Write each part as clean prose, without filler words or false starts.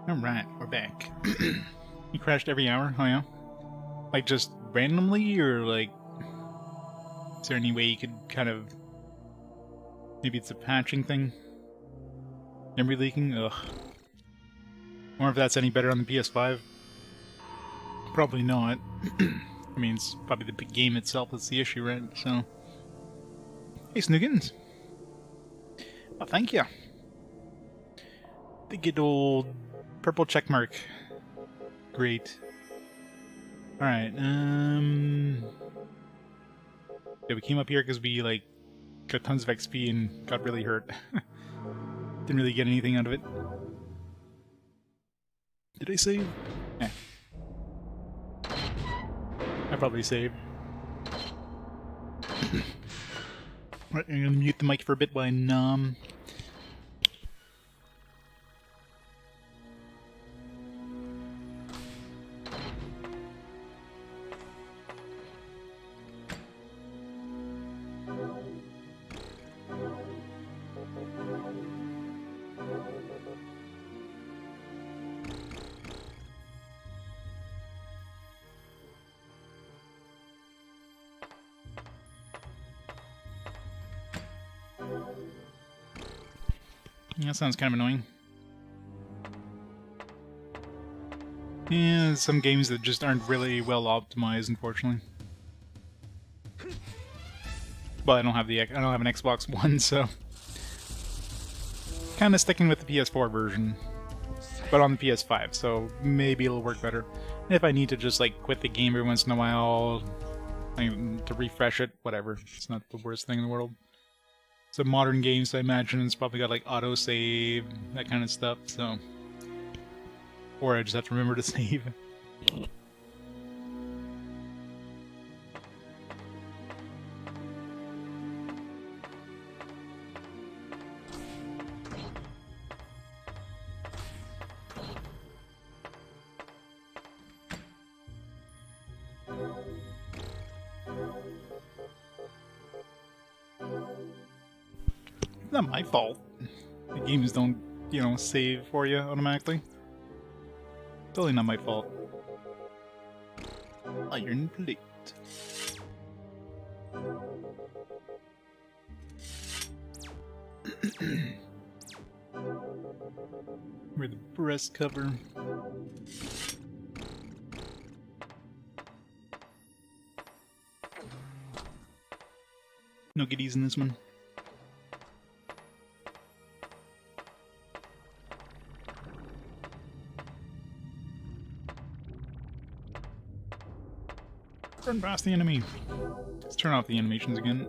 Alright, we're back. You crashed every hour? Oh yeah? Like just randomly, or like, is there any way you could kind of, maybe it's a patching thing? Memory leaking? Ugh. I wonder if that's any better on the PS5. Probably not. I mean, it's probably the big game itself that's the issue, right? So, hey Snoogans! Well, thank you. The good old purple check mark. Great. Alright, yeah, we came up here because we, like, got tons of XP and got really hurt. Didn't really get anything out of it. Did I save? Yeah. I probably saved. Right, I'm gonna mute the mic for a bit while I numb. Yeah, that sounds kind of annoying. Yeah, some games that just aren't really well optimized, unfortunately. Well, I don't have an Xbox One, so kind of sticking with the PS4 version, but on the PS5, so maybe it'll work better. And if I need to just like quit the game every once in a while, to refresh it, whatever. It's not the worst thing in the world. It's a modern game, so I imagine it's probably got like autosave, that kind of stuff, so... Or I just have to remember to save. It's not my fault. The games don't, you know, save for you automatically. Totally not my fault. Iron plate. Wear the breast cover. No goodies in this one. Run past the enemy. Let's turn off the animations again.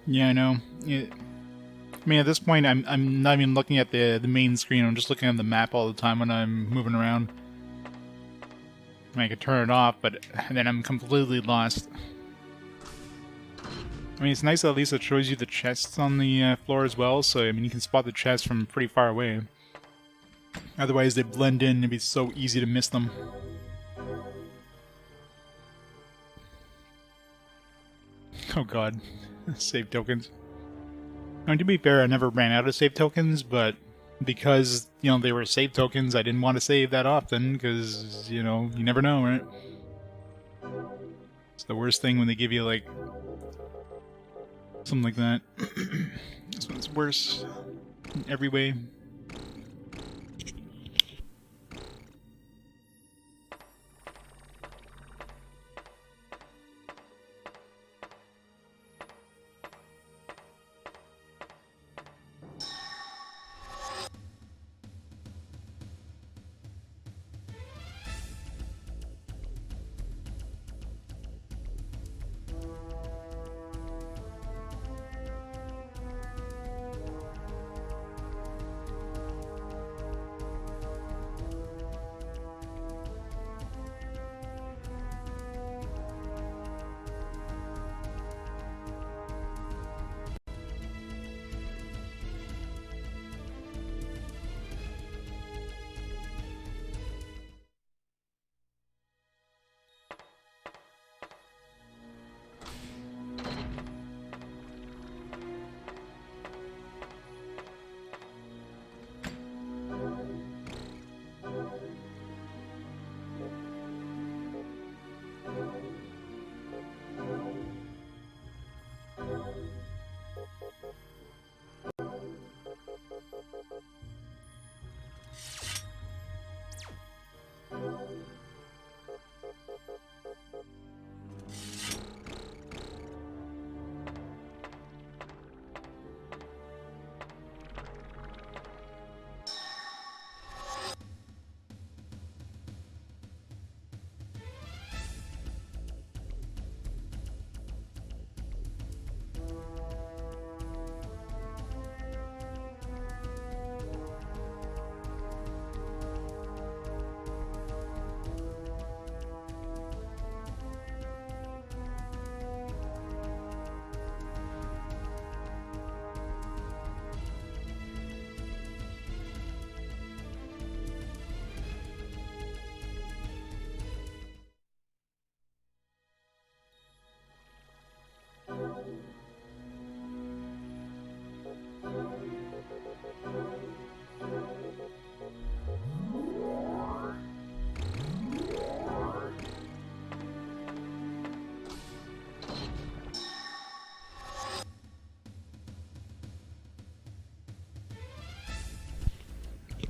Yeah, I know. I mean, at this point, I'm not even looking at the main screen. I'm just looking at the map all the time when I'm moving around. I mean, I could turn it off, but then I'm completely lost. I mean, it's nice that at least it shows you the chests on the floor as well. So I mean, you can spot the chests from pretty far away. Otherwise, they blend in. It'd be so easy to miss them. Oh god. Save tokens. I mean, to be fair, I never ran out of save tokens, but because, you know, they were save tokens, I didn't want to save that often, because, you know, you never know, right? It's the worst thing when they give you, like, something like that. This one's worse in every way.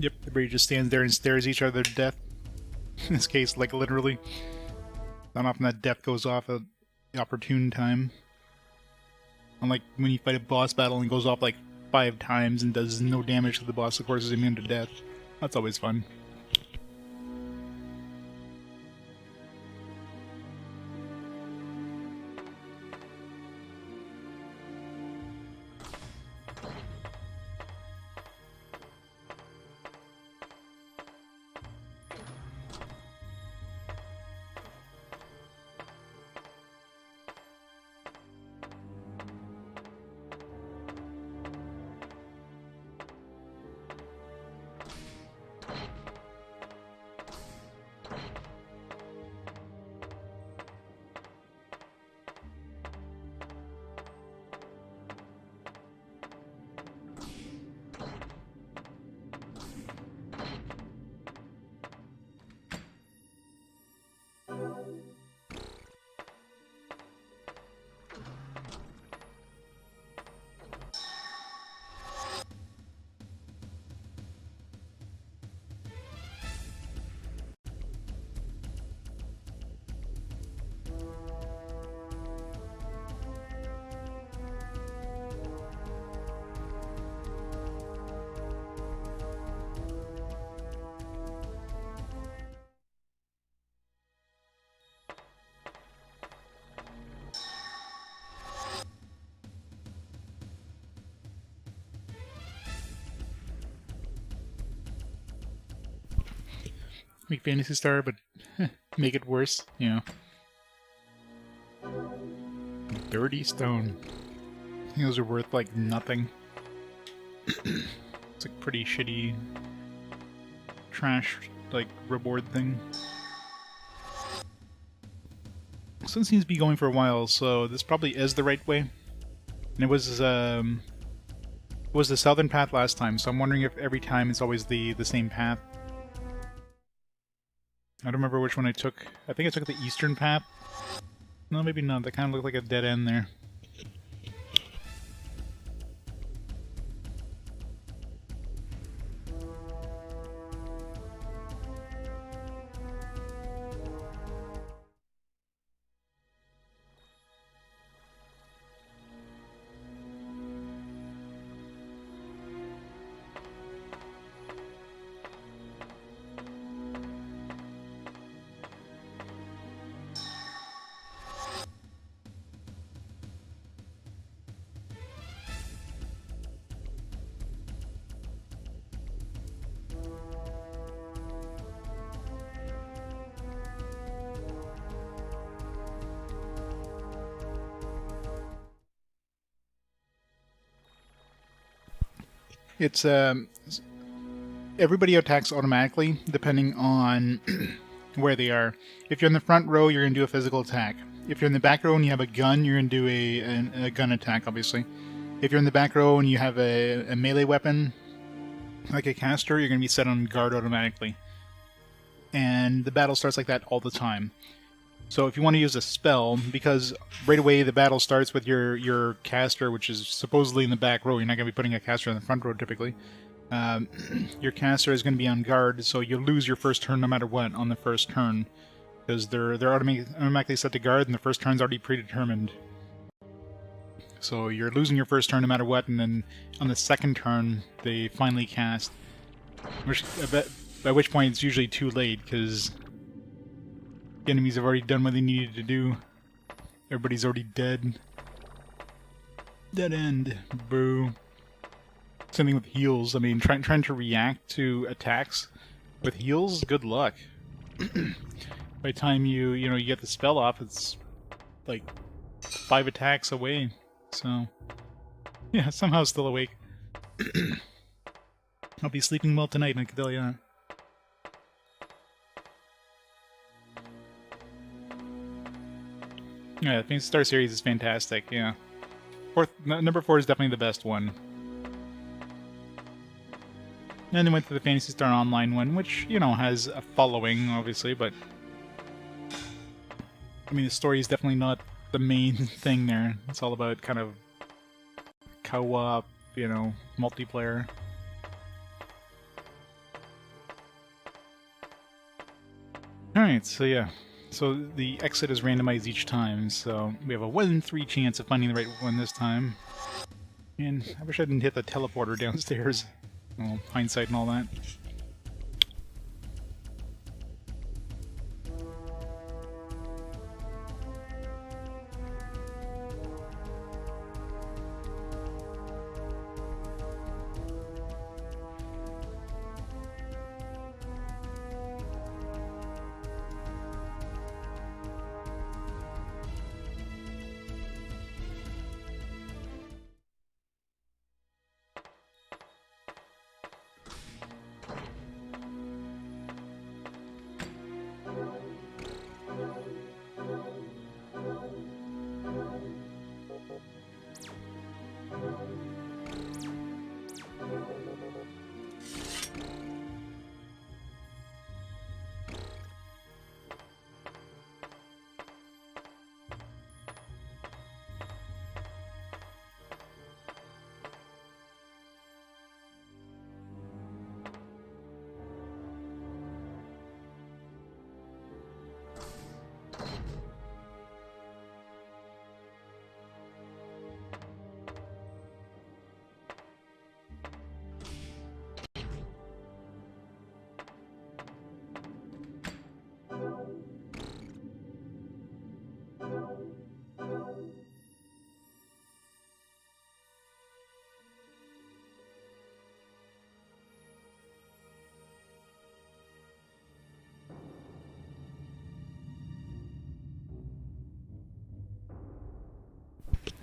Yep, everybody just stands there and stares each other to death. In this case, like literally. Not often that death goes off at the opportune time. Unlike when you fight a boss battle and goes off like 5 times and does no damage to the boss, of course, is immune to death. That's always fun. Make Fantasy Star, but make it worse, you know. Dirty stone. I think those are worth, like, nothing. It's like pretty shitty trash, like, reward thing. This one seems to be going for a while, so this probably is the right way. And it was the southern path last time, so I'm wondering if every time it's always the same path. I don't remember which one I took. I think I took the eastern path. No, maybe not. That kind of looked like a dead end there. It's everybody attacks automatically depending on where they are. If you're in the front row, you're going to do a physical attack. If you're in the back row and you have a gun, you're going to do a gun attack, obviously. If you're in the back row and you have a melee weapon, like a caster, you're going to be set on guard automatically. And the battle starts like that all the time. So if you want to use a spell, because right away the battle starts with your caster, which is supposedly in the back row, you're not going to be putting a caster in the front row typically. Your caster is going to be on guard, so you lose your first turn no matter what on the first turn. Because they're automatically set to guard, and the first turn's already predetermined. So you're losing your first turn no matter what, and then on the second turn, they finally cast. By which point it's usually too late, because the enemies have already done what they needed to do. Everybody's already dead. Dead end. Boo. Same thing with heals. I mean, trying to react to attacks with heals, good luck. By the time you get the spell off, it's like 5 attacks away. So, yeah, somehow still awake. I'll be sleeping well tonight, I can tell you that. Yeah, the Phantasy Star series is fantastic, yeah. Number 4 is definitely the best one. And then went to the Phantasy Star Online one, which, has a following, obviously, but I mean, the story is definitely not the main thing there. It's all about kind of co-op, multiplayer. Alright, so yeah. So the exit is randomized each time, so we have a 1 in 3 chance of finding the right one this time. And I wish I didn't hit the teleporter downstairs. Well, hindsight and all that.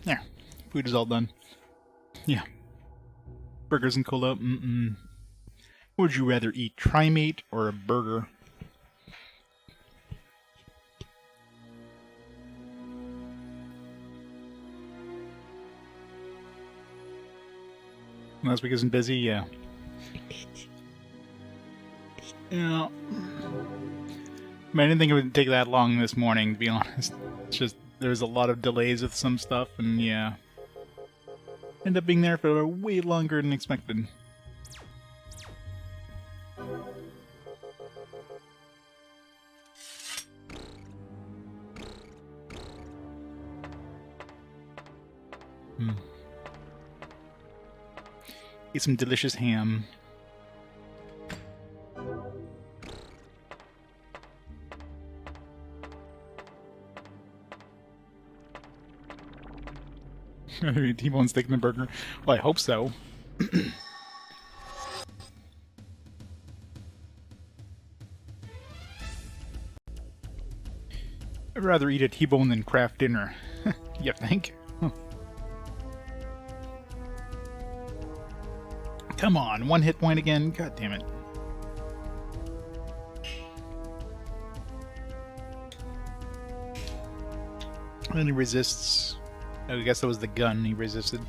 There. Food is all done. Yeah. Burgers and cola. Would you rather eat Trimate or a burger? Last week isn't busy, yeah. Yeah. I mean, I didn't think it would take that long this morning, to be honest. It's just, there's a lot of delays with some stuff, and yeah. End up being there for way longer than expected. Eat some delicious ham. T-bone steak in the burger. Well, I hope so. I'd rather eat a T-bone than craft dinner. You think? Huh. Come on, 1 hit point again? God damn it. And he resists. I guess that was the gun he resisted.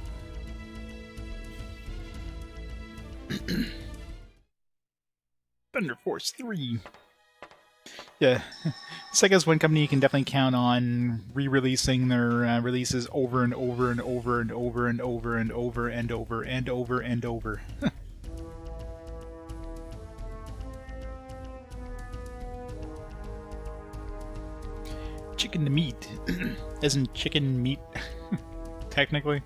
Thunder Force 3. Yeah, Sega's one company you can definitely count on re-releasing their releases over and over and over and over and over and over and over and over and over. Chicken to meat. Isn't chicken meat, technically?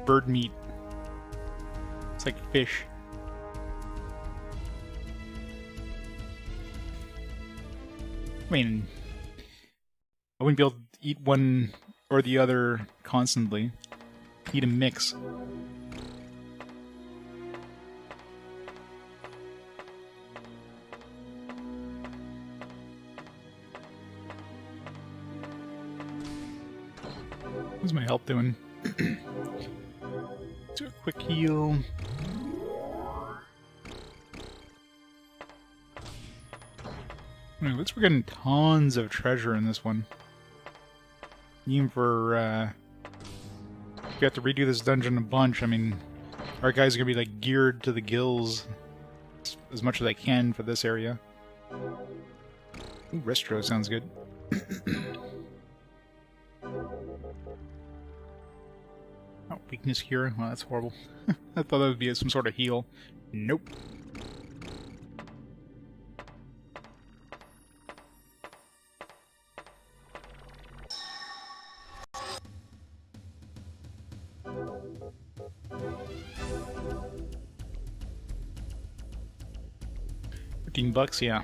Bird meat. It's like fish. I mean, I wouldn't be able to eat one or the other constantly. Eat a mix. What's my health doing? Do a quick heal. Anyway, looks like we're getting tons of treasure in this one. Even for, we have to redo this dungeon a bunch. I mean, our guys are gonna be, like, geared to the gills as much as I can for this area. Ooh, Restro sounds good. Oh, weakness cure? Well, that's horrible. I thought that would be some sort of heal. Nope. $15, yeah.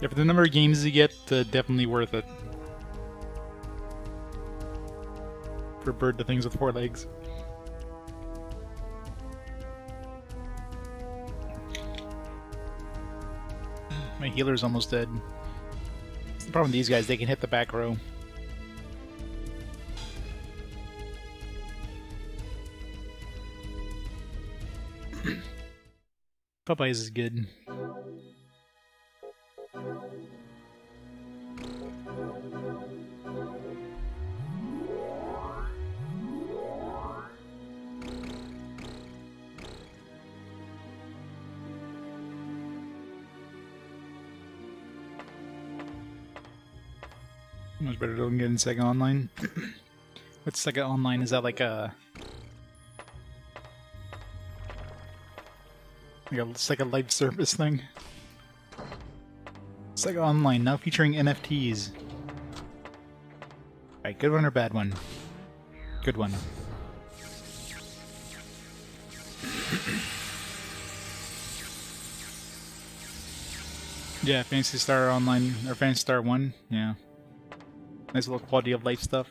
Yeah, for the number of games you get, definitely worth it. For a bird to things with 4 legs. My healer's almost dead. The problem with these guys, they can hit the back row. Popeyes is good. Much better than getting Sega Online. What's Sega Online? Is that like a... It's like a live service thing? Sega Online, now featuring NFTs. Right, good one or bad one? Good one. Yeah, Fantasy Star Online, or Fantasy Star 1, yeah. Nice little quality of life stuff.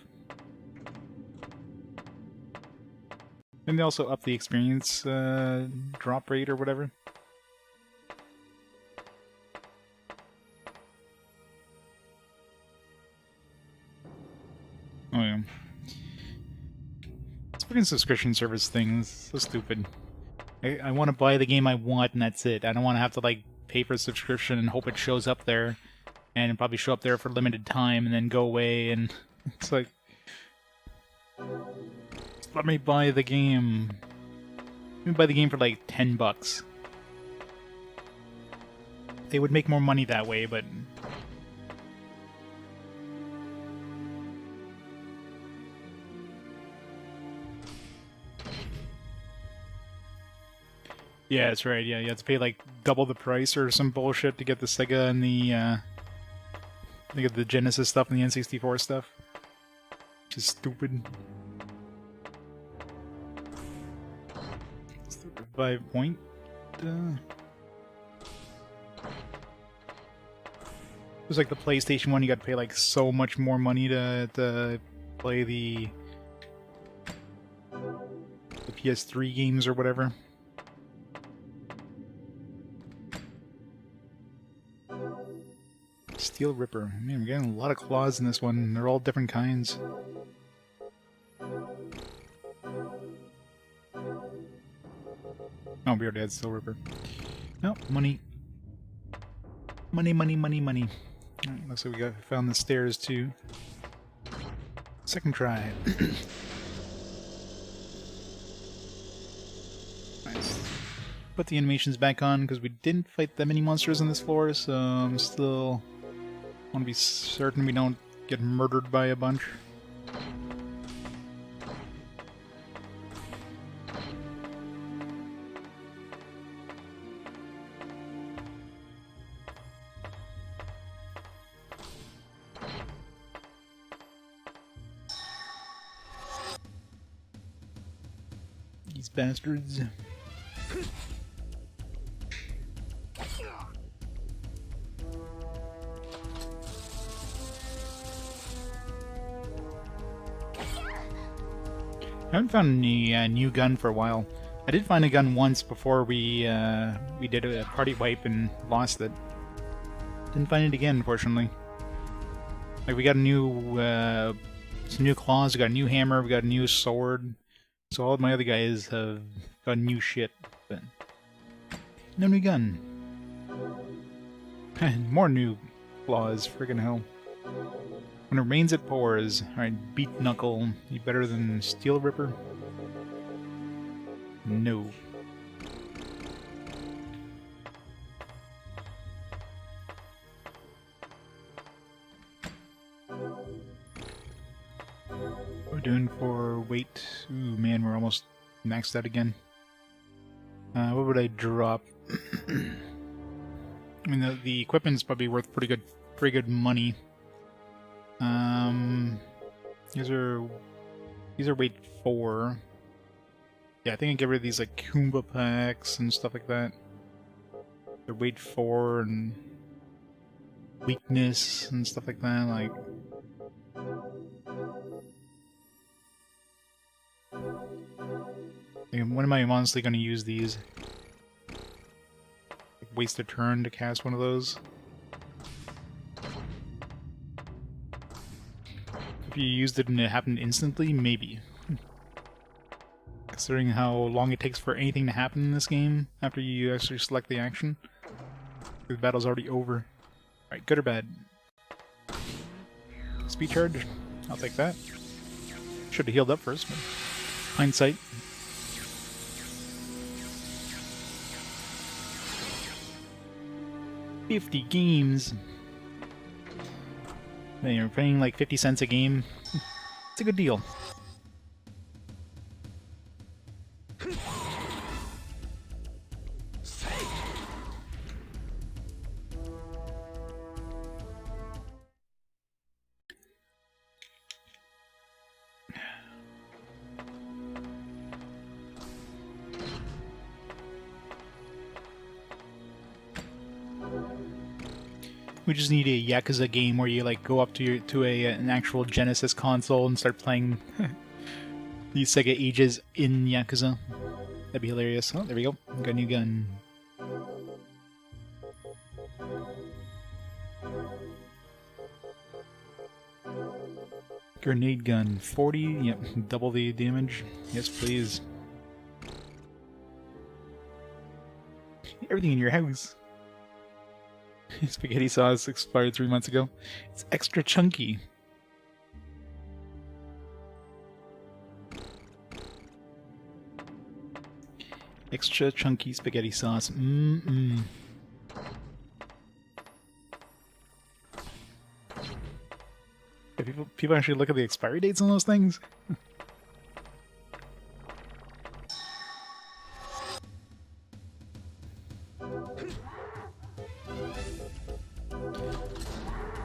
And they also up the experience drop rate or whatever. Oh yeah. It's a freaking subscription service thing. It's so stupid. I want to buy the game I want and that's it. I don't want to have to like pay for a subscription and hope it shows up there. And it'll probably show up there for a limited time and then go away, and it's like... Let me buy the game. Let me buy the game for like $10. They would make more money that way, but... Yeah, that's right, yeah, you have to pay like double the price or some bullshit to get the Sega and the, they get the Genesis stuff and the N64 stuff. Which is stupid. Stupid by point. It was like the PlayStation 1, you got to pay like so much more money to play the PS3 games or whatever. Steel Ripper. Man, we're getting a lot of claws in this one. They're all different kinds. Oh, we already had Steel Ripper. No, money. Money, money, money, money. Alright, looks like we found the stairs too. Second try. Nice. Put the animations back on because we didn't fight that many monsters on this floor, so I'm still... want to be certain we don't get murdered by a bunch. These bastards. I haven't found any new gun for a while. I did find a gun once before we did a party wipe and lost it. Didn't find it again, unfortunately. Like we got a new some new claws, we got a new hammer, we got a new sword. So all of my other guys have got new shit, but no new gun. More new claws, friggin' hell. When it rains, it pours. Alright, beat Knuckle. You better than Steel Ripper? No. We're doing for weight. Ooh, man, we're almost maxed out again. What would I drop? I mean, the equipment's probably worth pretty good money. These are These are weight 4. Yeah, I think I get rid of these like Kumba packs and stuff like that. They're weight 4 and weakness and stuff like that. Like, when am I honestly going to use these? Like, waste a turn to cast one of those. If you used it and it happened instantly, maybe. Considering how long it takes for anything to happen in this game after you actually select the action. The battle's already over. Alright, good or bad? Speed charge? I'll take that. Should have healed up first, but hindsight. $50 games. Man, you're paying like 50 cents a game. It's a good deal. We just need a Yakuza game where you like go up to an actual Genesis console and start playing these Sega ages in Yakuza. That'd be hilarious. Oh, there we go. Got a new gun. Grenade gun, 40. Yep, double the damage. Yes, please. Everything in your house. Spaghetti sauce expired 3 months ago. It's extra chunky. Extra chunky spaghetti sauce. Mmm. People actually look at the expiry dates on those things?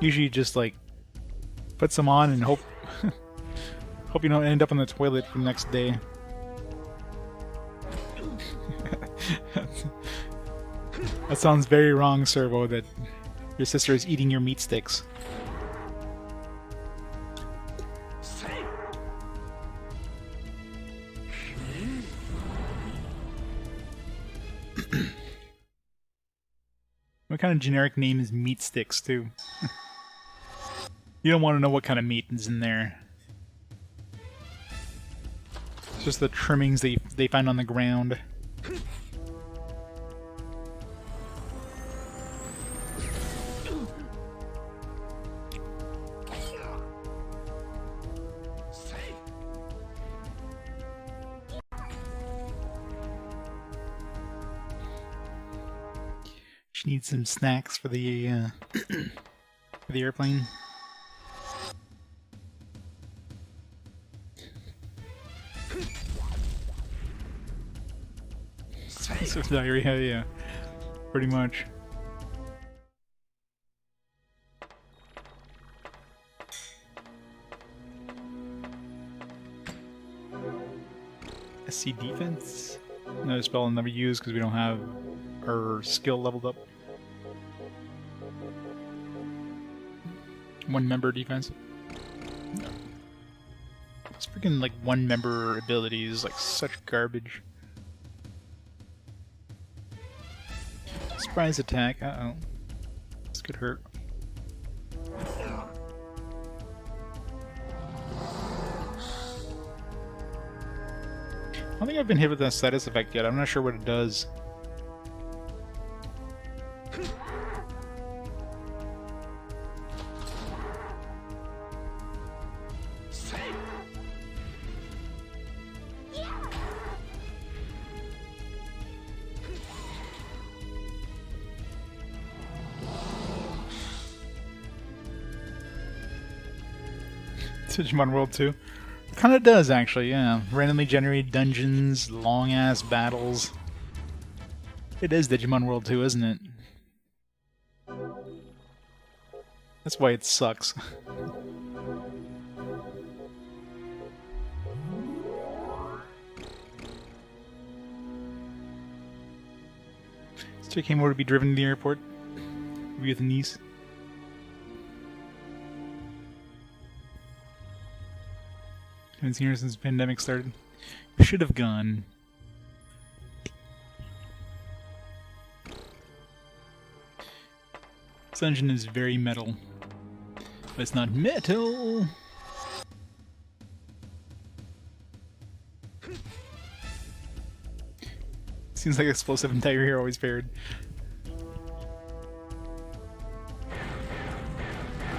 Usually just like put some on and hope hope you don't end up on the toilet for the next day. That sounds very wrong, Servo, that your sister is eating your meat sticks. What kind of generic name is meat sticks, too? You don't want to know what kind of meat is in there. It's just the trimmings they find on the ground. She needs some snacks for the for the airplane. So diarrhea, yeah, pretty much. SC defense? Another spell I'll never use because we don't have our skill leveled up. One member defense. No. It's freaking like one member abilities, like such garbage. Surprise attack, uh-oh. This could hurt. I don't think I've been hit with that status effect yet. I'm not sure what it does. Digimon World 2. It kind of does, actually, yeah. Randomly generated dungeons, long-ass battles. It is Digimon World 2, isn't it? That's why it sucks. So I came over to be driven to the airport. With a niece. Haven't seen her since the pandemic started. Should have gone. This engine is very metal. But it's not metal! Seems like explosive and Tiger Hero always paired.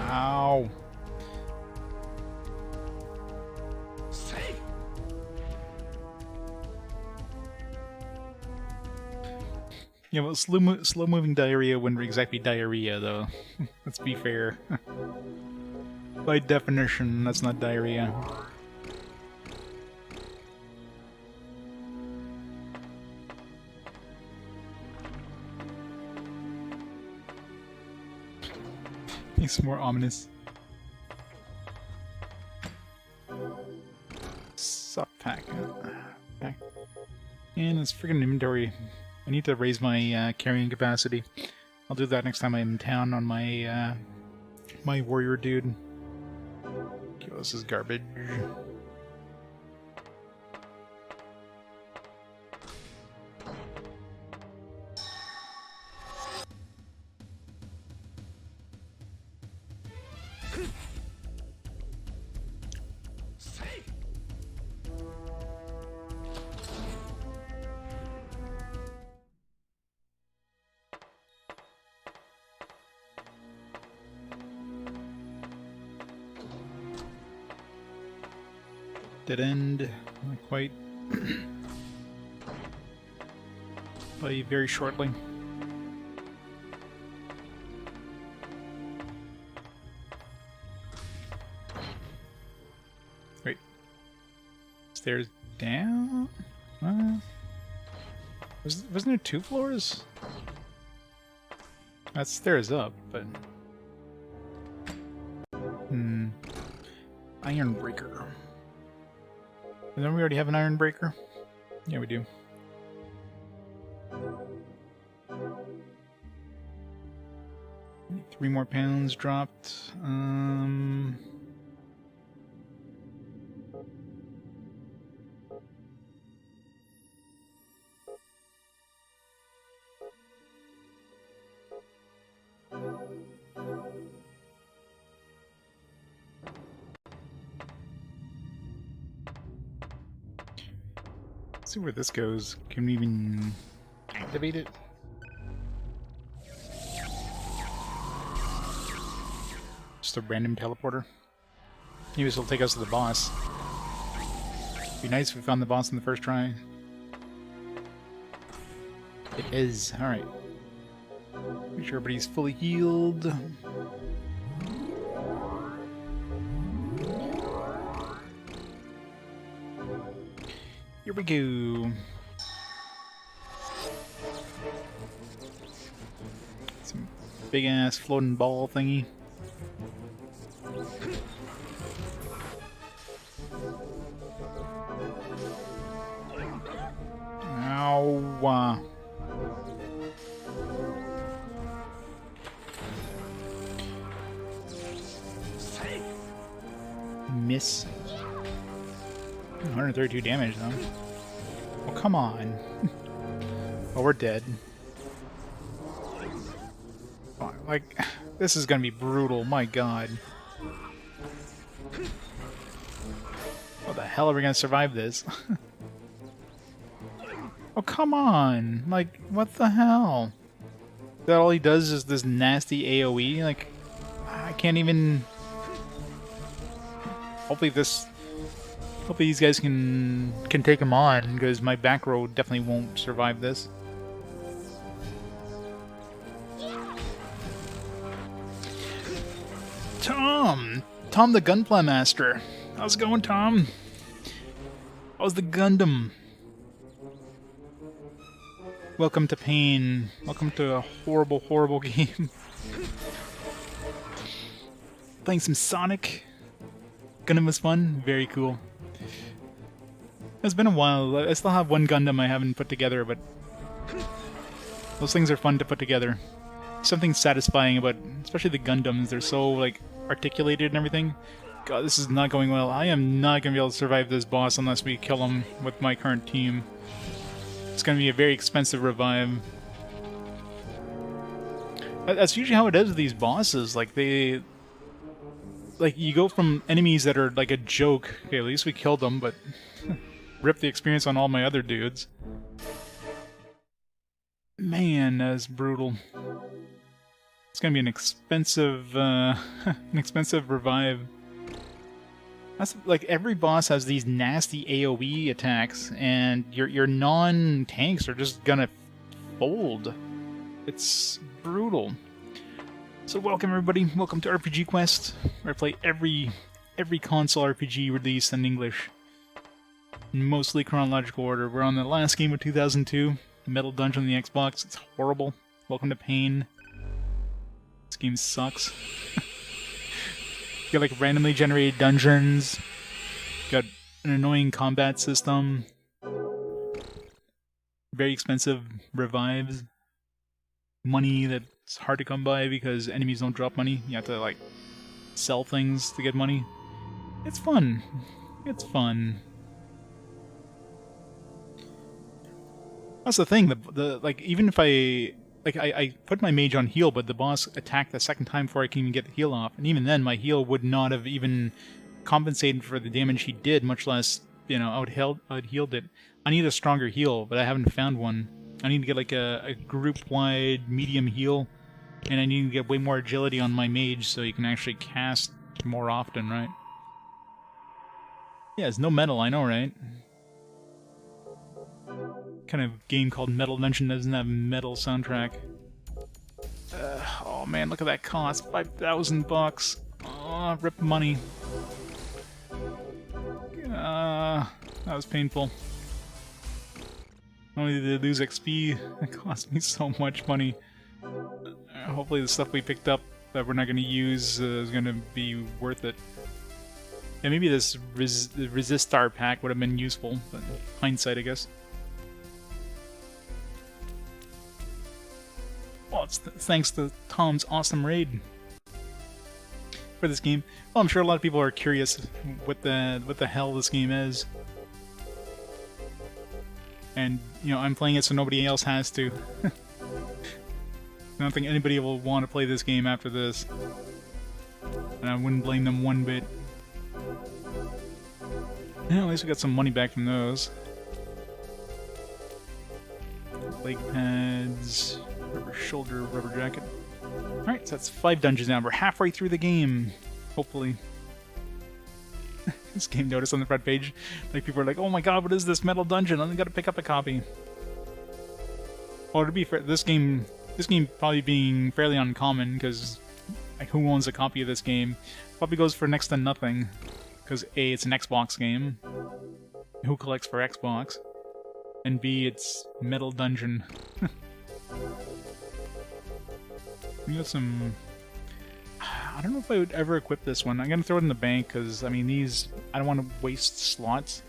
Ow. Yeah, well, slow-moving diarrhea wouldn't exactly be diarrhea, though. Let's be fair. By definition, that's not diarrhea. It's more ominous. Suck pack. And this freaking inventory. I need to raise my carrying capacity. I'll do that next time I'm in town on my my warrior dude. Okay, well, this is garbage. Dead end, not quite. But very shortly. Wait. Stairs down? Wasn't there 2 floors? That's stairs up, but... Iron breaker. And then we already have an iron breaker? Yeah, we do. Three more pounds dropped. Let's see where this goes. Can we even activate it? Just a random teleporter. Maybe this will take us to the boss. Be nice if we found the boss in the first try. It is. Alright. Make sure everybody's fully healed. Here we go. Some big ass floating ball thingy. Ow. Miss. 132 damage though. Oh, come on. Oh, we're dead. Oh, like, this is gonna be brutal, my god. How the hell are we gonna survive this? Oh, come on! Like, what the hell? That all he does is this nasty AoE? Like, I can't even... Hopefully these guys can take him on, because my back row definitely won't survive this. Tom! Tom the Gunpla Master! How's it going, Tom? How's the Gundam? Welcome to pain. Welcome to a horrible, horrible game. Playing some Sonic. Gundam was fun. Very cool. It's been a while. I still have one Gundam I haven't put together, but Those things are fun to put together. Something satisfying about, especially the Gundams. They're so, like, articulated and everything. God, this is not going well. I am not going to be able to survive this boss unless we kill him with my current team. It's going to be a very expensive revive. That's usually how it is with these bosses. Like, they... Like, you go from enemies that are, like, a joke. Okay, at least we killed them, but... rip the experience on all my other dudes. Man, that's brutal. It's gonna be an expensive revive. That's like every boss has these nasty AoE attacks, and your non-tanks are just gonna fold. It's brutal. So welcome everybody, welcome to RPG Quest, where I play every console RPG released in English. In mostly chronological order. We're on the last game of 2002, Metal Dungeon on the Xbox. It's horrible. Welcome to pain. This game sucks. You got like randomly generated dungeons. Got an annoying combat system. Very expensive revives. Money that's hard to come by because enemies don't drop money. You have to like sell things to get money. It's fun. It's fun. That's the thing. The like even if I put my mage on heal, but the boss attacked the second time before I can even get the heal off, and even then my heal would not have even compensated for the damage he did, much less I'd healed it. I need a stronger heal, but I haven't found one. I need to get like a group-wide medium heal, and I need to get way more agility on my mage so you can actually cast more often, right? Yeah, it's no metal, I know, right? Kind of game called Metal Dungeon doesn't have metal soundtrack. Oh man, look at that cost, $5,000. Oh, rip money. That was painful. Not only did I lose XP, it cost me so much money. Hopefully the stuff we picked up that we're not going to use is going to be worth it. Yeah, maybe this Resistar pack would have been useful, but hindsight, I guess. Well, it's thanks to Tom's awesome raid for this game. Well, I'm sure a lot of people are curious what the hell this game is. And, I'm playing it so nobody else has to. I don't think anybody will want to play this game after this. And I wouldn't blame them one bit. Yeah, at least we got some money back from those. Leg pads, rubber shoulder, rubber jacket. Alright, so that's 5 dungeons now. We're halfway through the game, hopefully. This game notice on the front page. Like, people are like, oh my god, what is this Metal Dungeon? I gotta pick up a copy. Well, to be fair, this game probably being fairly uncommon, because like, who owns a copy of this game? Probably goes for next to nothing. Because A, it's an Xbox game. Who collects for Xbox? And B, it's Metal Dungeon. We got some... I don't know if I would ever equip this one. I'm gonna throw it in the bank, because, I mean, these... I don't want to waste slots.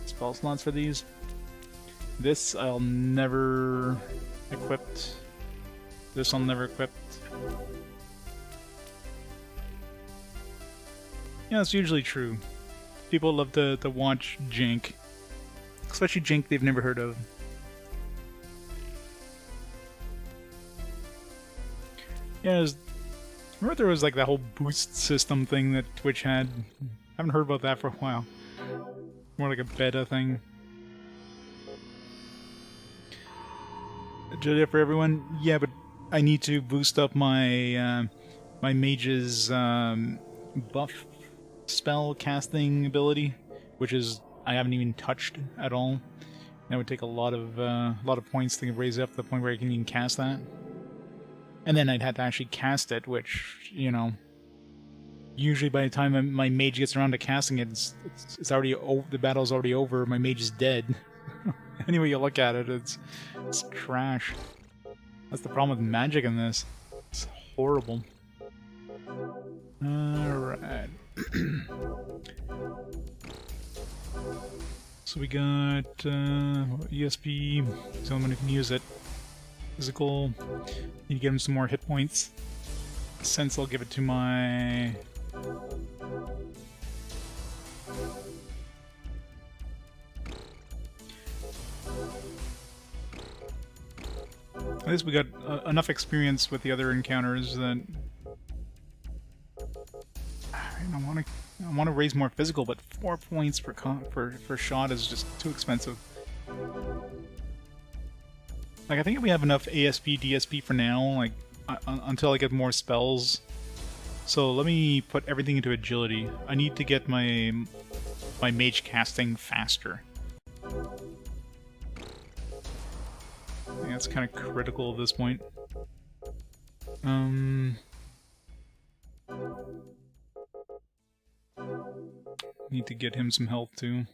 Spell slots for these. This I'll never equip. This I'll never equip. Yeah, that's usually true. People love to watch jank. Especially jank they've never heard of. Yeah, remember there was like that whole boost system thing that Twitch had? I haven't heard about that for a while. More like a beta thing. Agility for everyone? Yeah, but I need to boost up my my mage's buff spell casting ability, which is I haven't even touched at all. That would take a lot of points to raise it up to the point where I can even cast that. And then I'd have to actually cast it, which, usually by the time my mage gets around to casting it, it's already the battle's already over. My mage is dead. Any way you look at it, it's trash. That's the problem with magic in this. It's horrible. Alright. So we got ESP, so I'm gonna use it. Physical. Need to give him some more hit points. Sense I'll give it to my... At least we got enough experience with the other encounters that... I want to raise more physical, but 4 points for shot is just too expensive. Like, I think we have enough ASP, DSP for now, like, until I get more spells. So let me put everything into agility. I need to get my mage casting faster. I think that's kind of critical at this point. Need to get him some health too.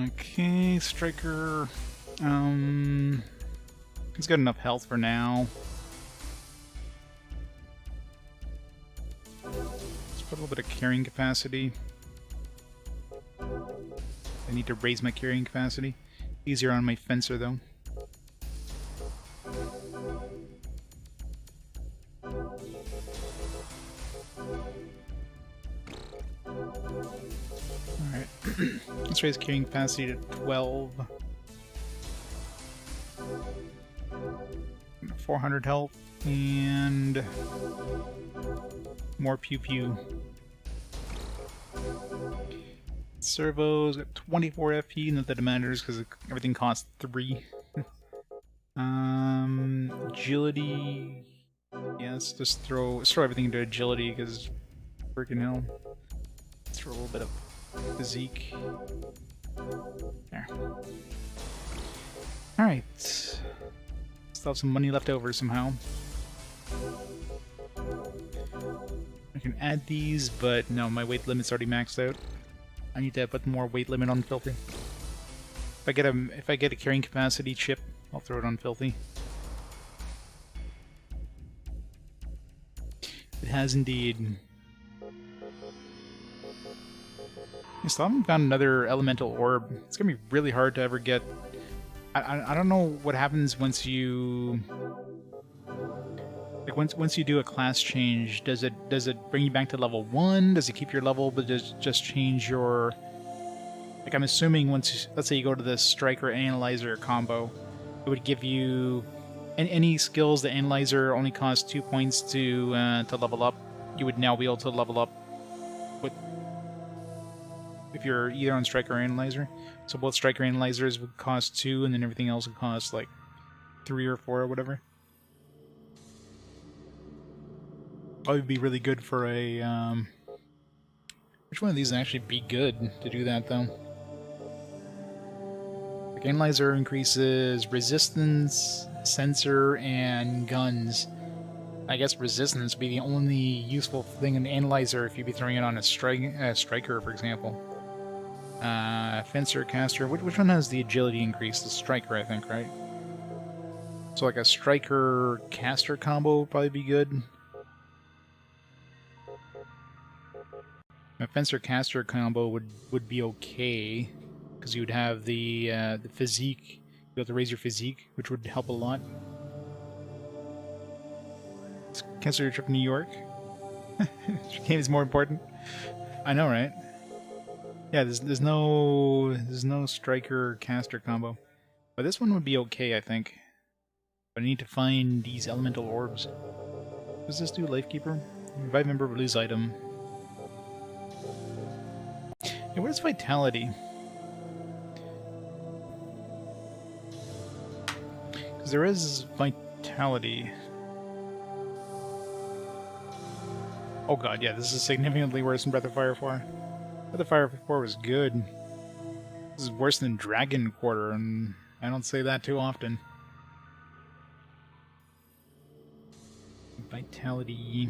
Okay, Striker. He's got enough health for now. Let's put a little bit of carrying capacity. I need to raise my carrying capacity. Easier on my fencer though. Alright. Let's raise carrying capacity to 12. 400 health and more pew pew. Servos got 24 FP, not that it matters because everything costs 3. Agility. Yeah, let's just throw everything into agility because freaking hell. Let's throw a little bit of physique. There. Alright. Still have some money left over somehow. I can add these, but no, my weight limit's already maxed out. I need to put more weight limit on Filthy. If I get a carrying capacity chip, I'll throw it on Filthy. It has indeed. I still haven't found another elemental orb. It's gonna be really hard to ever get. I don't know what happens once you once you do a class change. Does it bring you back to level 1? Does it keep your level, but does it just change your? Like, I'm assuming once, let's say you go to the Striker Analyzer combo, it would give you any skills. The Analyzer only costs 2 points to level up. You would now be able to level up with if you're either on Striker or Analyzer. So both Striker Analyzers would cost 2, and then everything else would cost like 3 or 4 or whatever. Probably be really good for a. Which one of these would actually be good to do that though? Like, Analyzer increases resistance, sensor, and guns. I guess resistance would be the only useful thing in the Analyzer if you'd be throwing it on a Striker, for example. Fencer, Caster. Which one has the agility increase? The Striker, I think, right? So like a Striker Caster combo would probably be good. A Fencer Caster combo would be okay, because you would have the physique. You'd be able to raise your physique, which would help a lot. Cancel your trip to New York. Game is more important. I know, right? Yeah, there's no Striker Caster combo, but this one would be okay, I think. But I need to find these elemental orbs. Does this do Lifekeeper? Revive member, lose item. Yeah, what is Vitality? Because there is Vitality. Oh god, yeah, this is significantly worse than Breath of Fire 4. Breath of Fire 4 was good. This is worse than Dragon Quarter, and I don't say that too often. Vitality.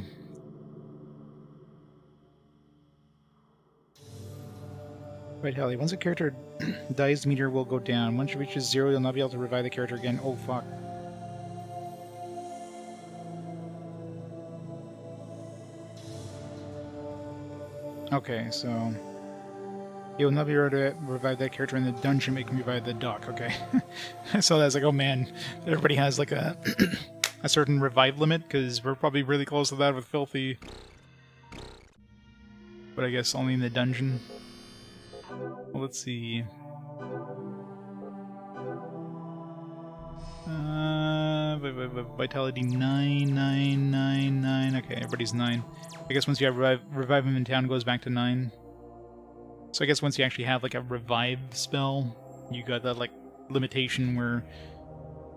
Vitality. Once a character dies, the meter will go down. Once it reaches 0, you'll not be able to revive the character again. Oh, fuck. Okay, so you'll not be able to revive that character in the dungeon, but you can revive the dock. Okay. So that's like, oh man, everybody has like a a certain revive limit, because we're probably really close to that with Filthy. But I guess only in the dungeon. Well, let's see. Vitality 9, 9, 9, 9. Okay, everybody's 9. I guess once you have revive him in town, it goes back to 9. So I guess once you actually have like a revive spell, you got that like limitation where.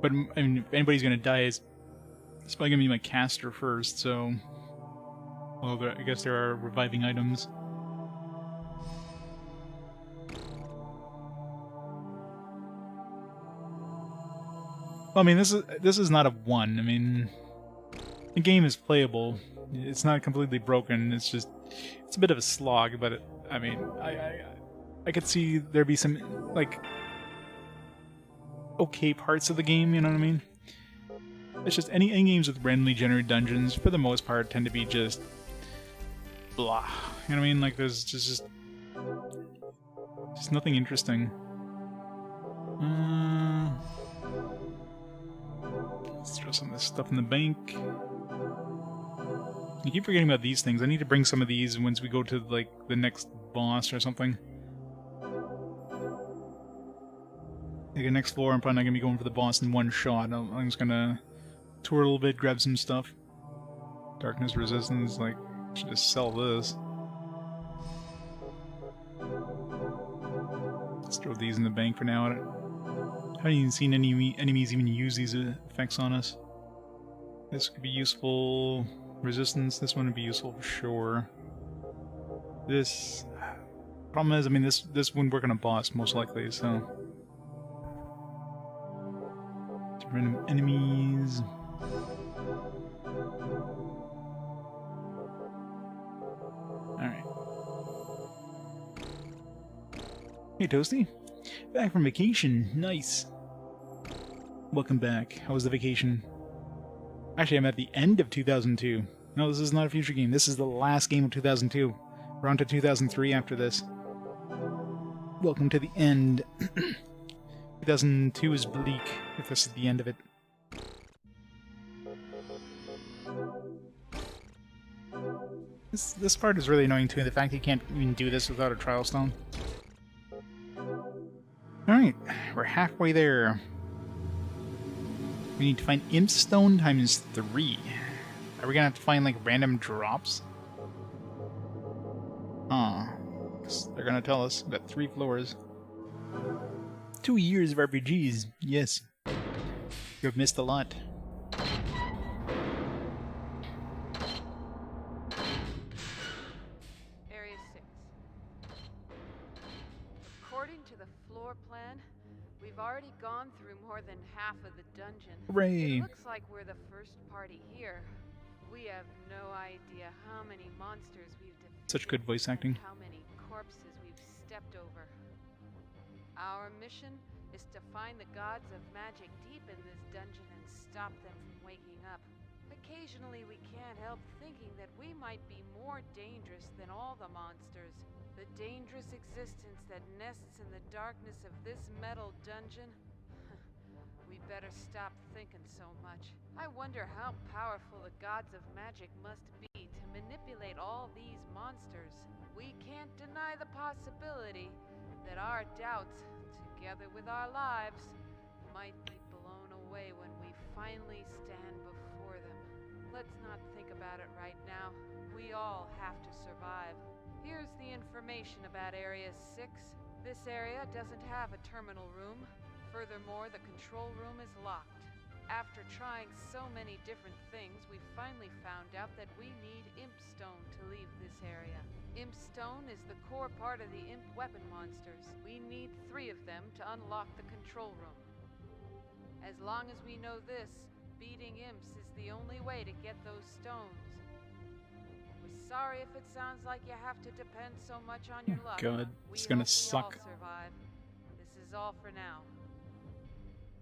But I mean, if anybody's gonna die, it's probably gonna be my caster first. So, well, I guess there are reviving items. Well, I mean, this is not a 1. I mean, the game is playable. It's not completely broken. It's just it's a bit of a slog. But I mean, I could see there be some like okay parts of the game. You know what I mean? It's just any games with randomly generated dungeons, for the most part, tend to be just blah. You know what I mean? Like there's just nothing interesting. Let's throw some of this stuff in the bank. I keep forgetting about these things. I need to bring some of these once we go to like the next boss or something. Like the next floor, I'm probably not gonna be going for the boss in one shot. I'm just gonna tour a little bit, grab some stuff. Darkness resistance, like, should just sell this. Let's throw these in the bank for now. I haven't even seen any enemies even use these effects on us. This could be useful. Resistance, this one would be useful for sure. This... Problem is, I mean, this wouldn't work on a boss, most likely, so... Random enemies... Alright. Hey, Toasty. Back from vacation. Nice. Welcome back. How was the vacation? Actually, I'm at the end of 2002. No, this is not a future game. This is the last game of 2002. We're on to 2003 after this. Welcome to the end. 2002 is bleak, if this is the end of it. This part is really annoying too, the fact you can't even do this without a trial stone. Alright, we're halfway there. We need to find Imp Stone times 3. Are we gonna have to find like random drops? Huh. They're gonna tell us. We've got 3 floors. 2 years of RPGs, yes. You've missed a lot. Area 6. According to the floor plan, we've already gone through more than half of the dungeon. Hooray! It looks like we're the first party here. We have no idea how many monsters we've defeated. Such good voice acting. How many corpses we've stepped over. Our mission is to find the gods of magic deep in this dungeon and stop them from waking up. Occasionally we can't help thinking that we might be more dangerous than all the monsters. The dangerous existence that nests in the darkness of this metal dungeon. We better stop thinking so much. I wonder how powerful the gods of magic must be to manipulate all these monsters. We can't deny the possibility that our doubts, together with our lives, might be blown away when we finally stand before them. Let's not think about it right now. We all have to survive. Here's the information about Area 6. This area doesn't have a terminal room. Furthermore, the control room is locked. After trying so many different things, we finally found out that we need Imp Stone to leave this area. Imp Stone is the core part of the Imp weapon monsters. We need 3 of them to unlock the control room. As long as we know this, beating Imps is the only way to get those stones. We're sorry if it sounds like you have to depend so much on your luck. God, it's gonna suck. We all survive. This is all for now.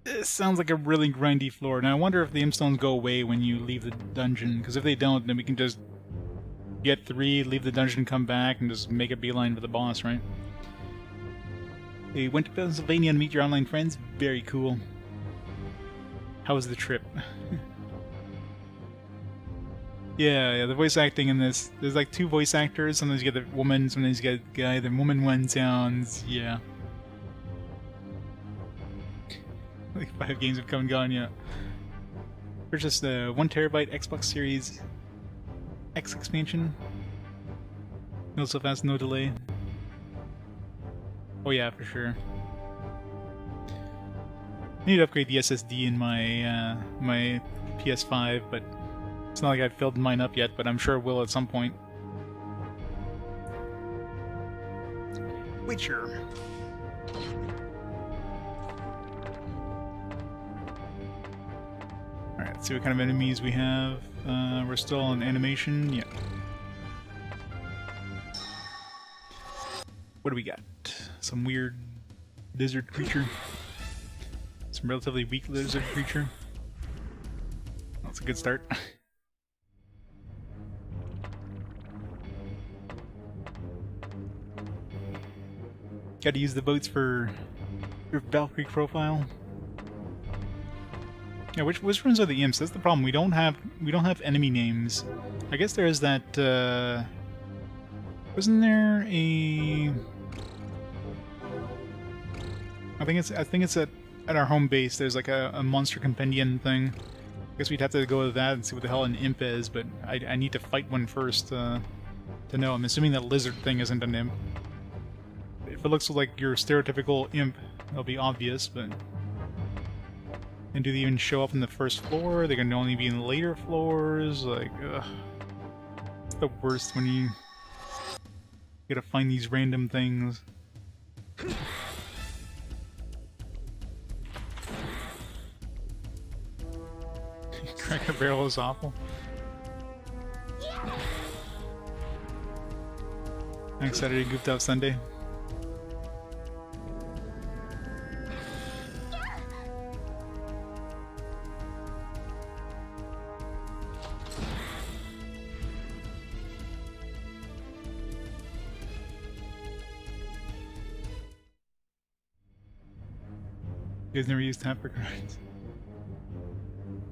This sounds like a really grindy floor. Now I wonder if the Imp Stones go away when you leave the dungeon, because if they don't, then we can just Get 3, leave the dungeon, come back, and just make a beeline for the boss, right? Hey, went to Pennsylvania to meet your online friends. Very cool. How was the trip? Yeah, the voice acting in this. There's like 2 voice actors. Sometimes you get the woman, sometimes you get the guy. The woman one sounds, yeah. Like 5 games have come and gone, yeah. Purchased the 1 terabyte Xbox Series X expansion. No so fast, no delay. Oh yeah, for sure. I need to upgrade the SSD in my my PS5, but it's not like I've filled mine up yet, but I'm sure it will at some point. Witcher. Alright, let's see what kind of enemies we have. We're still on animation, yeah. What do we got? Some weird lizard creature. Some relatively weak lizard creature. That's a good start. Gotta use the votes for your Valkyrie profile. Yeah, which ones are the imps? That's the problem. We don't have enemy names. I guess there is that. Wasn't there a? I think it's at our home base. There's like a monster compendium thing. I guess we'd have to go to that and see what the hell an imp is. But I need to fight one first to know. I'm assuming that lizard thing isn't an imp. If it looks like your stereotypical imp, it'll be obvious. But and do they even show up in the first floor? They can only be in the later floors. Like, ugh. It's the worst when you gotta find these random things. Cracker Barrel is awful. Next Saturday, Goofed Out Sunday. You guys never used tap for cards?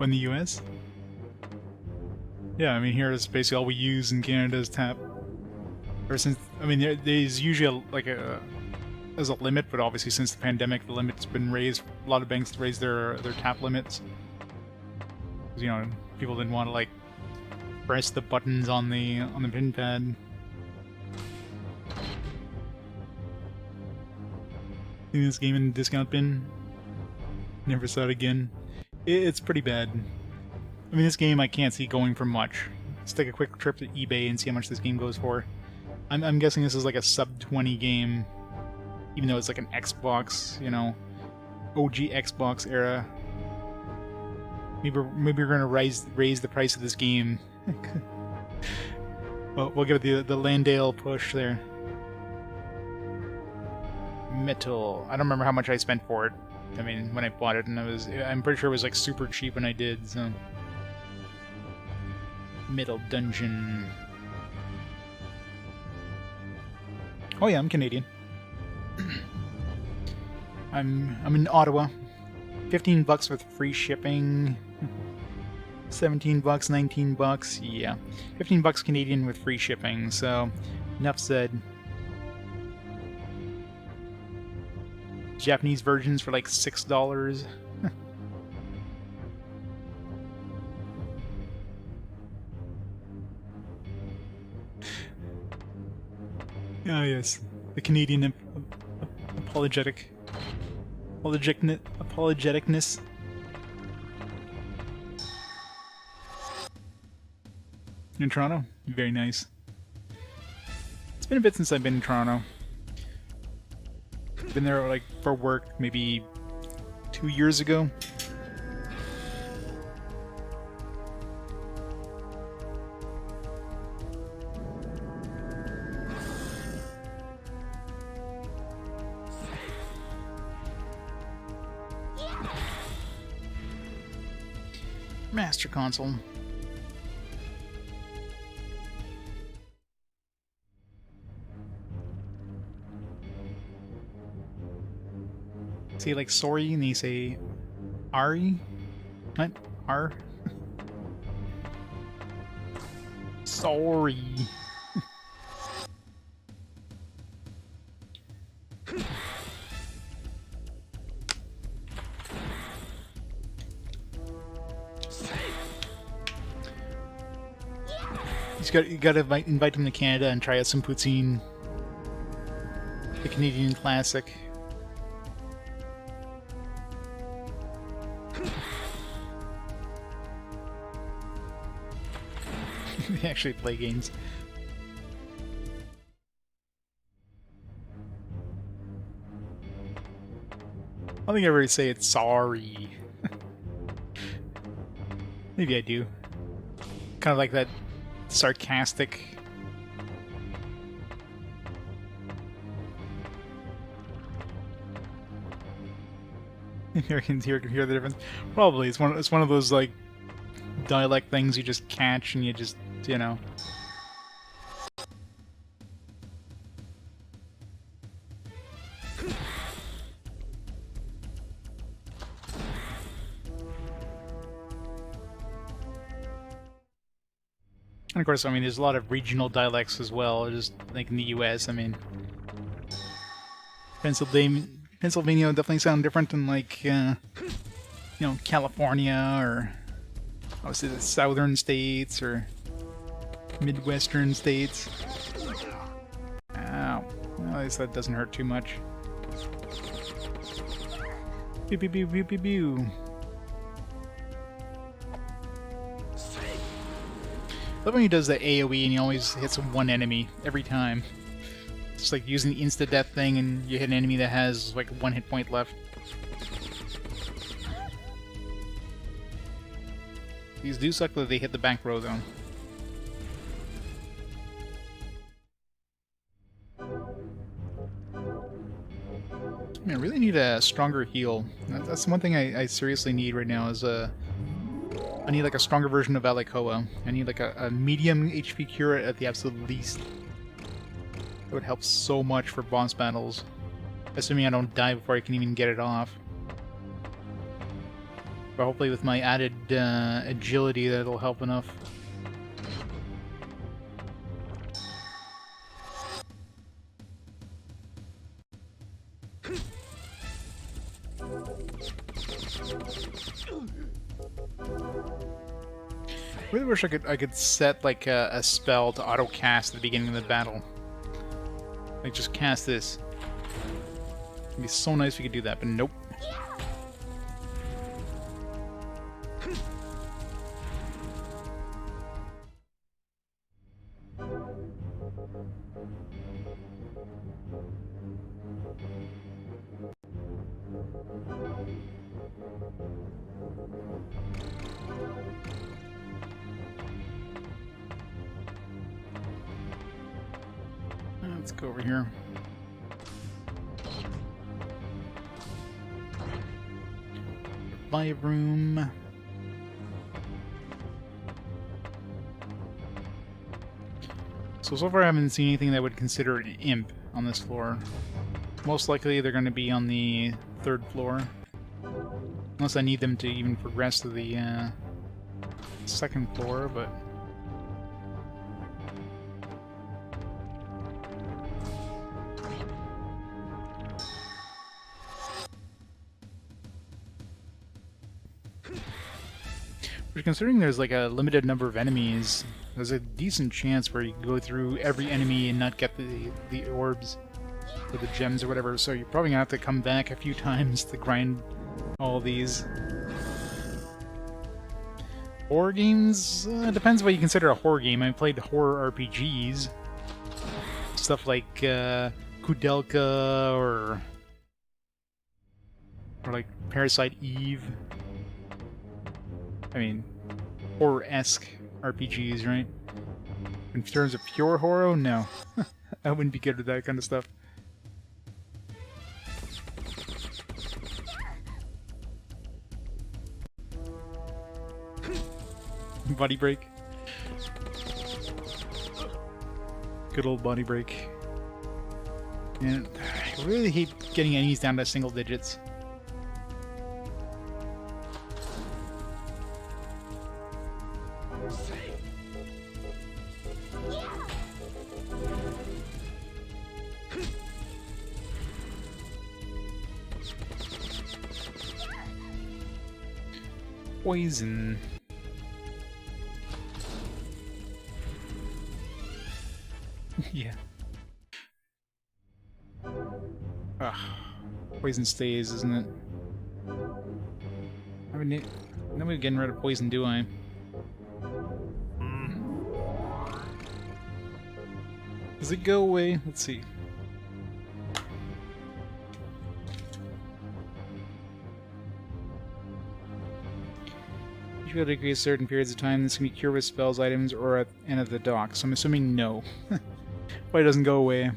In the US? Yeah, I mean here is basically all we use in Canada is tap. Or since, I mean there's usually there's a limit, but obviously since the pandemic the limit's been raised. A lot of banks raised their tap limits. You know, people didn't want to like press the buttons on the pin pad. See this game in the discount bin? Never saw it again. It's pretty bad. I mean, this game I can't see going for much. Let's take a quick trip to eBay and see how much this game goes for. I'm guessing this is like a sub-20 game, even though it's like an Xbox, you know, OG Xbox era. Maybe we're gonna raise the price of this game. Well, we'll give it the Landale push there. Metal. I don't remember how much I spent for it. I mean, when I bought it, and I'm pretty sure it was like super cheap when I did, so. Middle Dungeon. Oh yeah, I'm Canadian. I'm in Ottawa. 15 bucks with free shipping. 17 bucks, 19 bucks, yeah. 15 bucks Canadian with free shipping, so enough said. Japanese versions for like $6. Ah, yes. The Canadian apologeticness. In Toronto? Very nice. It's been a bit since I've been in Toronto. Been there like for work maybe 2 years ago. Master Console. Say like sorry and they say Ari? What? R? Sorry. You gotta invite him to Canada and try out some poutine. The Canadian classic. They actually play games. I don't think I ever say it's sorry. Maybe I do. Kind of like that sarcastic. You can hear the difference. Probably it's one of those like dialect things you just catch and you just, you know. And of course, I mean, there's a lot of regional dialects as well, just like in the U.S. I mean, Pennsylvania would definitely sound different than like, you know, California or obviously the southern states or midwestern states. Ow. Well, at least that doesn't hurt too much. Pew pew pew pew pew pew. I love when he does the AoE and he always hits one enemy every time. It's like using the insta-death thing and you hit an enemy that has like 1 hit point left. These do suck that they hit the back row though. I mean, I really need a stronger heal. That's one thing I seriously need right now is I need like a stronger version of Alakoa. I need like a medium HP cure at the absolute least. It would help so much for boss battles. Assuming I don't die before I can even get it off. But hopefully with my added agility that'll help enough. I really wish I could set like a spell to auto cast at the beginning of the battle. Like just cast this. It'd be so nice if we could do that, but nope. Let's go over here. Live room. So far I haven't seen anything that would consider an imp on this floor. Most likely they're going to be on the 3rd floor. Unless I need them to even progress to the 2nd floor, but... Considering there's like a limited number of enemies, there's a decent chance where you can go through every enemy and not get the orbs or the gems or whatever, so you're probably gonna have to come back a few times to grind all these. Horror games? Depends what you consider a horror game. I played horror RPGs. Stuff like Kudelka or like Parasite Eve. I mean, horror-esque RPGs, right? In terms of pure horror, no. I wouldn't be good at that kind of stuff. Body break. Good old body break. And I really hate getting enemies down to single digits. Poison. Yeah. Ugh. Poison stays, isn't it? I mean, nobody's getting rid of poison, do I? Does it go away? Let's see. You gotta agree certain periods of time. This can be cured with spells, items, or at the end of the dock. So I'm assuming no. Why it doesn't go away?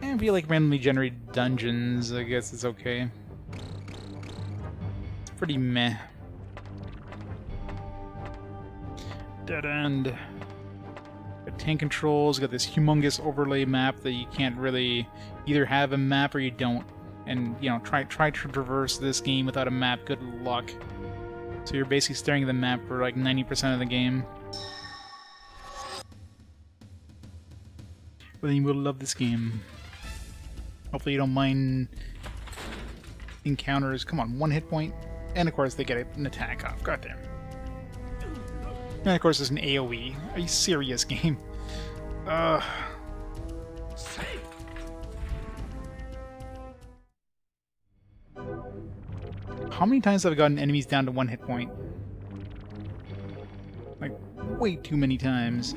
I feel like randomly generated dungeons. I guess it's okay. It's pretty meh. Dead end. Got tank controls. Got this humongous overlay map that you can't really either have a map or you don't. And, you know, try to traverse this game without a map, good luck. So you're basically staring at the map for like 90% of the game. But then you will love this game. Hopefully you don't mind encounters. Come on, 1 hit point. And of course they get an attack off. Goddamn. And of course there's an AoE. Are you serious, game? How many times have I gotten enemies down to 1 hit point? Like, way too many times.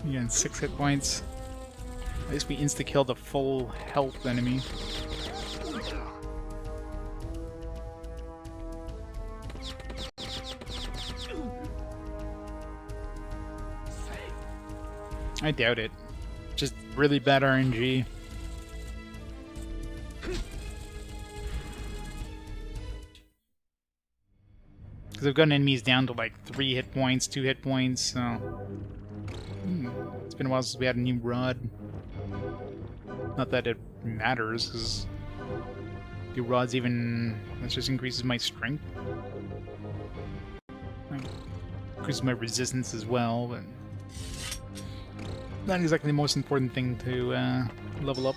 Again, 6 hit points. At least we insta-kill the full health enemy. I doubt it. Just really bad RNG. Because I've gotten enemies down to like 3 hit points, 2 hit points, so... It's been a while since we had a new rod. Not that it matters, because... the rod's even... that just increases my strength. Increases my resistance as well, but... not exactly the most important thing to level up.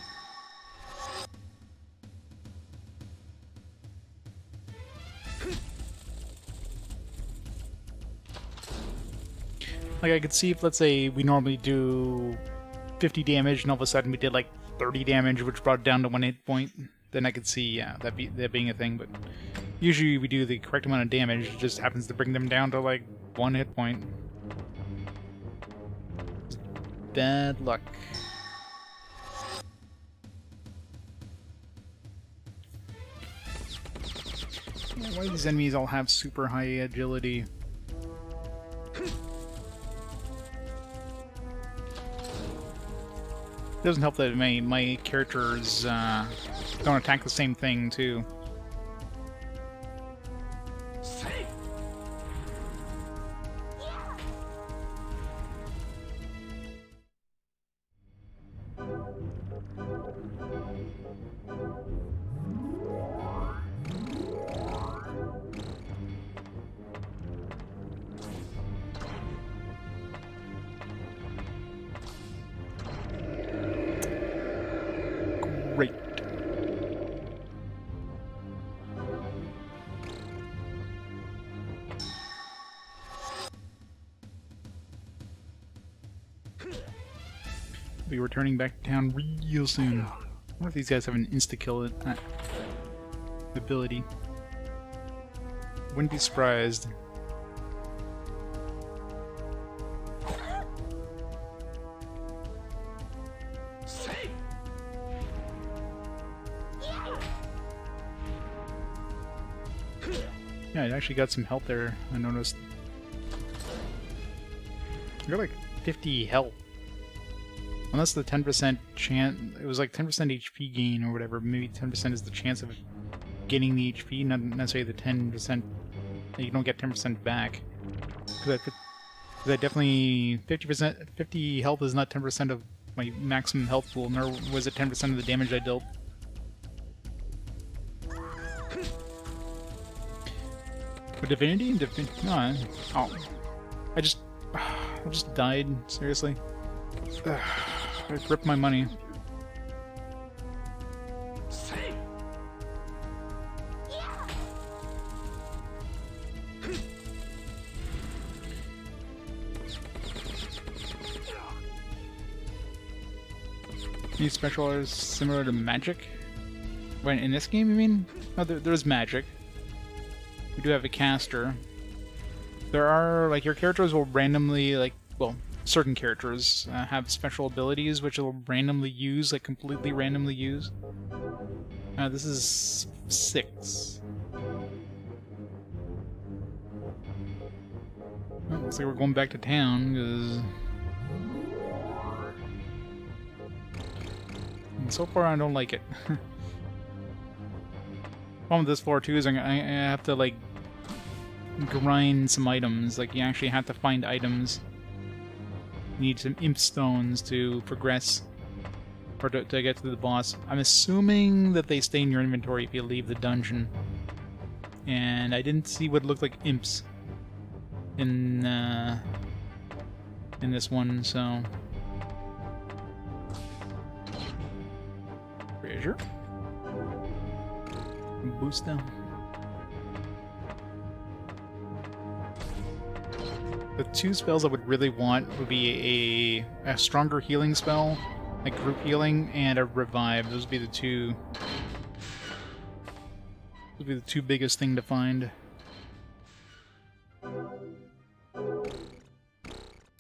Like, I could see if, let's say, we normally do 50 damage, and all of a sudden we did, like, 30 damage, which brought it down to 1 hit point. Then I could see, yeah, that being a thing, but usually we do the correct amount of damage, it just happens to bring them down to, like, 1 hit point. Bad luck. Why do these enemies all have super high agility? It doesn't help that my characters don't attack the same thing too. Great. Be returning back to town real soon. I wonder if these guys have an insta-kill ability. Wouldn't be surprised. Yeah, it actually got some health there, I noticed. I got like 50 health. Unless the 10% chance... It was like 10% HP gain or whatever. Maybe 10% is the chance of getting the HP, not necessarily the 10%... You don't get 10% back. Because I definitely... 50 health is not 10% of my maximum health pool, nor was it 10% of the damage I dealt. But Divinity? No, oh. I just died, seriously. I ripped my money. These special are similar to magic? Wait, in this game, you mean? No, there's magic. We do have a caster. There are, like, your characters will randomly, like, well, certain characters have special abilities which they'll randomly use, like, completely randomly use. This is 6. Oh, looks like we're going back to town, because... So far, I don't like it. Problem with this floor, too, is I have to, like, grind some items. Like, you actually have to find items. You need some imp stones to progress, or to get to the boss. I'm assuming that they stay in your inventory if you leave the dungeon. And I didn't see what looked like imps in this one, so... Treasure? Boost down. The 2 spells I would really want would be a stronger healing spell, like group healing, and a revive. Those would be the two. Those would be the 2 biggest thing to find. I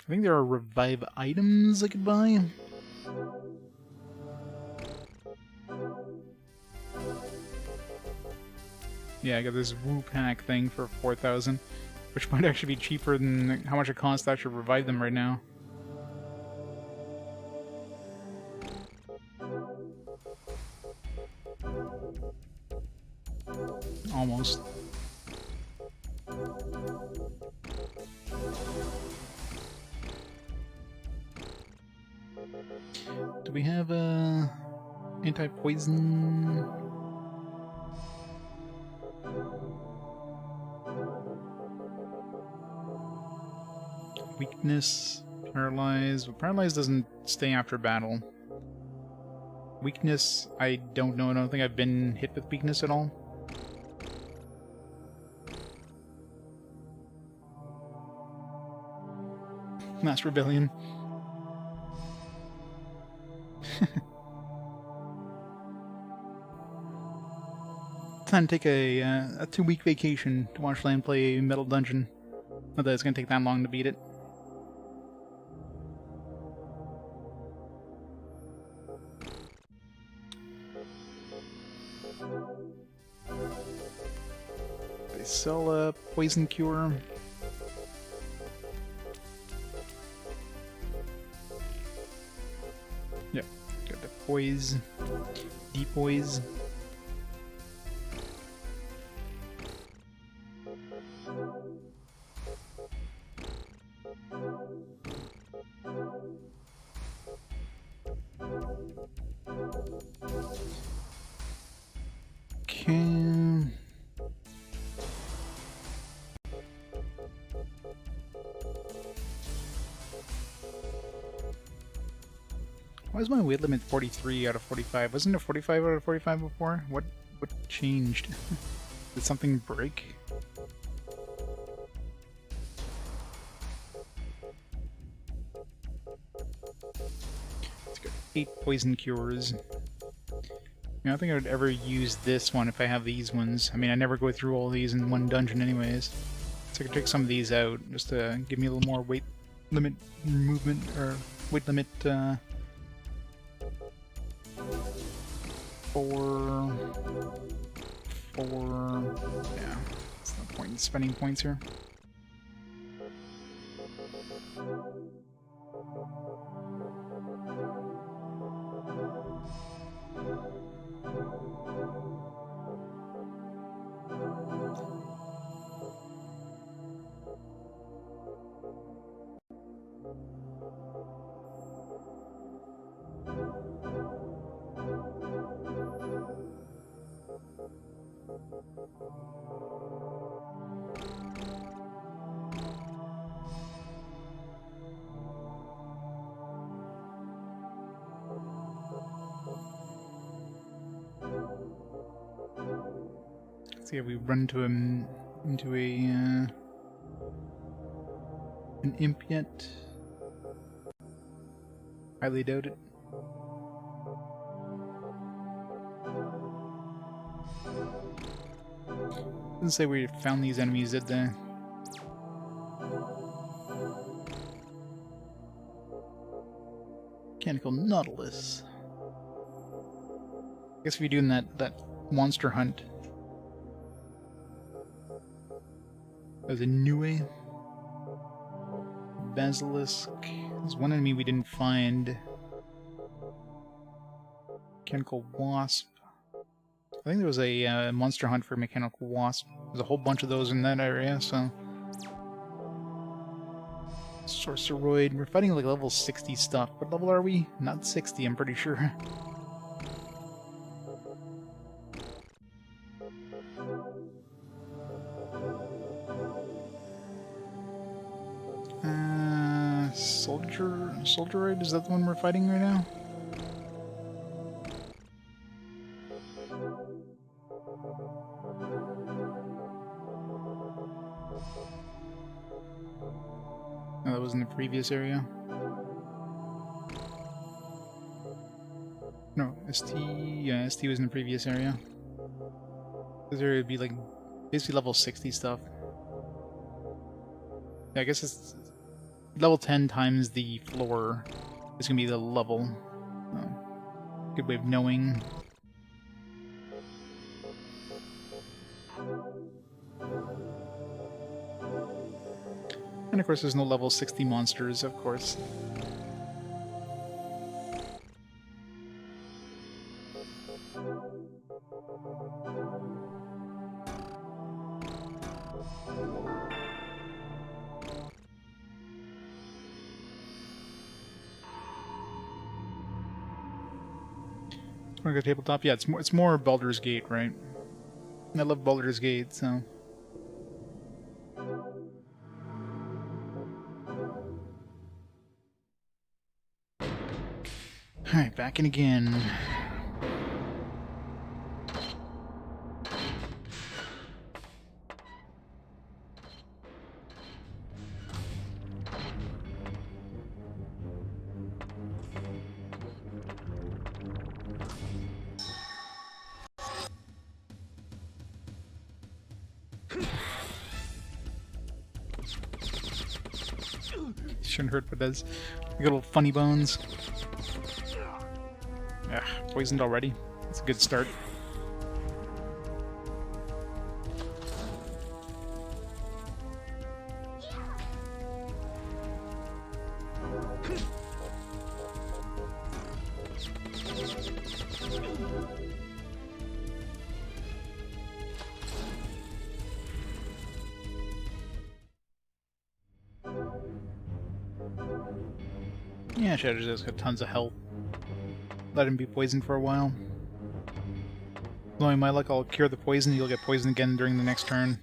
think there are revive items I could buy. Yeah, I got this Woo Pack thing for 4,000, which might actually be cheaper than how much it costs to actually revive them right now. Almost. Do we have anti-poison? Weakness, paralyze. Well, paralyze doesn't stay after battle. Weakness, I don't know. I don't think I've been hit with weakness at all. Mass Rebellion. Time to take a 2-week vacation to watch Lan play Metal Dungeon. Not that it's gonna take that long to beat it. They sell a poison cure. Yep, got the poise, depoise. Why is my weight limit 43 out of 45? Wasn't it 45 out of 45 before? What changed? Did something break? It's got 8 poison cures. I don't think I would ever use this one if I have these ones. I mean, I never go through all these in one dungeon anyways. So I could take some of these out just to give me a little more weight limit movement, or weight limit, 4... Yeah, that's no point in spending points here. Let's see if we run into an imp yet. Highly doubt it. Didn't say we found these enemies, did they? Mechanical Nautilus. I guess if you're doing that monster hunt. There's a Nue. Basilisk. There's one enemy we didn't find. Mechanical Wasp. I think there was a monster hunt for Mechanical Wasp. There's a whole bunch of those in that area, so... Sorceroid. We're fighting like level 60 stuff. What level are we? Not 60, I'm pretty sure. Soldieroid? Is that the one we're fighting right now? No, that was in the previous area. No, ST... Yeah, ST was in the previous area. This area would be like basically level 60 stuff. Yeah, I guess it's... Level 10 times the floor is going to be the level. Good way of knowing. And of course there's no level 60 monsters, of course. Wanna go tabletop? Yeah, it's more Baldur's Gate, right? I love Baldur's Gate, so... Alright, back in again. Shouldn't hurt, but does. Like little funny bones. Yeah, poisoned already. That's a good start. Yeah, Shadow's got tons of health. Let him be poisoned for a while. Knowing my luck, I'll cure the poison, you'll get poisoned again during the next turn.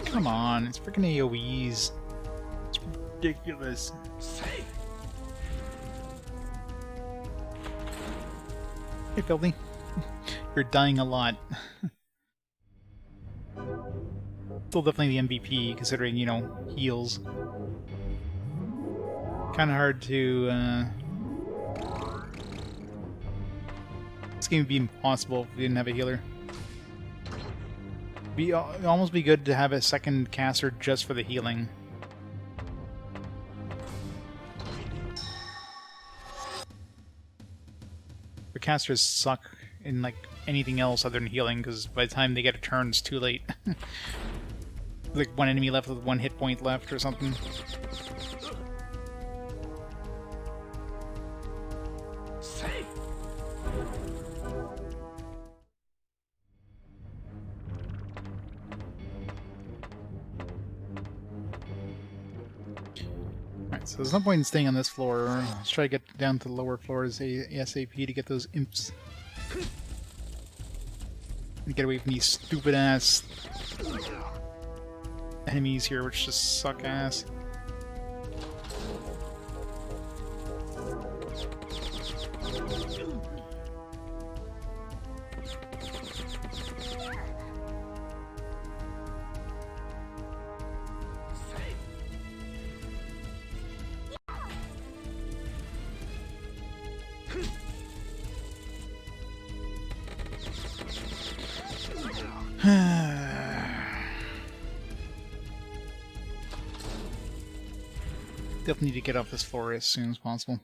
Come on, it's freaking AoEs. It's ridiculous. Hey, Filthy. You're dying a lot. Still definitely the MVP, considering, you know, heals. Kinda hard to, This game would be impossible if we didn't have a healer. It'd almost be good to have a second caster just for the healing. The casters suck in, like, anything else other than healing, because by the time they get a turn, it's too late. Like, one enemy left with 1 hit point left or something. Alright, so there's no point in staying on this floor. Let's try to get down to the lower floors ASAP to get those imps. And get away from these stupid ass enemies here, which just suck ass. Definitely need to get off this floor as soon as possible.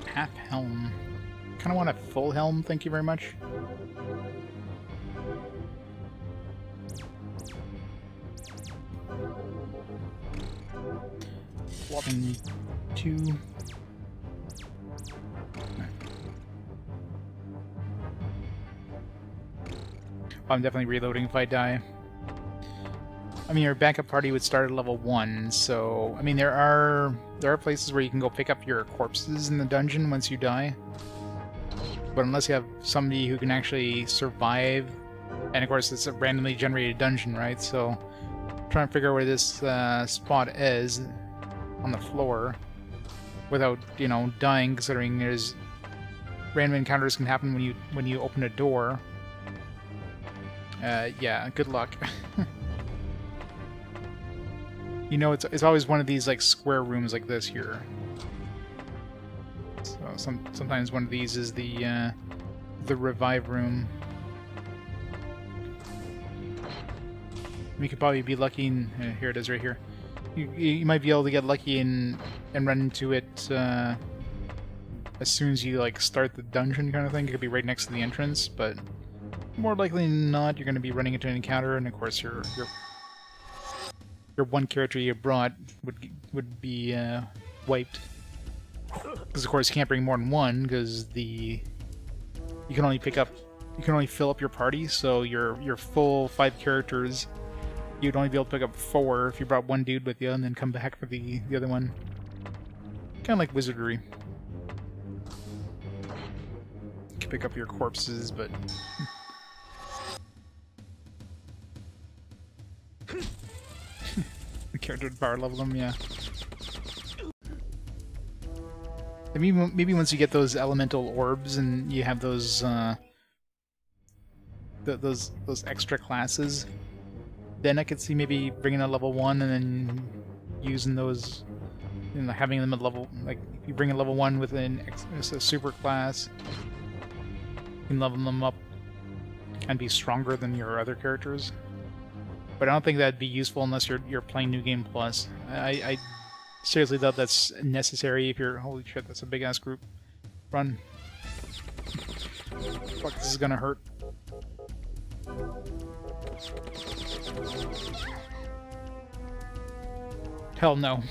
Half helm. Kind of want a full helm, thank you very much. Swapping 2. I'm definitely reloading if I die. I mean, your backup party would start at level 1, so I mean there are places where you can go pick up your corpses in the dungeon once you die. But unless you have somebody who can actually survive, and of course it's a randomly generated dungeon, right? So trying to figure out where this spot is on the floor without, you know, dying, considering there's random encounters can happen when you open a door. Yeah, good luck. You know, it's always one of these like square rooms like this here. So sometimes one of these is the revive room. We could probably be lucky and here it is right here. You might be able to get lucky and run into it as soon as you like start the dungeon kind of thing. It could be right next to the entrance, but more likely than not, you're going to be running into an encounter, and of course your one character you brought would be wiped. Because of course you can't bring more than one, because you can only fill up your party, so your full 5 characters, you'd only be able to pick up 4 if you brought one dude with you and then come back for the other one. Kind of like wizardry. You can pick up your corpses, but the character would power level them, yeah. Maybe once you get those elemental orbs and you have those those extra classes, then I could see maybe bringing a level 1 and then using those, you know, having them at level, like if you bring a level 1 with a super class, you can level them up and be stronger than your other characters. But I don't think that'd be useful unless you're playing New Game Plus. I seriously doubt that's necessary if you're... Holy shit, that's a big-ass group. Run. Fuck, this is gonna hurt. Hell no.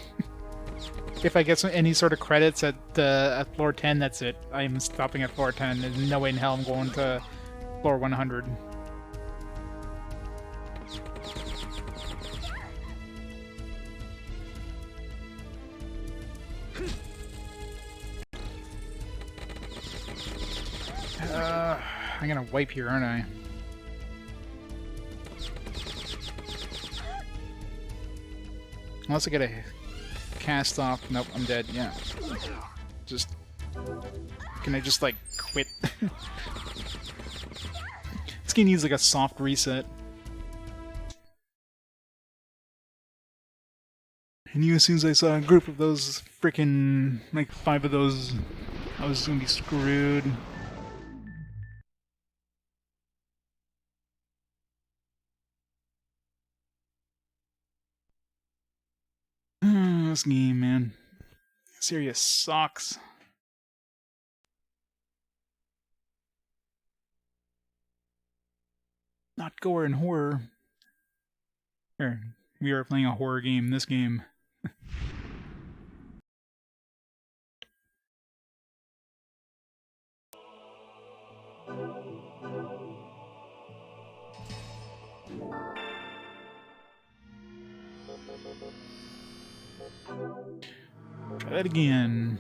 If I get any sort of credits at floor 10, that's it. I'm stopping at floor 10. There's no way in hell I'm going to floor 100. I'm gonna wipe here, aren't I? Unless I get a cast off. Nope, I'm dead. Yeah. Just... Can I just, like, quit? This game needs, like, a soft reset. I knew as soon as I saw a group of those frickin', like, 5 of those, I was gonna be screwed. This game, man. Serious sucks. Not gore and horror. Here, we are playing a horror game in this game. Try that again.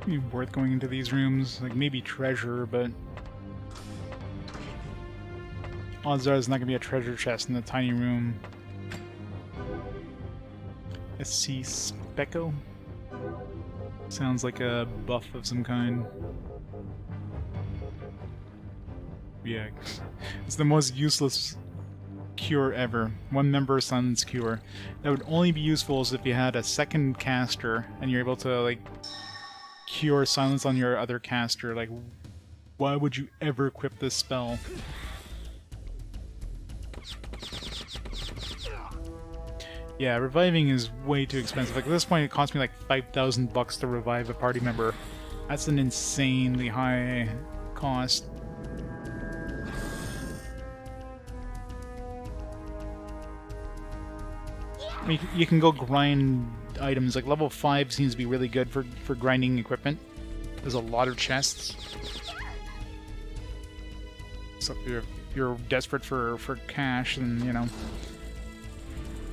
Be worth going into these rooms, like maybe treasure, but odds are there's not gonna be a treasure chest in the tiny room. SC Specco? Sounds like a buff of some kind. Yeah, it's the most useless cure ever. One member sun's cure. That would only be useful as if you had a second caster and you're able to like cure silence on your other caster. Like, why would you ever equip this spell? Yeah, reviving is way too expensive. Like, at this point it costs me like 5,000 bucks to revive a party member. That's an insanely high cost. I mean, you can go grind items. Like, level 5 seems to be really good for grinding equipment. There's a lot of chests. So if you're desperate for cash, then, you know,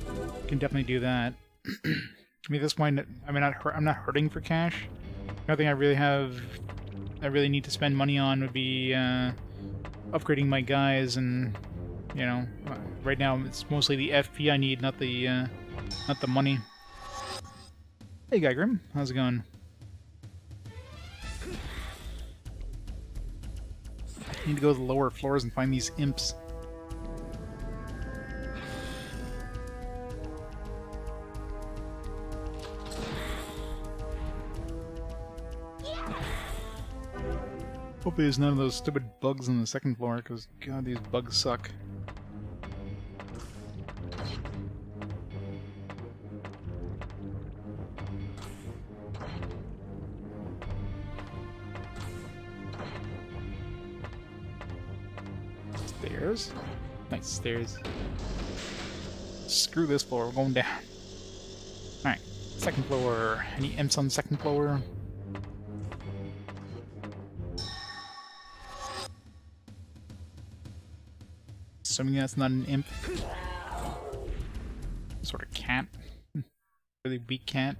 you can definitely do that. I mean, at this point, I'm not hurting for cash. The only thing I really need to spend money on would be upgrading my guys, and, you know, right now it's mostly the FP I need, not the money. Hey, Gygrim, how's it going? Need to go to the lower floors and find these imps. Hopefully there's none of those stupid bugs on the second floor, because, God, these bugs suck. Stairs? Nice stairs. Screw this floor, we're going down. Alright, second floor. Any imps on the second floor? Assuming that's not an imp. Sort of cat. Really weak cat.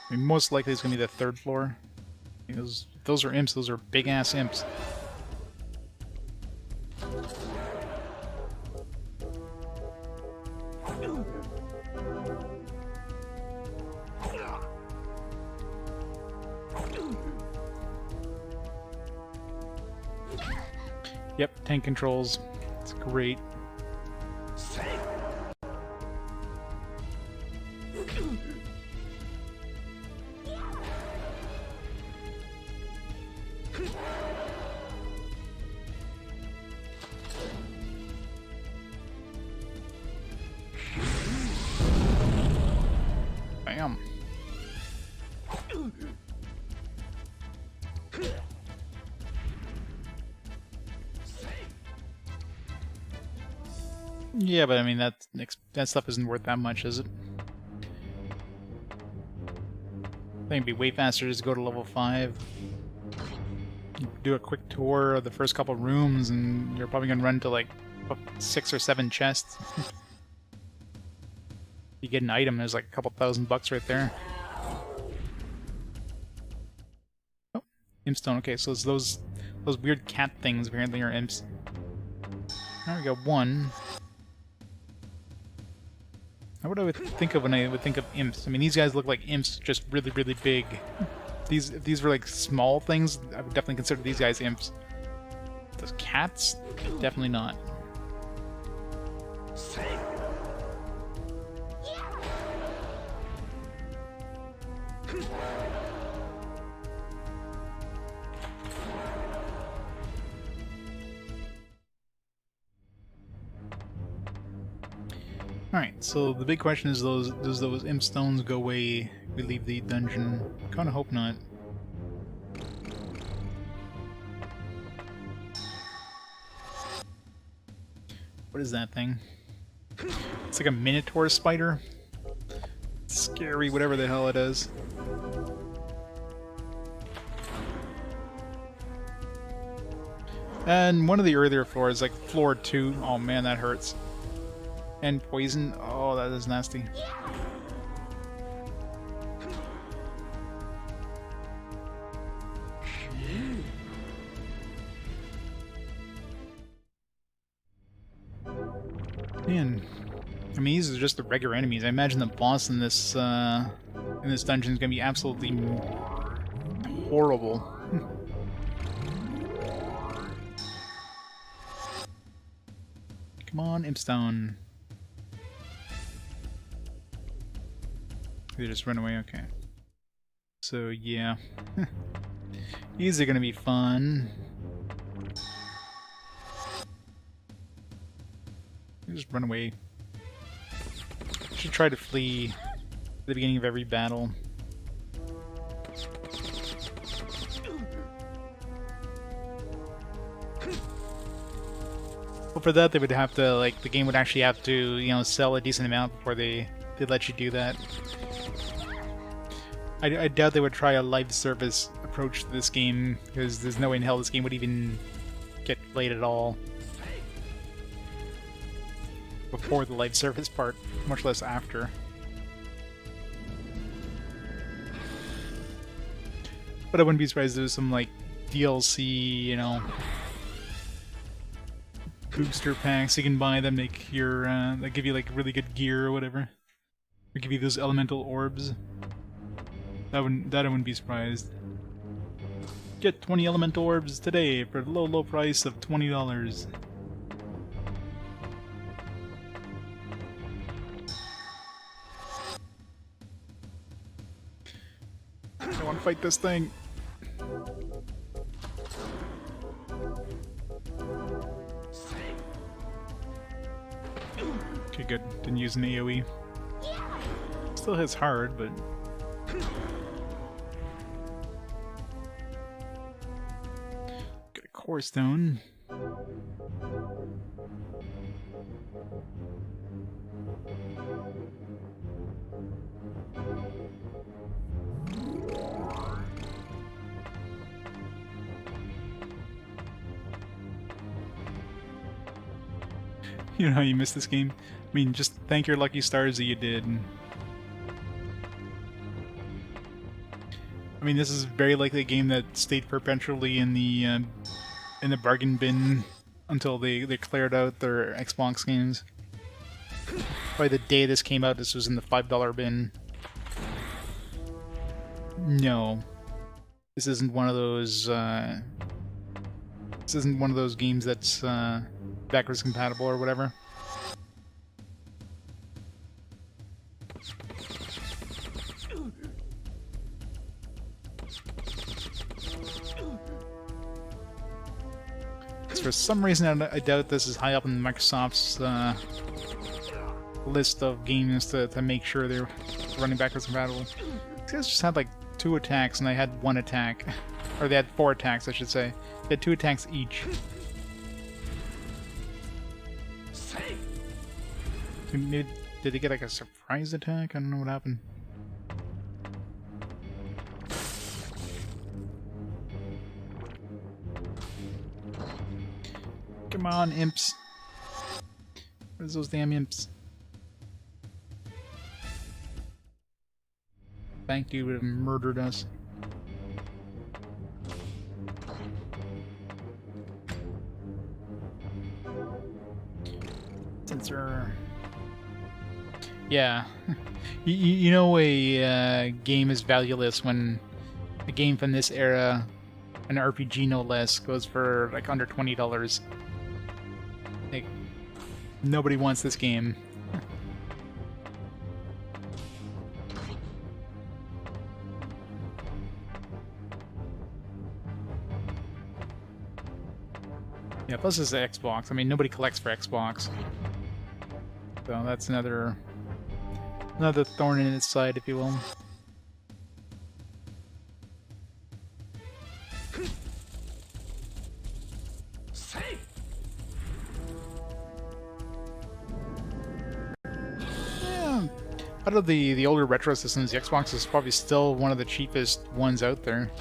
I mean, most likely it's going to be the third floor. I mean, those are imps, those are big-ass imps. Yep, tank controls. It's great. Bam. Yeah, but I mean that stuff isn't worth that much, is it? I think it'd be way faster just to go to level 5. Do a quick tour of the first couple rooms, and you're probably gonna run to like 6 or 7 chests. You get an item, there's like a couple $1,000 right there. Oh, impstone. Okay, so it's those weird cat things apparently are imps. Now we got one. How would I think of when I would think of imps? I mean, these guys look like imps, just really, really big. If these were like small things, I would definitely consider these guys imps. Those cats? Definitely not. Alright, so the big question is does those imp stones go away if we leave the dungeon? Kinda hope not. What is that thing? It's like a minotaur spider. It's scary, whatever the hell it is. And one of the earlier floors, like floor 2, oh man, that hurts. And poison, oh, that is nasty. Man, I mean, these are just the regular enemies. I imagine the boss in this dungeon is gonna be absolutely horrible. Come on, Impstone. They just run away, okay. So, yeah. These are gonna be fun. Just run away. Should try to flee at the beginning of every battle. Well, for that they would have to, like, the game would actually have to, you know, sell a decent amount before they let you do that. I doubt they would try a live service approach to this game, because there's no way in hell this game would even get played at all before the live service part, much less after. But I wouldn't be surprised if there was some, like, DLC, you know, booster packs you can buy that make your, that give you, like, really good gear or whatever. Or give you those elemental orbs. That I wouldn't be surprised. Get 20 elemental orbs today for the low price of $20. I want to fight this thing. Okay, good. Didn't use an AoE. Still hits hard, but... Got a core stone. You know how you missed this game? I mean, just thank your lucky stars that you did. I mean, this is very likely a game that stayed perpetually in the bargain bin until they cleared out their Xbox games. By the day this came out, this was in the $5 bin. No, this isn't one of those. This isn't one of those games that's backwards compatible or whatever. For some reason, I doubt this is high up in Microsoft's list of games to make sure they're running backwards compatible. These guys just had like 2 attacks, and I had 1 attack. Or they had 4 attacks, I should say. They had 2 attacks each. Did they get like a surprise attack? I don't know what happened. Come on, imps. Where's those damn imps? Thank you, would have murdered us. Sensor. Yeah. you know a game is valueless when a game from this era, an RPG no less, goes for like under $20. Like, nobody wants this game. Yeah, plus it's Xbox. I mean, nobody collects for Xbox. So that's another thorn in its side, if you will. Yeah. Out of the older retro systems, the Xbox is probably still one of the cheapest ones out there.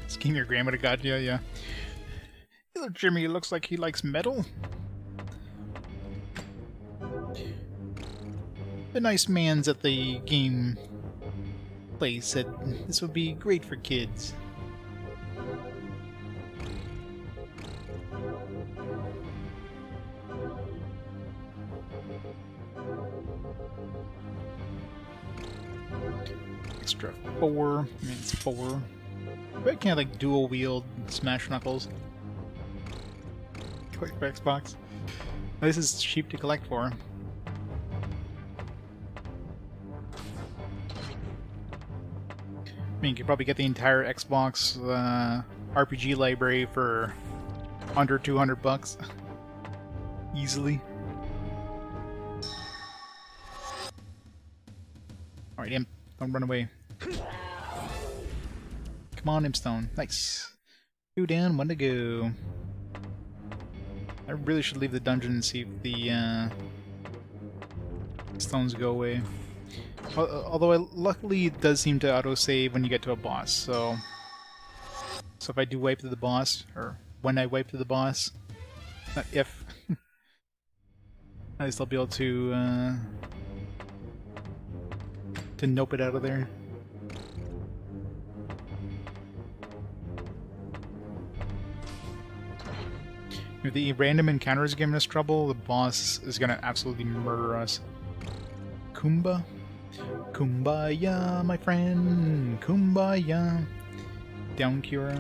This game your grandmother got you, yeah. Hello, Jimmy. Looks like he likes metal. The nice man's at the game place said this would be great for kids. Extra 4. I mean, it's 4. But I can't like dual wield Smash Knuckles. Collect for Xbox. This is cheap to collect for. I mean, you could probably get the entire Xbox RPG library for under $200 easily. Alright, Imp, don't run away. Come on, Impstone. Nice. 2 down, 1 to go. I really should leave the dungeon and see if the stones go away. Although luckily it does seem to autosave when you get to a boss, so if I do wipe to the boss, or when I wipe to the boss, not if, I'll still be able to nope it out of there. If the random encounter is giving us trouble, the boss is gonna absolutely murder us. Kumba? Kumbaya, my friend! Kumbaya! Down Cura.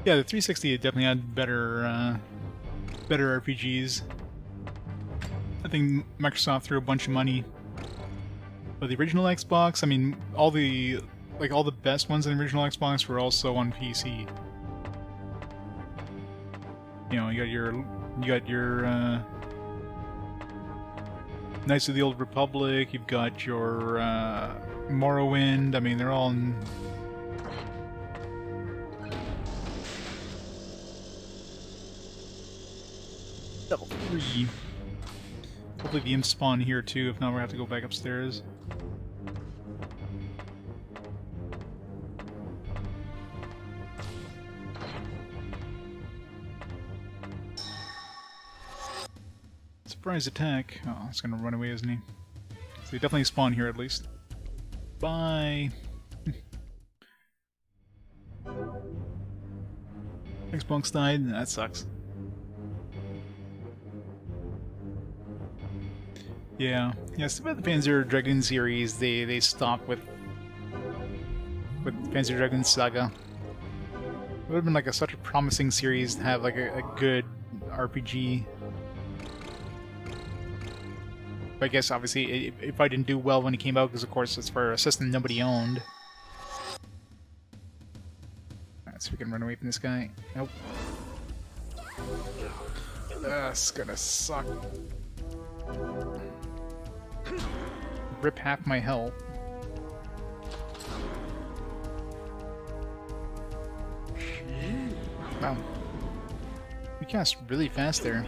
Yeah, the 360 definitely had better RPGs. I think Microsoft threw a bunch of money. But the original Xbox, I mean, all the best ones in the original Xbox were also on PC. You know, you got your Knights of the Old Republic, you've got your Morrowind, I mean, they're all in... Level 3. Hopefully the imps spawn here too, if not we're gonna have to go back upstairs. Surprise attack. Oh, it's gonna run away, isn't he? So he definitely spawn here at least. Bye! Xbox died? That sucks. Yeah. Yeah, it's about the Panzer Dragoon series, they stopped with Panzer Dragoon Saga. It would have been like such a promising series to have like a good RPG. But I guess obviously if I didn't do well when it came out, because of course it's for a system nobody owned. Alright, so we can run away from this guy. Nope. That's gonna suck. Rip half my health. Wow. We cast really fast there.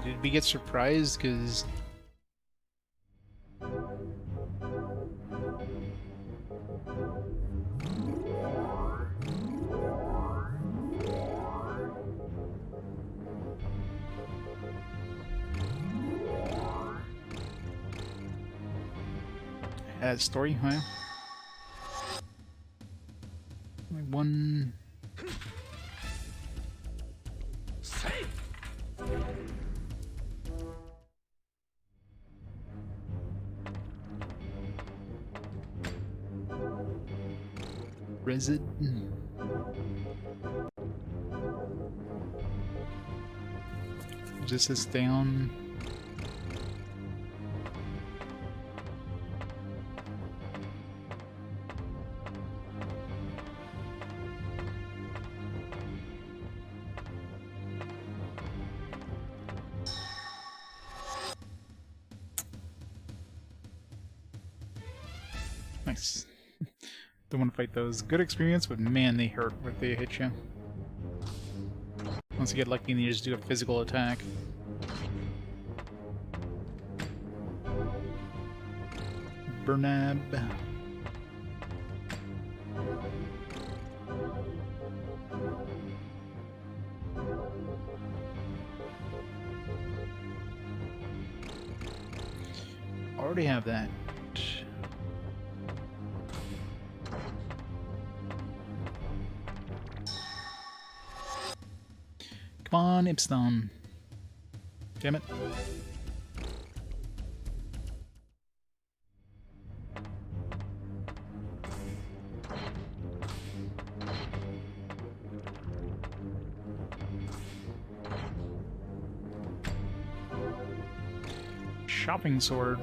Did we get surprised? Because... story, huh? One... Resid. Just this down. Nice. Don't want to fight those. Good experience, but man, they hurt when they hit you. Once you get lucky and you just do a physical attack. Bernab. Already have that. Come on, Ipstone. Damn it. Shopping sword.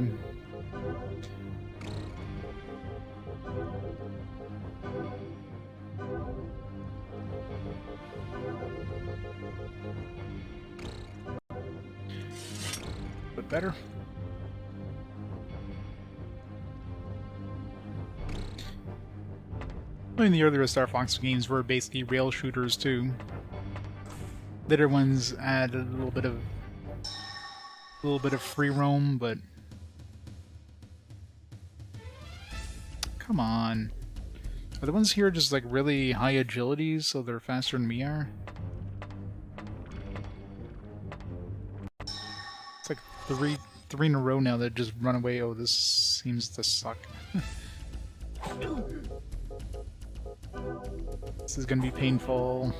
But better. I mean, the earlier Star Fox games were basically rail shooters too. Later ones add a little bit of free roam, but come on. Are the ones here just like really high agility, so they're faster than we are? It's like three in a row now that just run away. Oh, this seems to suck. This is gonna be painful.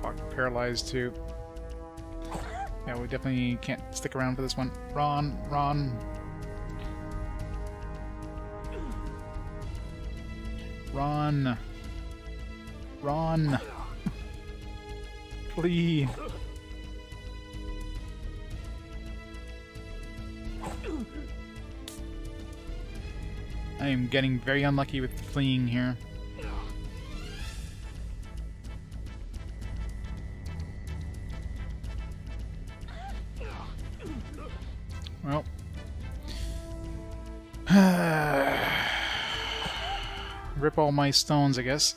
Fuck, paralyzed too. Yeah, we definitely can't stick around for this one. Run, run. Run. Run. Flee. I am getting very unlucky with fleeing here. Well. Rip all my stones, I guess.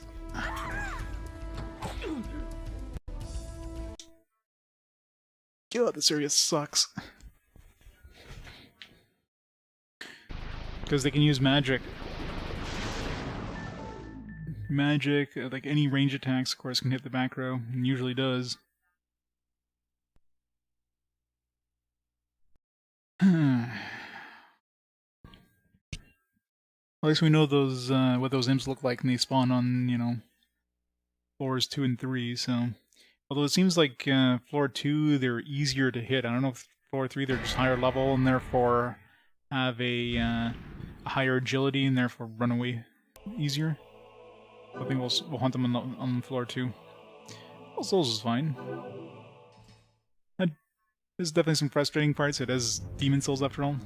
God, this area sucks. Because they can use magic. Magic, like any range attacks, of course, can hit the back row, and usually does. At least we know those what those imps look like when they spawn on, you know, floors 2 and 3, so... Although it seems like floor 2, they're easier to hit. I don't know if floor 3, they're just higher level, and therefore have a higher agility, and therefore run away easier. I think we'll hunt them on floor 2. All Souls is fine. There's definitely some frustrating parts. It has Demon Souls after all.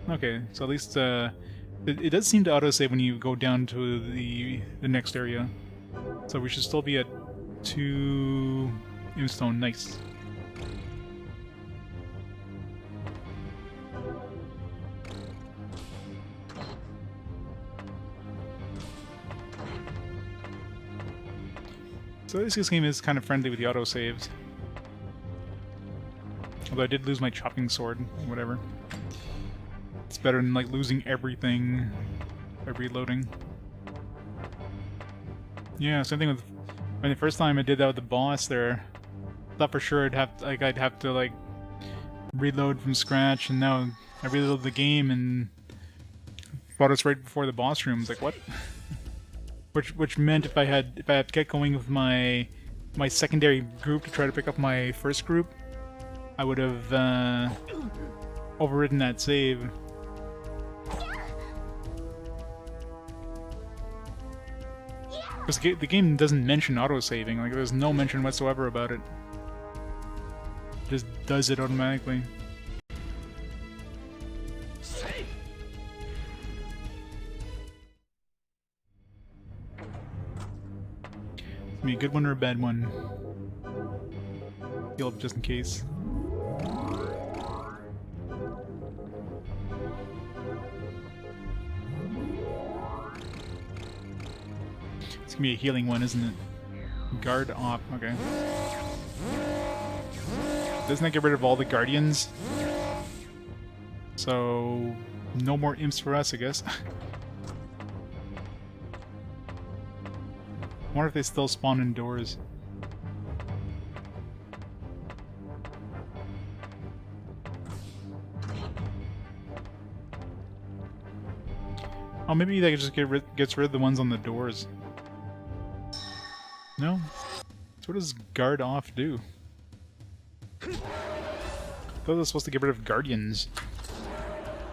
Okay, so at least it does seem to autosave when you go down to the next area. So we should still be at 2 Imstone. Nice. So this game is kind of friendly with the autosaves. Although I did lose my chopping sword, whatever. It's better than like losing everything by reloading. Yeah, same thing with when the first time I did that with the boss there. I thought for sure I'd have to like reload from scratch, and now I reloaded the game and brought us right before the boss room. It's like, what? Which meant if I had kept going with my secondary group to try to pick up my first group, I would have overridden that save. Because the game doesn't mention autosaving, like there's no mention whatsoever about it. It just does it automatically. It's gonna be a good one or a bad one. Heal up just in case. gonna be a healing one, isn't it? Guard op, okay. Doesn't that get rid of all the guardians? So, no more imps for us, I guess. I wonder if they still spawn indoors. Oh, maybe they just gets rid of the ones on the doors. No? So what does guard off do? I thought it was supposed to get rid of guardians.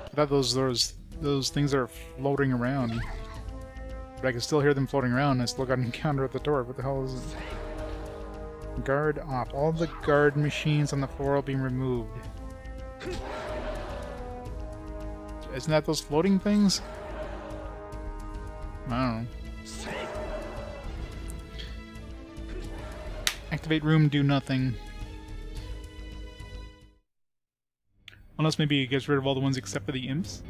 I thought those things are floating around. But I can still hear them floating around. I still got an encounter at the door. What the hell is it? Guard off. All the guard machines on the floor are being removed. Isn't that those floating things? I don't know. Activate room, do nothing. Unless maybe it gets rid of all the ones except for the imps.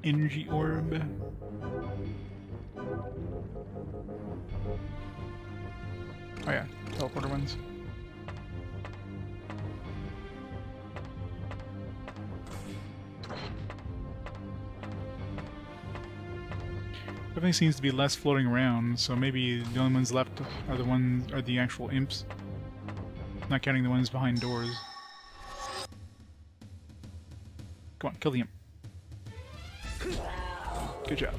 Energy orb. Oh yeah, teleporter ones. Everything seems to be less floating around, so maybe the only ones left are the actual imps. Not counting the ones behind doors. Come on, kill the imp. Good job.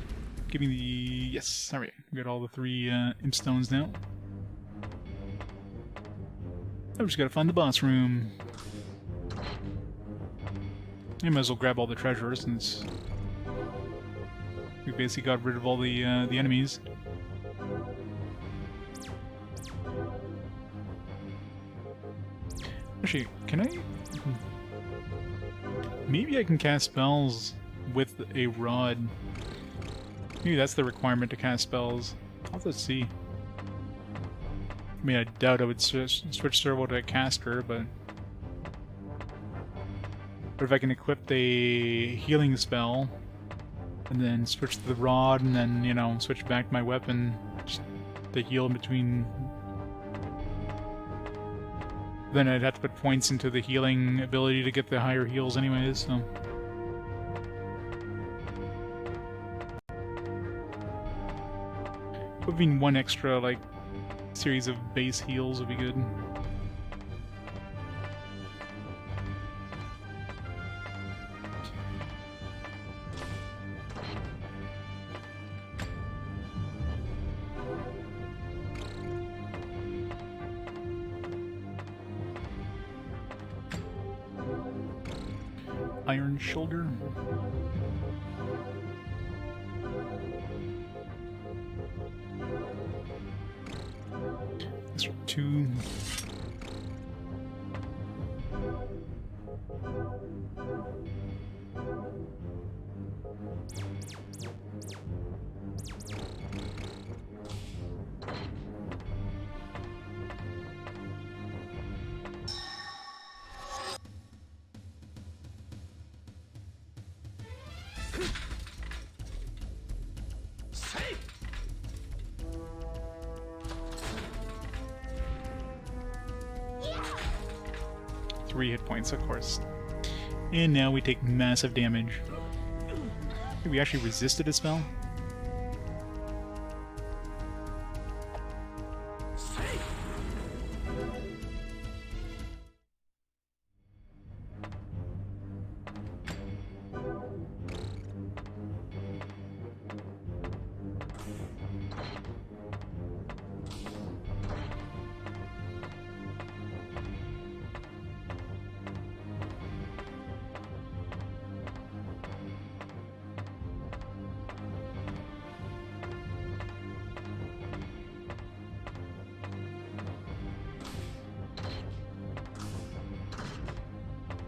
Give me the... yes, alright. We got all the 3 imp stones now. I've just gotta find the boss room. I might as well grab all the treasure since we basically got rid of all the enemies. Actually, can I... maybe I can cast spells with a rod. Maybe that's the requirement to cast spells. I'll have to see. I mean, I doubt I would switch Servo to a caster, but if I can equip the healing spell, and then switch to the rod, and then, you know, switch back to my weapon just to heal in between. Then I'd have to put points into the healing ability to get the higher heals anyways, so... putting one extra, like, series of base heals would be good. Iron shoulder. That's 2. Three hit points, of course. And now we take massive damage. We actually resisted a spell?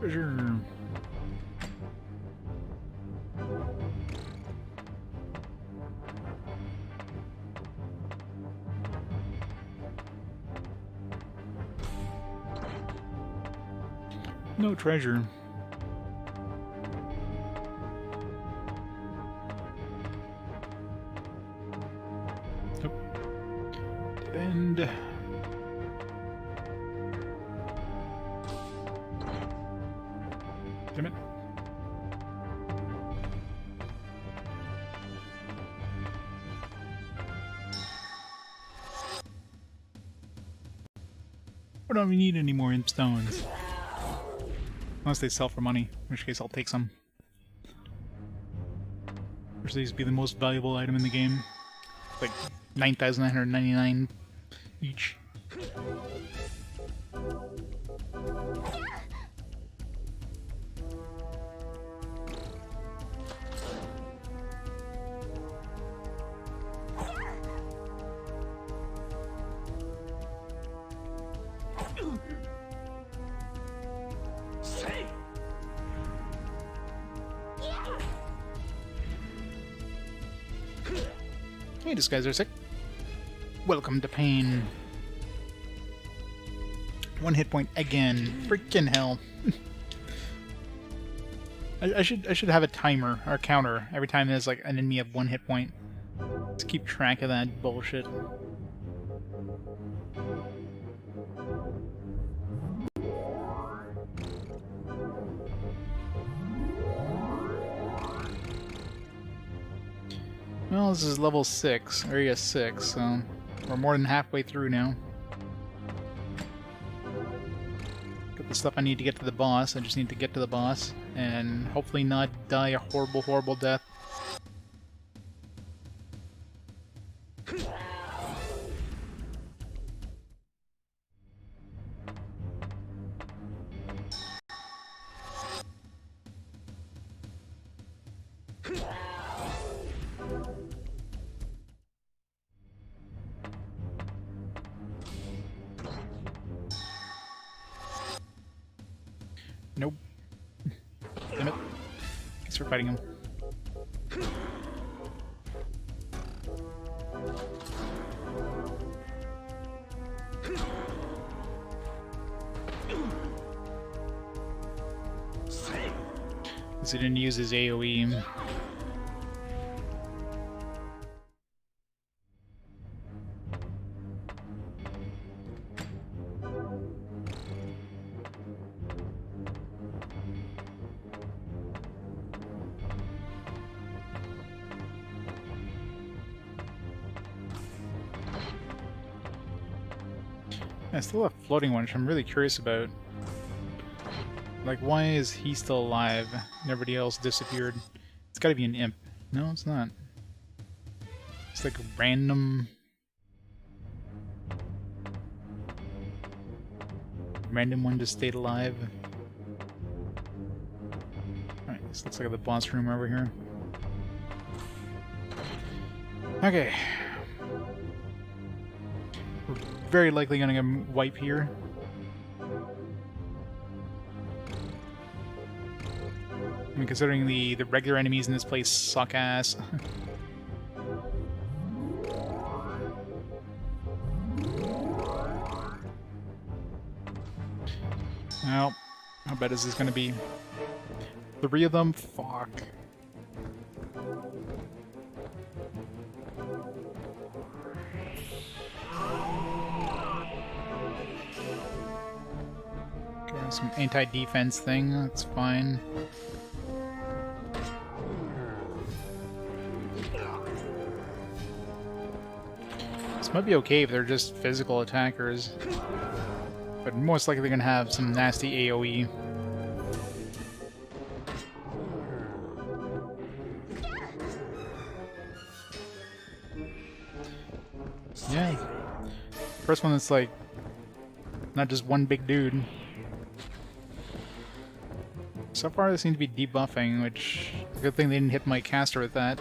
Treasure. No treasure. Damn it. I don't even need any more imp stones. Unless they sell for money, in which case I'll take some. Which these be the most valuable item in the game. Like 9,999 each. Hey, Disguiser Sick. Welcome to pain. 1 hit point again. Freaking hell. I should have a timer or a counter every time there's like an enemy of 1 hit point. Let's keep track of that bullshit. Well, this is level 6, area 6, so we're more than halfway through now. Got the stuff I need to get to the boss. I just need to get to the boss and hopefully not die a horrible, horrible death. Nope. Damn it. Thanks for fighting him. Because he didn't use his AoE. I still have a floating one, which I'm really curious about. Like, why is he still alive and everybody else disappeared? It's gotta be an imp. No, it's not. It's like a random one just stayed alive. Alright, this looks like the boss room over here. Okay. We're very likely gonna get wipe here. I mean, considering the regular enemies in this place suck ass. Well, how bad is this gonna be? 3 of them? Fuck. Okay, some anti-defense thing, that's fine. This might be okay if they're just physical attackers. But most likely they're gonna have some nasty AoE. Yeah. First one that's like not just one big dude. So far they seem to be debuffing, which good thing they didn't hit my caster with that.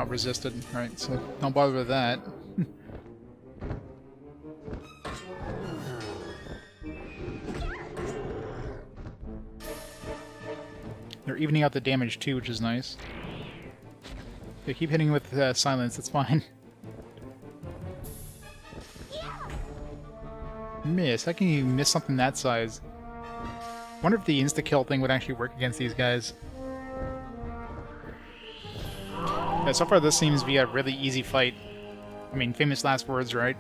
Resisted. Alright, so don't bother with that. They're evening out the damage too, which is nice. They keep hitting with silence, that's fine. Miss? How can you miss something that size? Wonder if the insta-kill thing would actually work against these guys. Yeah, so far this seems to be a really easy fight. I mean, famous last words, right?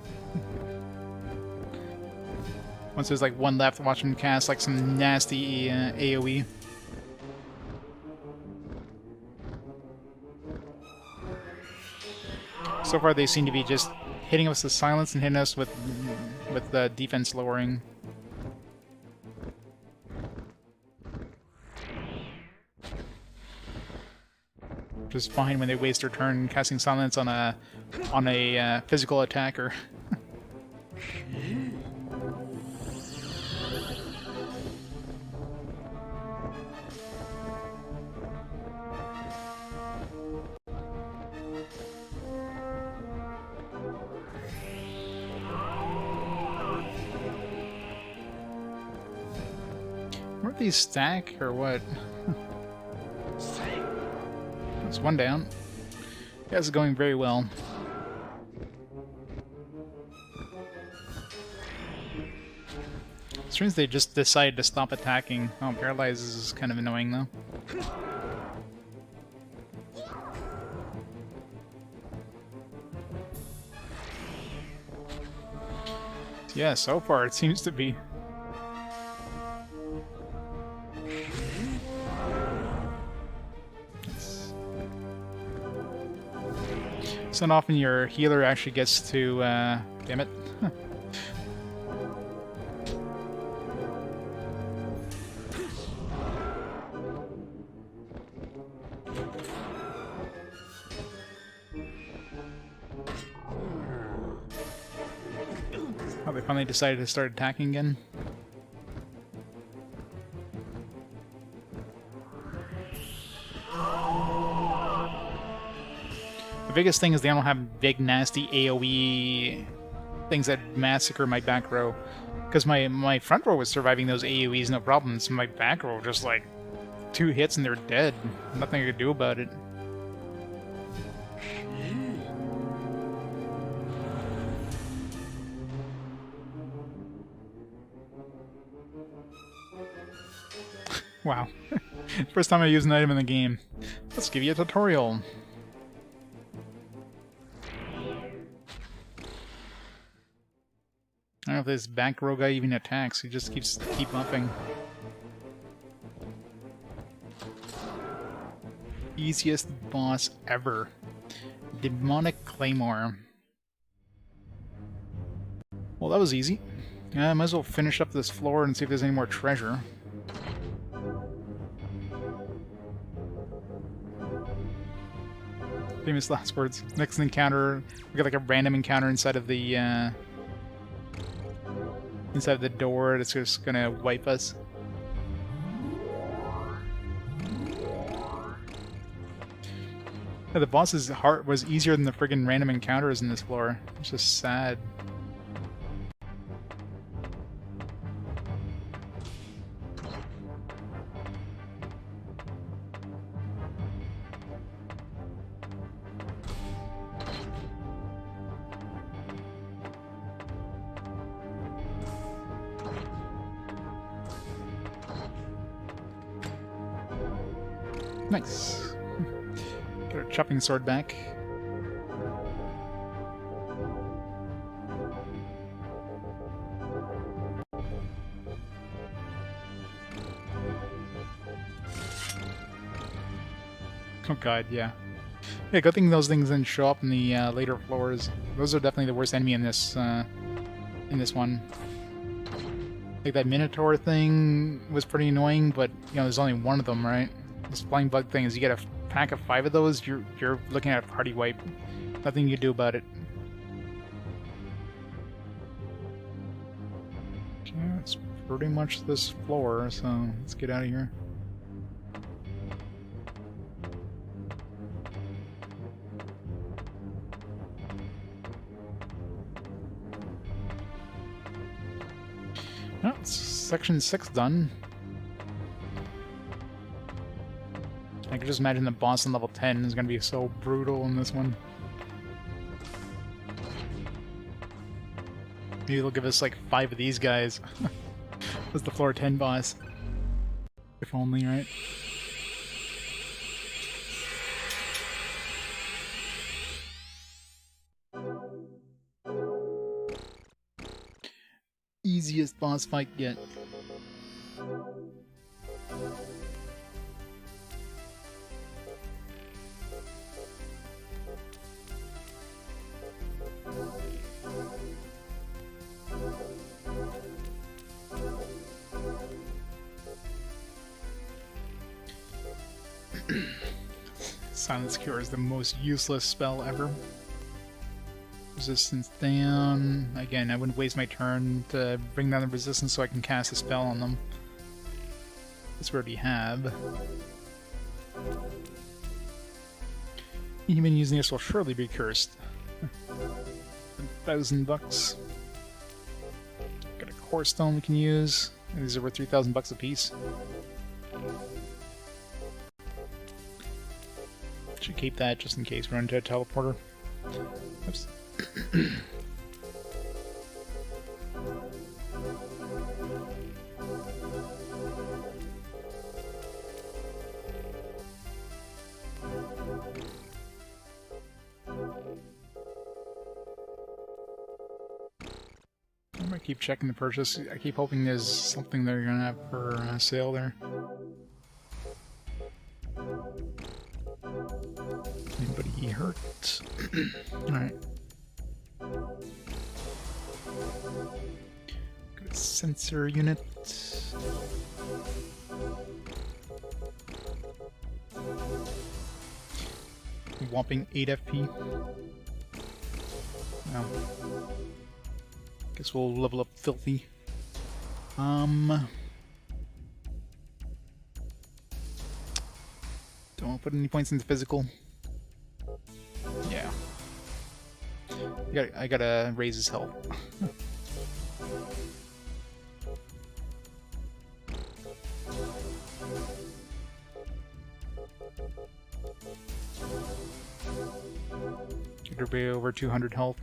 Once there's like one left, watch him cast like some nasty AoE. So far they seem to be just hitting us with silence and hitting us with the defense lowering. Which is fine when they waste their turn casting silence on a physical attacker. Weren't these stack or what? There's one down. Yeah, this is going very well. Strange they just decided to stop attacking. Oh, Paralyze is kind of annoying though. Yeah, so far it seems to be. It's not often your healer actually gets to, damn it. Oh, they finally decided to start attacking again. The biggest thing is they don't have big, nasty AoE things that massacre my back row. Because my front row was surviving those AoEs, no problems. My back row just like 2 hits and they're dead. Nothing I could do about it. Wow. First time I use an item in the game. Let's give you a tutorial. I don't know if this back row guy even attacks, he just keeps debuffing. Easiest boss ever. Demonic Claymore. Well, that was easy. I might as well finish up this floor and see if there's any more treasure. Famous last words. Next encounter, we got like a random encounter inside of the door that's just gonna wipe us. Yeah, the boss's heart was easier than the friggin' random encounters in this floor. It's just sad. Nice. Get our chopping sword back. Oh god, yeah. Yeah, good thing those things didn't show up in the later floors. Those are definitely the worst enemy in this one. Like that Minotaur thing was pretty annoying, but you know, there's only one of them, right? This flying bug thing is you get a pack of 5 of those, you're looking at a party wipe. Nothing you can do about it. Okay, it's pretty much this floor, so let's get out of here. Oh, section 6 done. I can just imagine the boss on level 10 is going to be so brutal in this one. Maybe they'll give us like 5 of these guys. That's the floor 10 boss. If only, right? Easiest boss fight yet. Silence Cure is the most useless spell ever. Resistance down. Again, I wouldn't waste my turn to bring down the resistance so I can cast a spell on them. That's what we have. Even using this will surely be cursed. $1,000. Got a core stone we can use. These are worth $3,000 a piece. Should keep that just in case we run into a teleporter. Oops. I'm gonna keep checking the purchase. I keep hoping there's something they're gonna have for sale there. Anybody hurt? Alright. Got a sensor unit. Whopping 8 FP. Wow. Guess we'll level up Filthy. Don't want to put any points into physical. Yeah. I gotta raise his health. Get her way over 200 health.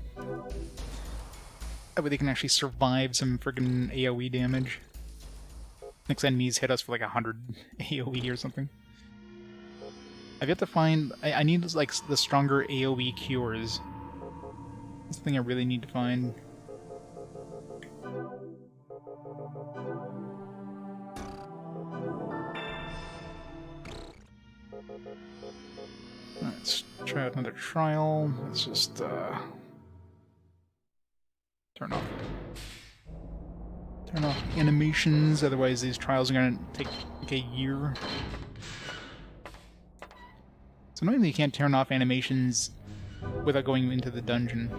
That way they can actually survive some friggin' AoE damage. Next enemies hit us for like 100 AoE or something. I've yet to find... I need like the stronger AoE cures. That's the thing I really need to find. Let's try out another trial. Let's just turn off animations, otherwise these trials are gonna take like a year. So annoyingly you can't turn off animations without going into the dungeon.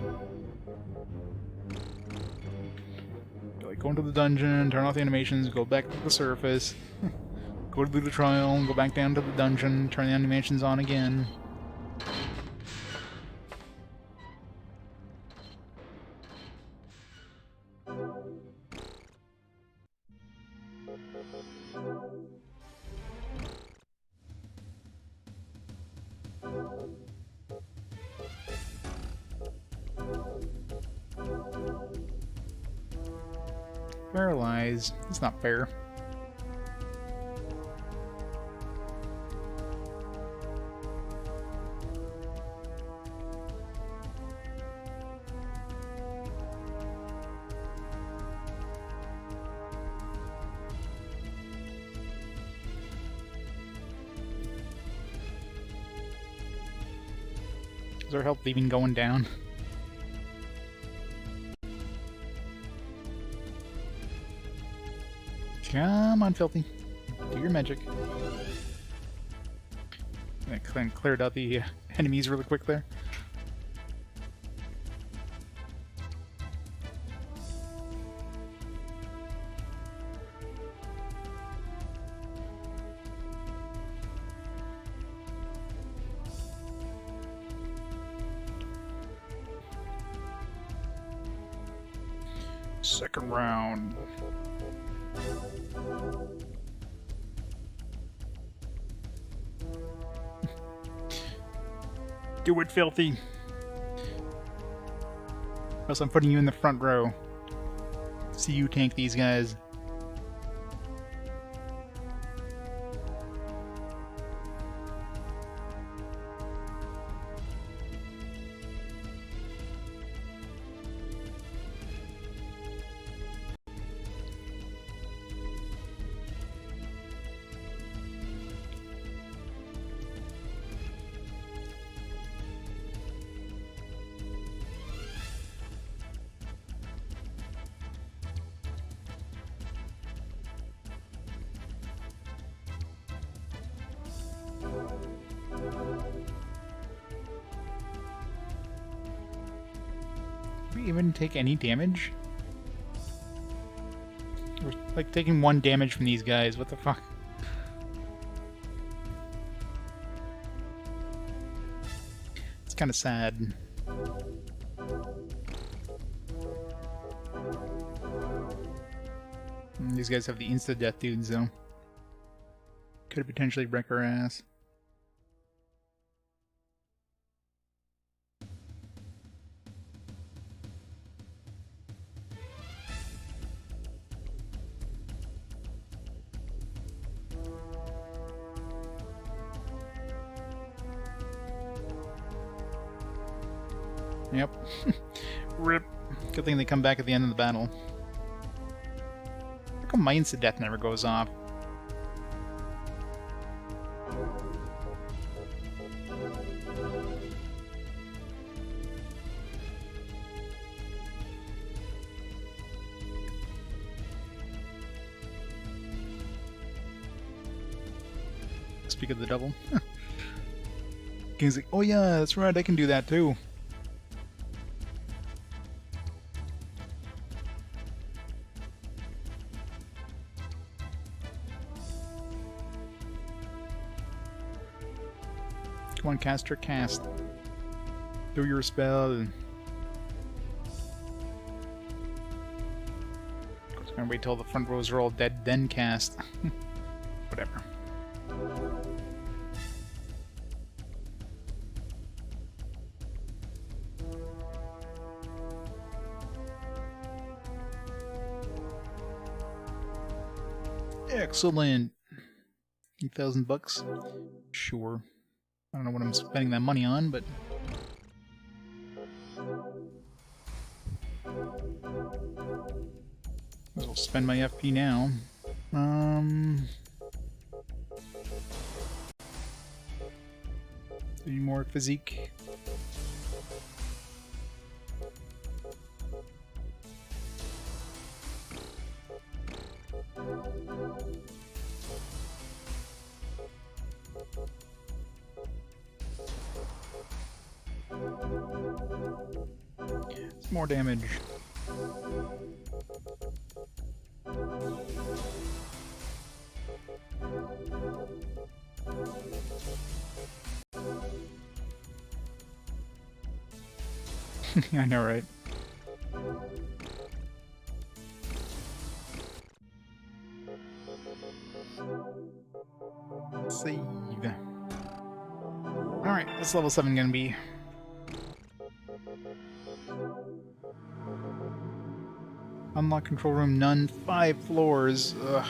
Like go into the dungeon, turn off the animations, go back to the surface, go to do the trial, go back down to the dungeon, turn the animations on again. Paralyze. It's not fair. Is our health even going down? Come on, Filthy. Do your magic. I cleared out the enemies really quick there. Second round. Do it, Filthy. Or else I'm putting you in the front row. See you tank these guys. Did we even take any damage? We're like taking 1 damage from these guys. What the fuck? It's kind of sad. These guys have the insta-death dudes, though. Could potentially wreck our ass. Yep. Rip. Good thing they come back at the end of the battle. How come my insta-death never goes off? Speak of the devil. King's like, oh yeah, that's right, I can do that too. Come on, caster, cast. Do your spell. And... of course, I'm gonna wait till the front rows are all dead, then cast. Whatever. Excellent. $8,000? Sure. I don't know what I'm spending that money on, but... might as well spend my FP now. 3 more physique. More damage. I know, right? Save. Alright, what's level 7 gonna be? Unlock control room, none. 5 floors. Ugh.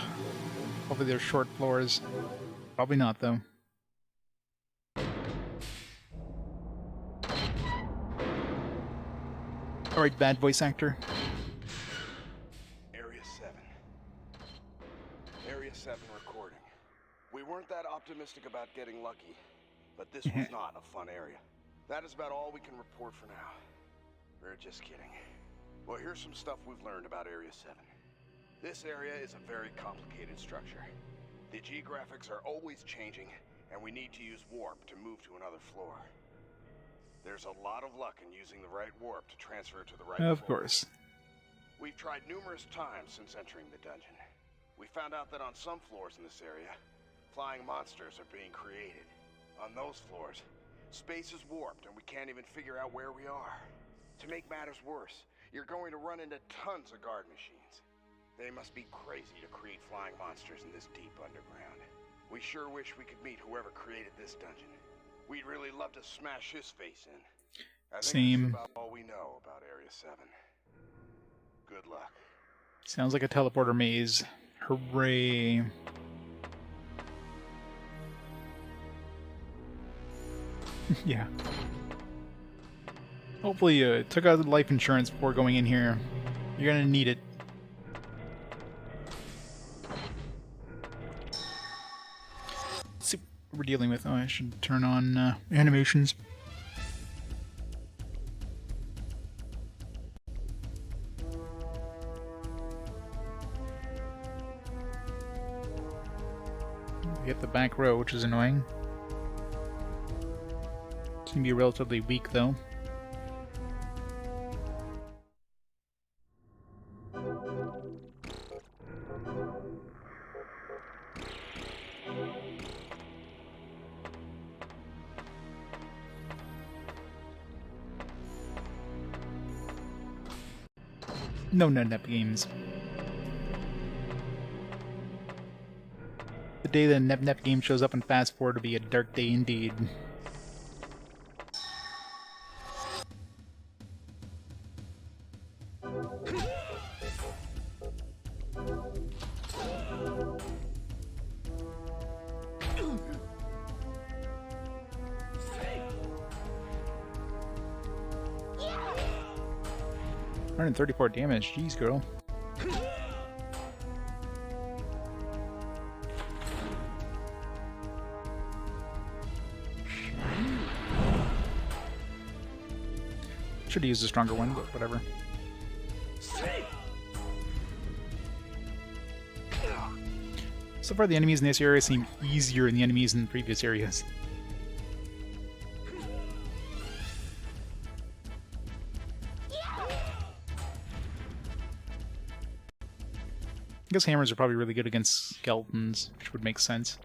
Hopefully they're short floors. Probably not, though. Alright, bad voice actor. Area 7. Area 7 recording. We weren't that optimistic about getting lucky, but this was not a fun area. That is about all we can report for now. We're just kidding. Well, here's some stuff we've learned about Area 7. This area is a very complicated structure. The geographics are always changing, and we need to use warp to move to another floor. There's a lot of luck in using the right warp to transfer to the right floor. Of course. We've tried numerous times since entering the dungeon. We found out that on some floors in this area, flying monsters are being created. On those floors, space is warped and we can't even figure out where we are. To make matters worse, you're going to run into tons of guard machines. They must be crazy to create flying monsters in this deep underground. We sure wish we could meet whoever created this dungeon. We'd really love to smash his face in. I think this is about all we know about Area 7. Good luck. Sounds like a teleporter maze. Hooray. Yeah. Hopefully you took out the life insurance before going in here. You're gonna need it. Let's see what we're dealing with. Oh, I should turn on animations. Get the back row, which is annoying. It's gonna be relatively weak, though. No nep games. The day the nep game shows up in Fast Forward will be a dark day indeed. $134 damage, jeez, girl. Should have used a stronger one, but whatever. So far, the enemies in this area seem easier than the enemies in the previous areas. I guess hammers are probably really good against skeletons, which would make sense.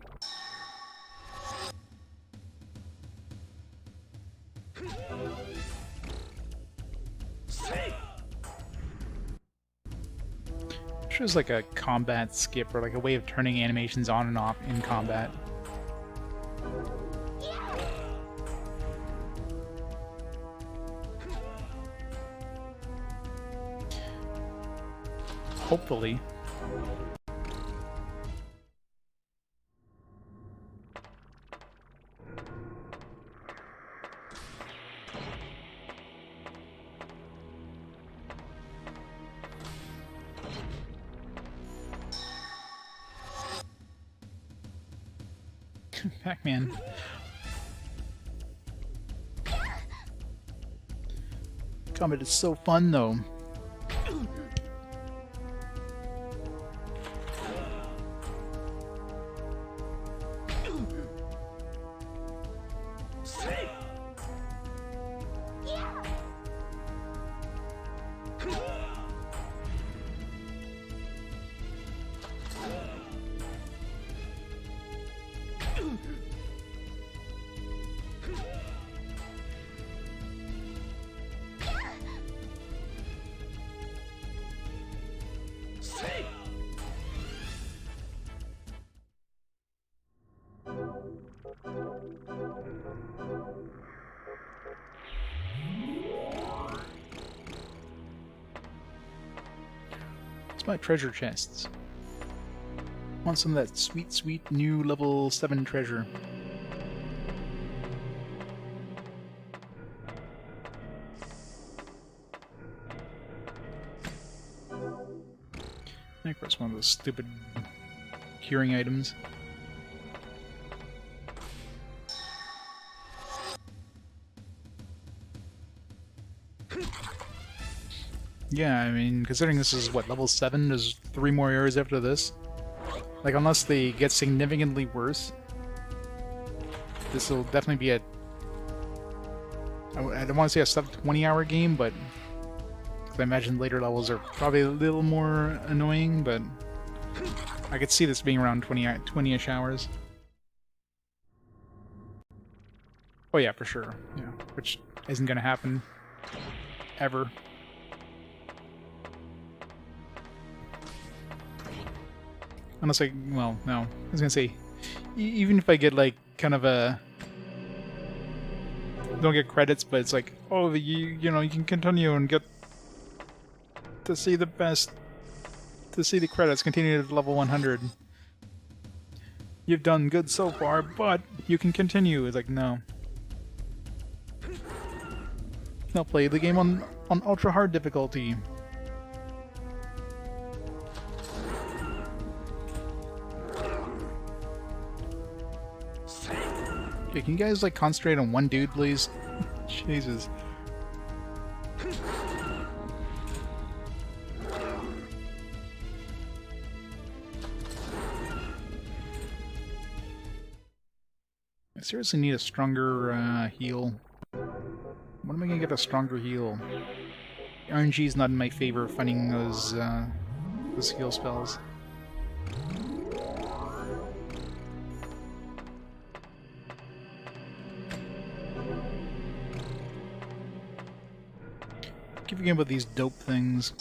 There's like a combat skip or like a way of turning animations on and off in combat. Hopefully. Pac-Man. Combat is so fun, though. It's my treasure chests. Want some of that sweet, sweet new level 7 treasure. And of course, one of those stupid curing items. Yeah, I mean, considering this is, what, level 7, there's 3 more areas after this. Like, unless they get significantly worse, this will definitely be a... I don't want to say a sub 20-hour game, but... I imagine later levels are probably a little more annoying, but... I could see this being around 20-ish hours. Oh yeah, for sure. Yeah, which isn't gonna happen. Ever. Unless I, well, no. I was gonna say, even if I get like kind of a, don't get credits, but it's like, oh, you know, you can continue and get to see the best to see the credits continue to level 100. You've done good so far, but you can continue. It's like, no. Now play the game on ultra hard difficulty. Yeah, can you guys like concentrate on one dude, please? Jesus. I seriously need a stronger heal. When am I gonna get a stronger heal? RNG is not in my favor of finding those heal spells. Keep forgetting about these dope things.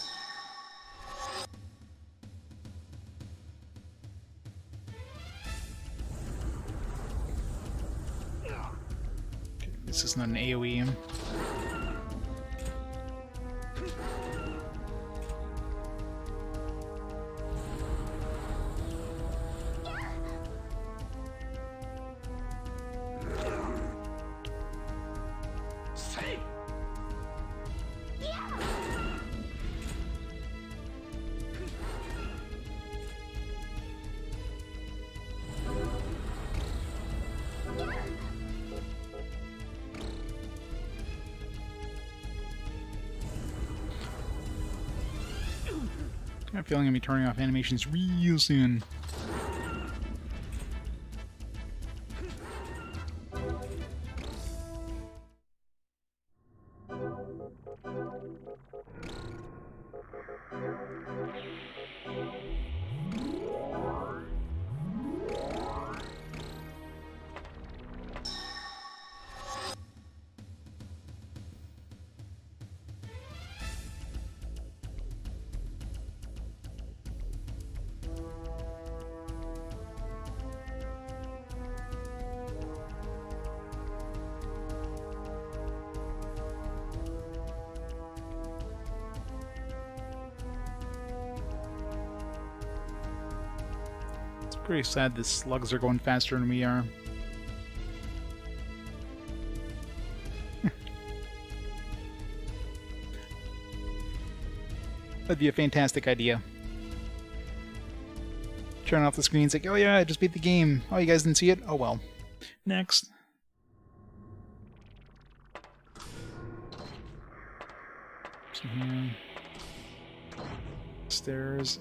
This is not an AoE. I have a feeling I'm going to be turning off animations real soon. Pretty sad the slugs are going faster than we are. That'd be a fantastic idea. Turn off the screen, like, oh yeah, I just beat the game. Oh, you guys didn't see it? Oh well. Next. So here. Stairs.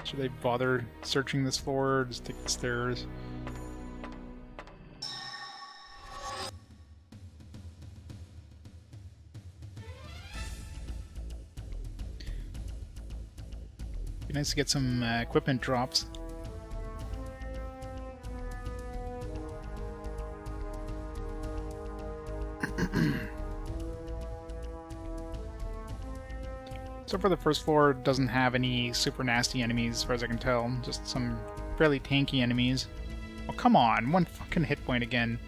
Should I bother searching this floor or just take the stairs? Be nice to get some equipment drops. So far, the first floor doesn't have any super nasty enemies, as far as I can tell. Just some fairly tanky enemies. Oh, come on! One fucking hit point again.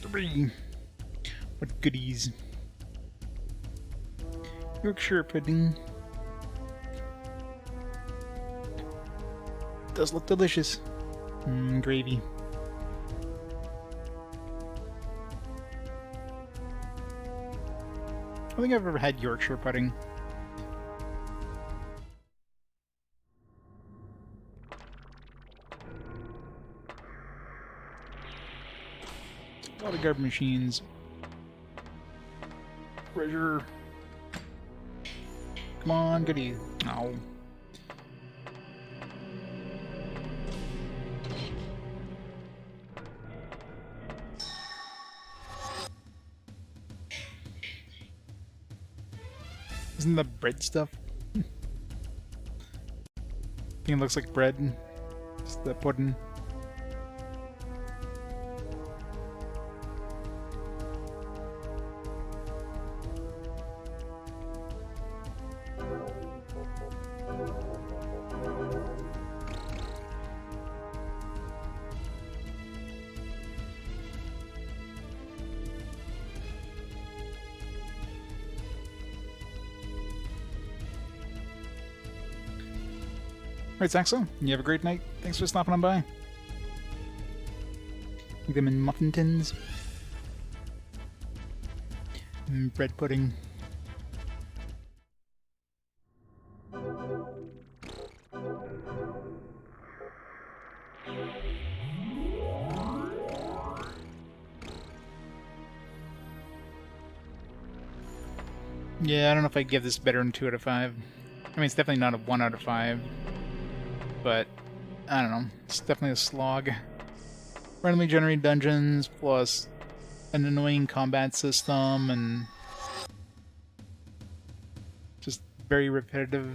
Three. What goodies. Yorkshire pudding. Does look delicious. Gravy. I don't think I've ever had Yorkshire pudding. A lot of garbage machines. Treasure. Come on, goody. Oh. Isn't that bread stuff? I think it looks like bread. Just the pudding. Alright, Saxo, you have a great night. Thanks for stopping on by. Make them in muffin tins. Bread pudding. Yeah, I don't know if I'd give this better than 2 out of 5. I mean, it's definitely not a 1 out of 5. But, I don't know, it's definitely a slog. Randomly generated dungeons, plus an annoying combat system, and just very repetitive,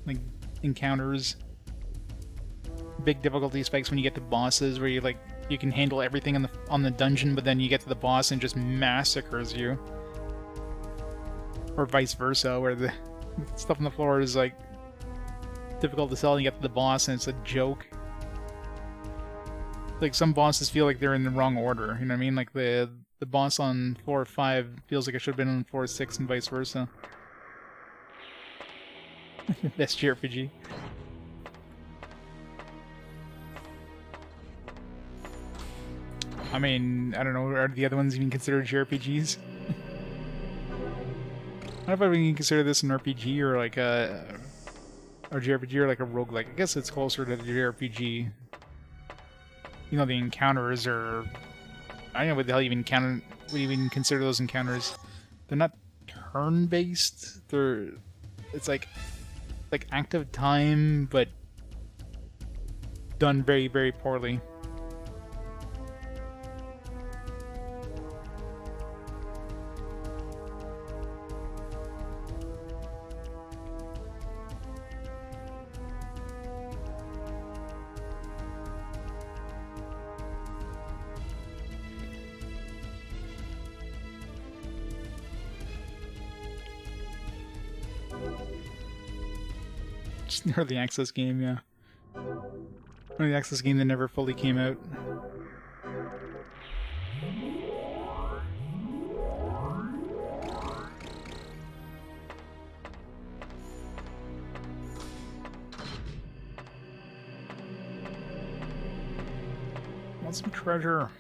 like, encounters. Big difficulty spikes when you get to bosses, where you, like, you can handle everything on the dungeon, but then you get to the boss and it just massacres you. Or vice versa, where the stuff on the floor is, like, difficult to sell and you get to the boss and it's a joke. Like, some bosses feel like they're in the wrong order, you know what I mean? Like, the boss on floor 5 feels like it should have been on floor 6 and vice versa. Best JRPG. I mean, I don't know, are the other ones even considered JRPGs? I don't know if I can consider this an RPG or like a... or JRPG or like a roguelike. I guess it's closer to the JRPG. You know, the encounters are... I don't know what the hell you even consider those encounters. They're not turn-based. They're... It's like active time, but done very, very poorly. Just an early access game, yeah. Early access game that never fully came out. Want some treasure.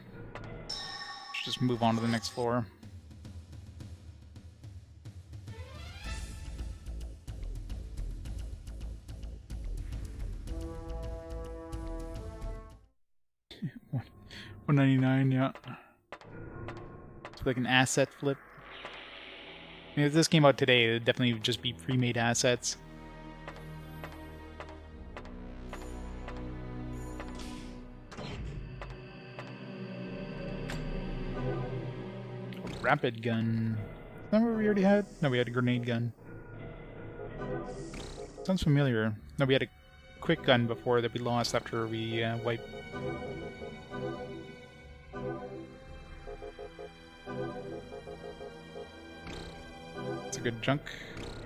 Should just move on to the next floor. $199, yeah. It's like an asset flip. I mean, if this came out today, it would definitely just be pre-made assets. A rapid gun. Is that what we already had? No, we had a grenade gun. Sounds familiar. No, we had a quick gun before that we lost after we wiped. It's a good chunk.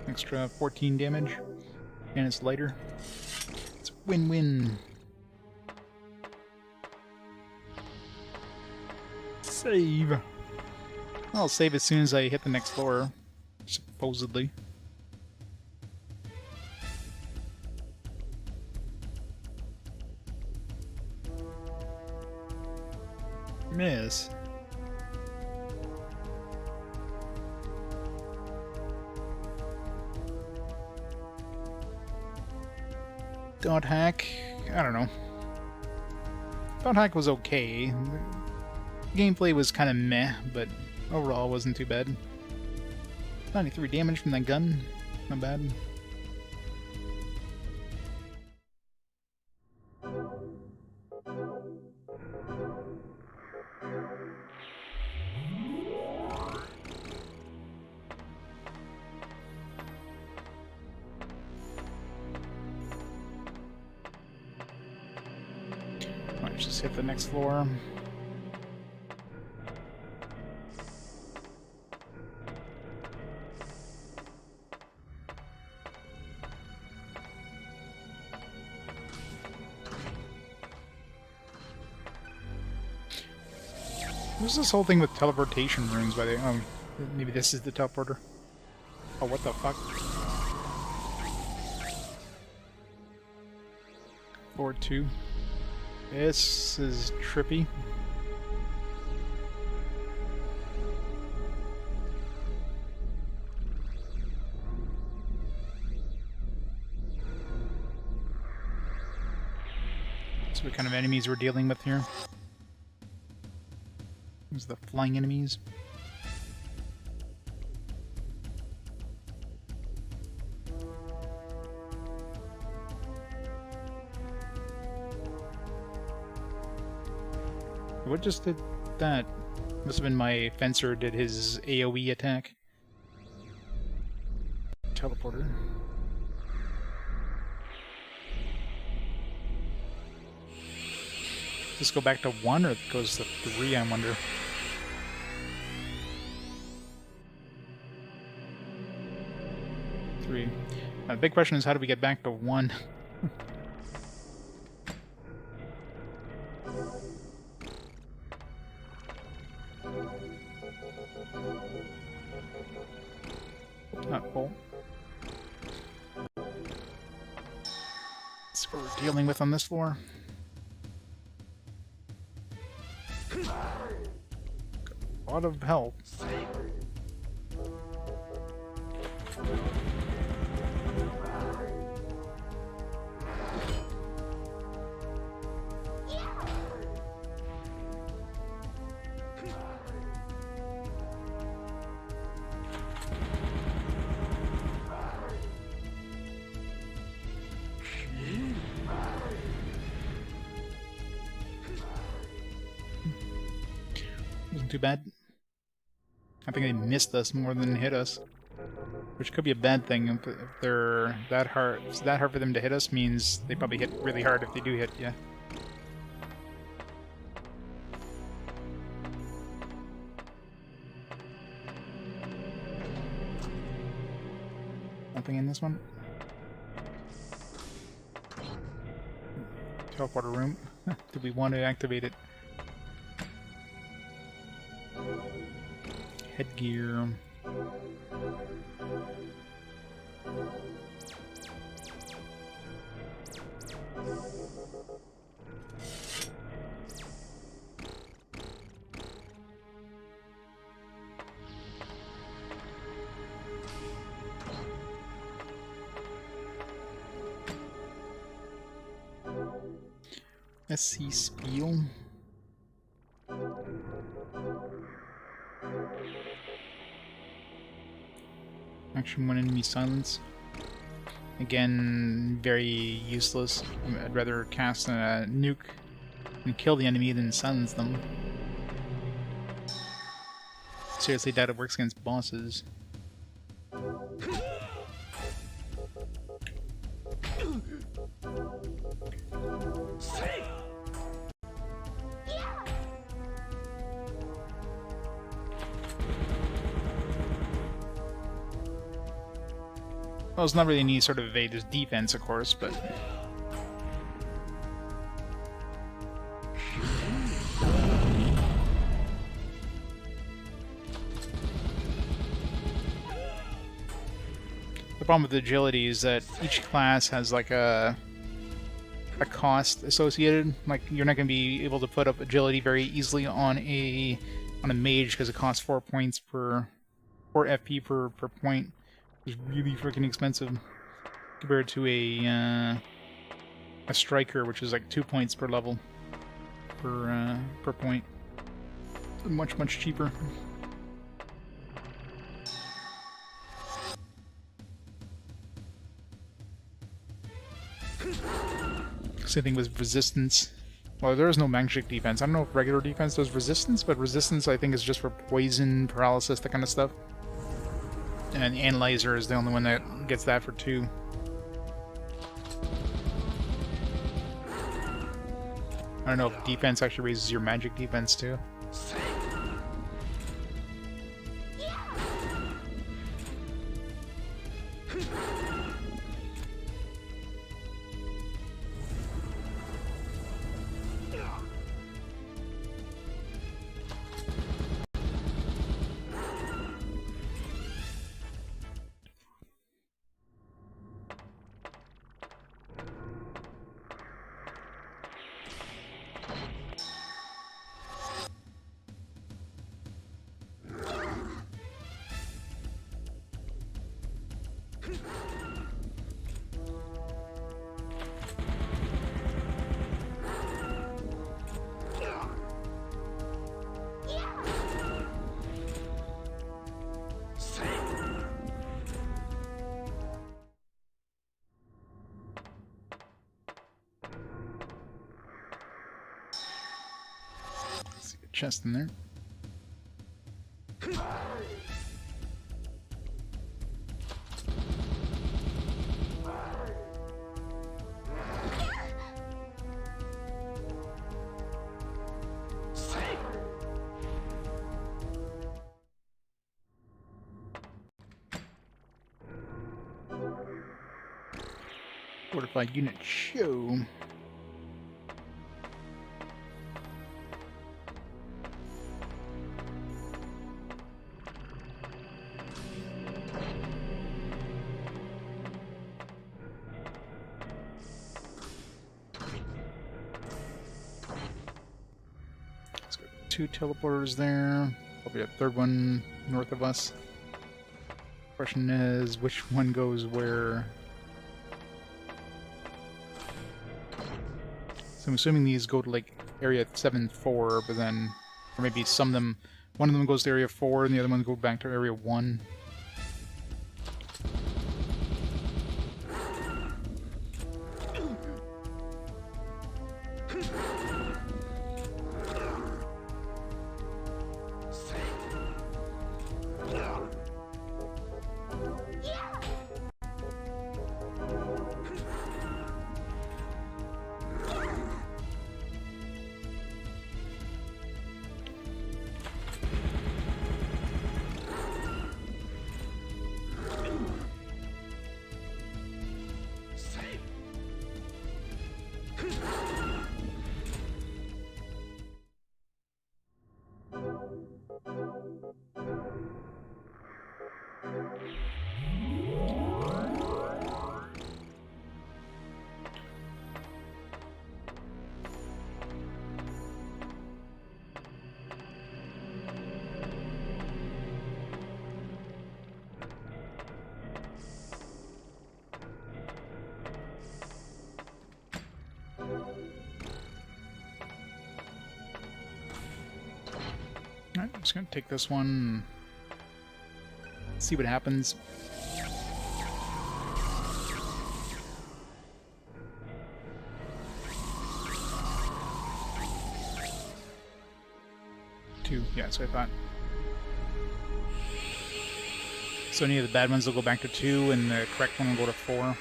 Extra 14 damage. And it's lighter. It's a win-win. Save. I'll save as soon as I hit the next floor. Supposedly. Miss. Dot hack? I don't know. Dot hack was okay. The gameplay was kind of meh, but overall wasn't too bad. 93 damage from that gun. Not bad. Let's just hit the next floor. What's this whole thing with teleportation rooms, by the way? Oh, maybe this is the teleporter. Oh, what the fuck? Floor 2. This is trippy. So what kind of enemies we're dealing with here? These are the flying enemies. What just did that? Must have been my fencer did his AoE attack. Teleporter. Does this go back to 1 or it goes to 3, I wonder? The big question is, how do we get back to 1? Not full. That's what we're dealing with on this floor. A lot of health. Wasn't too bad. I think they missed us more than hit us, which could be a bad thing. If they're that hard, if it's that hard for them to hit us, means they probably hit really hard if they do hit. Yeah. Nothing in this one. Teleporter room. Do we want to activate it? Headgear. SC Spiel. Action 1 enemy silence. Again, very useless. I'd rather cast a nuke and kill the enemy than silence them. Seriously doubt it works against bosses. Well, it's not really any sort of evade, there's defense, of course, but... The problem with agility is that each class has like a cost associated. Like, you're not going to be able to put up agility very easily on a mage because it costs 4 points per 4 FP per point. It's really freaking expensive compared to a striker, which is like 2 points per level per point. Much cheaper. Same thing with resistance. Well, there is no magic defense. I don't know if regular defense does resistance, but resistance I think is just for poison, paralysis, that kind of stuff. And Analyzer is the only one that gets that for 2. I don't know if defense actually raises your magic defense too. Chest in there. Fortified unit show. Two teleporters there. Probably a third one north of us. Question is, which one goes where? So I'm assuming these go to like area 7-4, but then, or maybe some of them, one of them goes to area 4 and the other one go back to area 1. Alright, I'm just gonna take this one, see what happens. Two, yeah, that's what I thought. So any of the bad ones will go back to 2, and the correct one will go to 4.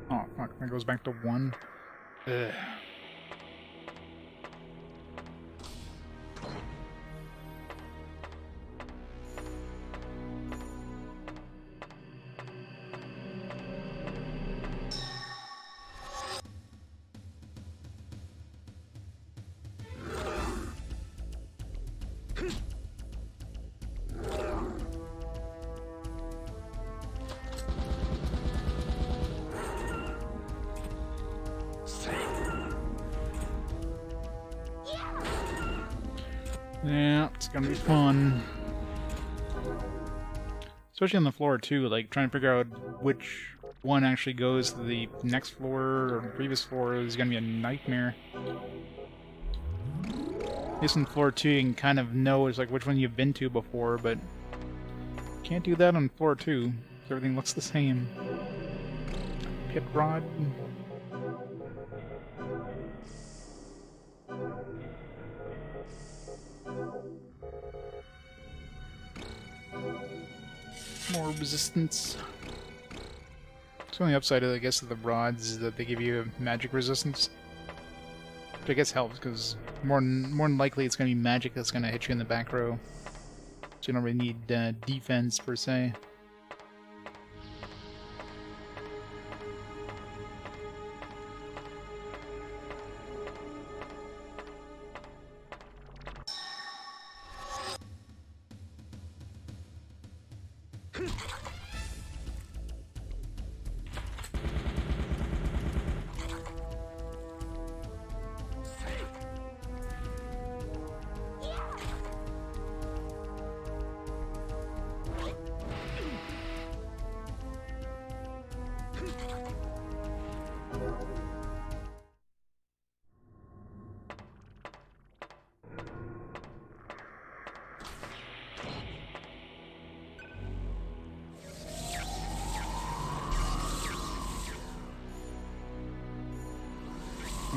Oh, fuck, that goes back to 1. Ugh. Yeah, it's gonna be fun. Especially on the floor too, like trying to figure out which one actually goes to the next floor or the previous floor is gonna be a nightmare. At least on floor 2 you can kind of know it's like which one you've been to before, but can't do that on floor 2. Everything looks the same. Pit rod. More resistance. So on the upside, I guess, of the rods is that they give you magic resistance. Which I guess helps, because more than likely it's going to be magic that's going to hit you in the back row. So you don't really need defense, per se.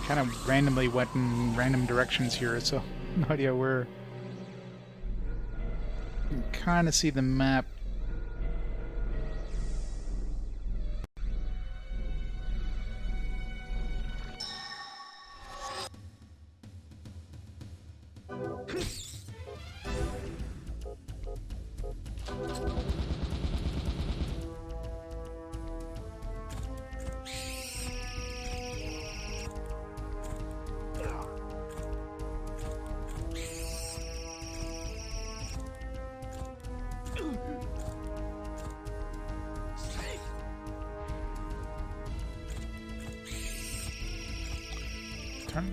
Kind of randomly went in random directions here, so no idea where. You can kind of see the map.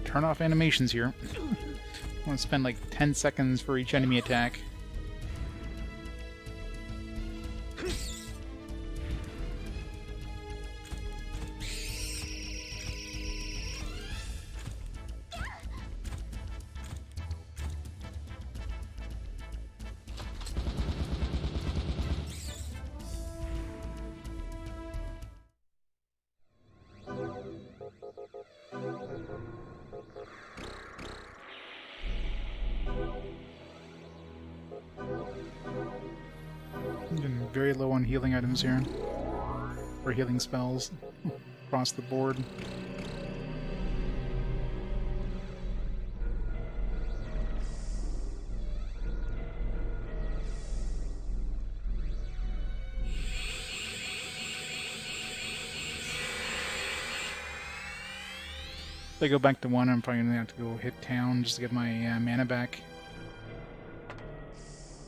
Turn off animations here. I want to spend like 10 seconds for each enemy attack. Very low on healing items here, or healing spells across the board. If I go back to 1, I'm probably going to have to go hit town just to get my mana back.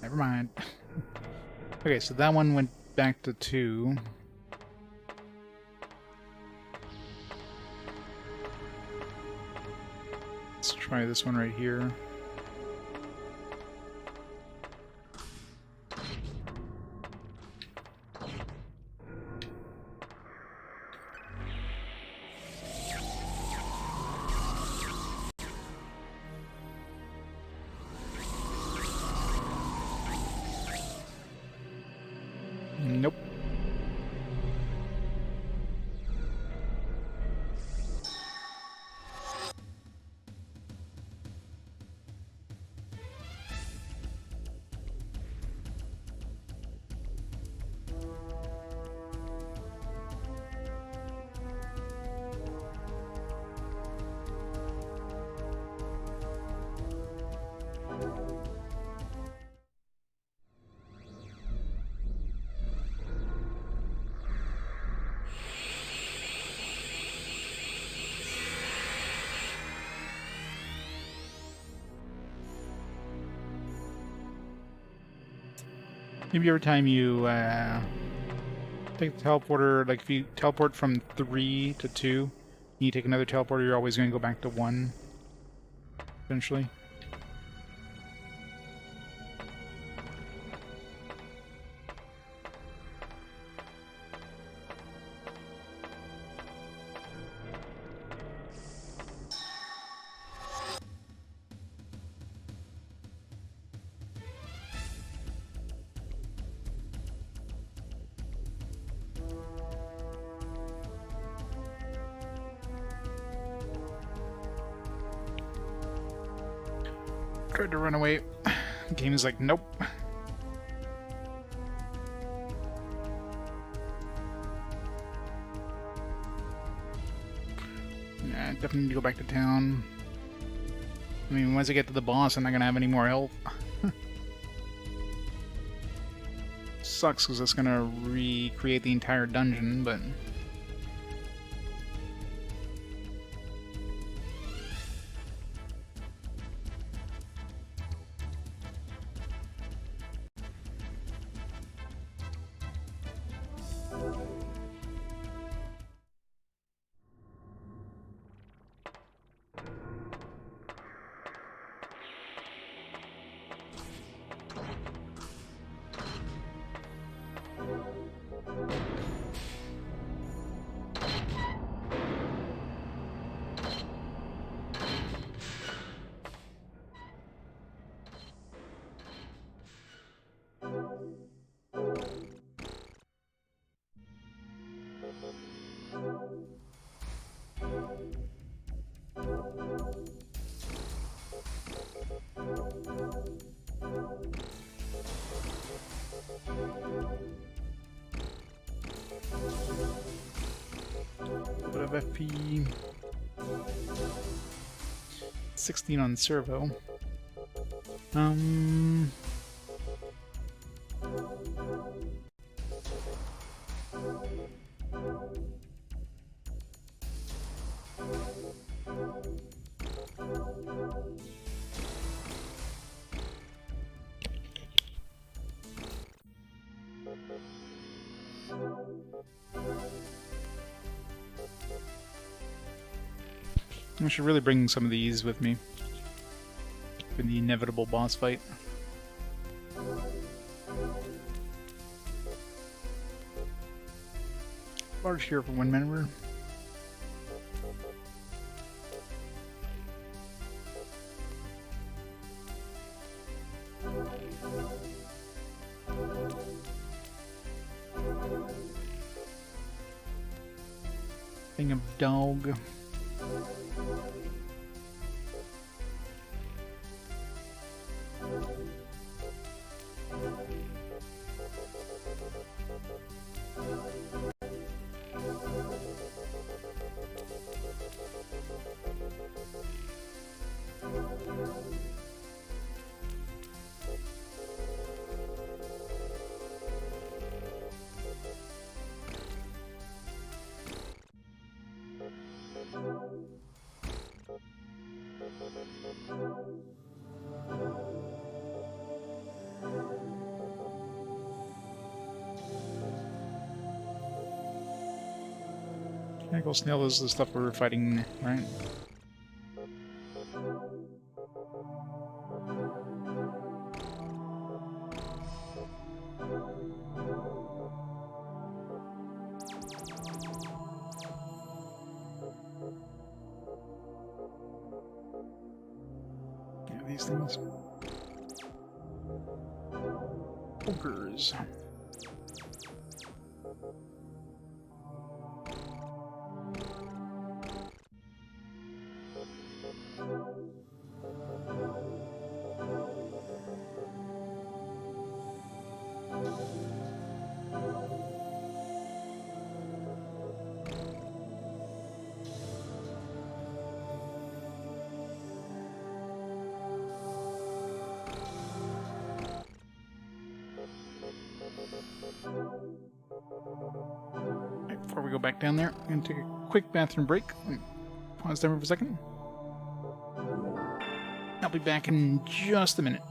Never mind. Okay, so that one went back to 2. Let's try this one right here. Nope. Maybe every time you take the teleporter, like if you teleport from 3 to 2, you take another teleporter, you're always going to go back to 1, eventually. Tried to run away. The game is like, nope. Yeah, definitely need to go back to town. I mean, once I get to the boss, I'm not gonna have any more health. Sucks because it's gonna recreate the entire dungeon, but... bit of FP. 16 on servo. I should really bring some of these with me for the inevitable boss fight. Large here for one member. Thing of dog. Tentacle snail is the stuff we were fighting, right? Yeah, these things. Ogres. Before we go back down there, I'm going to take a quick bathroom break. Pause timer for a second. I'll be back in just a minute.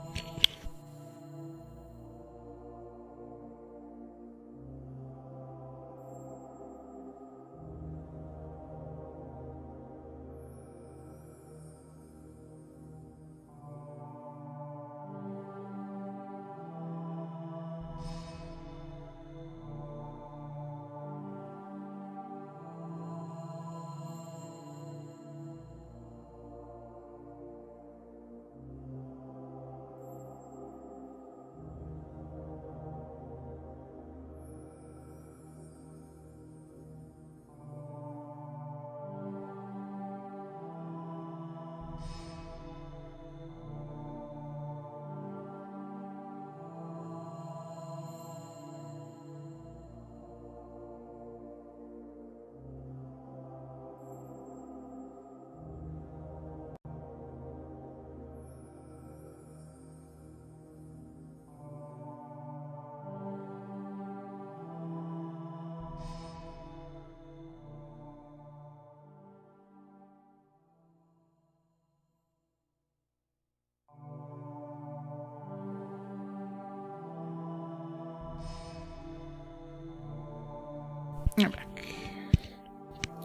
I'm back.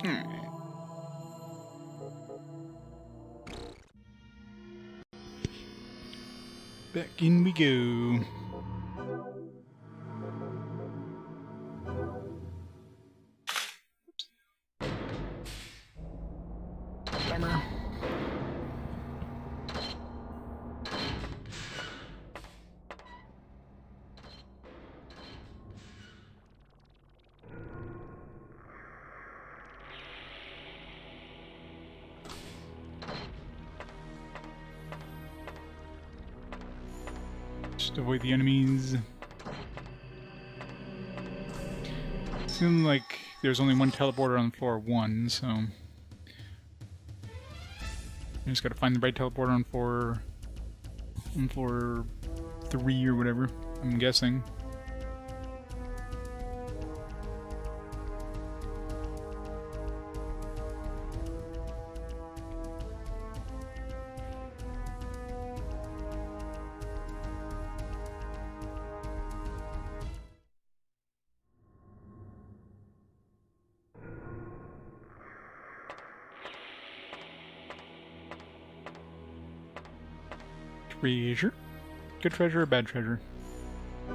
Alright. Back in we go. Bummer. Just avoid the enemies. Seems like there's only one teleporter on floor 1, so I just gotta find the right teleporter on floor 3 or whatever, I'm guessing. Treasure? Good treasure or bad treasure? I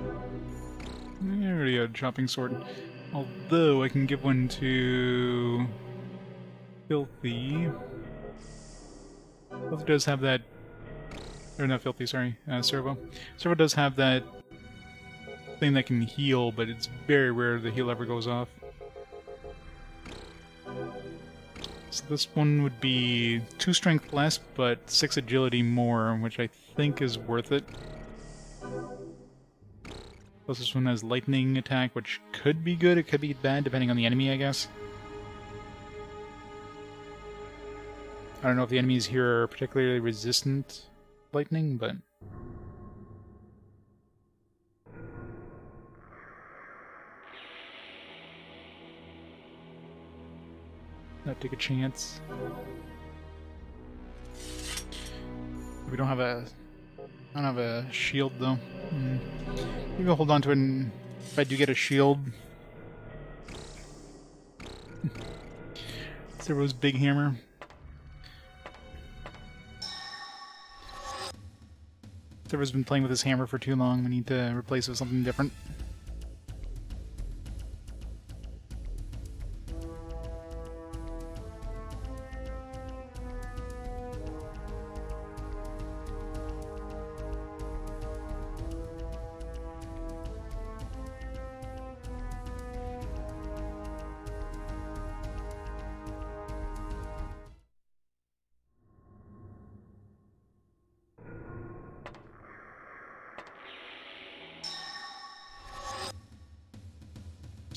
already got a chopping sword. Although I can give one to Filthy. Filthy does have that. Or not Filthy, sorry. Servo. Servo does have that thing that can heal, but it's very rare the heal ever goes off. So this one would be 2 strength less, but 6 agility more, which I think is worth it. Plus this one has lightning attack, which could be good, it could be bad, depending on the enemy, I guess. I don't know if the enemies here are particularly resistant to lightning, but... Not take a chance. We don't have a... I don't have a shield, though. Maybe I'll hold on to it, and if I do get a shield... Servo's big hammer. Servo's been playing with his hammer for too long. We need to replace it with something different.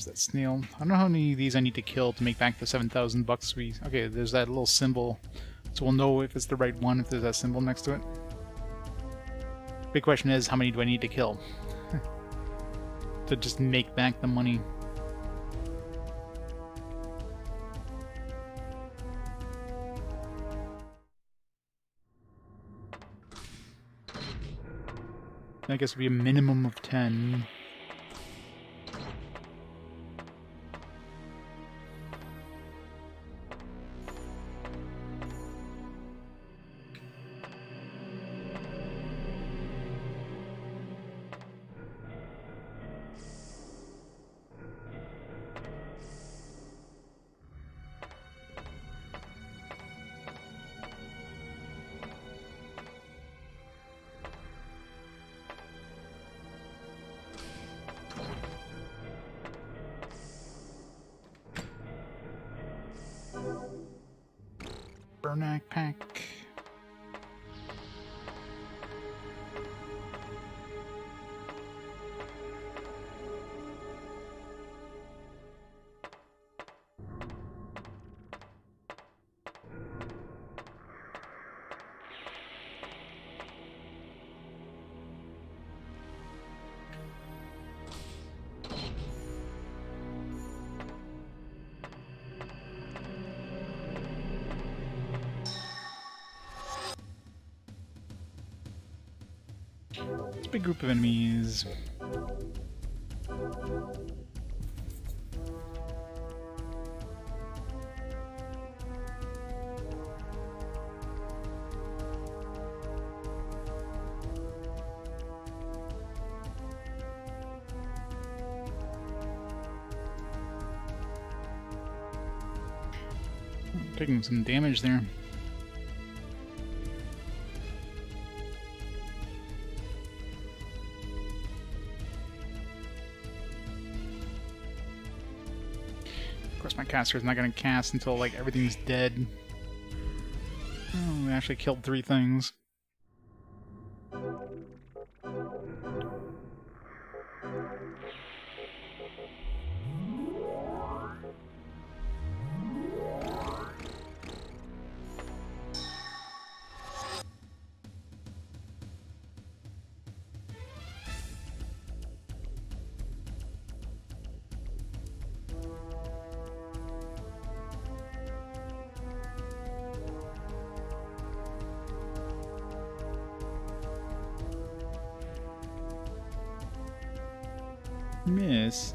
That snail. I don't know how many of these I need to kill to make back the 7,000 bucks we... Okay, there's that little symbol. So we'll know if it's the right one if there's that symbol next to it. Big question is, how many do I need to kill? To just make back the money. I guess it would be a minimum of 10. Burnack pack. It's a big group of enemies. Taking some damage there. Of course, my caster is not going to cast until like everything's dead. Oh, we actually killed 3 things. Miss.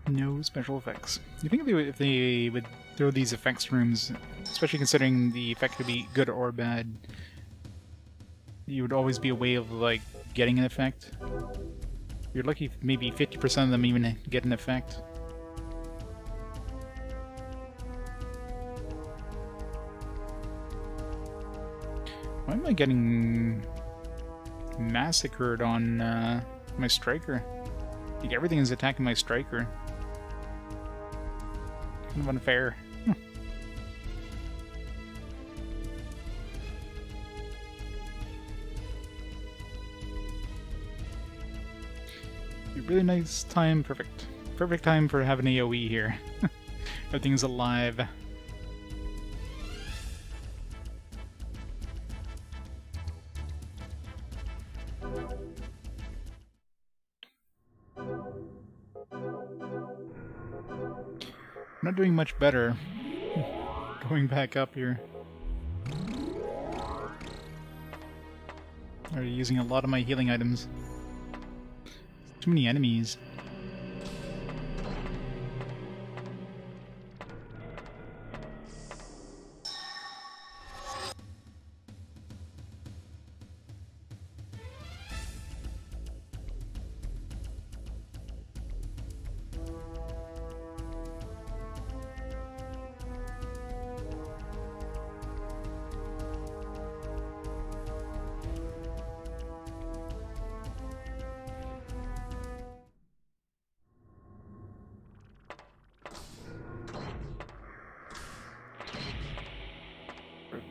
No special effects. You think if they would throw these effects rooms, especially considering the effect could be good or bad, you would always be a way of like getting an effect? You're lucky if maybe 50% of them even get an effect. Why am I getting massacred on my striker? Like everything is attacking my striker. Kind of unfair. A really nice time, perfect time for having AoE here. Everything's alive. I'm not doing much better. Going back up here. Already using a lot of my healing items. Too many enemies.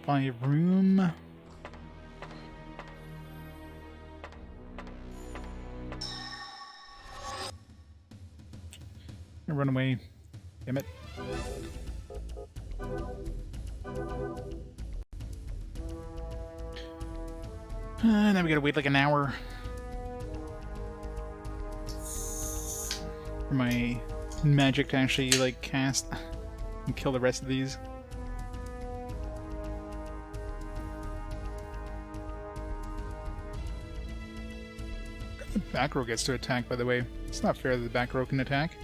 My room. Run away. Damn it. Now we gotta wait like an hour for my magic to actually like cast and kill the rest of these. The back row gets to attack, by the way. It's not fair that the back row can attack.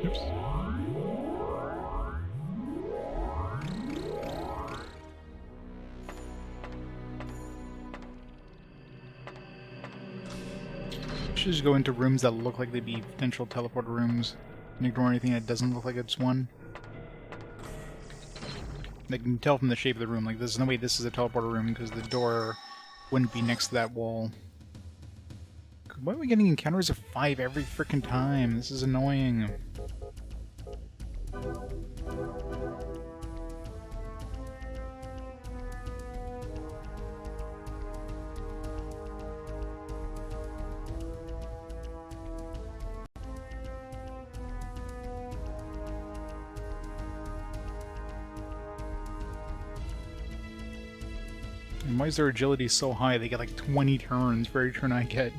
Oops. Should just go into rooms that look like they'd be potential teleporter rooms and ignore anything that doesn't look like it's one. They can tell from the shape of the room, like there's no way this is a teleporter room because the door wouldn't be next to that wall. Why are we getting encounters of 5 every frickin' time? This is annoying. And why is their agility so high? They get like 20 turns for every turn I get.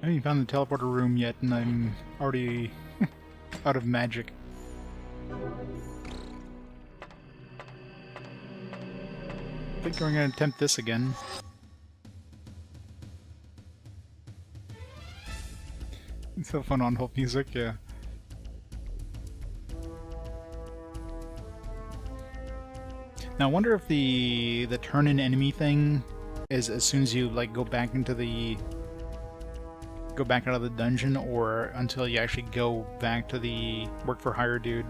I haven't found the teleporter room yet, and I'm already out of magic. I think we're going to attempt this again. It's so fun on hold music, yeah. Now I wonder if the turn-in enemy thing is as soon as you like go back out of the dungeon, or until you actually go back to the work for hire dude.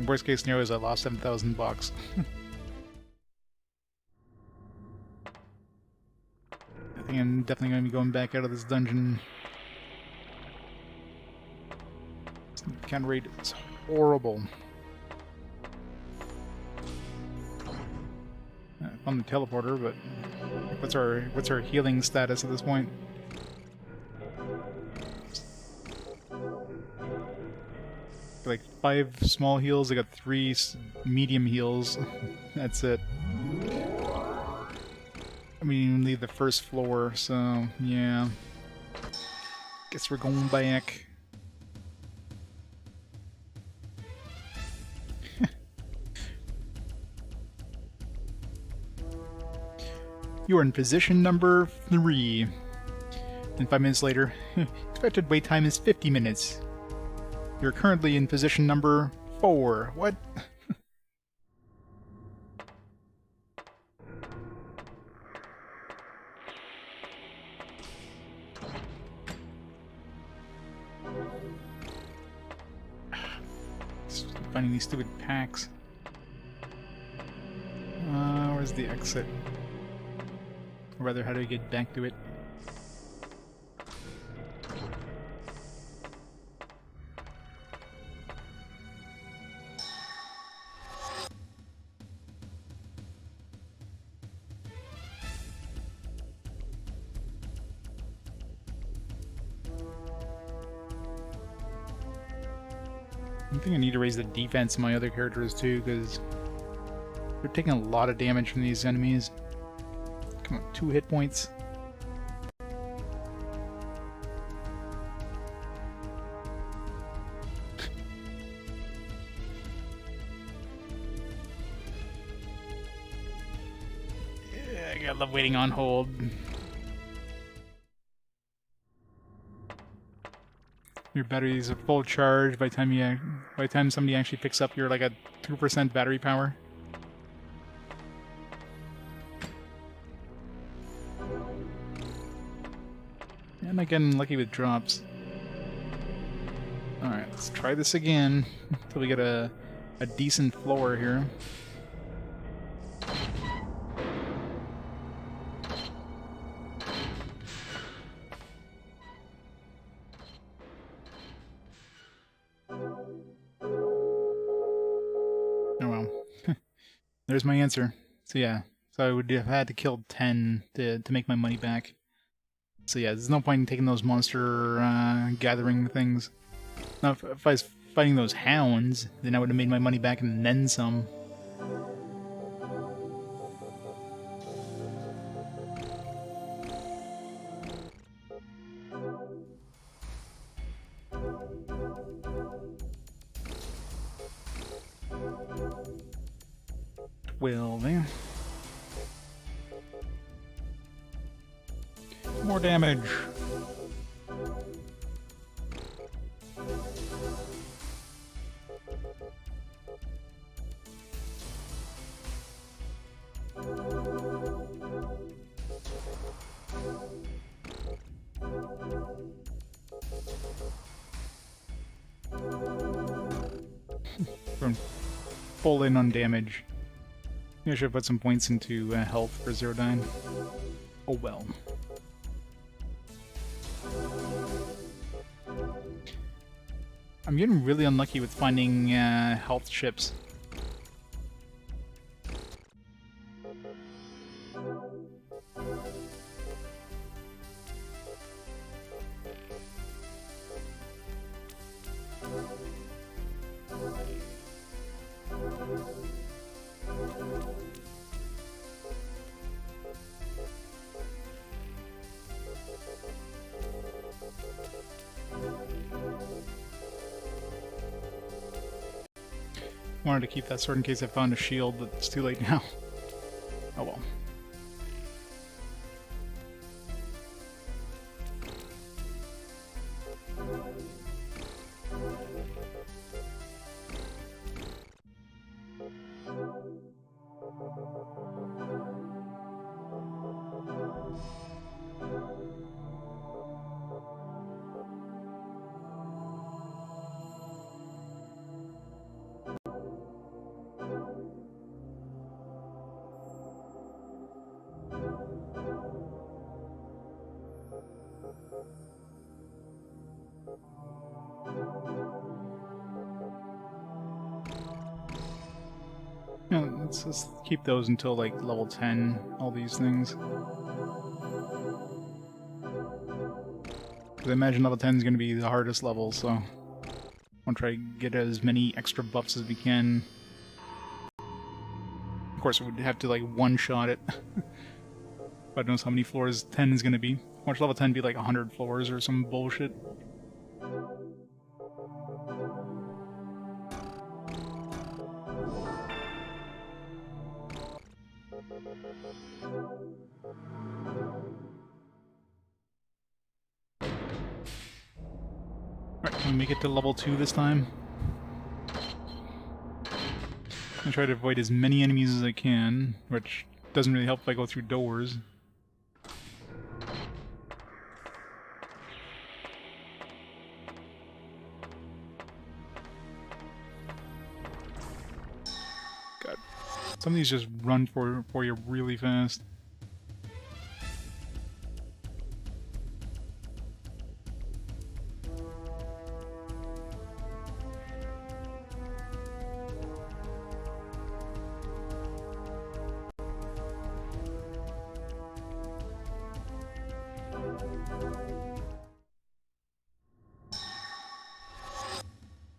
Worst case scenario is I lost $7,000 bucks. I think I'm definitely going to be going back out of this dungeon. Count rate is horrible. On the teleporter, but what's our healing status at this point? Like 5 small heals. I got 3 medium heals. That's it. I mean, leave the first floor, so yeah. Guess we're going back. You are in position number 3. And 5 minutes later, expected wait time is 50 minutes. You're currently in position number 4. What? Just finding these stupid packs. Where's the exit? Or rather, how do I get back to it? I think I need to raise the defense of my other characters too, because they're taking a lot of damage from these enemies. Come on, 2 hit points. Yeah, I gotta love waiting on hold. Your batteries are full charge by the time somebody actually picks up your like a 2% battery power. I'm not getting lucky with drops. Alright, let's try this again until we get a decent floor here. Oh well. There's my answer. So yeah, so I would have had to kill 10 to make my money back. So yeah, there's no point in taking those monster gathering things. Now, if I was fighting those hounds, then I would have made my money back and then some. Well, then. More damage. Going full in on damage. Maybe I should have put some points into health for Zero Dyne. Oh well. I'm getting really unlucky with finding health chips. Wanted to keep that sword in case I found a shield, but it's too late now. Oh well. No, let's just keep those until like level 10, all these things. Because I imagine level 10 is going to be the hardest level, so I want to try to get as many extra buffs as we can. Of course, we'd have to like one-shot it. God knows how many floors 10 is going to be. Watch level 10 be like 100 floors or some bullshit. Alright, can we make it to level 2 this time? I try to avoid as many enemies as I can, which doesn't really help if I go through doors. God. Some of these just run for you really fast.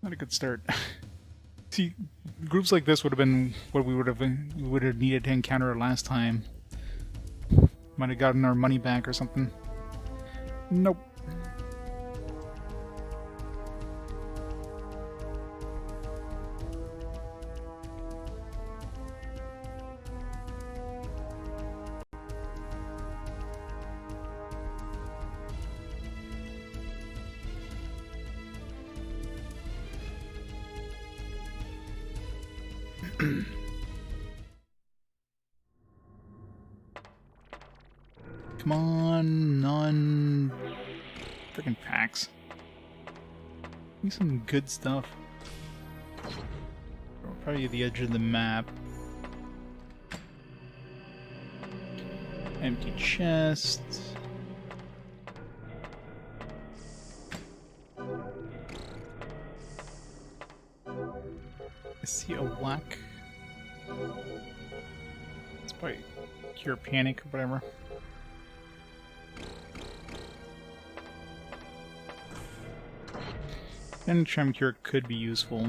Not a good start. See, groups like this would have been what we would have needed to encounter last time. Might have gotten our money back or something. Nope. Come on, freaking packs. Need some good stuff. Probably the edge of the map. Empty chest. I see a whack. It's probably cure panic or whatever. And Charm Cure could be useful.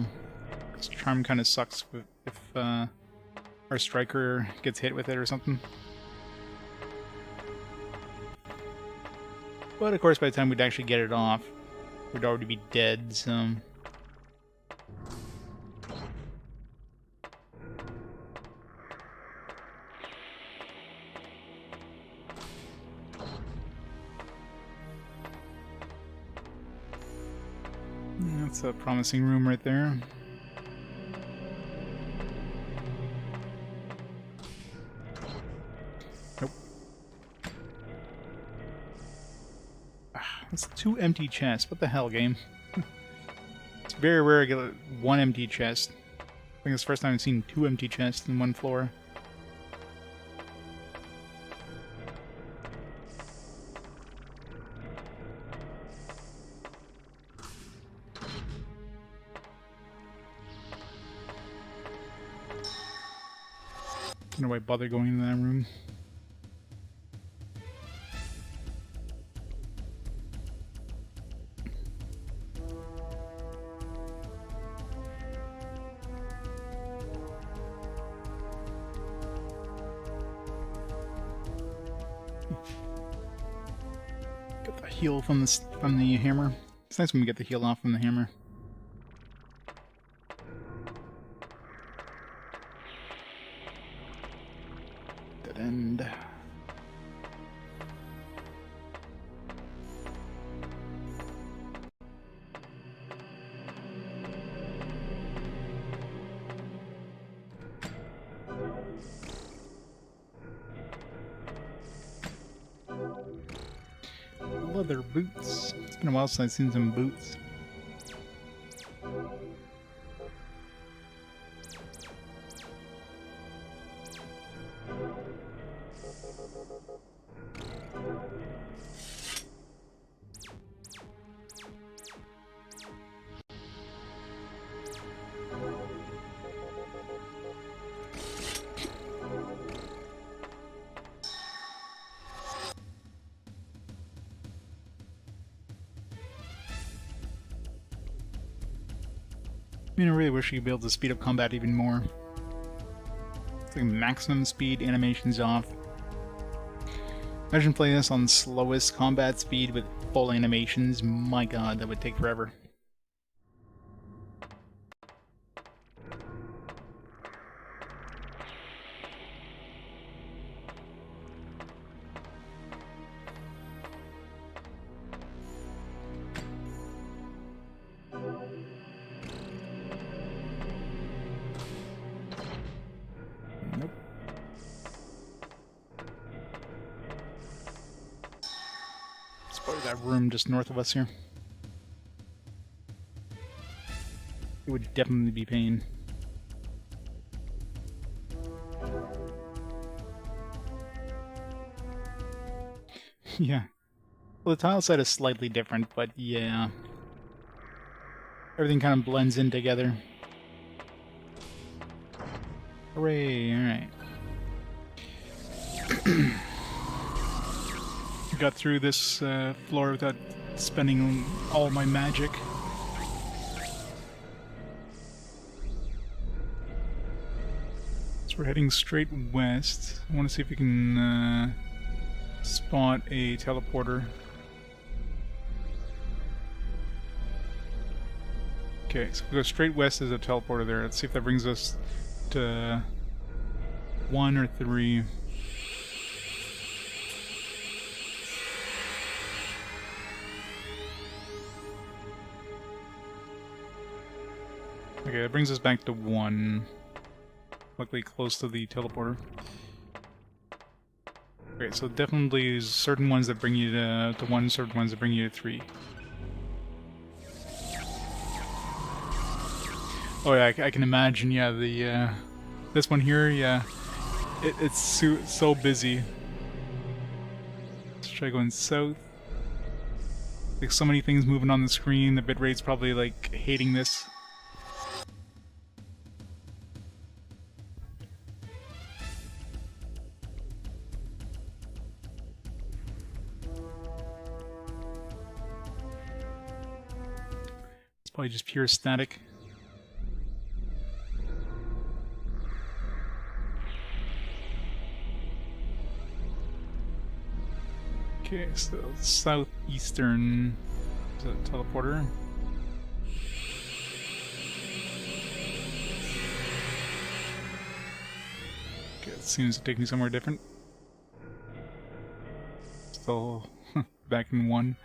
Because Charm kind of sucks if our striker gets hit with it or something. But of course, by the time we'd actually get it off, we'd already be dead, so... That's a promising room right there. Nope. That's 2 empty chests. What the hell, game? It's very rare to get 1 empty chest. I think it's the first time I've seen 2 empty chests in 1 floor. Don't know why I bother going into that room. Get the heal from the hammer. It's nice when we get the heal off from the hammer. Dead end. Leather boots. It's been a while since I've seen some boots. I mean, I really wish you'd be able to speed up combat even more. It's like maximum speed, animations off. Imagine playing this on slowest combat speed with full animations. My god, that would take forever. Nope. It's probably that room just north of us here. It would definitely be pain. Yeah. Well, the tile side is slightly different, but yeah. Everything kind of blends in together. Hooray, alright. Got through this floor without spending all my magic. So we're heading straight west. I want to see if we can spot a teleporter. Okay, so if we go straight west, there's a teleporter there. Let's see if that brings us to 1 or 3. Okay, that brings us back to 1. Luckily close to the teleporter. Okay, so definitely certain ones that bring you to 1, certain ones that bring you to 3. Oh yeah, I can imagine, yeah, the, this one here, yeah, it's so busy. Let's try going south. Like, so many things moving on the screen, the bitrate's probably, like, hating this. It's probably just pure static. Okay, so Southeastern Teleporter. Okay, it seems to take me somewhere different. Still back in 1.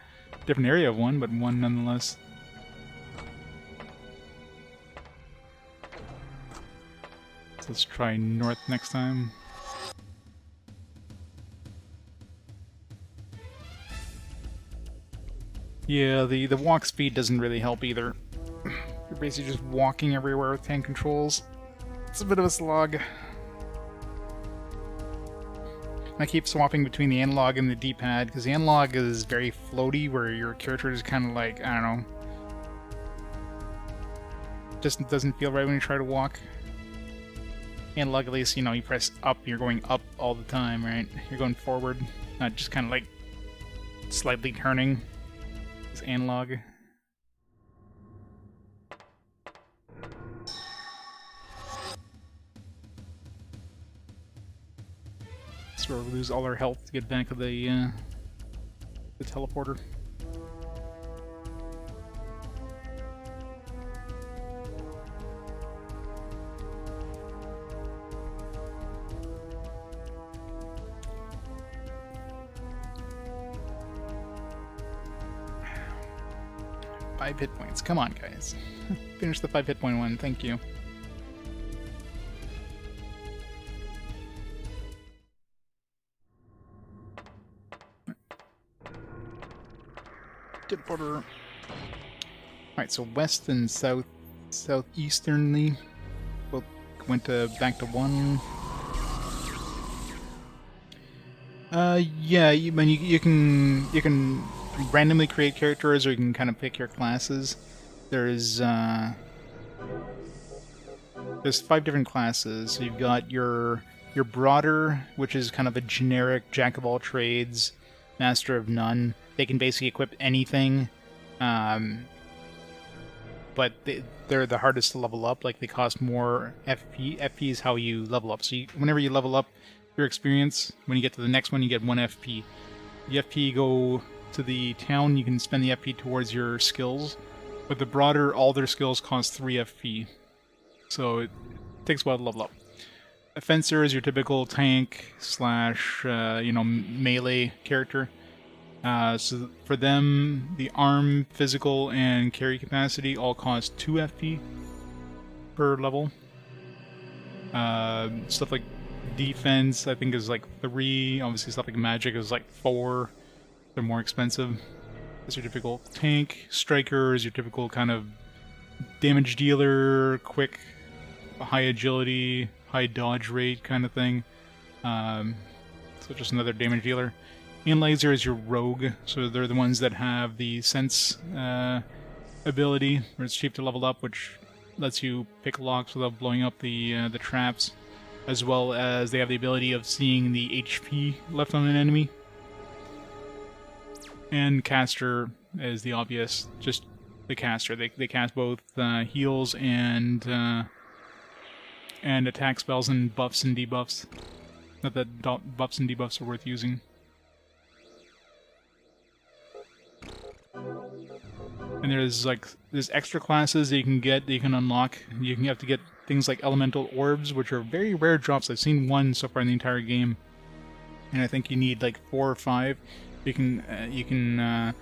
Different area of 1, but 1 nonetheless. So let's try north next time. Yeah, the walk speed doesn't really help either. You're basically just walking everywhere with hand controls. It's a bit of a slog. I keep swapping between the analog and the D-pad, because the analog is very floaty, where your character is kind of like, I don't know, just doesn't feel right when you try to walk. Analog, at least, you know, you press up, you're going up all the time, right? You're going forward, not just kind of like slightly turning. It's analog. So we'll lose all our health to get back to the teleporter. Five hit points. Come on, guys. Finish the 5 hit point one. Thank you. Teleporter. Alright, so west and southeasternly both went back to 1. Yeah, you can randomly create characters, or you can kind of pick your classes. There's 5 different classes. So you've got your broader, which is kind of a generic jack of all trades, master of none. They can basically equip anything, but they're the hardest to level up. Like, they cost more FP. FP is how you level up. So whenever you level up your experience, when you get to the next one, you get 1 FP. The FP go to the town, you can spend the FP towards your skills. But the broader, all their skills cost 3 FP. So it takes a while to level up. A fencer is your typical tank slash, melee character. So for them, the arm, physical, and carry capacity all cost 2 FP per level. Stuff like defense, I think, is like 3. Obviously, stuff like magic is like 4. They're more expensive. That's your typical tank. Striker is your typical kind of damage dealer, quick, high agility, high dodge rate kind of thing. So just another damage dealer. And laser is your rogue, so they're the ones that have the sense ability, where it's cheap to level up, which lets you pick locks without blowing up the traps, as well as they have the ability of seeing the HP left on an enemy. And caster is the obvious, just the caster. They cast both heals and attack spells and buffs and debuffs. Not that buffs and debuffs are worth using. And there's extra classes that you can get, that you can unlock. You have to get things like elemental orbs, which are very rare drops. I've seen 1 so far in the entire game, and I think you need like 4 or 5. You can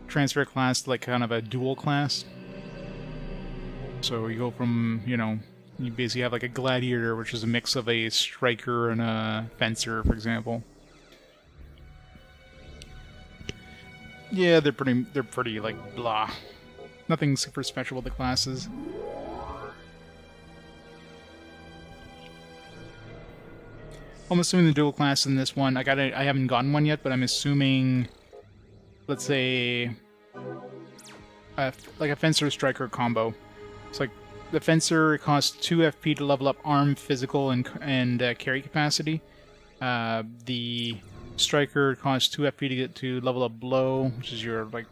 transfer a class to like kind of a dual class. So you go from, you basically have like a gladiator, which is a mix of a striker and a fencer, for example. Yeah, they're pretty like blah. Nothing super special with the classes. I'm assuming the dual class in this one, I haven't gotten one yet, but I'm assuming, let's say, like a fencer striker combo. It's like the fencer costs 2 FP to level up arm, physical, and carry capacity. The striker costs 2 FP to get to level up blow, which is your like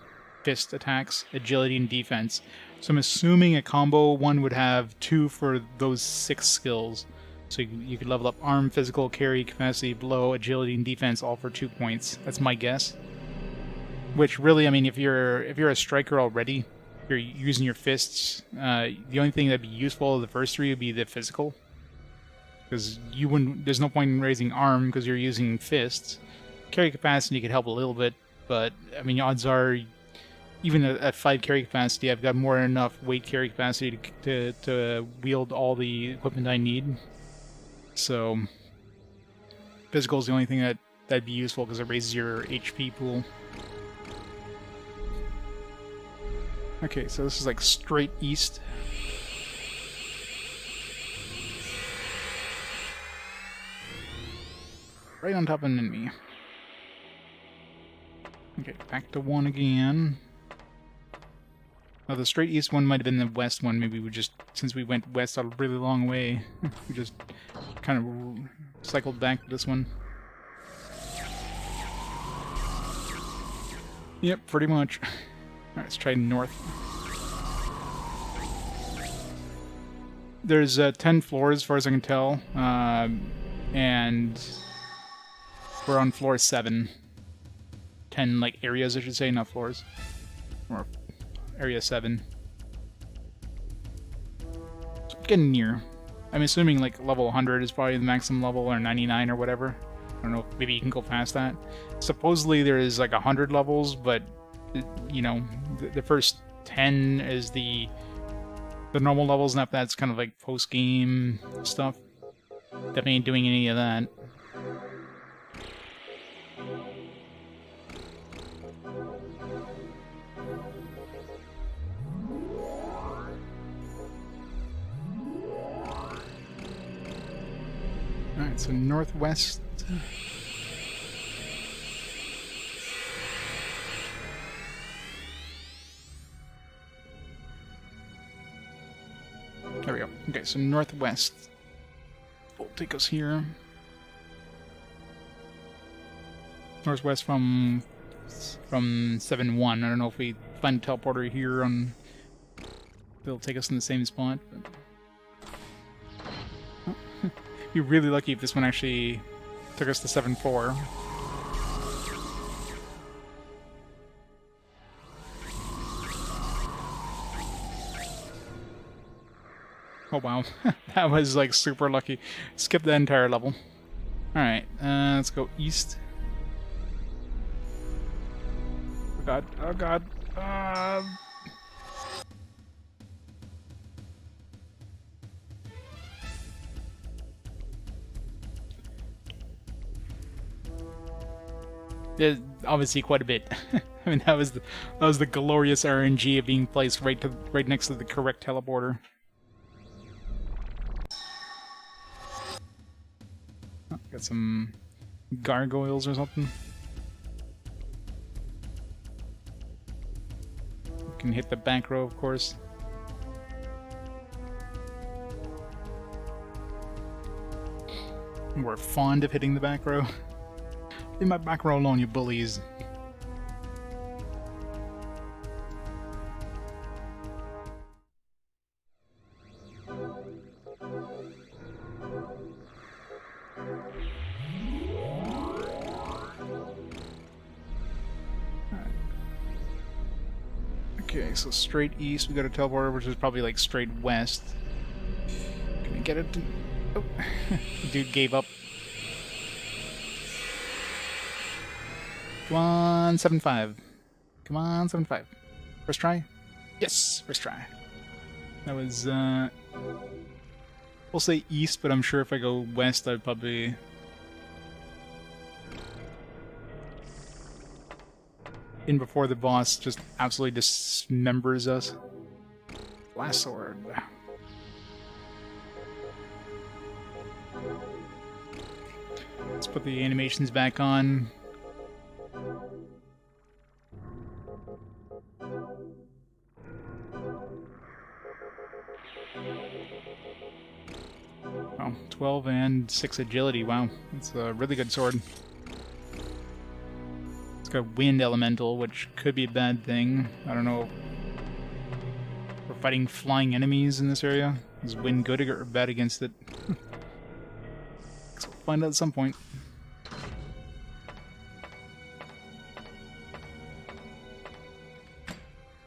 fist attacks, agility, and defense. So I'm assuming a combo one would have 2 for those 6 skills. So you could level up arm, physical, carry, capacity, blow, agility, and defense all for 2 points. That's my guess. Which really, I mean, if you're a striker already, you're using your fists. The only thing that'd be useful of the first 3 would be the physical, because there's no point in raising arm because you're using fists. Carry capacity could help a little bit, but I mean, odds are, even at 5 carry capacity, I've got more than enough weight carry capacity to wield all the equipment I need. So physical is the only thing that'd be useful because it raises your HP pool. Okay, so this is like straight east. Right on top of an enemy. Okay, back to 1 again. Now the straight east one might have been the west one. Maybe we just, since we went west a really long way, we just kind of cycled back to this one. Yep, pretty much. Alright, let's try north. There's 10 floors, as far as I can tell, and we're on floor 7. 10, like, areas, I should say, not floors. Or area 7. So getting near. I'm assuming, like, level 100 is probably the maximum level, or 99 or whatever. I don't know, maybe you can go past that. Supposedly there is, like, 100 levels, but, you know, the first 10 is the normal levels, and after that's kind of like post-game stuff. Definitely ain't doing any of that. Alright, so northwest. There we go. Okay, so northwest will take us here. Northwest from 7-1. I don't know if we find a teleporter here on. It'll take us in the same spot. But... Oh. Be really lucky if this one actually took us to 7-4. Oh wow, that was like super lucky. Skip the entire level. Alright, let's go east. Oh god, oh god. There's obviously quite a bit. I mean, that was the glorious RNG of being placed right next to the correct teleporter. Got some gargoyles or something. Can hit the back row, of course. We're fond of hitting the back row. Leave my back row alone, you bullies. Okay, so straight east, we got a teleporter, which is probably like straight west. Can we get it? Oh, the dude gave up. Come on, 7-5. Come on, 7-5. First try? Yes, first try. That was, we'll say east, but I'm sure if I go west, I'd probably... in before the boss just absolutely dismembers us. Blast sword. Let's put the animations back on. Oh, 12 and 6 agility. Wow, that's a really good sword. It's got wind elemental, which could be a bad thing. I don't know. We're fighting flying enemies in this area. Is wind good or bad against it? Guess we'll find out at some point.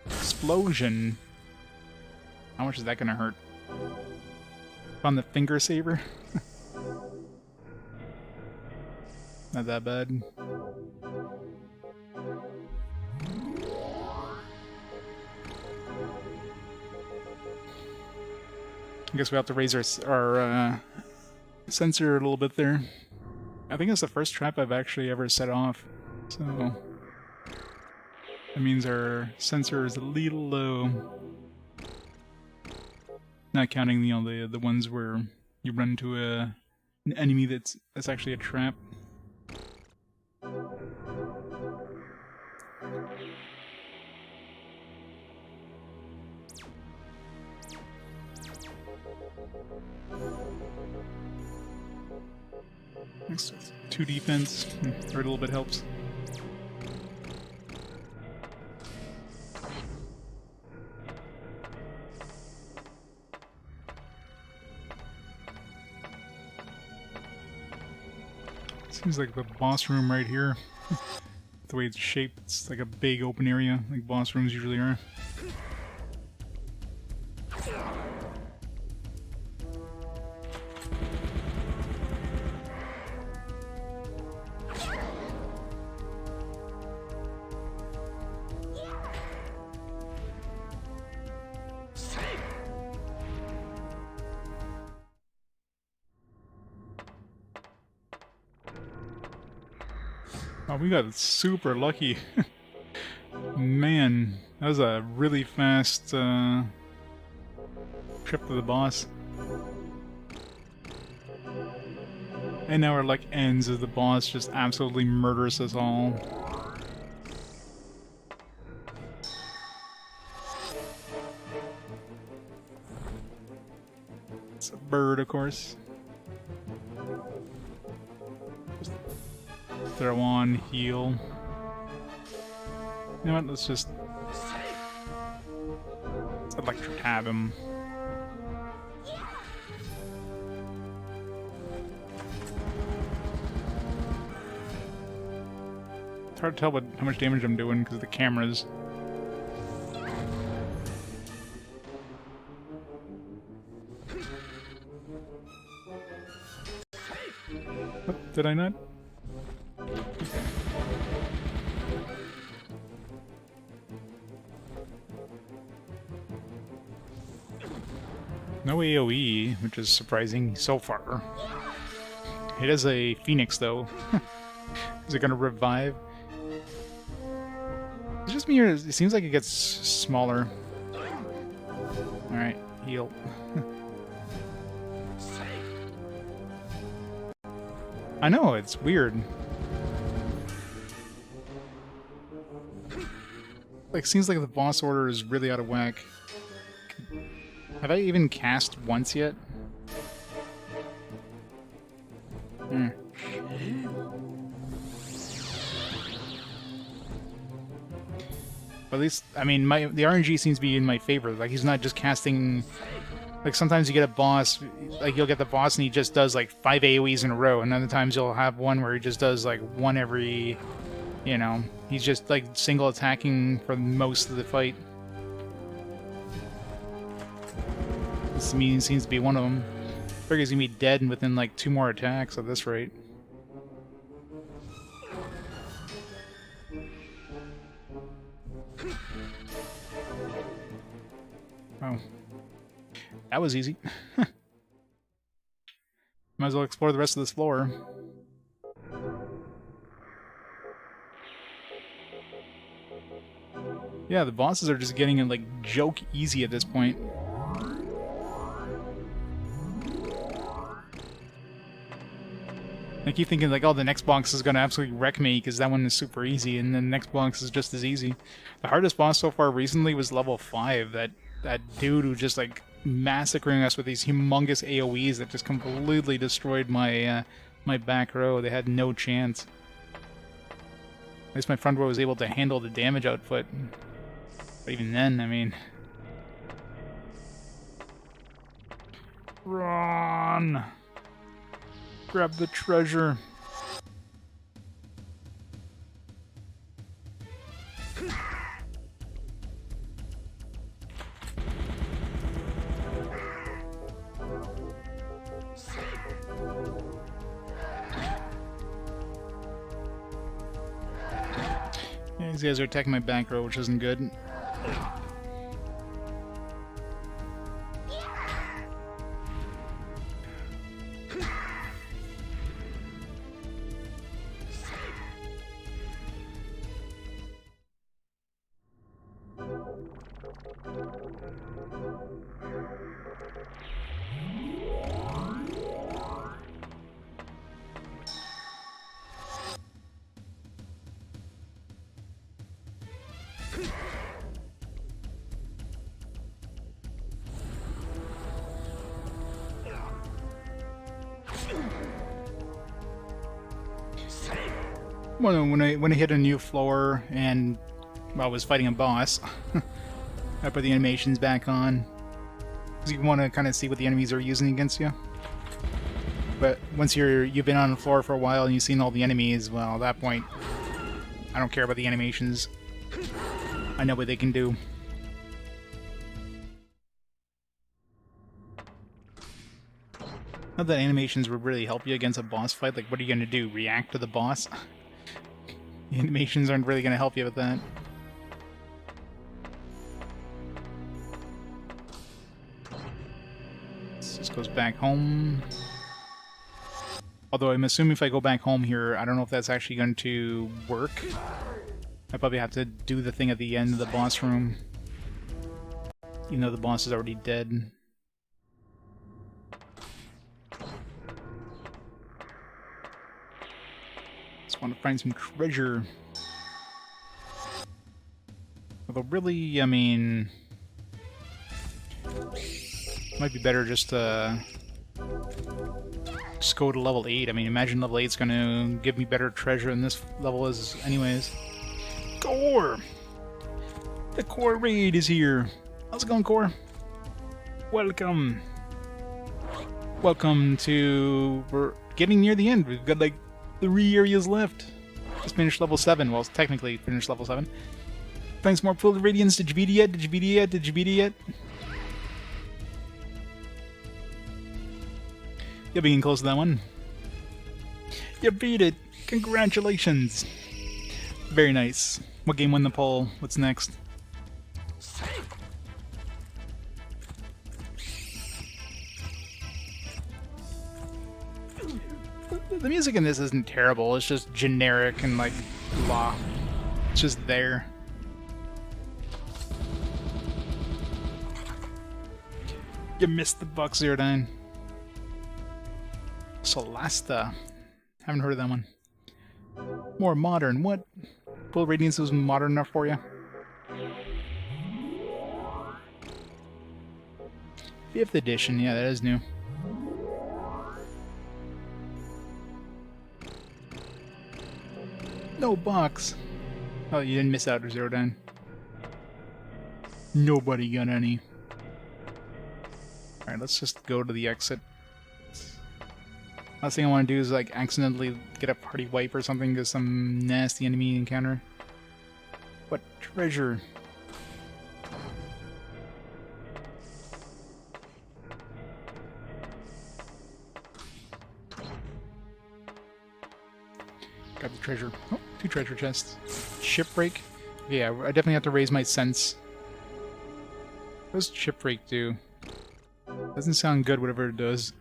Explosion. How much is that gonna hurt? On the finger saber? Not that bad. I guess we have to raise our sensor a little bit there. I think it's the first trap I've actually ever set off, so that means our sensor is a little low. Not counting, you know, the ones where you run into an enemy that's actually a trap. Next, 2 defense. Or a little bit helps. Seems like the boss room right here. The way it's shaped, it's like a big open area, like boss rooms usually are. Oh, we got super lucky. Man, that was a really fast trip to the boss. And now our luck ends as the boss just absolutely murders us all. It's a bird, of course. Throw on, heal. You know what, let's electro tab him. It's hard to tell how much damage I'm doing because of the cameras. Oh, did I not? No AoE, which is surprising so far. It has a phoenix, though. Is it gonna revive? It's just me, or it seems like it gets smaller. Alright, heal. I know, it's weird. Like, seems like the boss order is really out of whack. Have I even cast once yet? But at least, I mean, the RNG seems to be in my favor. Like, he's not just casting... Like, sometimes you get a boss, like, you'll get the boss and he just does, like, 5 AoEs in a row, and other times you'll have one where he just does, like, one every... You know, he's just, like, single attacking for most of the fight. This seems to be one of them. I figure he's gonna be dead within like 2 more attacks at this rate. Oh. That was easy. Might as well explore the rest of this floor. Yeah, the bosses are just getting like joke easy at this point. I keep thinking, like, oh, the next box is going to absolutely wreck me because that one is super easy, and then the next box is just as easy. The hardest boss so far recently was level 5. That dude who just, like, massacring us with these humongous AoEs that just completely destroyed my my back row. They had no chance. At least my front row was able to handle the damage output. But even then, I mean... Run! Grab the treasure. Yeah, these guys are attacking my back row, which isn't good. Well, when I hit a new floor and I was fighting a boss, I put the animations back on because you want to kind of see what the enemies are using against you. But once you've been on the floor for a while and you've seen all the enemies, well, at that point, I don't care about the animations. I know what they can do. Not that animations would really help you against a boss fight. Like, what are you going to do? React to the boss? The animations aren't really going to help you with that. This just goes back home. Although I'm assuming if I go back home here, I don't know if that's actually going to work. I probably have to do the thing at the end of the boss room. Even though the boss is already dead. Just want to find some treasure. Although really, I mean... might be better just to... just go to level 8. I mean, imagine level 8's gonna give me better treasure than this level is anyways. Core! The Core raid is here! How's it going, Core? Welcome! Welcome to... we're getting near the end. We've got like 3 areas left. Just finished level 7. Well, technically finished level 7. Thanks more Pool of Radiance. Did you beat it yet? Did you beat it yet? Did you beat it yet? You're being close to that one. You beat it! Congratulations! Very nice. What game won the poll? What's next? The music in this isn't terrible, it's just generic and like blah. It's just there. You missed the buck, Zerodine. Solasta. Haven't heard of that one. More modern. What? Full Radiance was modern enough for you? 5th edition, yeah, that is new. No box. Oh, you didn't miss out, Zerodine. Nobody got any. Alright, let's just go to the exit. Last thing I want to do is like accidentally get a party wipe or something because some nasty enemy encounter. What treasure? Grab the treasure. Oh, 2 treasure chests. Shipwreck? Yeah, I definitely have to raise my sense. What does shipwreck do? Doesn't sound good, whatever it does.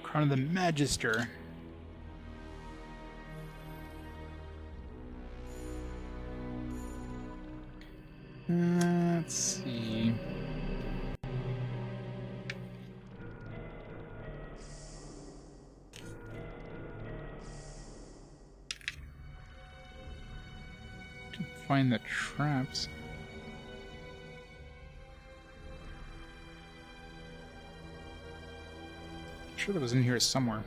Crown of the Magister. Let's see. To find the traps. I'm sure that was in here somewhere.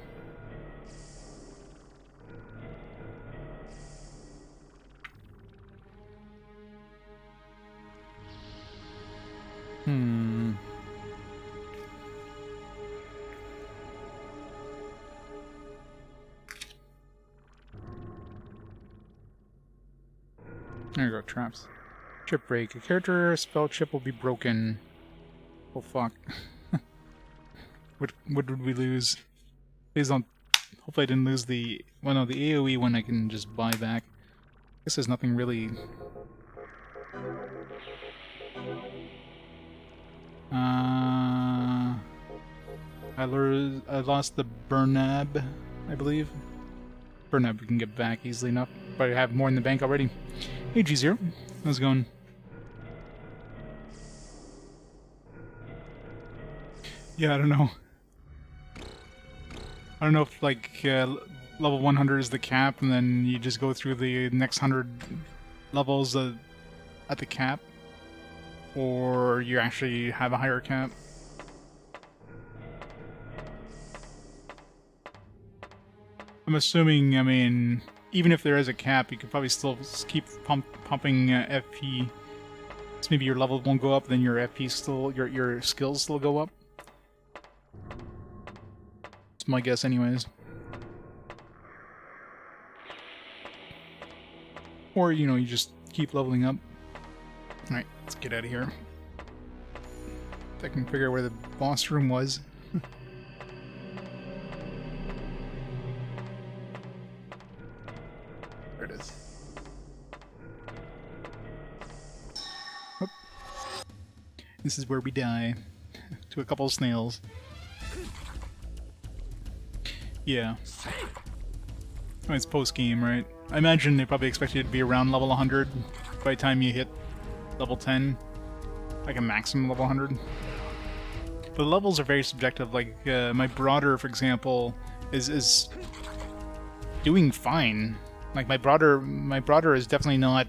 There you go, traps. Chip break. A character spell chip will be broken. Oh fuck. What did we lose? Please don't... hopefully I didn't lose the... well, no, the AoE one I can just buy back. I guess there's nothing really... I lost the Burnab, I believe. Burnab we can get back easily enough, but I have more in the bank already. Hey G0, how's it going? Yeah, I don't know. I don't know if, like, level 100 is the cap, and then you just go through the next 100 levels at the cap, or you actually have a higher cap. I'm assuming, I mean, even if there is a cap, you could probably still keep pumping FP. So maybe your level won't go up, then your FP still, your skills still go up. It's my guess anyways. Or, you know, you just keep leveling up. Alright, let's get out of here. If I can figure out where the boss room was. There it is. Whoop. This is where we die. To a couple of snails. Yeah. Oh, it's post-game, right? I imagine they probably expect you to be around level 100 by the time you hit level 10. Like a maximum level 100. But the levels are very subjective. Like, my brother, for example, is doing fine. Like, my brother is definitely not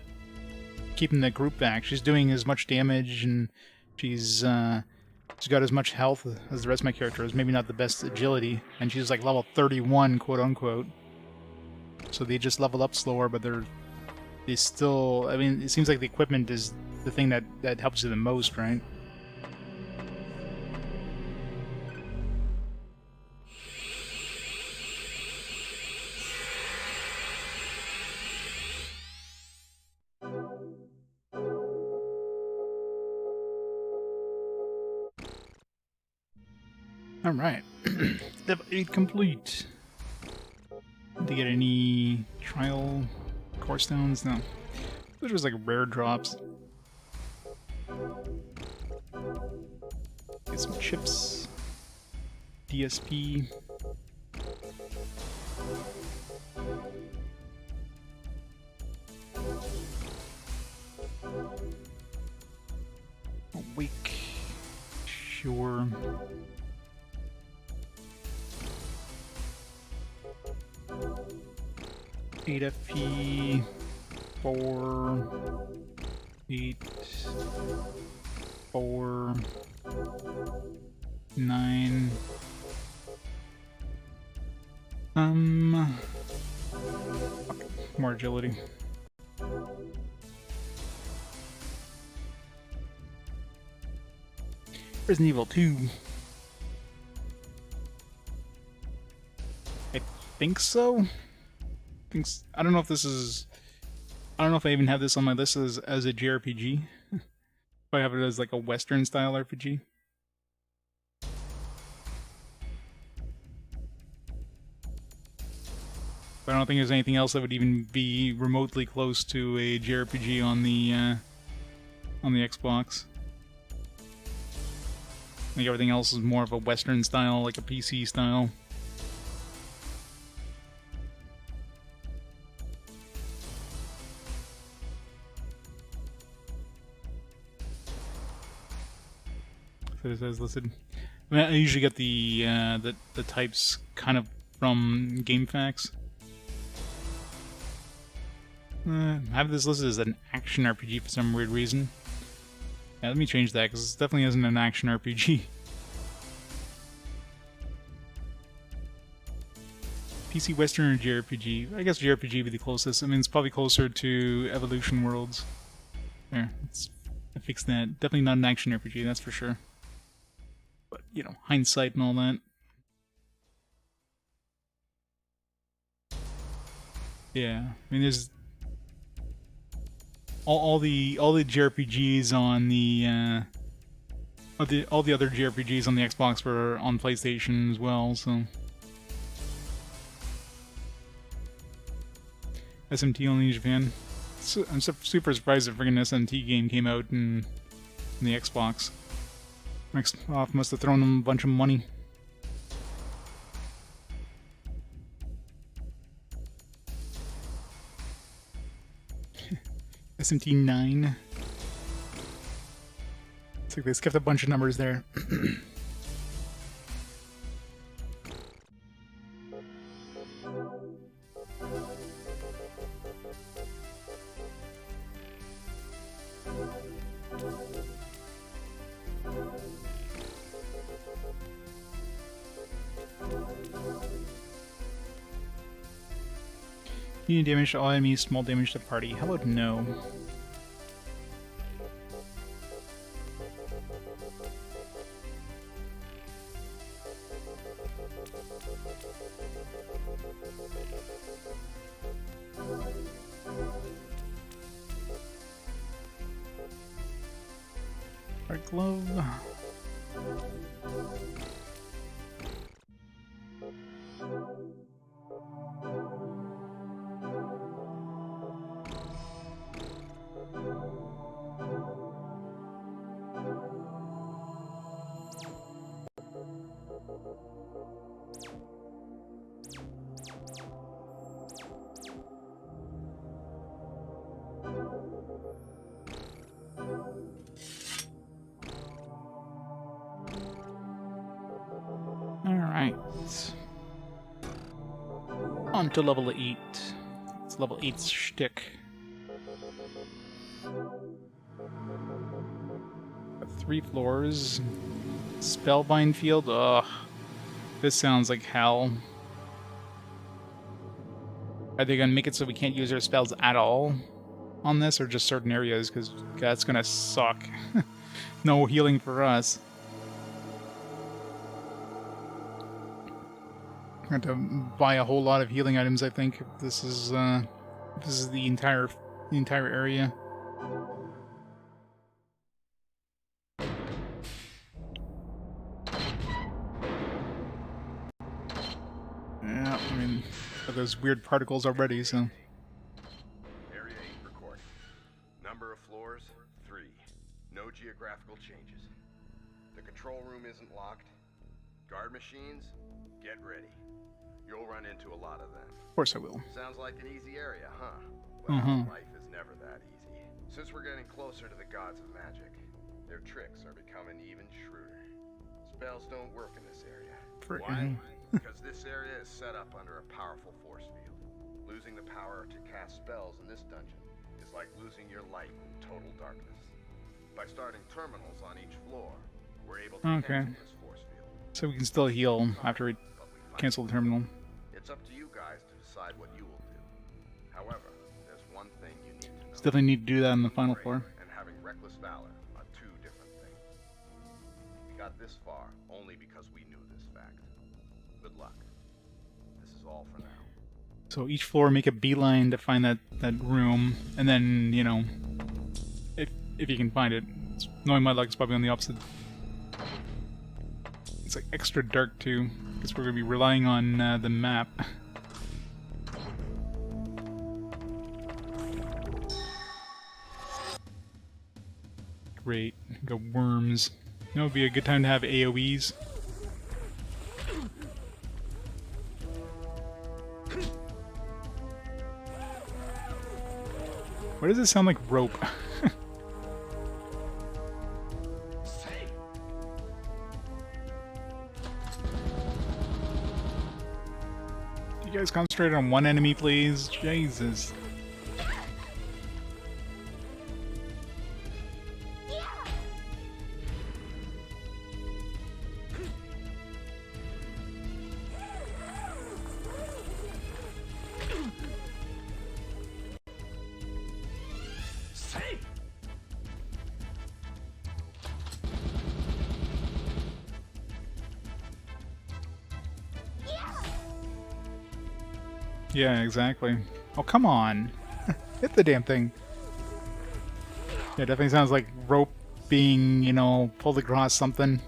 keeping the group back. She's doing as much damage, and she's got as much health as the rest of my characters. Maybe not the best agility, and she's like level 31, quote-unquote. So they just level up slower, but they still... I mean, it seems like the equipment is the thing that helps you the most, right? Alright. Level 8 complete. Did they get any trial core stones? No. Those are just like rare drops. Get some chips. DSP. Awake. Sure. Eight FP, 4, 8, 4, 9. More agility. Resident Evil 2. I think so. I don't know if this is... I don't know if I even have this on my list as a JRPG. If I have it as like a Western style RPG. But I don't think there's anything else that would even be remotely close to a JRPG on the Xbox. I think everything else is more of a Western style, like a PC style. It says listed. I mean, I usually get the types kind of from GameFAQs. I have this listed as an action RPG for some weird reason. Yeah, let me change that because this definitely isn't an action RPG. PC Western or JRPG? I guess JRPG would be the closest. I mean, it's probably closer to Evolution Worlds. There, I fixed that. Definitely not an action RPG, that's for sure. But, you know, hindsight and all that. Yeah, I mean, there's all the JRPGs on the all the other JRPGs on the Xbox were on PlayStation as well. So SMT only in Japan. So, I'm super surprised that friggin' SMT game came out in the Xbox. Microsoft must have thrown them a bunch of money. SMT 9. Looks like they skipped a bunch of numbers there. Medium damage to all enemies, small damage to party. How about no? Dark glove. Alright. On to level 8. It's level 8's shtick. Got 3 floors. Spellbind field? Ugh. This sounds like hell. Are they gonna make it so we can't use our spells at all on this, or just certain areas? Because that's gonna suck. No healing for us. I have to buy a whole lot of healing items, I think, if this is the entire area. Yeah, I mean, got those weird particles already, so. Area 8 recording. Number of floors, 3. No geographical changes. The control room isn't locked. Guard machines, get ready. You'll run into a lot of them. Of course I will. Sounds like an easy area, huh? Well, life is never that easy. Since we're getting closer to the gods of magic, their tricks are becoming even shrewder. Spells don't work in this area. Why? Because this area is set up under a powerful force field. Losing the power to cast spells in this dungeon is like losing your light in total darkness. By starting terminals on each floor, we're able to cancel this force field. So we can still heal after we cancel the terminal. It's up to you guys to decide what you will do. However, there's one thing you need to know. Definitely need to do that on the final floor. And having reckless valor are 2 different things. We got this far only because we knew this fact. Good luck. This is all for now. So each floor, make a beeline to find that room, and then, you know, if you can find it. Knowing my luck, it's probably on the opposite. It's like extra dark too, because we're going to be relying on the map. Great, got worms. That would be a good time to have AoEs. Why does it sound like rope? You guys concentrate on one enemy, please? Jesus. Yeah, exactly. Oh, come on. Hit the damn thing. Yeah, definitely sounds like rope being, you know, pulled across something.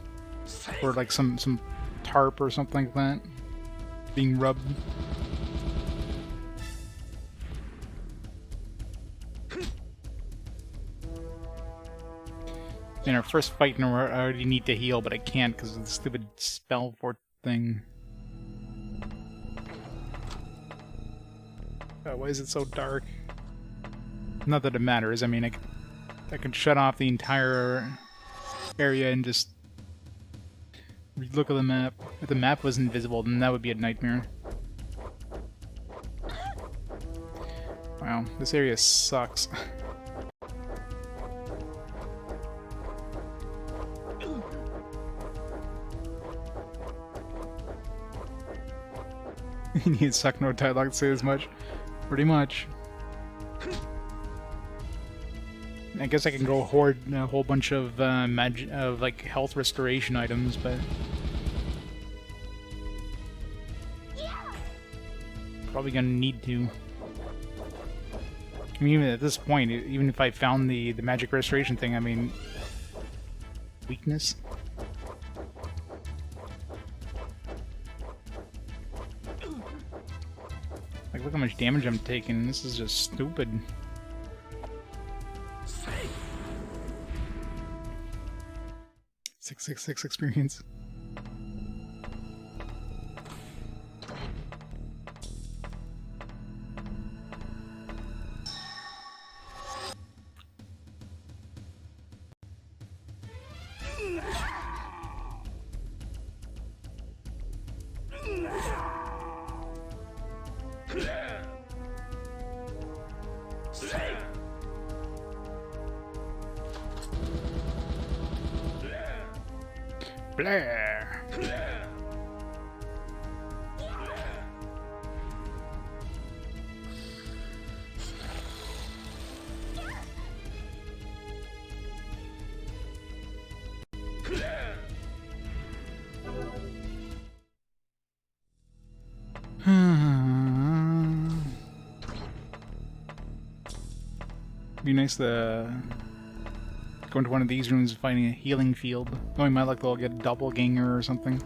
Or like some tarp or something like that. Being rubbed. In our first fight, I already need to heal, but I can't because of the stupid spell fort thing. Why is it so dark? Not that it matters. I mean, I could shut off the entire area and just look at the map. If the map was invisible, then that would be a nightmare. Wow, this area sucks. You need suck no dialogue to say as much. Pretty much. I guess I can go hoard a whole bunch of like health restoration items, but probably gonna need to. I mean, even at this point, even if I found the magic restoration thing, I mean, weakness. Like, look how much damage I'm taking. This is just stupid. 666 experience. Blair. Be nice to go into one of these rooms and finding a healing field. Knowing my luck, they'll get a doppelganger or something.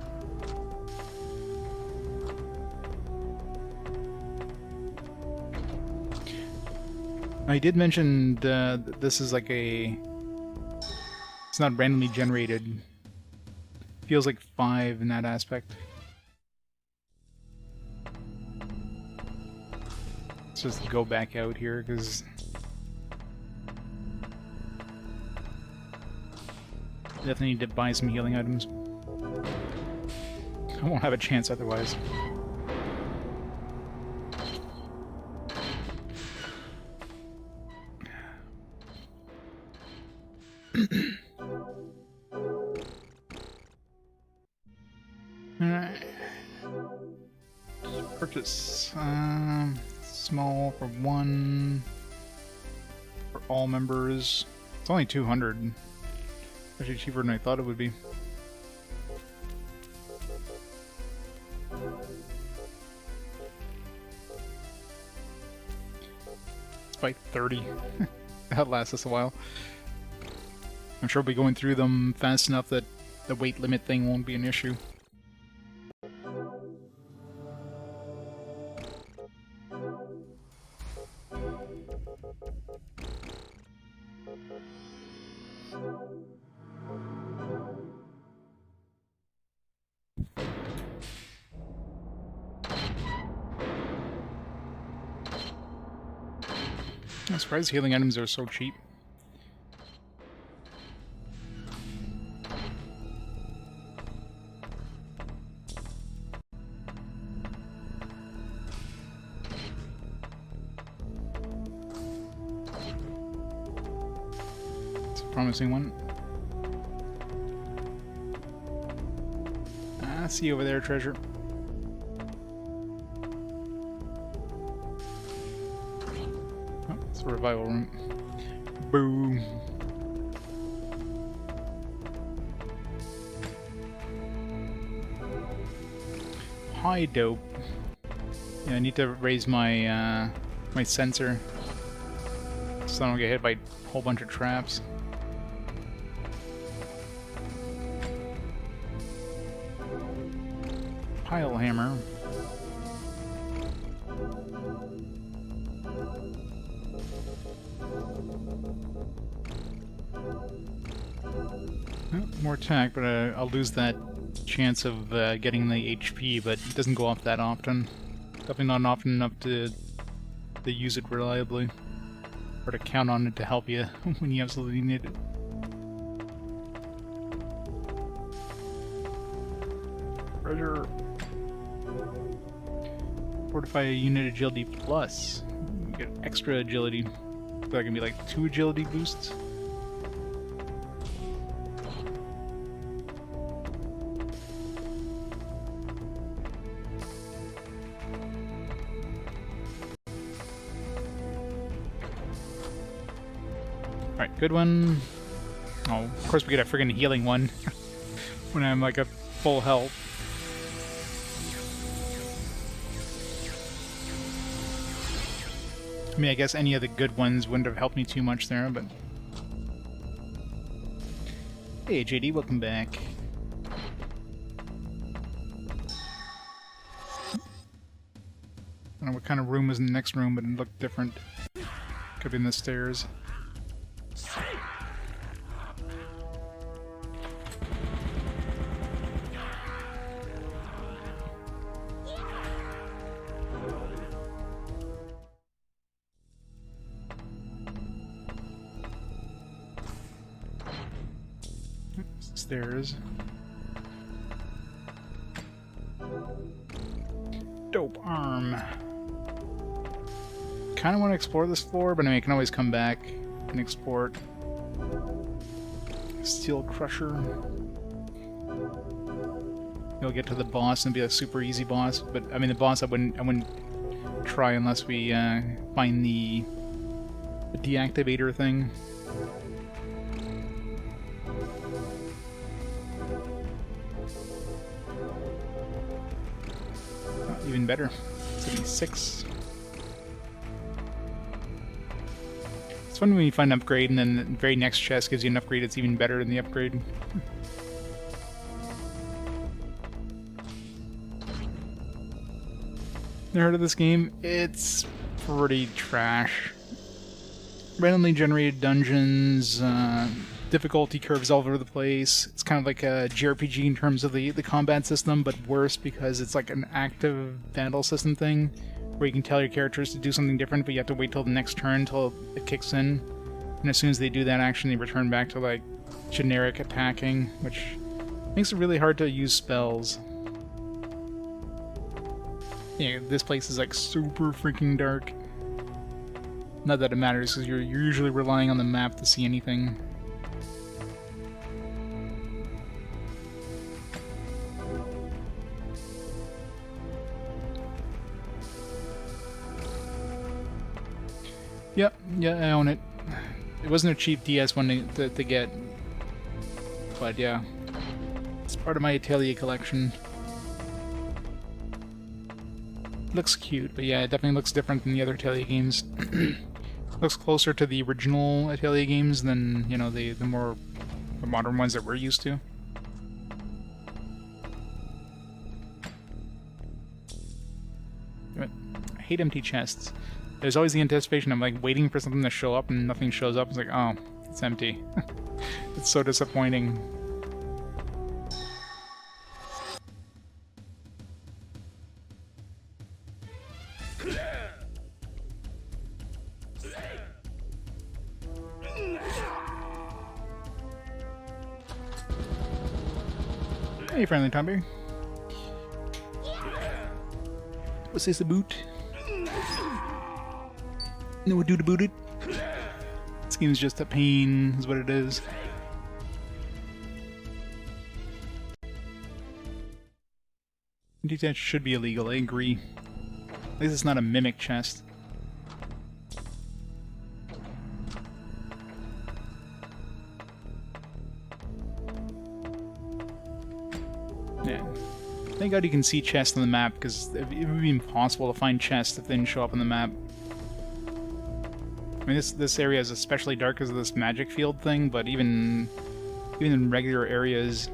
I did mention that this is like a... It's not randomly generated. Feels like 5 in that aspect. Let's just go back out here, because... Definitely need to buy some healing items. I won't have a chance otherwise. Alright. Purchase small for 1 for all members. It's only 200. Actually cheaper than I thought it would be. Let's buy 30. That'll last us a while. I'm sure we'll be going through them fast enough that the weight limit thing won't be an issue. I'm surprised healing items are so cheap. It's a promising one. I see you over there, treasure. It's a revival room. Boom. Hi, dope. Yeah, I need to raise my my sensor so I don't get hit by a whole bunch of traps. Pile hammer. More attack, but I'll lose that chance of getting the HP, but it doesn't go off that often. Definitely not often enough to use it reliably. Or to count on it to help you when you absolutely need it. Treasure. Fortify a unit agility plus. You get extra agility. So that can be like 2 agility boosts. Alright, good one. Oh, of course we get a friggin' healing one when I'm like at full health. I mean, I guess any of the good ones wouldn't have helped me too much there, but... Hey, JD, welcome back. I don't know what kind of room was in the next room, but it looked different. Could be in the stairs. Stairs. Dope arm. Kind of want to explore this floor, but I mean, I can always come back and explore it. Steel Crusher. You'll get to the boss and be a super easy boss, but I mean, the boss I wouldn't try unless we find the deactivator thing. Even better. 76. It's fun when you find an upgrade and then the very next chest gives you an upgrade that's even better than the upgrade. Never heard of this game? It's pretty trash. Randomly generated dungeons, difficulty curves all over the place. It's kind of like a JRPG in terms of the combat system, but worse because it's like an active battle system thing, where you can tell your characters to do something different, but you have to wait till the next turn till it kicks in. And as soon as they do that action, they return back to like generic attacking, which makes it really hard to use spells. Yeah, this place is like super freaking dark. Not that it matters, because you're usually relying on the map to see anything. Yep, yeah, I own it. It wasn't a cheap DS one to get, but yeah, it's part of my Atelier collection. Looks cute, but yeah, it definitely looks different than the other Atelier games. Looks closer to the original Atelier games than, you know, the more modern ones that we're used to. I hate empty chests. There's always the anticipation of like waiting for something to show up and nothing shows up. It's like, oh, it's empty. It's so disappointing. Hey, friendly Tomberry. What's this about? No one do to boot it. This game's just a pain, is what it is. Detach should be illegal, I agree. At least it's not a mimic chest. Yeah. Thank God you can see chests on the map, because it would be impossible to find chests if they didn't show up on the map. I mean, this area is especially dark because of this magic field thing, but even in regular areas,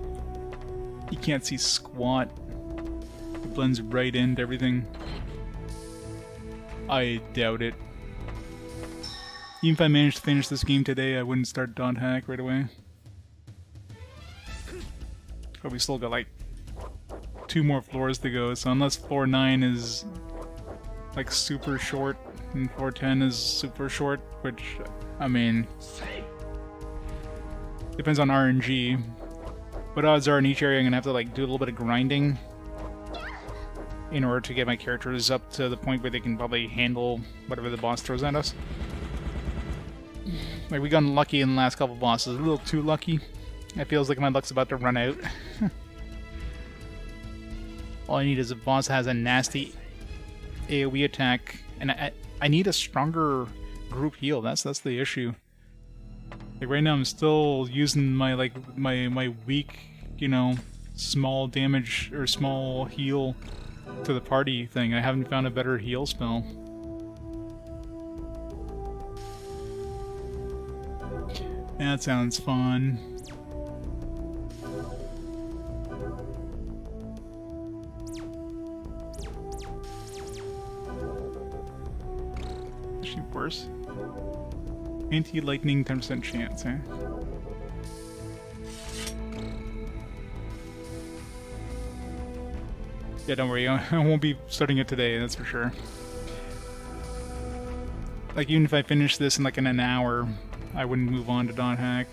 you can't see squat. It blends right into everything. I doubt it. Even if I managed to finish this game today, I wouldn't start Dot Hack right away. But we still got like 2 more floors to go, so unless floor 9 is like super short and floor 10 is super short, which, I mean, depends on RNG. But odds are in each area I'm gonna have to like do a little bit of grinding in order to get my characters up to the point where they can probably handle whatever the boss throws at us. Like, we got lucky in the last couple bosses, a little too lucky. It feels like my luck's about to run out. All I need is a boss has a nasty AoE attack, and I need a stronger group heal. That's the issue. Like right now I'm still using my my weak, you know, small damage or small heal to the party thing. I haven't found a better heal spell. That sounds fun. Actually worse. Anti-lightning 10% chance, eh? Yeah, don't worry, I won't be starting it today, that's for sure. Like, even if I finish this in like in an hour, I wouldn't move on to Dot Hack.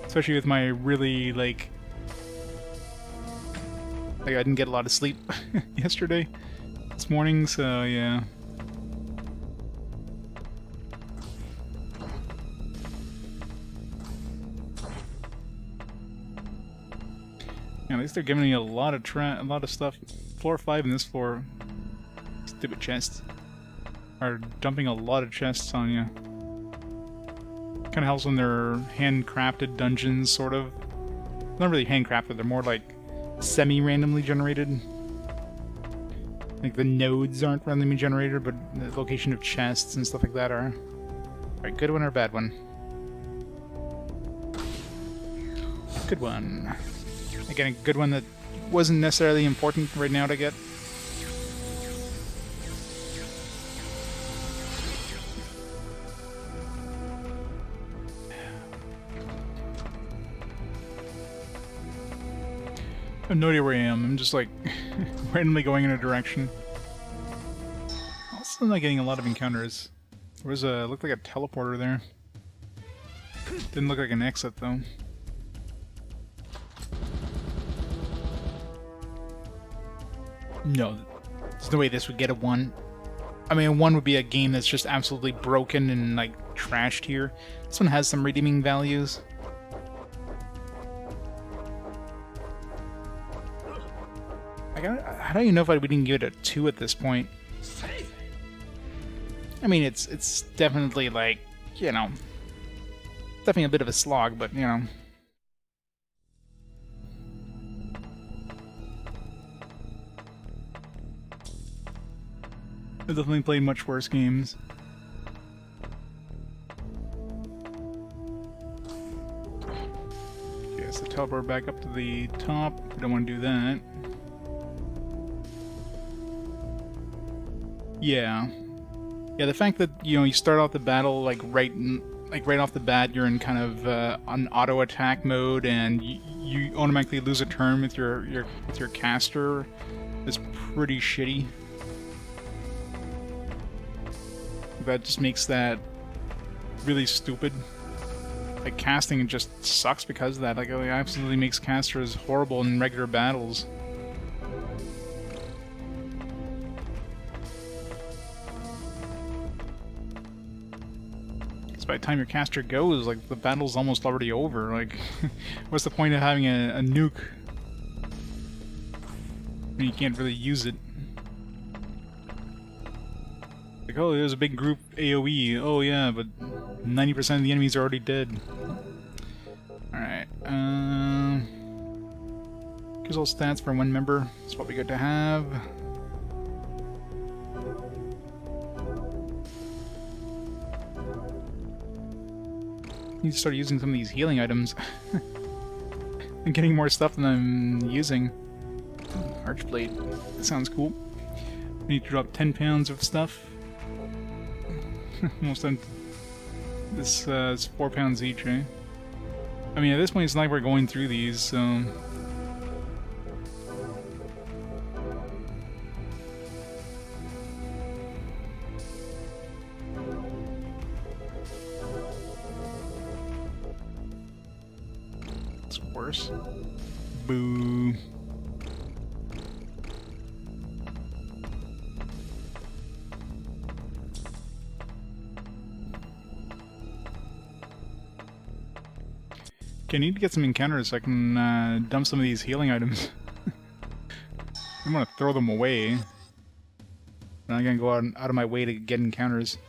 Especially with my really, like I didn't get a lot of sleep yesterday, this morning, so yeah. At least they're giving me a lot of stuff. Floor 5 in this floor. Stupid chests. Are dumping a lot of chests on you. Kinda helps when they're handcrafted dungeons, sort of. Not really handcrafted, they're more like semi-randomly generated. Like the nodes aren't randomly generated, but the location of chests and stuff like that are. Alright, good one or bad one? Good one. Again, a good one that wasn't necessarily important right now to get. I have no idea where I am. I'm just like randomly going in a direction. Also not getting a lot of encounters. There was a looked like a teleporter there. Didn't look like an exit though. No, there's no way this would get a 1. I mean, a 1 would be a game that's just absolutely broken and, like, trashed here. This one has some redeeming values. I don't even know if we didn't give it a 2 at this point. I mean, it's definitely, like, you know, definitely a bit of a slog, but, you know. I've definitely played much worse games. Okay, so teleport back up to the top. We don't want to do that. Yeah. Yeah, the fact that, you know, you start off the battle like right off the bat, you're in kind of on auto attack mode, and you automatically lose a turn with your caster is pretty shitty. That just makes that really stupid. Like, casting just sucks because of that. Like, it absolutely makes casters horrible in regular battles. So by the time your caster goes, like, the battle's almost already over. Like, what's the point of having a nuke when you can't really use it? Like, oh, there's a big group AoE. Oh yeah, but 90% of the enemies are already dead. Alright, here's all stats for one member. That's what we got to have. Need to start using some of these healing items. I'm getting more stuff than I'm using. Archblade. That sounds cool. We need to drop 10 pounds of stuff. Almost done. This is 4 pounds each, eh? I mean, at this point, it's not like we're going through these, so. It's worse. Boo. I need to get some encounters so I can dump some of these healing items. I'm gonna throw them away. I'm not gonna go out of my way to get encounters.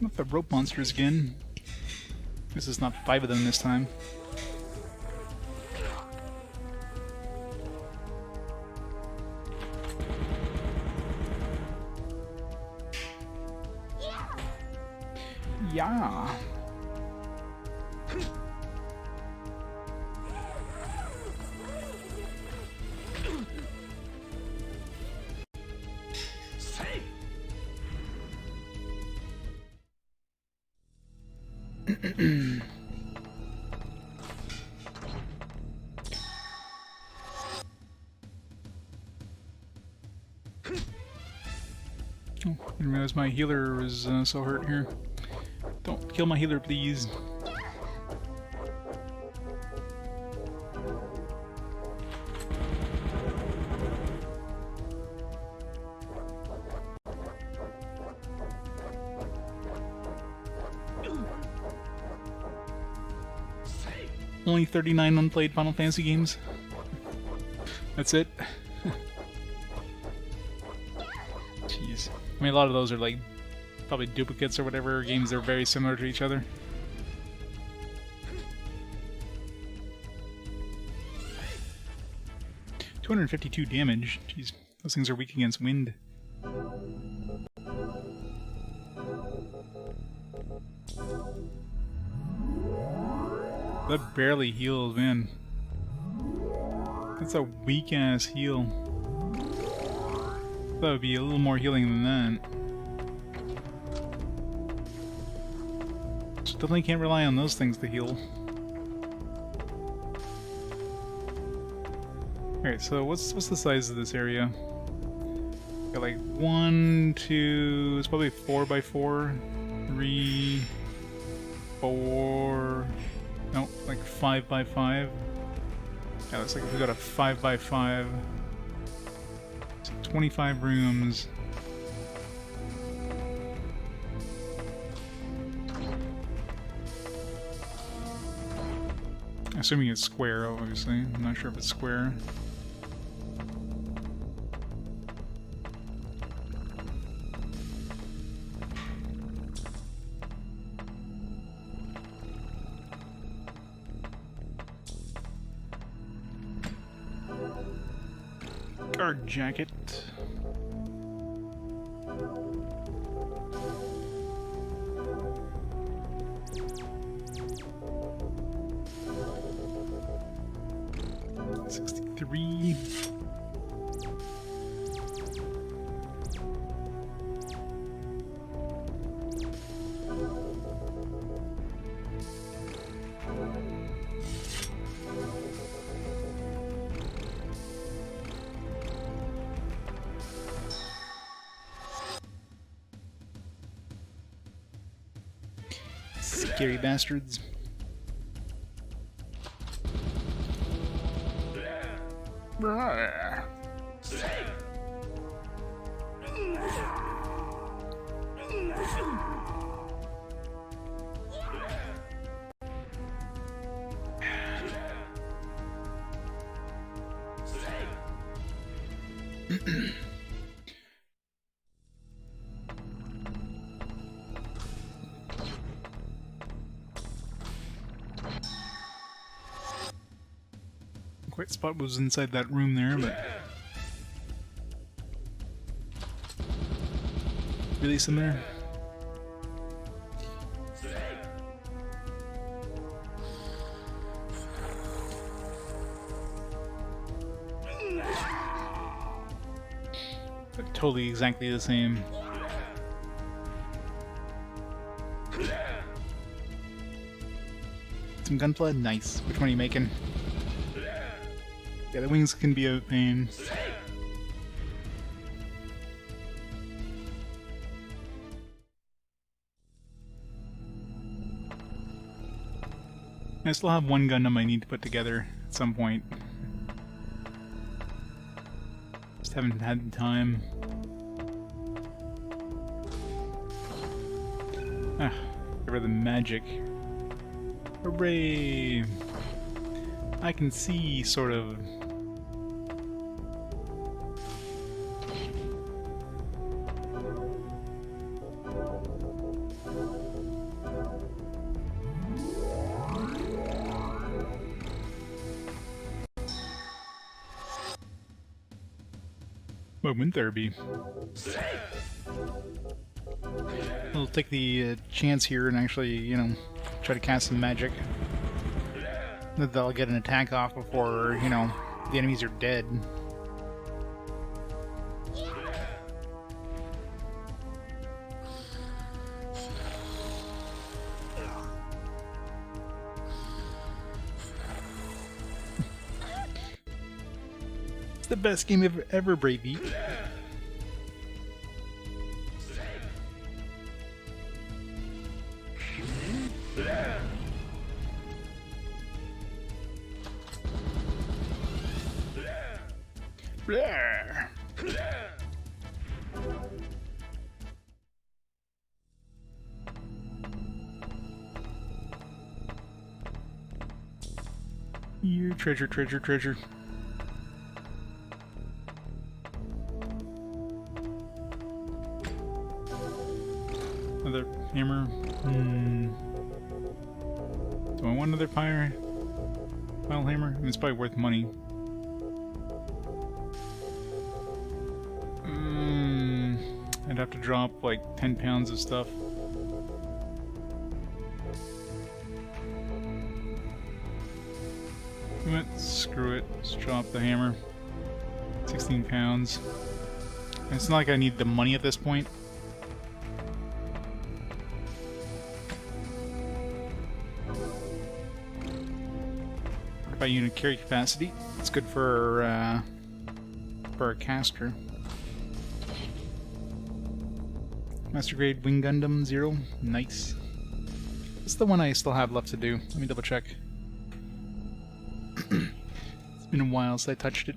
Not the rope monsters again. This is not 5 of them this time. Yeah. Oh, I didn't realize my healer was so hurt here. Don't kill my healer, please. Only 39 unplayed Final Fantasy games. That's it. Jeez. I mean, a lot of those are like probably duplicates or whatever, games that are very similar to each other. $252 damage. Jeez, those things are weak against wind. That barely heals, man. That's a weak-ass heal. That would be a little more healing than that. So definitely can't rely on those things to heal. Alright, so what's the size of this area? Got like 1, 2... It's probably 4 by 4, 3, 4... No, like 5 by 5. Yeah, looks like we got a 5 by 5. So 25 rooms. Assuming it's square, obviously. I'm not sure if it's square. Guard jacket. $63. Scary bastards. Quite spot was inside that room there, but release him there. They're totally exactly the same. Some gunpla? Nice. Which one are you making? Yeah, the wings can be a pain. I still have one Gundam I need to put together at some point. Just haven't had the time. Ah, get rid of the magic. Hooray! I can see, sort of. Moment therapy. We'll take the chance here and actually, you know, try to cast some magic. That they'll get an attack off before, you know, the enemies are dead. It's the best game ever, Bravey. Here, treasure, treasure, treasure. Another hammer. Do I want another pile hammer? I mean, it's probably worth money. I'd have to drop like 10 pounds of stuff. Screw it. Let's drop the hammer. 16 pounds. It's not like I need the money at this point. By unit carry capacity, it's good for a caster. Master grade wing Gundam 0, nice. That's the one I still have left to do. Let me double check. It's been a while since I touched it.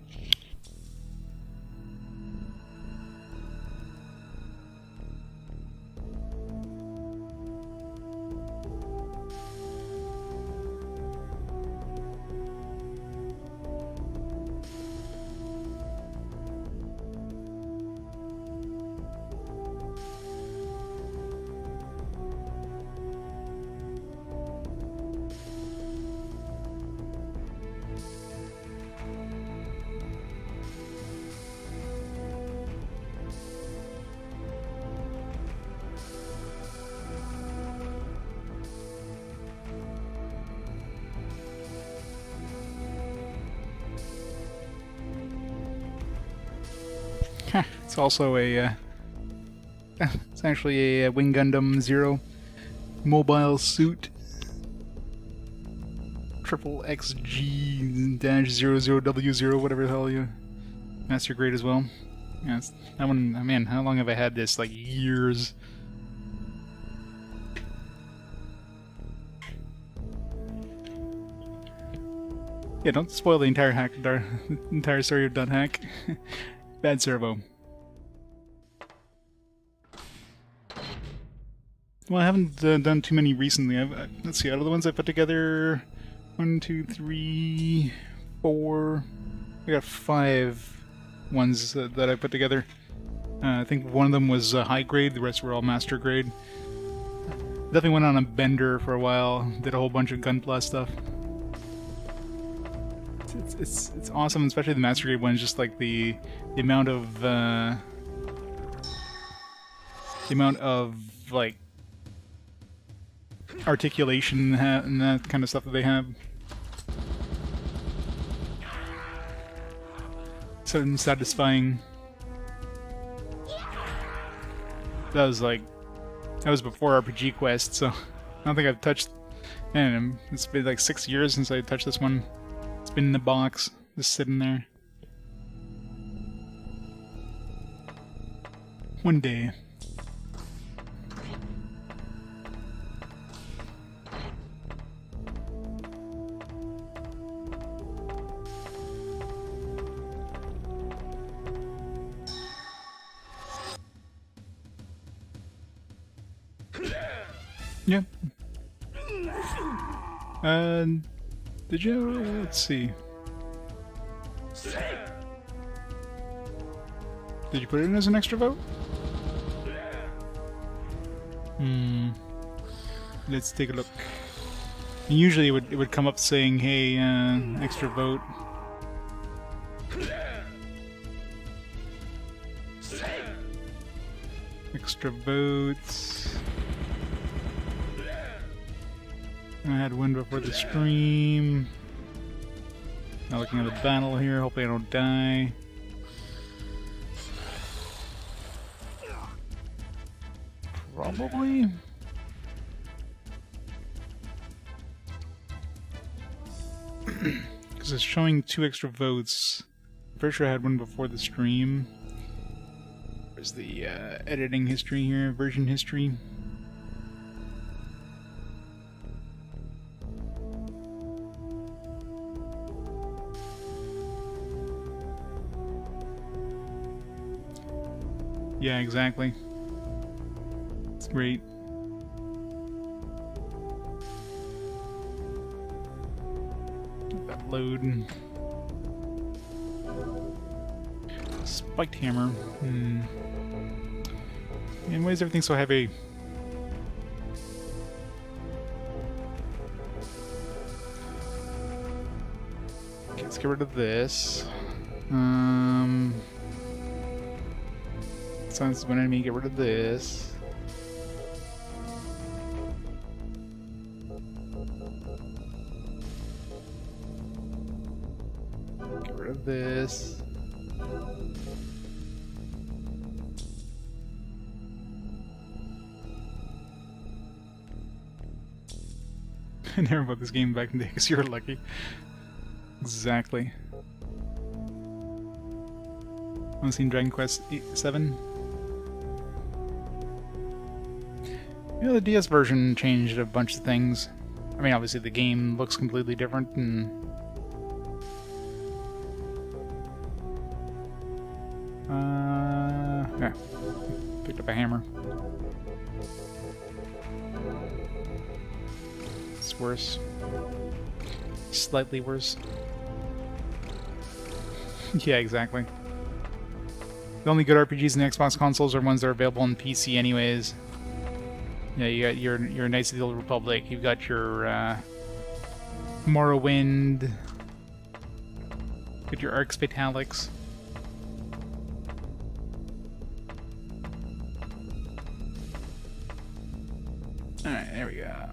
It's also a, it's actually a Wing Gundam 0 mobile suit. Triple XG-00W0, whatever the hell you... Master grade as well. Yeah, that one, man, how long have I had this? Like, years. Yeah, don't spoil the entire story of Dot Hack. Bad servo. Well, I haven't done too many recently. Let's see, out of the ones I put together, 1, 2, 3, 4. I got 5 ones that I put together. I think one of them was high grade. The rest were all master grade. Definitely went on a bender for a while. Did a whole bunch of Gunpla stuff. It's awesome, especially the master grade ones. Just like the amount of like articulation and that kind of stuff that they have. So satisfying. That was before RPG Quest, so I don't think I've touched. Man, it's been like 6 years since I touched this one. It's been in the box, just sitting there. One day. Yeah. Did you? Let's see. Did you put it in as an extra vote? Let's take a look. Usually it would come up saying, "Hey, extra vote." extra votes. I had win before the stream. Now looking at the battle here, hopefully I don't die. Probably. Because it's showing 2 extra votes. I'm pretty sure I had one before the stream. Where's the editing history here? Version history. Yeah, exactly. It's great. Let that load. Spiked hammer. And why is everything so heavy? Okay, let's get rid of this. Silence one enemy, get rid of this. Get rid of this. I never bought this game back in the day because you were lucky. Exactly. I've seen Dragon Quest 7. You know, the DS version changed a bunch of things. I mean, obviously the game looks completely different, and yeah, picked up a hammer. It's worse. Slightly worse. Yeah, exactly. The only good RPGs in the Xbox consoles are ones that are available on PC anyways. Yeah, you got your Knights of the Old Republic, you've got your Morrowind, you got your Arx Fatalix. Alright, there we go.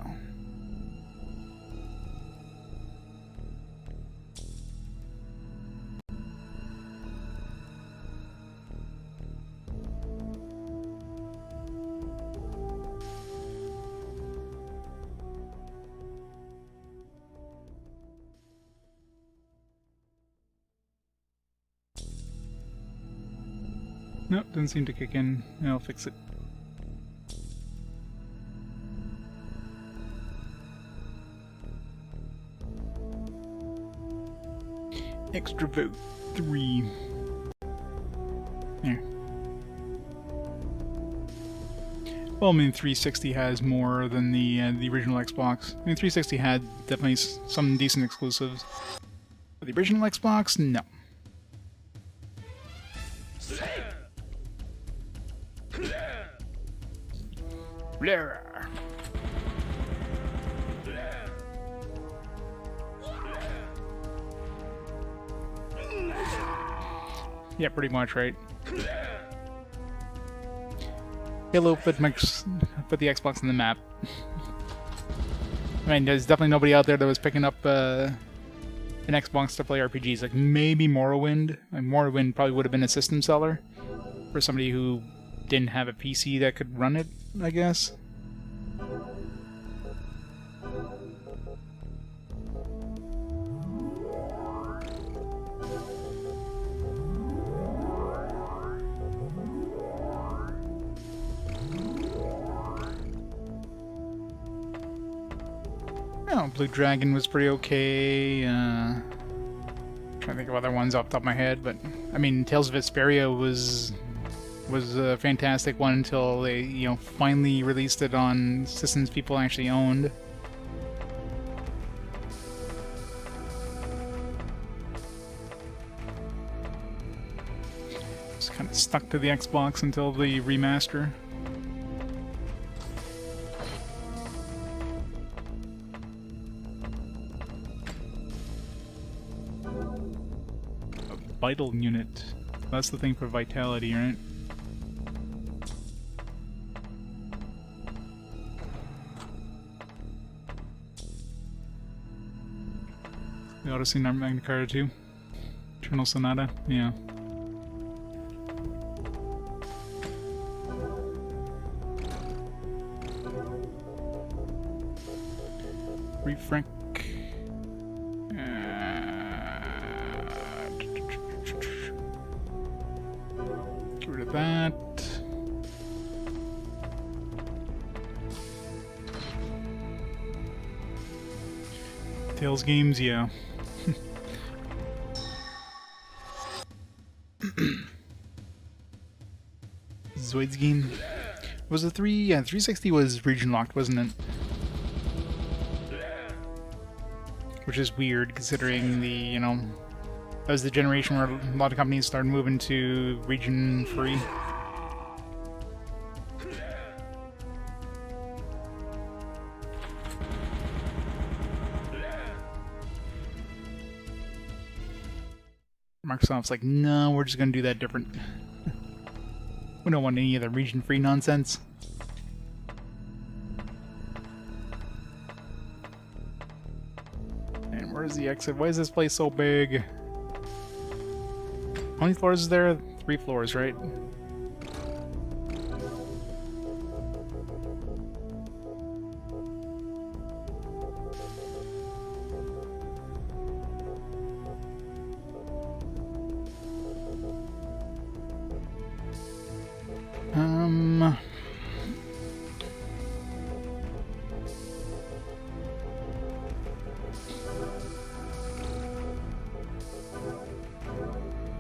Nope, doesn't seem to kick in. I'll fix it. Extra vote 3. There. Well, I mean, 360 has more than the original Xbox. I mean, 360 had definitely some decent exclusives. But the original Xbox, no. Yeah, pretty much, right? Halo put the Xbox on the map. I mean, there's definitely nobody out there that was picking up an Xbox to play RPGs. Like, maybe Morrowind. Like, Morrowind probably would have been a system seller for somebody who didn't have a PC that could run it, I guess. Oh, Blue Dragon was pretty okay. Trying to think of other ones off the top of my head, but I mean, Tales of Vesperia was a fantastic one until they, you know, finally released it on systems people actually owned. Just kind of stuck to the Xbox until the remaster. A vital unit. That's the thing for vitality, right? The Odyssey, not Magna Carta 2. Eternal Sonata, yeah. Refrank. Get rid of that. Tales games, yeah. Zoids game. Was it 3? Yeah, 360 was region locked, wasn't it? Which is weird considering the, you know, that was the generation where a lot of companies started moving to region free. Microsoft's like, no, we're just gonna do that different. We don't want any of the region free nonsense. And where's the exit? Why is this place so big? How many floors is there? 3 floors, right?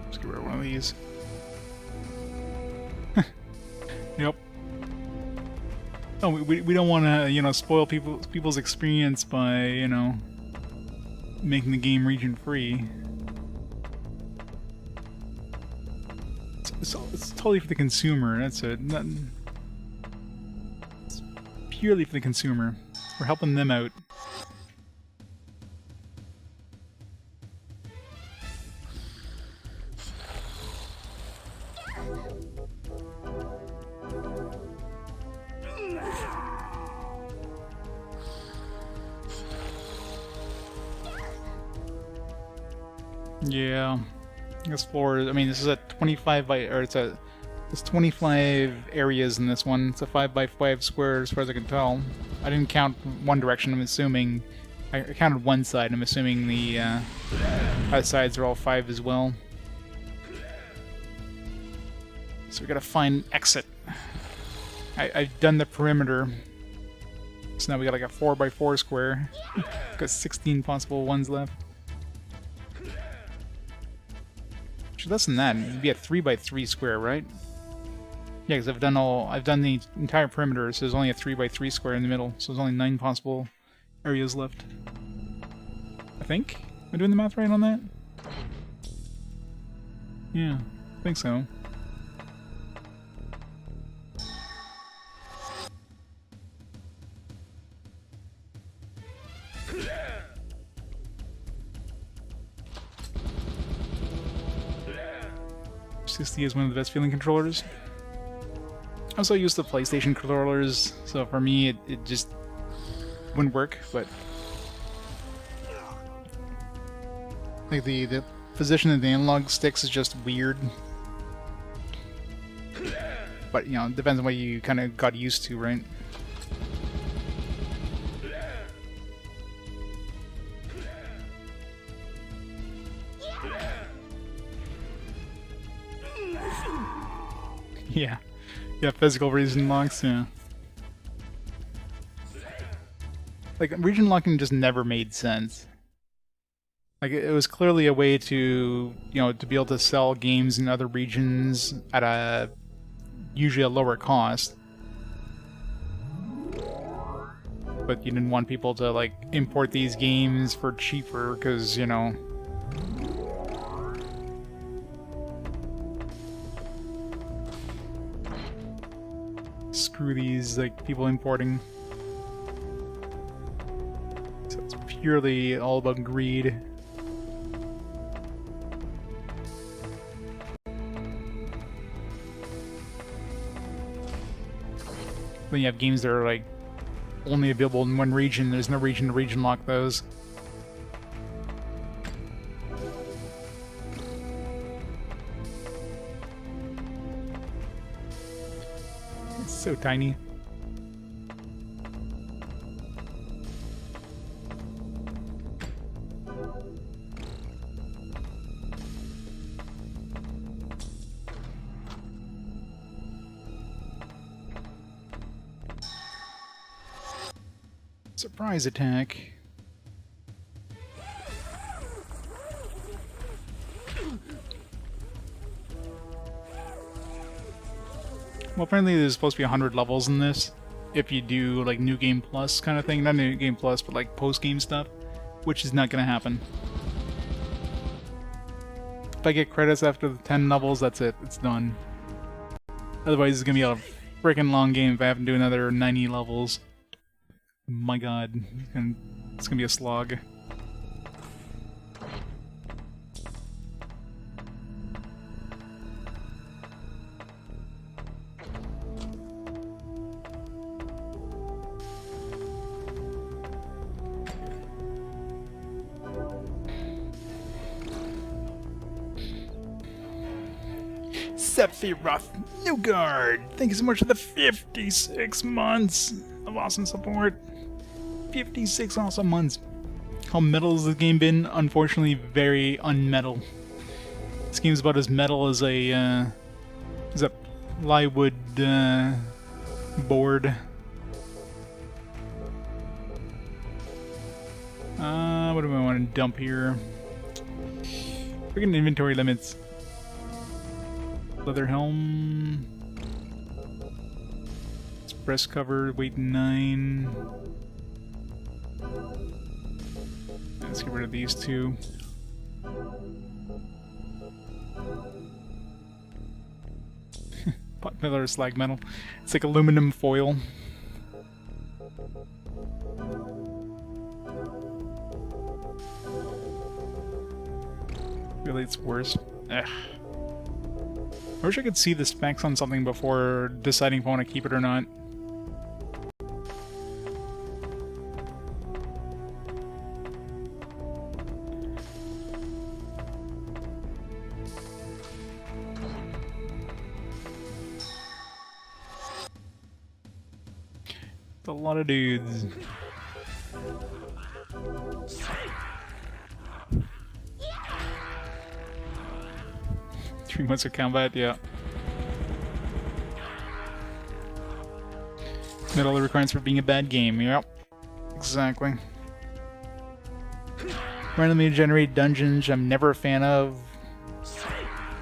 Let's get rid of one of these. Yep. Oh, we don't want to, you know, spoil people's experience by, you know, making the game region free. It's totally for the consumer. That's it. It's purely for the consumer. We're helping them out. Yeah, this floor. I mean, this is a 25 by, or it's 25 areas in this one. It's a 5 by 5 square, as far as I can tell. I didn't count one direction. I'm assuming I counted one side. I'm assuming the other sides are all 5 as well. So we gotta find exit. I've done the perimeter, so now we got like a 4 by 4 square. Got 16 possible ones left. Less than that, it'd be a 3 by 3 square, right? Yeah, because I've done the entire perimeter, so there's only a 3 by 3 square in the middle, so there's only 9 possible areas left. I think? Am I doing the math right on that? Yeah, I think so. .60 is one of the best feeling controllers. I also use the PlayStation controllers, so for me it just wouldn't work, but like the position of the analog sticks is just weird. But you know, it depends on what you kind of got used to, right? Yeah. Yeah, physical region locks, yeah. Like, region locking just never made sense. Like, it was clearly a way to, you know, to be able to sell games in other regions at a usually a lower cost. But you didn't want people to, like, import these games for cheaper, because, you know... Screw these, like, people importing. So it's purely all about greed. When you have games that are, like, only available in one region, there's no region to region lock those. So tiny. Surprise attack. Well, apparently there's supposed to be 100 levels in this. If you do, like, New Game Plus kind of thing. Not New Game Plus, but, like, post-game stuff. Which is not going to happen. If I get credits after the 10 levels, that's it. It's done. Otherwise, it's going to be a freaking long game if I have to do another 90 levels. My god. And it's going to be a slog. Sephiroth Newgard, thank you so much for the 56 months of awesome support. 56 awesome months. How metal has this game been? Unfortunately, very unmetal. This game's about as metal as a plywood board. What do I want to dump here? Freaking inventory limits. Leather helm. Express cover, weight 9. Let's get rid of these two. Pot pillar slag metal. It's like aluminum foil. Really, it's worse. Ugh. I wish I could see the specs on something before deciding if I want to keep it or not. It's a lot of dudes. 3 months of combat, yeah. Met all the requirements for being a bad game, yep. Exactly. Randomly generate dungeons I'm never a fan of.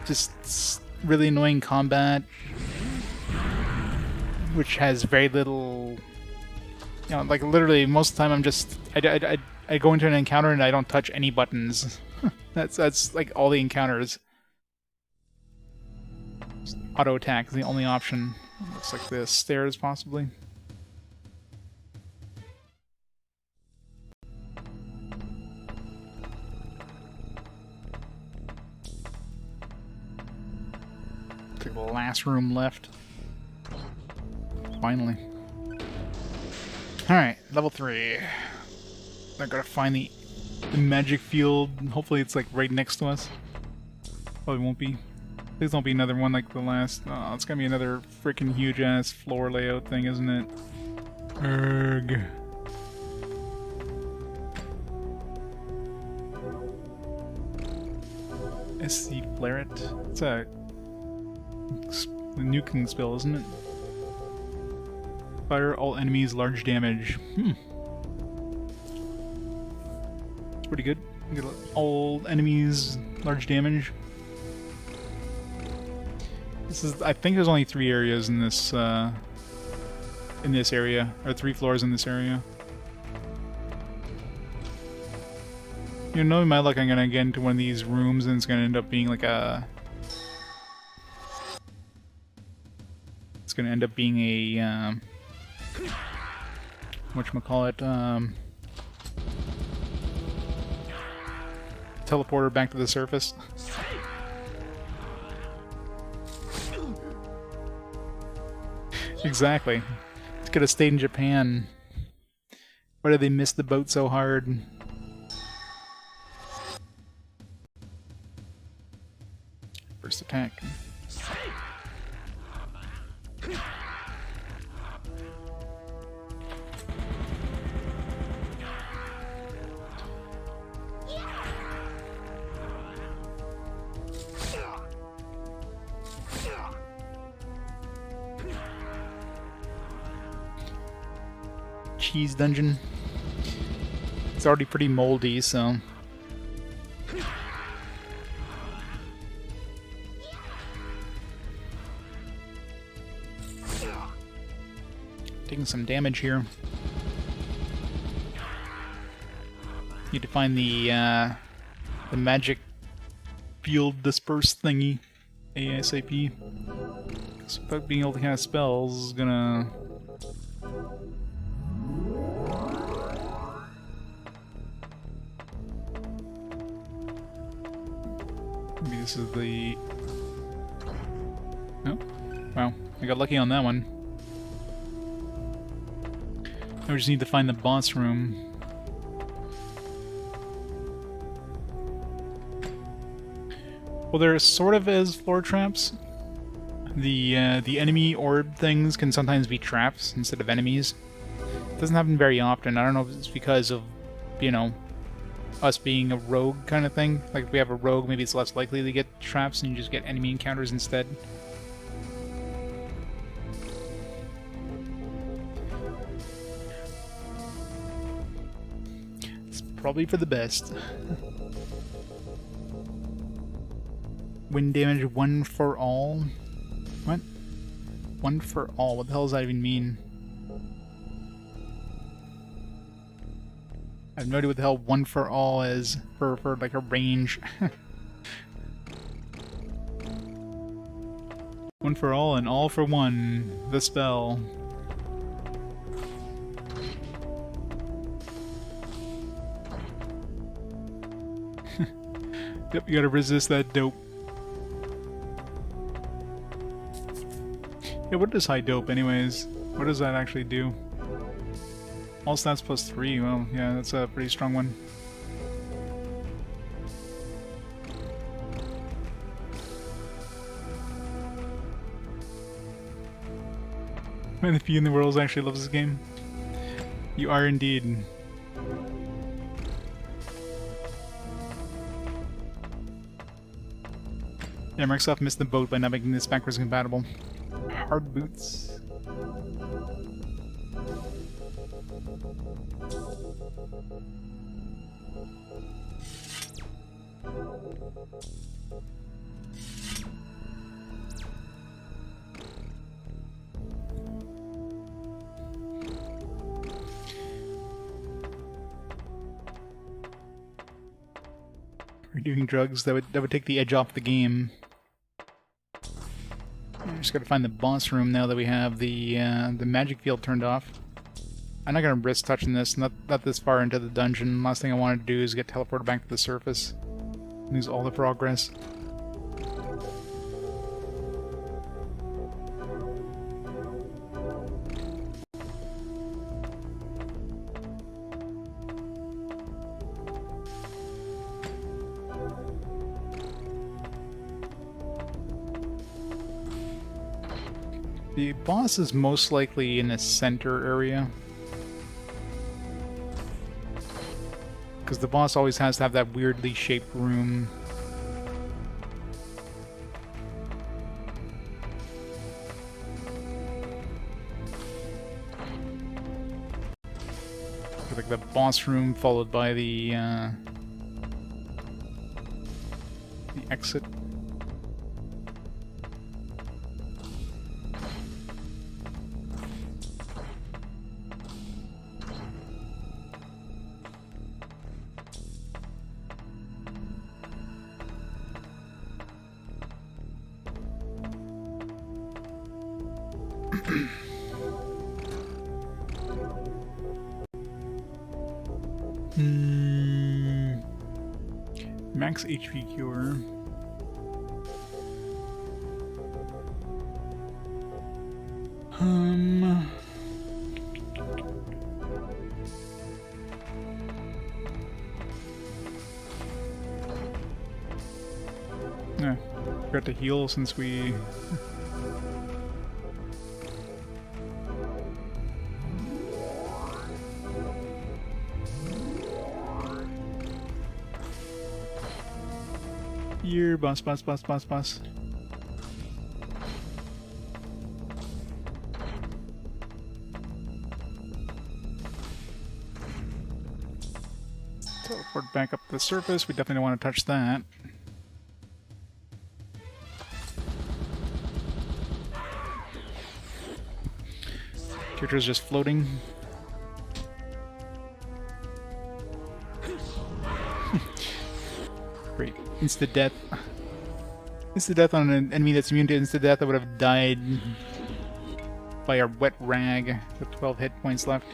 Just really annoying combat. Which has very little... You know, like literally most of the time I'm just... I go into an encounter and I don't touch any buttons. That's like all the encounters. Auto attack is the only option. Looks like the stairs, possibly. Looks like the last room left. Finally. Alright, level 3. I gotta find the magic field. Hopefully it's like right next to us. Probably won't be. Please don't be another one like the last. Oh, it's gonna be another freaking huge ass floor layout thing, isn't it? Erg. SC Flaret? It's a nuking spell, isn't it? Fire all enemies large damage. It's pretty good. Get all enemies large damage. This is, I think there's only 3 areas in this area, or 3 floors in this area. You know, my luck, I'm gonna get into one of these rooms and it's gonna end up being like a... It's gonna end up being a, whatchamacallit, teleporter back to the surface. Exactly. Could have stayed in Japan. Why did they miss the boat so hard? First attack. cheese dungeon. It's already pretty moldy, so... Taking some damage here. Need to find the magic field disperse thingy ASAP. So without being able to cast spells is gonna... Maybe this is the... Oh, wow, I got lucky on that one. I just need to find the boss room. Well, there sort of is floor traps. The enemy orb things can sometimes be traps instead of enemies. It doesn't happen very often. I don't know if it's because of, you know, us being a rogue kind of thing. Like if we have a rogue, maybe it's less likely to get traps and you just get enemy encounters instead. It's probably for the best. Wind damage 1 for all? What? 1 for all? What the hell does that even mean? I have no idea what the hell 1 for all is for like a range. 1 for all and all for one. The spell. Yep, you gotta resist that dope. Yeah, what is high dope anyways? What does that actually do? All stats plus 3, well, yeah, that's a pretty strong one. Man, the few in the world actually loves this game. You are indeed. Yeah, Microsoft missed the boat by not making this backwards compatible. Hard boots. We're doing drugs that would take the edge off the game. I just gotta find the boss room now that we have the magic field turned off. I'm not gonna risk touching this, not this far into the dungeon. Last thing I want to do is get teleported back to the surface. Lose all the progress. The boss is most likely in the center area. Because the boss always has to have that weirdly shaped room. Like the boss room followed by the exit. Max HP cure. Yeah, forgot to heal since we... Here, boss. Teleport back up to the surface. We definitely don't want to touch that. Character's just floating. Great. Insta-death. Insta-death on an enemy that's immune to insta-death. I would have died by a wet rag with 12 hit points left.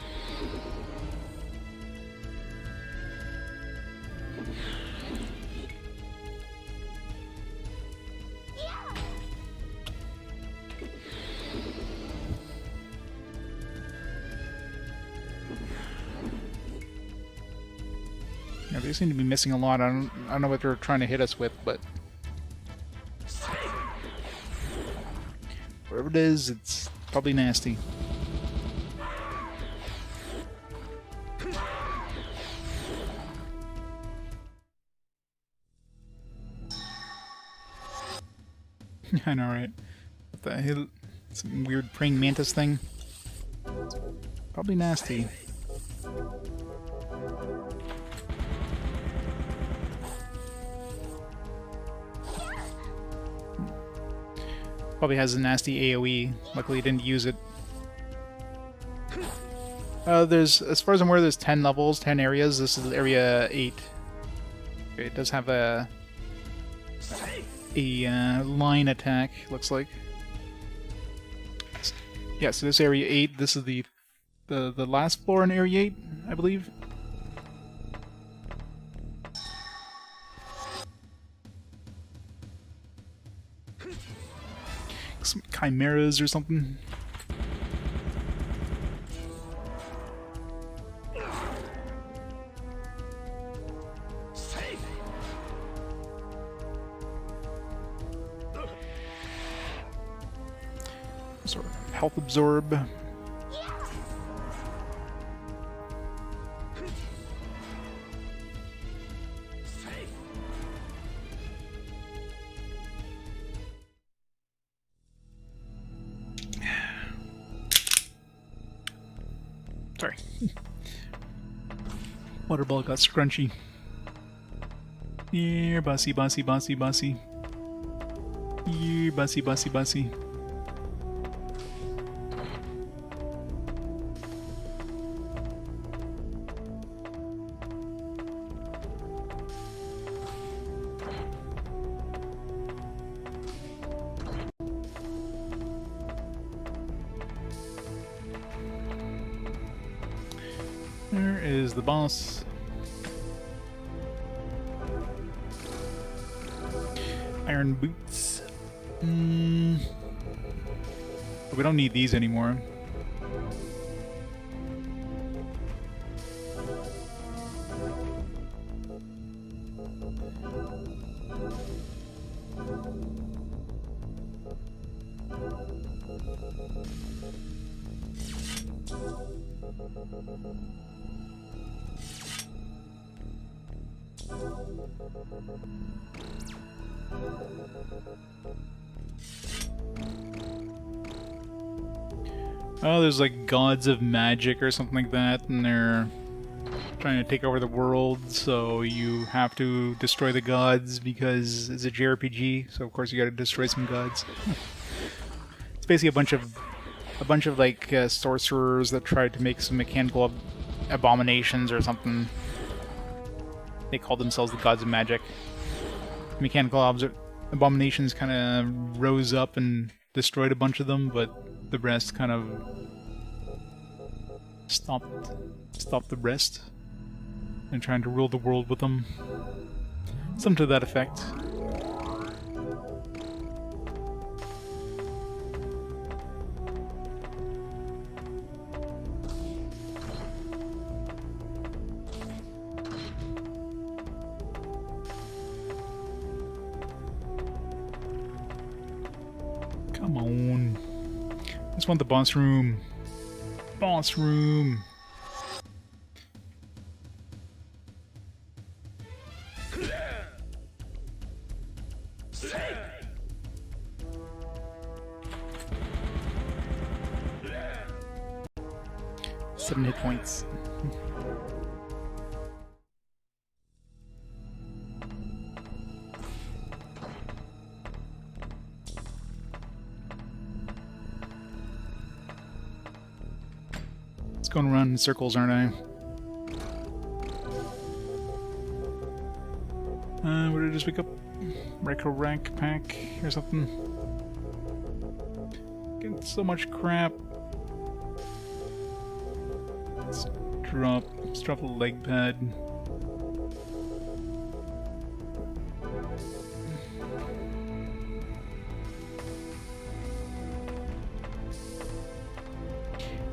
Yeah, they seem to be missing a lot. I don't know what they're trying to hit us with, but whatever it is, it's probably nasty. I know, right? What the hell? Some weird praying mantis thing. It's probably nasty. Probably has a nasty AoE. Luckily, didn't use it. There's, as far as I'm aware, there's 10 levels, 10 areas. This is area 8. Okay, it does have a line attack, looks like. Yeah, so this area 8. This is the last floor in area 8, I believe. Some chimeras or something. Sort of health absorb. Sorry. Water ball got scrunchy. Here, bossy, bossy, bossy, bossy. Here, bossy, bossy, bossy. There is the boss. Iron boots. We don't need these anymore. Oh, there's like gods of magic or something like that, and they're trying to take over the world, so you have to destroy the gods because it's a JRPG, so of course you gotta destroy some gods. It's basically a bunch of like sorcerers that tried to make some mechanical abominations or something. They called themselves the gods of magic. Mechanical abominations kind of rose up and destroyed a bunch of them, but the rest kind of stopped the rest and trying to rule the world with them. Something to that effect. Come on. I just want the boss room. Boss room. Seven hit points. Just going around in circles, aren't I? What did I just pick up? Retro rank pack or something? Getting so much crap. Let's drop the leg pad.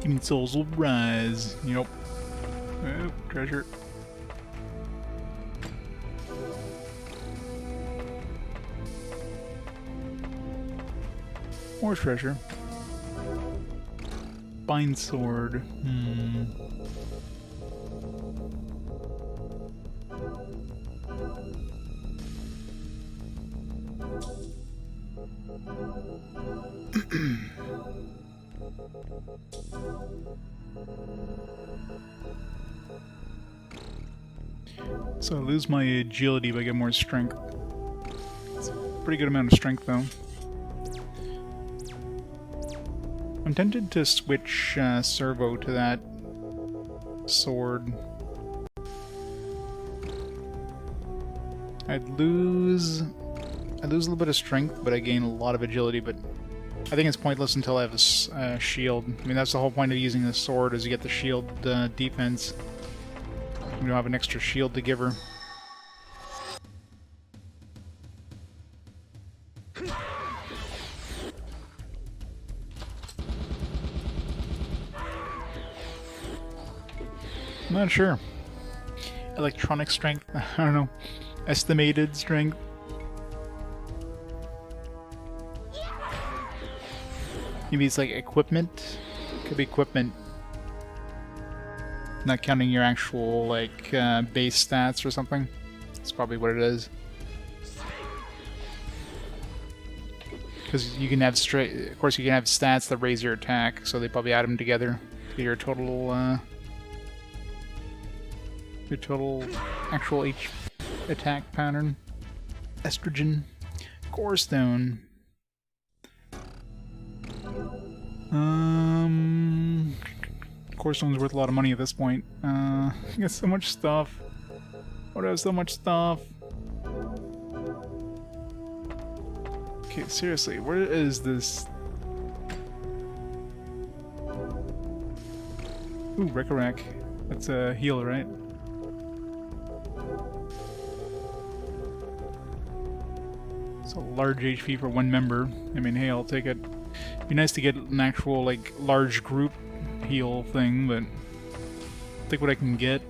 Human souls will rise. Yep. Oh, treasure. More treasure. Bind sword. So I lose my agility, but I get more strength. It's a pretty good amount of strength, though. I'm tempted to switch servo to that sword. I'd lose a little bit of strength, but I gain a lot of agility, but I think it's pointless until I have a shield. I mean, that's the whole point of using the sword, is you get the shield defense. We don't have an extra shield to give her. I'm not sure. Electronic strength? I don't know. Estimated strength? Maybe it's like equipment? Could be equipment. Not counting your actual, like, base stats or something. That's probably what it is. Because you can have of course you can have stats that raise your attack, so they probably add them together to your total, actual attack pattern. Estrogen. Core stone. Core stone's worth a lot of money at this point. I got so much stuff. Why do I have so much stuff? Okay, seriously, where is this? Ooh, Wreck-a-Rack. That's a heal, right? It's a large HP for one member. I mean, hey, I'll take it. It'd be nice to get an actual, like, large group heal thing, but I'll take what I can get.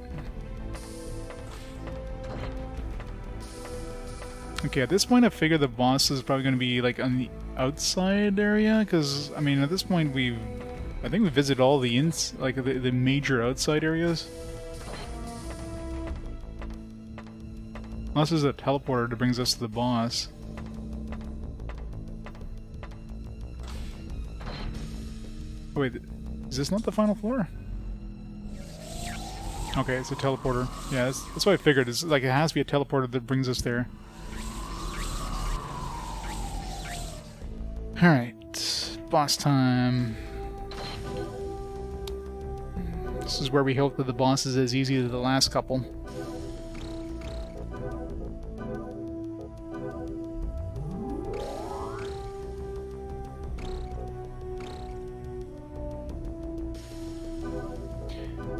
Okay, at this point I figure the boss is probably going to be, like, on the outside area, because, I mean, at this point I think we visited all the the major outside areas. Unless there's a teleporter that brings us to the boss. Oh wait, is this not the final floor? Okay, it's a teleporter. Yeah, that's what I figured. It's like it has to be a teleporter that brings us there. Alright, boss time. This is where we hope that the boss is as easy as the last couple.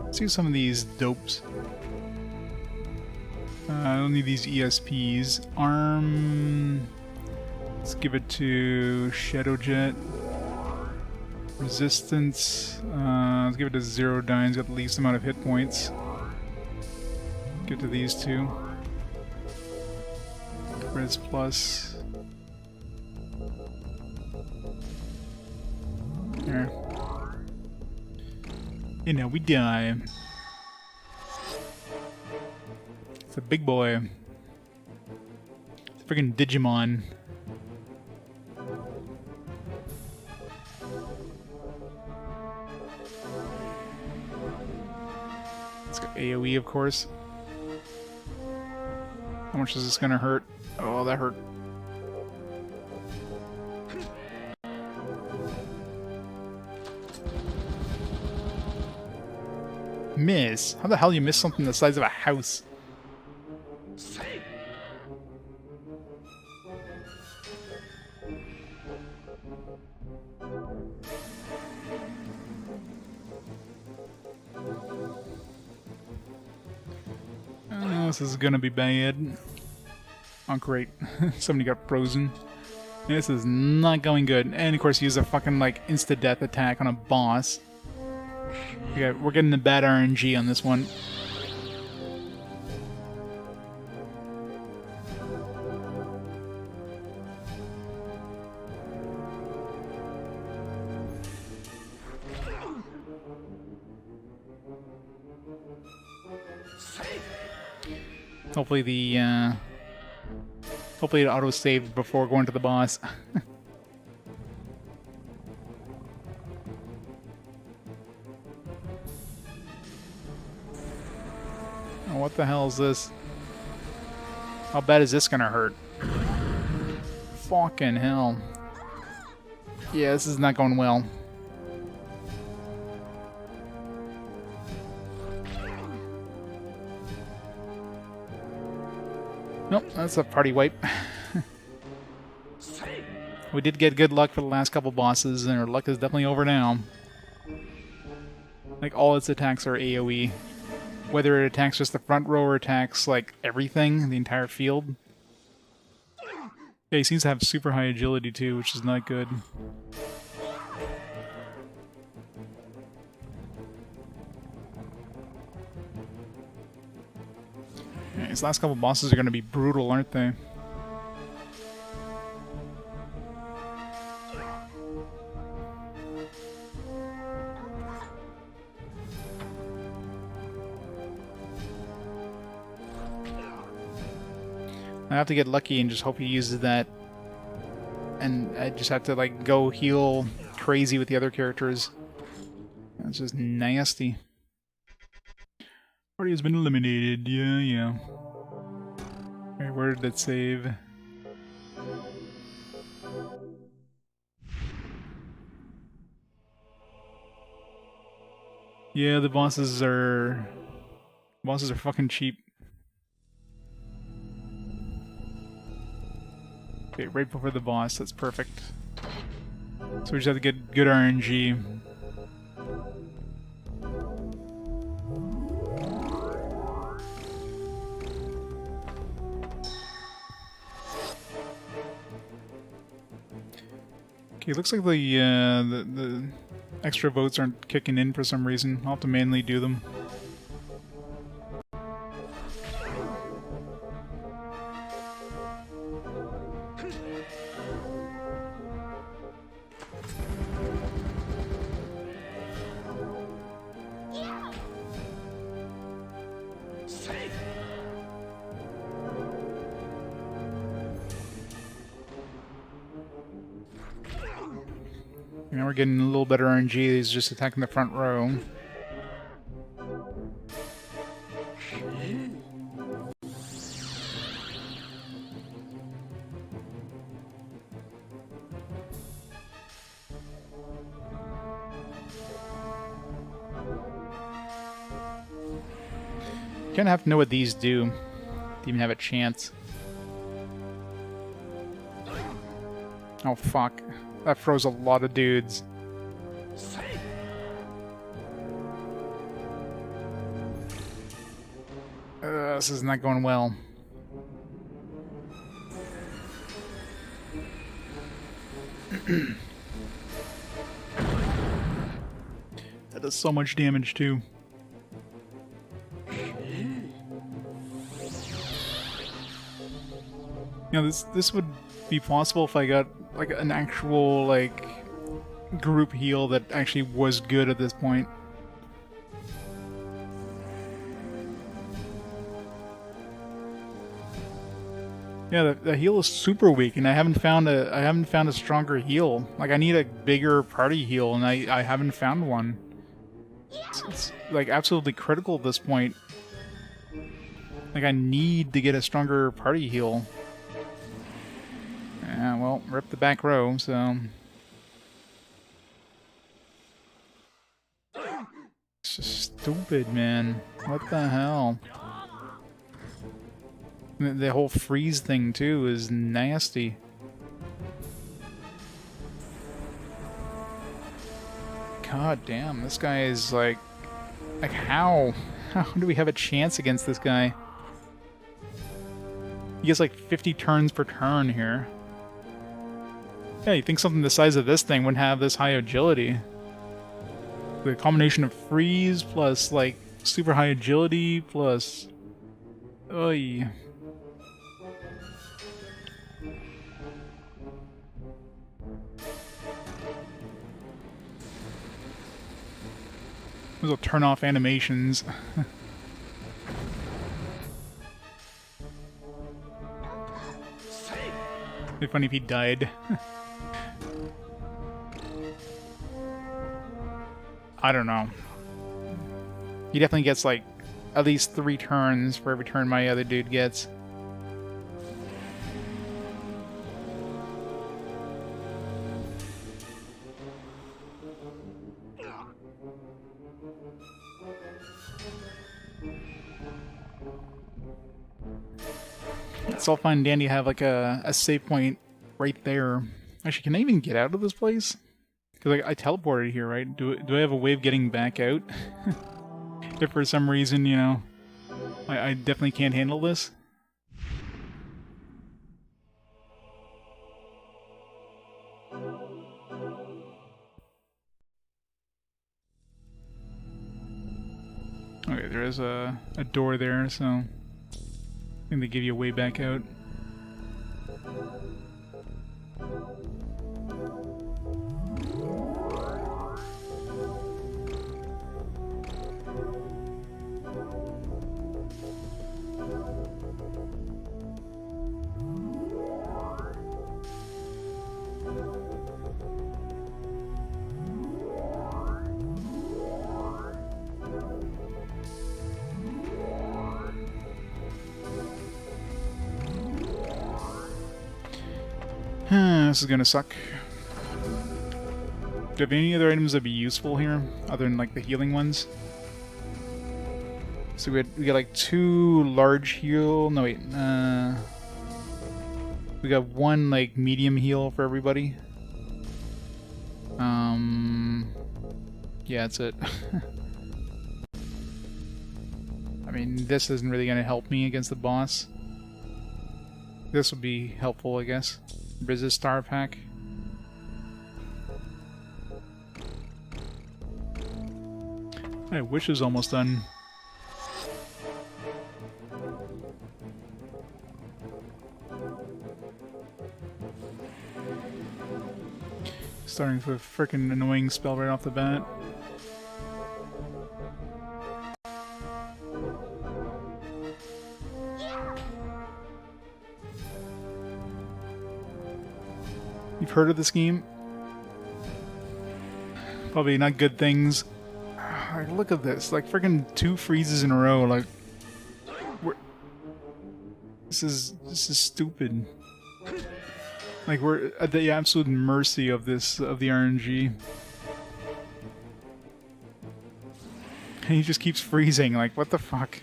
Let's see some of these dopes. I don't need these ESPs. Arm. Let's give it to Shadowjet. Resistance. Let's give it to 0 dynes. Got the least amount of hit points. Give it to these two. Res plus. There. And now we die. It's a big boy. It's a freaking Digimon. It's got AoE, of course. How much is this gonna hurt? Oh, that hurt. Miss? How the hell you miss something the size of a house? Oh, this is gonna be bad. Oh great, somebody got frozen. This is not going good. And of course use a fucking like insta-death attack on a boss. We're getting the bad RNG on this one. Hopefully it auto-saved before going to the boss. Oh, what the hell is this? How bad is this gonna hurt? Fucking hell. Yeah, this is not going well. Nope, that's a party wipe. We did get good luck for the last couple bosses, and our luck is definitely over now. Like, all its attacks are AoE. Whether it attacks just the front row or attacks, like, everything, the entire field. Yeah, he seems to have super high agility, too, which is not good. Yeah, these last couple bosses are going to be brutal, aren't they? I have to get lucky and just hope he uses that. And I just have to, like, go heal crazy with the other characters. That's just nasty. Party has been eliminated. Yeah. Okay, where did it save? Yeah, the bosses are fucking cheap. Okay, right before the boss, that's perfect. So we just have to get good RNG. Okay, looks like the extra votes aren't kicking in for some reason. I'll have to manually do them. Now we're getting a little better RNG. He's just attacking the front row. You kind of have to know what these do to even have a chance. Oh fuck. That froze a lot of dudes. This is not going well. That does so much damage too. You know, this would be possible if I got like an actual like group heal that actually was good at this point. Yeah, the heal is super weak, and I haven't found a stronger heal. Like I need a bigger party heal, and I haven't found one. It's like absolutely critical at this point. Like I need to get a stronger party heal. Yeah, well, rip the back row, so... It's just stupid, man. What the hell? The whole freeze thing, too, is nasty. God damn, this guy is like... Like, how? How do we have a chance against this guy? He gets like 50 turns per turn here. Yeah, you think something the size of this thing wouldn't have this high agility. The combination of freeze plus, like, super high agility plus... Oy. Those will turn off animations. It'd be funny if he died. I don't know. He definitely gets like at least 3 turns for every turn my other dude gets. It's all fine and dandy to have like a save point right there. Actually, can I even get out of this place? Because I teleported here, right? Do I have a way of getting back out? If for some reason, you know, I definitely can't handle this. Okay, there is a door there, so I think they give you a way back out. This is gonna suck. Do you have any other items that'd be useful here, other than like the healing ones? So we got like 2 large heal. No wait, we got 1 like medium heal for everybody. Yeah, that's it. I mean, this isn't really gonna help me against the boss. This would be helpful, I guess. Resist Star Pack. My wish is almost done. Starting with a freaking annoying spell right off the bat. You've heard of this game? Probably not good things. Like, look at this, like freaking 2 freezes in a row. Like, this is stupid. Like, we're at the absolute mercy of the RNG. And he just keeps freezing. Like, what the fuck?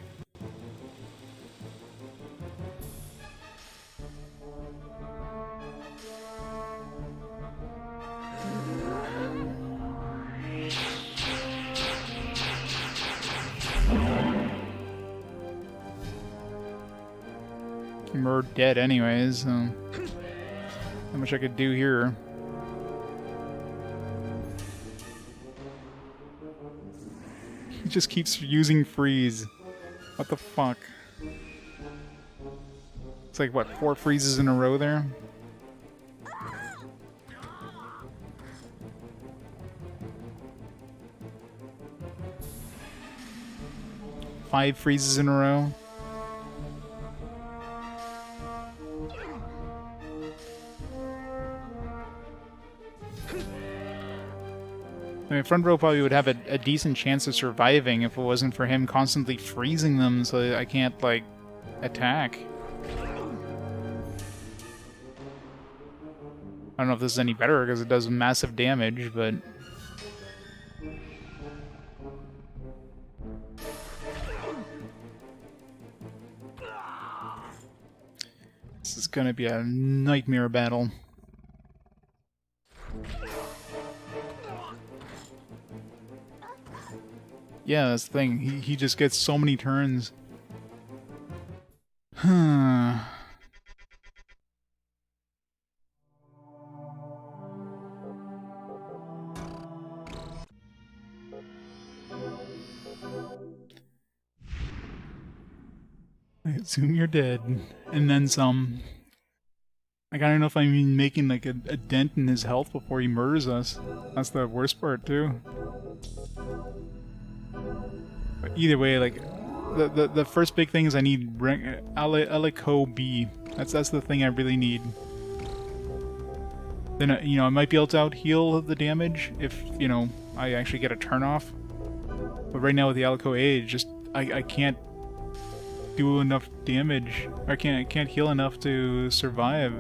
We're dead anyways, so not much I could do here. He just keeps using freeze. What the fuck? It's like, what, 4 freezes in a row there? Five freezes in a row. I mean, front row probably would have a decent chance of surviving if it wasn't for him constantly freezing them so that I can't, like, attack. I don't know if this is any better because it does massive damage, but... gonna be a nightmare battle. Yeah, that's the thing. He just gets so many turns. I assume you're dead. And then some. Like, I don't know if I'm even making like a dent in his health before he murders us. That's the worst part too. But either way, like, the first big thing is I need Alico B. That's the thing I really need. Then, you know, I might be able to out-heal the damage if, you know, I actually get a turn-off. But right now with the Alico A, just, I can't do enough damage. I can't heal enough to survive.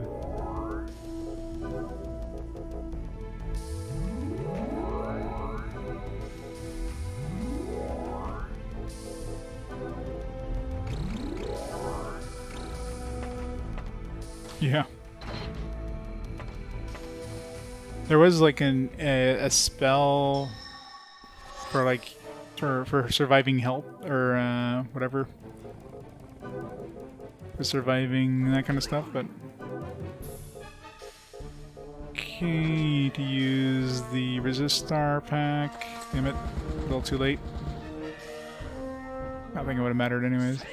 Yeah. There was like a spell for like for surviving health or whatever. For surviving that kind of stuff, but okay, to use the resistar pack. Damn it, a little too late. I don't think it would have mattered anyways.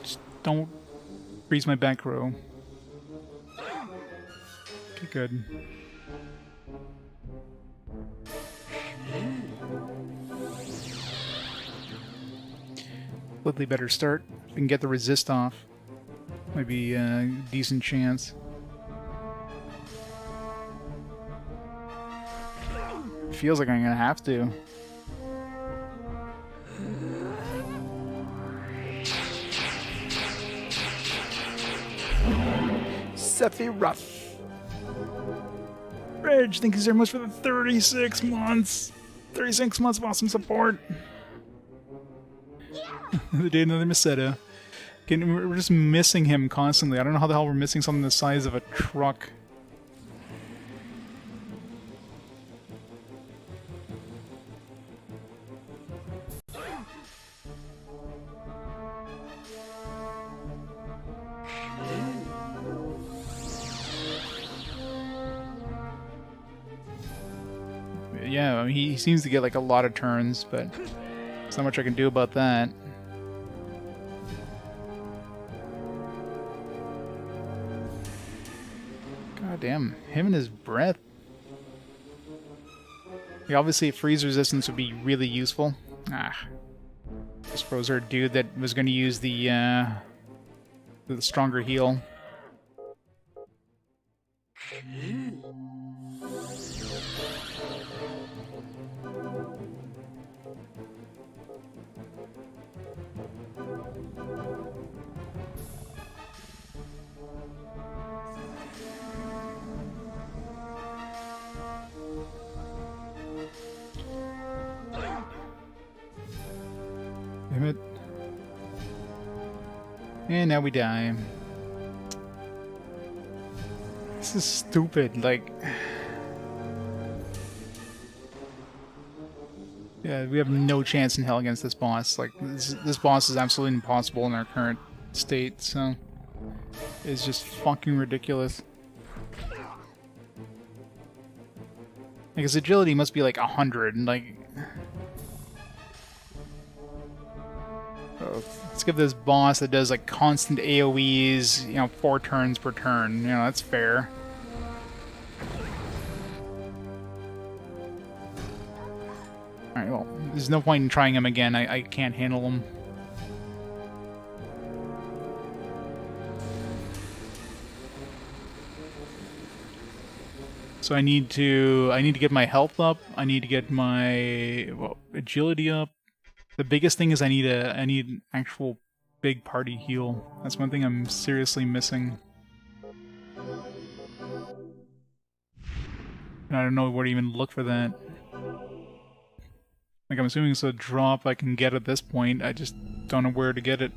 Just don't freeze my back row. Okay, good. Slightly better start. If we can get the resist off, might be a decent chance. Feels like I'm gonna have to. Sephiroth. Reg, thank you so much for the 36 months. 36 months of awesome support. The day another Meseta. We're just missing him constantly. I don't know how the hell we're missing something the size of a truck. Yeah, I mean, he seems to get like a lot of turns, but there's not much I can do about that. God damn, him and his breath. Like, obviously, freeze resistance would be really useful. Just froze her dude that was going to use the stronger heal. Damn it. And now we die. This is stupid, like... Yeah, we have no chance in hell against this boss. Like, this boss is absolutely impossible in our current state, so... It's just fucking ridiculous. Like, his agility must be like 100, and like... Let's give this boss that does like constant AoEs, you know, 4 turns per turn. You know, that's fair. Alright, well, there's no point in trying him again. I can't handle him. So I need to get my health up. I need to get my agility up. The biggest thing is I need an actual big party heal. That's one thing I'm seriously missing. I don't know where to even look for that. Like, I'm assuming it's a drop I can get at this point. I just don't know where to get it.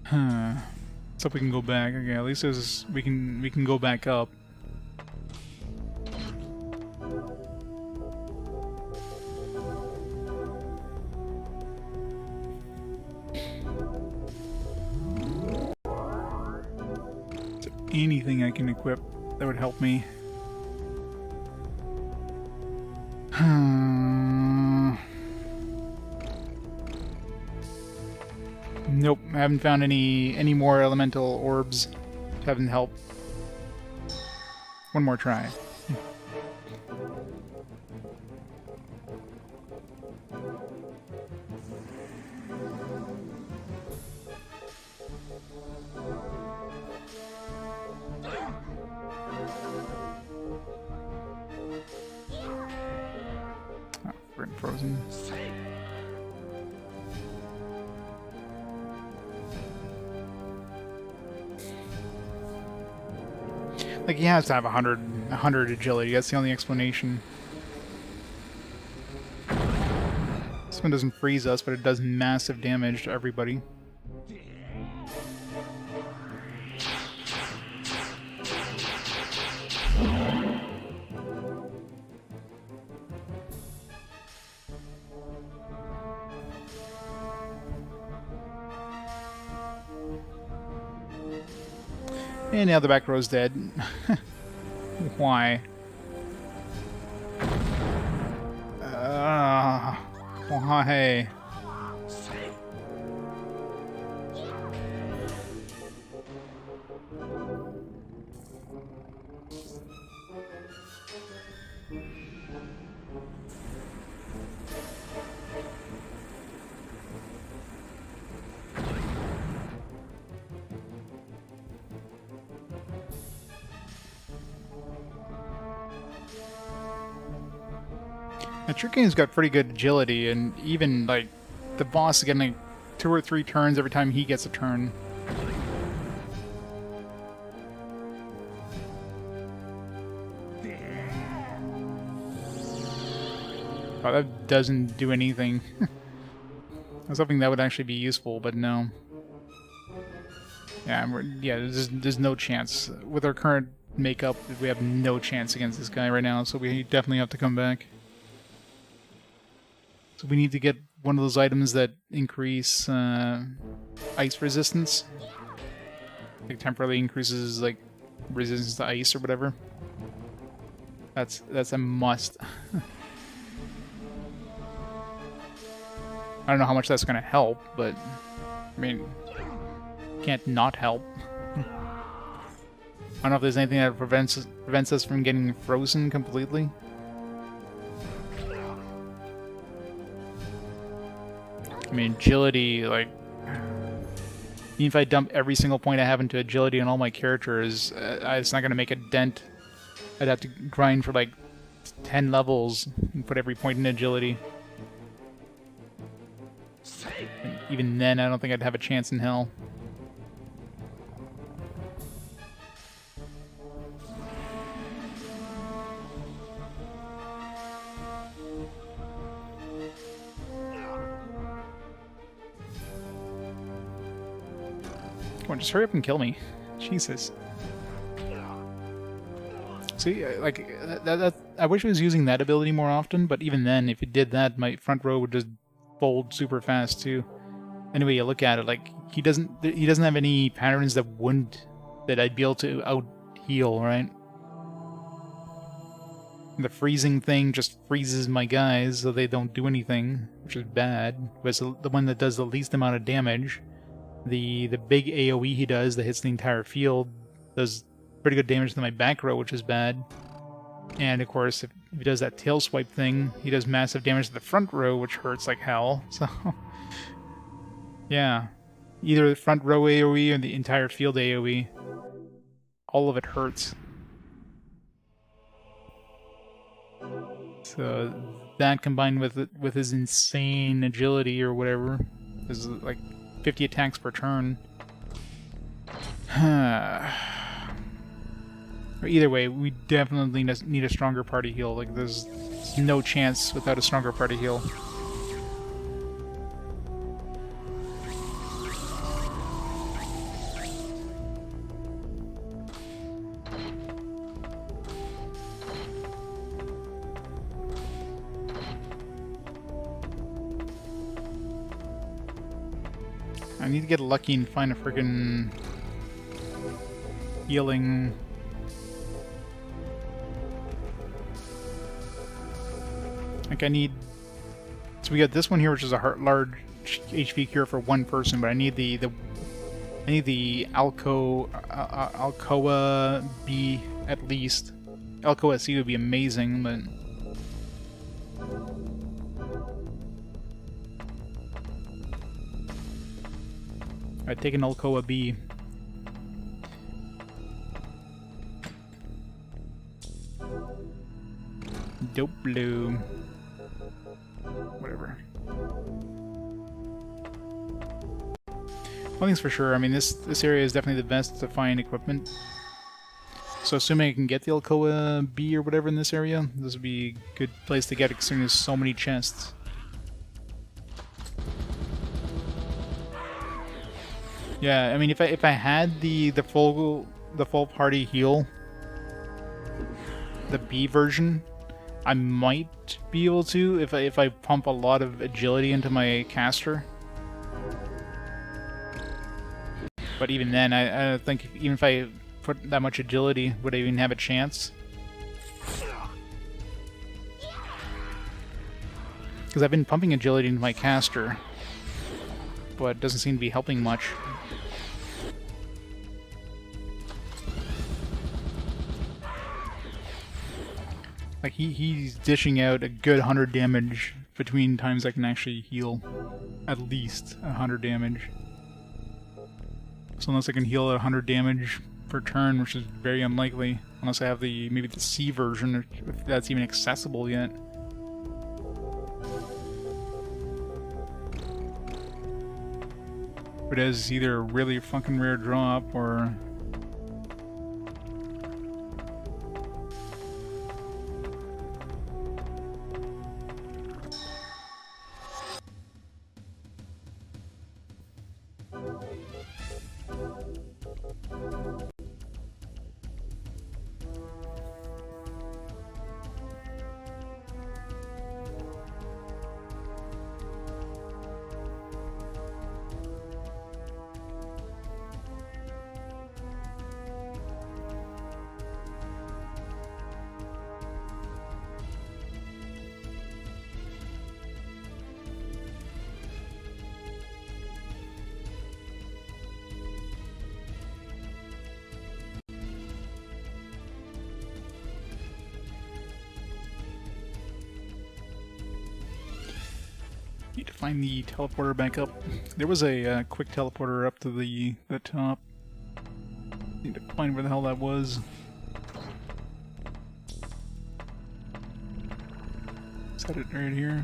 Huh. Let's hope we can go back. Okay, at least there's, we can go back up. Is there anything I can equip that would help me? Nope, I haven't found any more elemental orbs. Haven't helped. One more try. Oh, we're frozen. Like, he has to have 100 agility. That's the only explanation. This one doesn't freeze us, but it does massive damage to everybody. And now the back row's dead. Why? Why? The trick game's got pretty good agility, and even, like, the boss is getting like 2 or 3 turns every time he gets a turn. Oh, that doesn't do anything. I was hoping that would actually be useful, but no. Yeah, there's no chance. With our current makeup, we have no chance against this guy right now, so we definitely have to come back. So we need to get one of those items that increase ice resistance. Like temporarily increases like resistance to ice or whatever. That's a must. I don't know how much that's gonna help, but I mean, can't not help. I don't know if there's anything that prevents us from getting frozen completely. I mean, agility, like, even if I dump every single point I have into agility on all my characters, it's not going to make a dent. I'd have to grind for, like, 10 levels and put every point in agility. And even then, I don't think I'd have a chance in hell. Come on, just hurry up and kill me. Jesus. See, like, I wish I was using that ability more often, but even then, if it did that, my front row would just fold super fast, too. Anyway, you look at it, like, he doesn't have any patterns that I'd be able to out-heal, right? The freezing thing just freezes my guys, so they don't do anything, which is bad. But it's the one that does the least amount of damage. The big AoE he does that hits the entire field does pretty good damage to my back row, which is bad. And of course, if he does that tail swipe thing, he does massive damage to the front row, which hurts like hell. So, yeah. Either the front row AoE or the entire field AoE. All of it hurts. So, that combined with his insane agility or whatever, is like 50 attacks per turn. Either way, we definitely need a stronger party heal. Like, there's no chance without a stronger party heal. I need to get lucky and find a friggin' healing. Like, I need... So we got this one here, which is a large HP cure for one person, but I need the Alcoa B at least. Alcoa C would be amazing, but... I'd take an Alcoa B. Dope blue. Whatever. One thing's for sure, I mean, this area is definitely the best to find equipment. So assuming I can get the Alcoa B or whatever in this area, this would be a good place to get it considering there's so many chests. Yeah, I mean, if I had the full party heal, the B version, I might be able to if I pump a lot of agility into my caster. But even then, I don't think even if I put that much agility, would I even have a chance? Because I've been pumping agility into my caster, but it doesn't seem to be helping much. Like, he's dishing out a good 100 damage between times I can actually heal. At least 100 damage. So unless I can heal at 100 damage per turn, which is very unlikely, unless I have maybe the C version, if that's even accessible yet. But as either a really fucking rare drop or... Need to find the teleporter back up. There was a quick teleporter up to the top. Need to find where the hell that was. Is that it right here?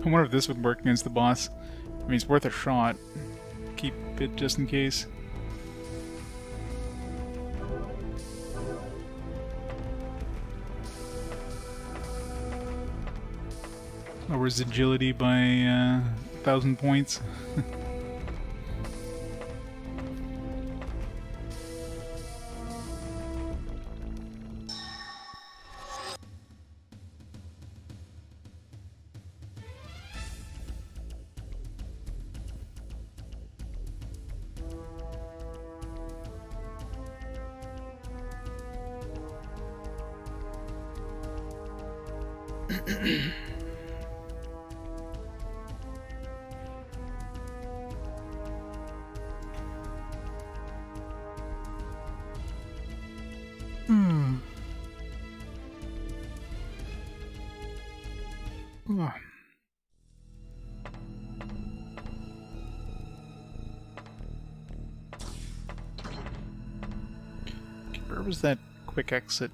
I wonder if this would work against the boss. I mean, it's worth a shot. Keep it just in case. Lowers agility by 1,000 points. Where was that quick exit?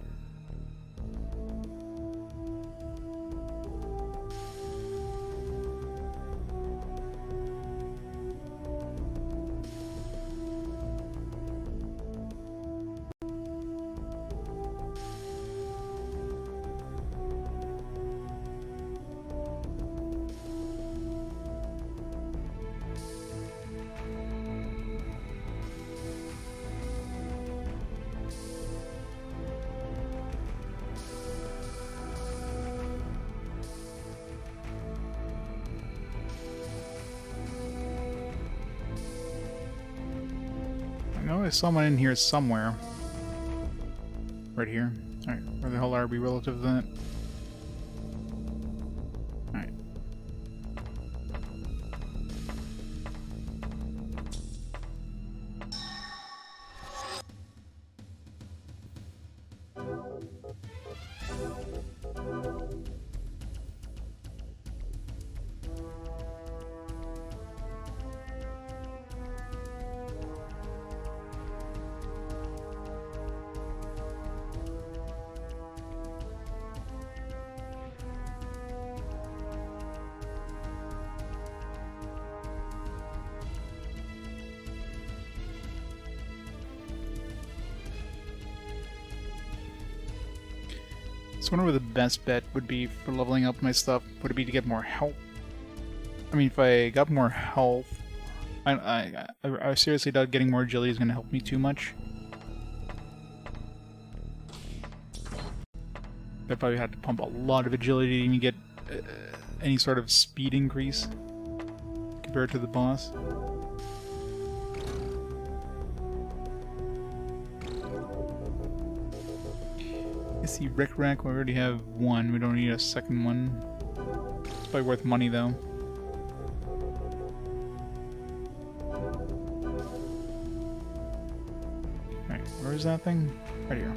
I know I saw one in here somewhere. Right here. Alright, where the hell are we relative to that? Alright. So I wonder what the best bet would be for leveling up my stuff. Would it be to get more health? I mean, if I got more health, I seriously doubt getting more agility is going to help me too much. I probably had to pump a lot of agility to even get any sort of speed increase compared to the boss. I see Rick Rack, we already have one, we don't need a second one. It's probably worth money though. Alright, where is that thing? Right here.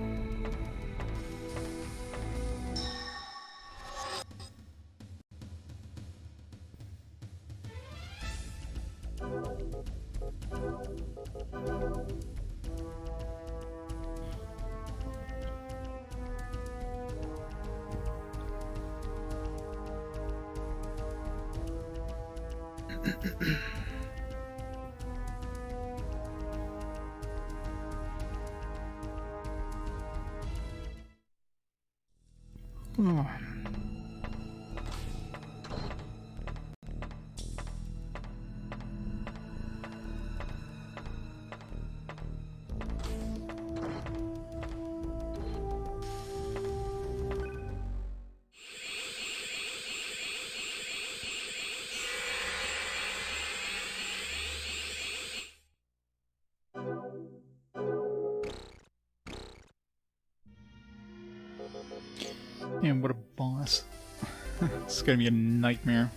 Oh. Man, what a boss. This is gonna be a nightmare.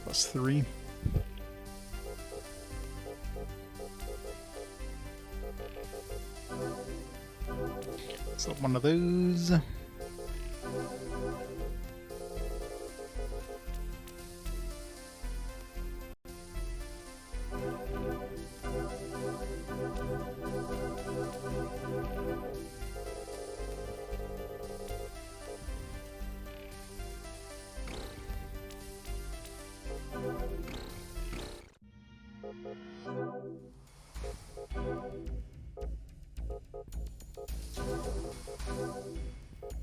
+3. So one of those.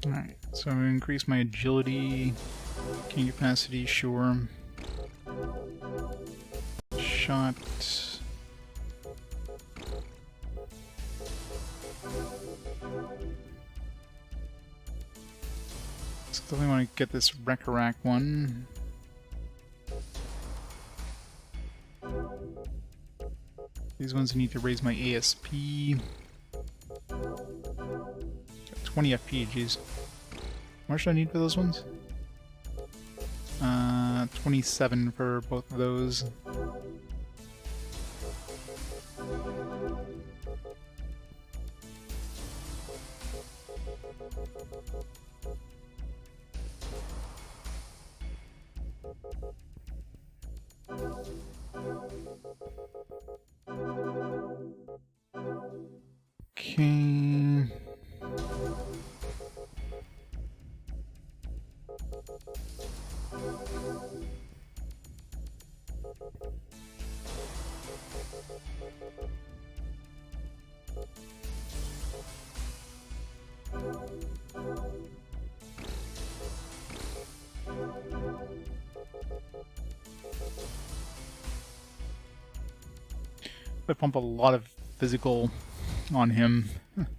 Alright, so I'm going to increase my agility, gain capacity, sure. Shot. So definitely want to get this Wreck-a-Rack one. These ones need to raise my ASP. 20 FP, geez. How much do I need for those ones? 27 for both of those. Okay. I pump a lot of physical on him.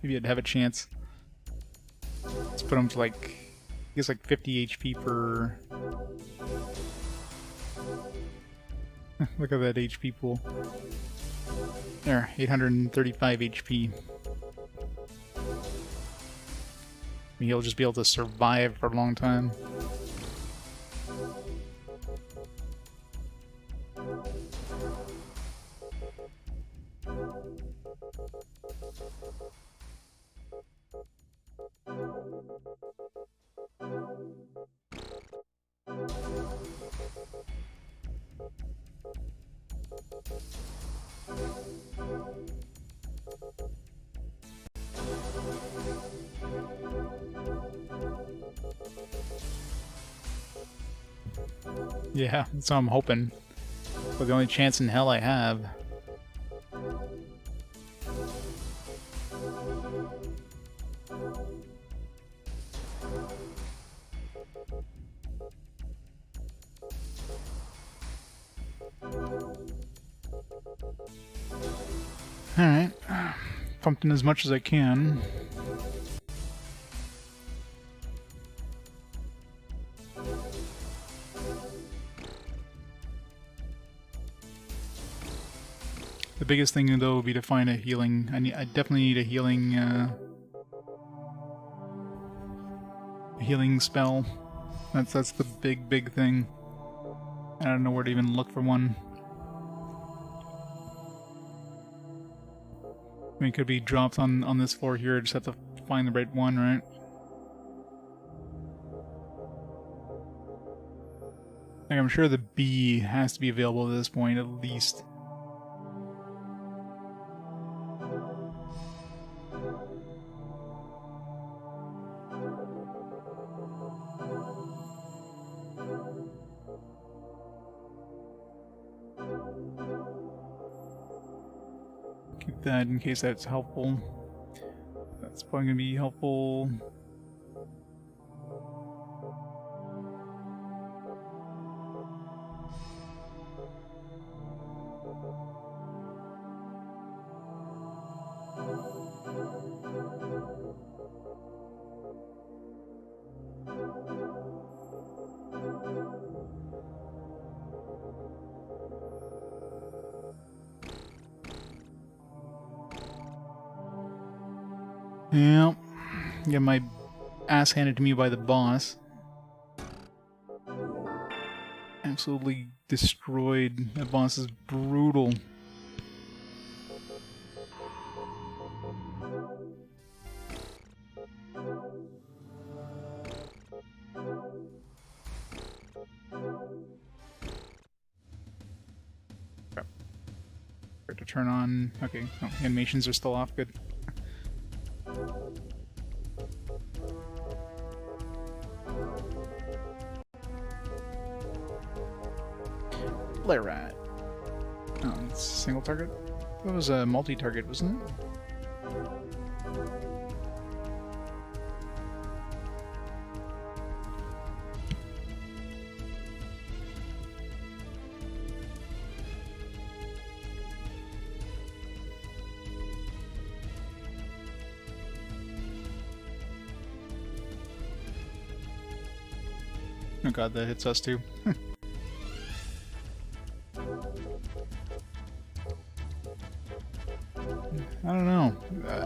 Maybe I'd have a chance. Let's put him to like, I guess like 50 HP per... Look at that HP pool. There, 835 HP. I mean, he'll just be able to survive for a long time. Yeah, that's what I'm hoping. But the only chance in hell I have. Alright. Pumped in as much as I can. The biggest thing though would be to find a healing. I definitely need a healing spell. That's the big thing. I don't know where to even look for one. I mean, it could be dropped on this floor here. Just have to find the right one, right? Like, I'm sure the bee has to be available at this point, at least. Keep that in case that's helpful. That's probably going to be helpful. Yeah, get my ass handed to me by the boss. Absolutely destroyed. That boss is brutal. Crap. Start to turn on. Okay, oh, animations are still off. Good. Flare rat. Oh, it's a single target? That was a multi-target, wasn't it? Oh god, that hits us too. I don't know.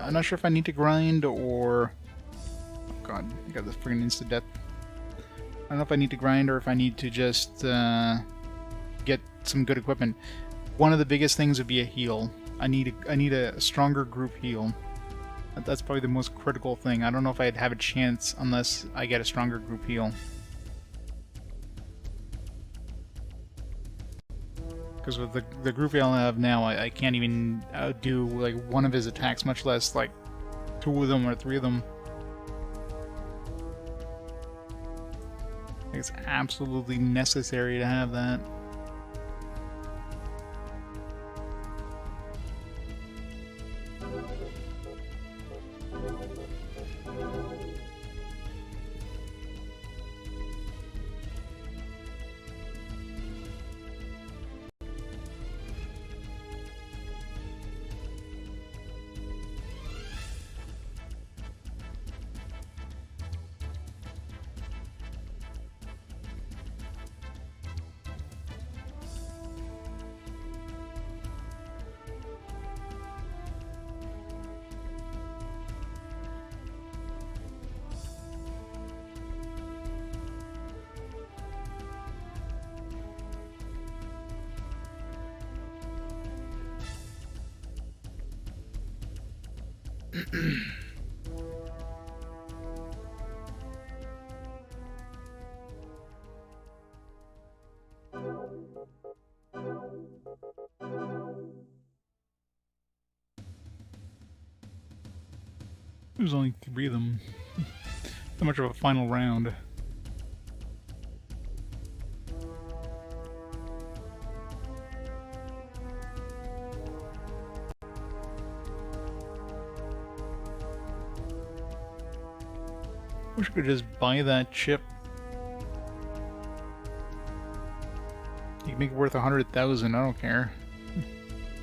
I'm not sure if I need to grind or... Oh god, I got this friggin' insta-death. I don't know if I need to grind or if I need to just get some good equipment. One of the biggest things would be a heal. I need a stronger group heal. That's probably the most critical thing. I don't know if I'd have a chance unless I get a stronger group heal. Because with the group heal I have now, I can't even do like one of his attacks, much less like 2 of them or 3 of them. It's absolutely necessary to have that. There's only 3 of them. Not much of a final round. Wish I could just buy that chip. You can make it worth 100,000, I don't care.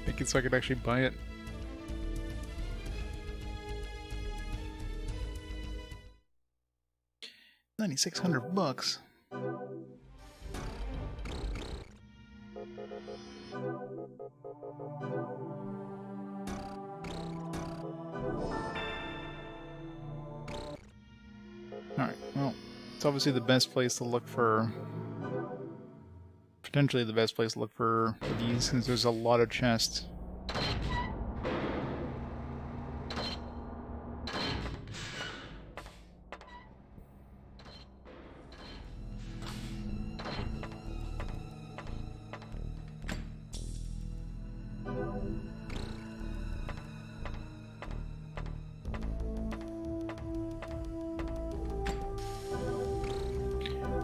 Make it so I could actually buy it. $9,600. Alright, well, it's obviously the best place to look for... Potentially the best place to look for these, since there's a lot of chests.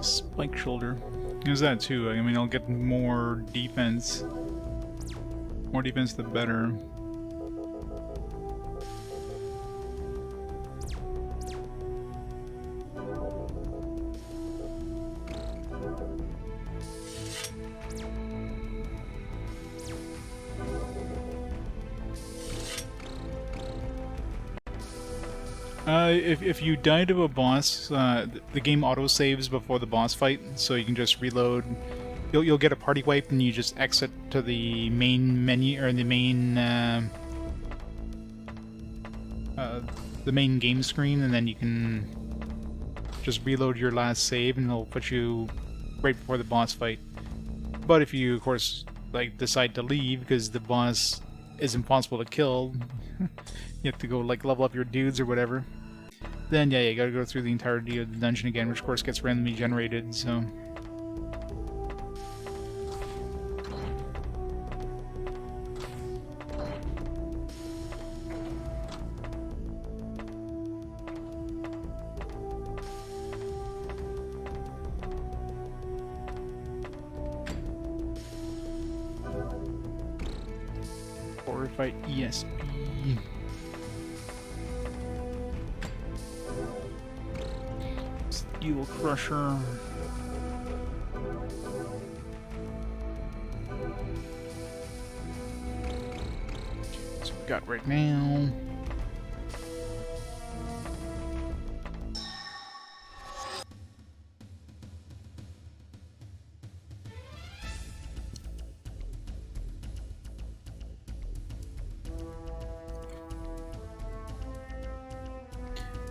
Spike shoulder. There's that too. I mean, I'll get more defense. More defense, the better. If you die to a boss, the game auto-saves before the boss fight, so you can just reload. You'll get a party wipe and you just exit to the main menu, or the main game screen, and then you can just reload your last save and it'll put you right before the boss fight. But if you, of course, like decide to leave because the boss is impossible to kill, you have to go like level up your dudes or whatever. Then yeah, you gotta go through the entirety of the dungeon again, which of course gets randomly generated, so... Or fight ESP. Steel Crusher. That's what we got right now.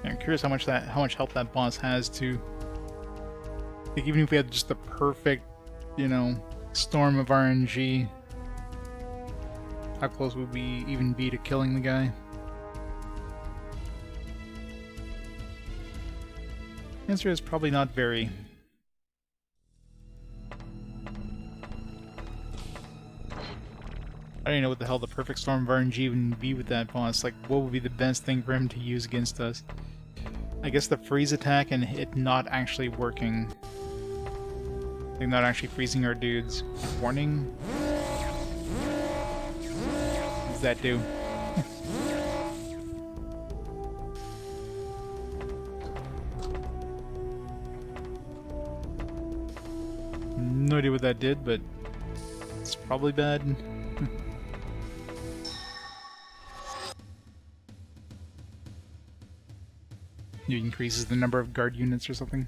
I'm curious how much help that boss has too. Like even if we had just the perfect, you know, storm of RNG, how close would we even be to killing the guy? The answer is probably not very. I don't even know what the hell the perfect storm of RNG would be with that boss. Like, what would be the best thing for him to use against us? I guess the freeze attack and it not actually working. Like, not actually freezing our dudes. Warning? What does that do? No idea what that did, but it's probably bad. It increases the number of guard units or something.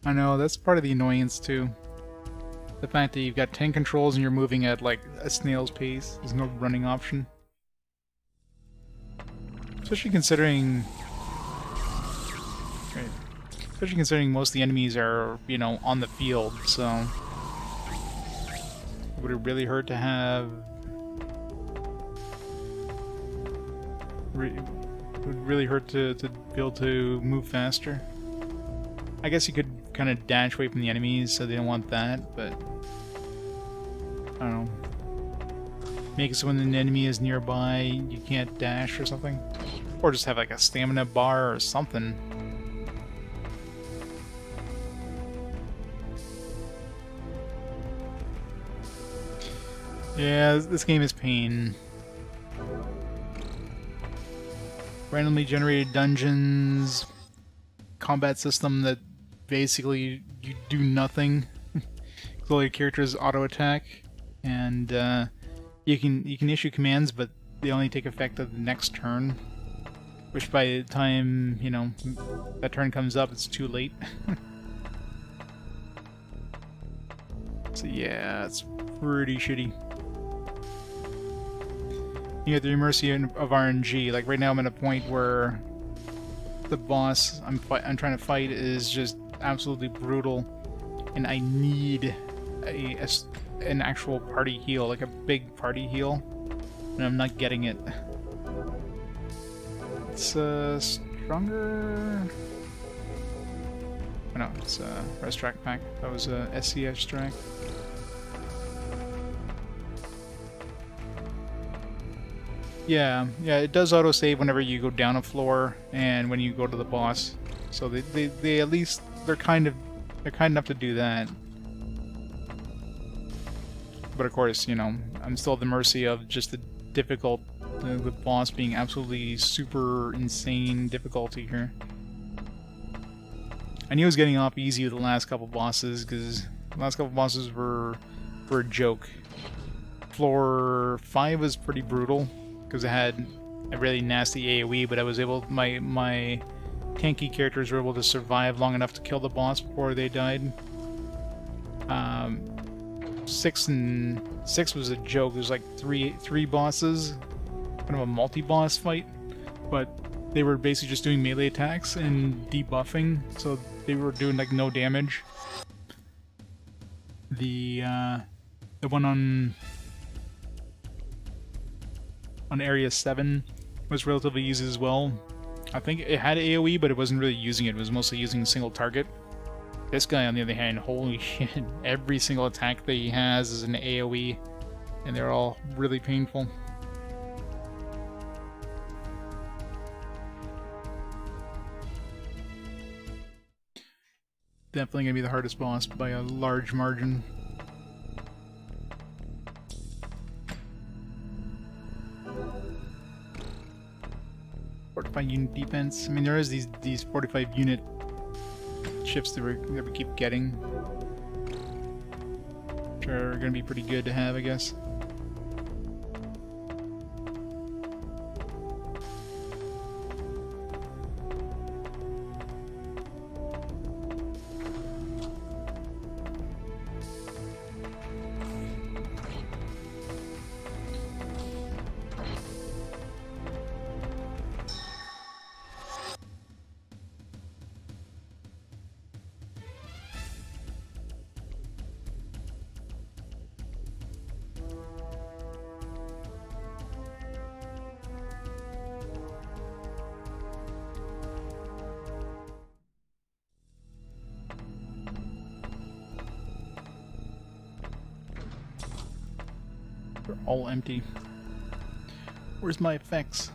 I know, that's part of the annoyance too. The fact that you've got 10 controls and you're moving at like a snail's pace. There's no running option. Especially considering... Right. Especially considering most of the enemies are, you know, on the field, so... Would it really hurt to have... Would it really hurt to be able to move faster? I guess you could kind of dash away from the enemies, so they don't want that, but... I don't know. Make it so when an enemy is nearby, you can't dash or something. Or just have like a stamina bar or something. Yeah, this game is pain. Randomly generated dungeons, combat system that basically you do nothing. All your characters auto attack, and you can issue commands, but they only take effect of the next turn. Which by the time, you know, that turn comes up, it's too late. So yeah, it's pretty shitty. You get the mercy of RNG. Like right now, I'm at a point where the boss I'm trying to fight is just absolutely brutal, and I need an actual party heal, like a big party heal, and I'm not getting it. It's stronger. Oh, no, it's a res track pack. That was a SCS track. Yeah, it does autosave whenever you go down a floor and when you go to the boss. So they at least they're kind enough to do that. But of course, you know, I'm still at the mercy of just the difficult, the boss being absolutely super insane difficulty here. I knew I was getting off easy with the last couple bosses because the last couple bosses were a joke. Floor 5 was pretty brutal, because it had a really nasty AoE, but I was able, my tanky characters were able to survive long enough to kill the boss before they died. 6 was a joke. There's like three bosses, kind of a multi-boss fight, but they were basically just doing melee attacks and debuffing, so they were doing like no damage. The one on Area 7 was relatively easy as well. I think it had AoE, but it wasn't really using it. It was mostly using a single target. This guy, on the other hand, holy shit. Every single attack that he has is an AoE, and they're all really painful. Definitely gonna be the hardest boss by a large margin. Unit defense. I mean, there is these 45 unit shifts that we keep getting, which are going to be pretty good to have, I guess. They're all empty. Where's my effects?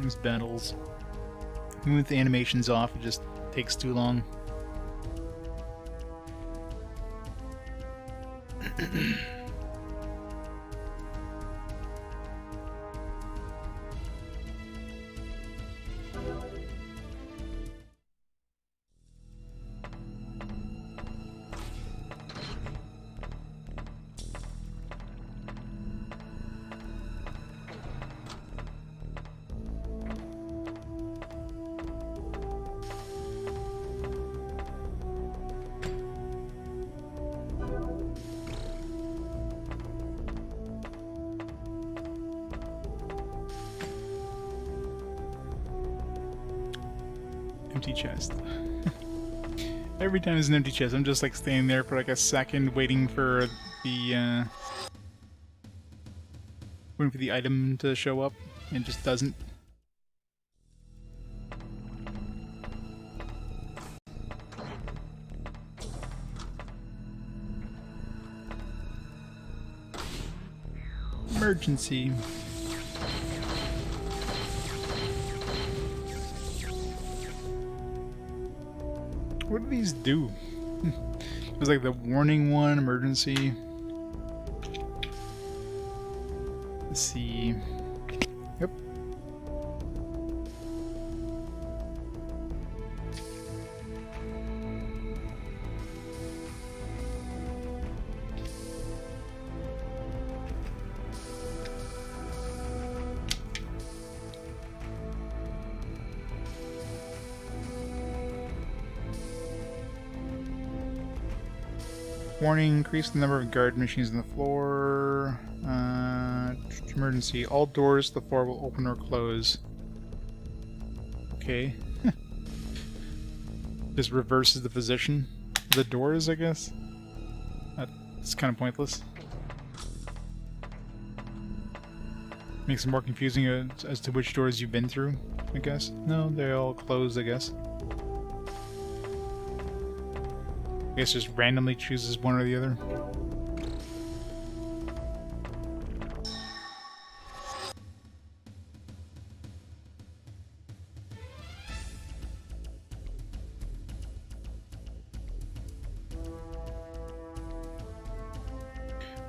These battles. Even with the animations off, it just takes too long. Empty chest. Every time there's an empty chest, I'm just like standing there for like a second waiting for the item to show up, and it just doesn't. Emergency. What do these do? There's like the warning one, emergency. Let's see. Yep. Warning, increase the number of guard machines on the floor. Emergency. All doors to the floor will open or close. Okay. Just reverses the position of the doors, I guess. That's kind of pointless. Makes it more confusing as to which doors you've been through, I guess. No, they're all closed, I guess. I guess just randomly chooses one or the other.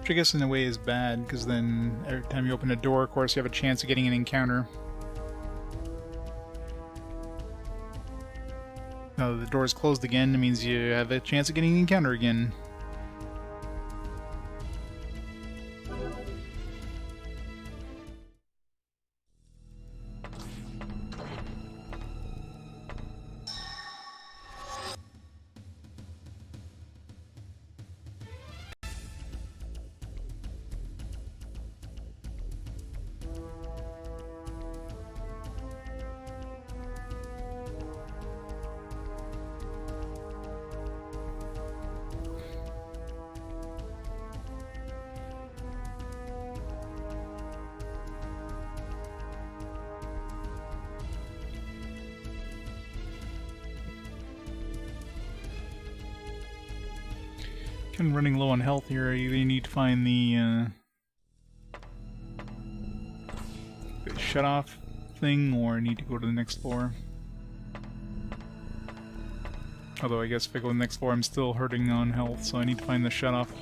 Which I guess in a way is bad, because then every time you open a door, of course, you have a chance of getting an encounter. Now the door is closed again, it means you have a chance of getting an encounter again. Kind of running low on health here. I either need to find the shut off thing, or I need to go to the next floor. Although I guess if I go to the next floor, I'm still hurting on health, so I need to find the shut off.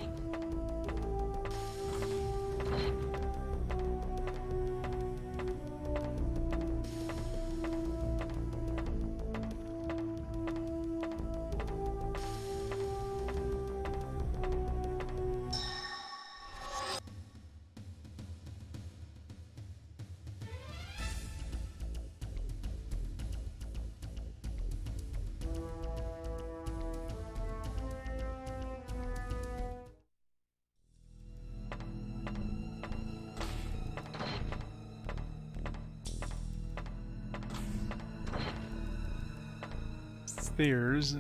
Stairs.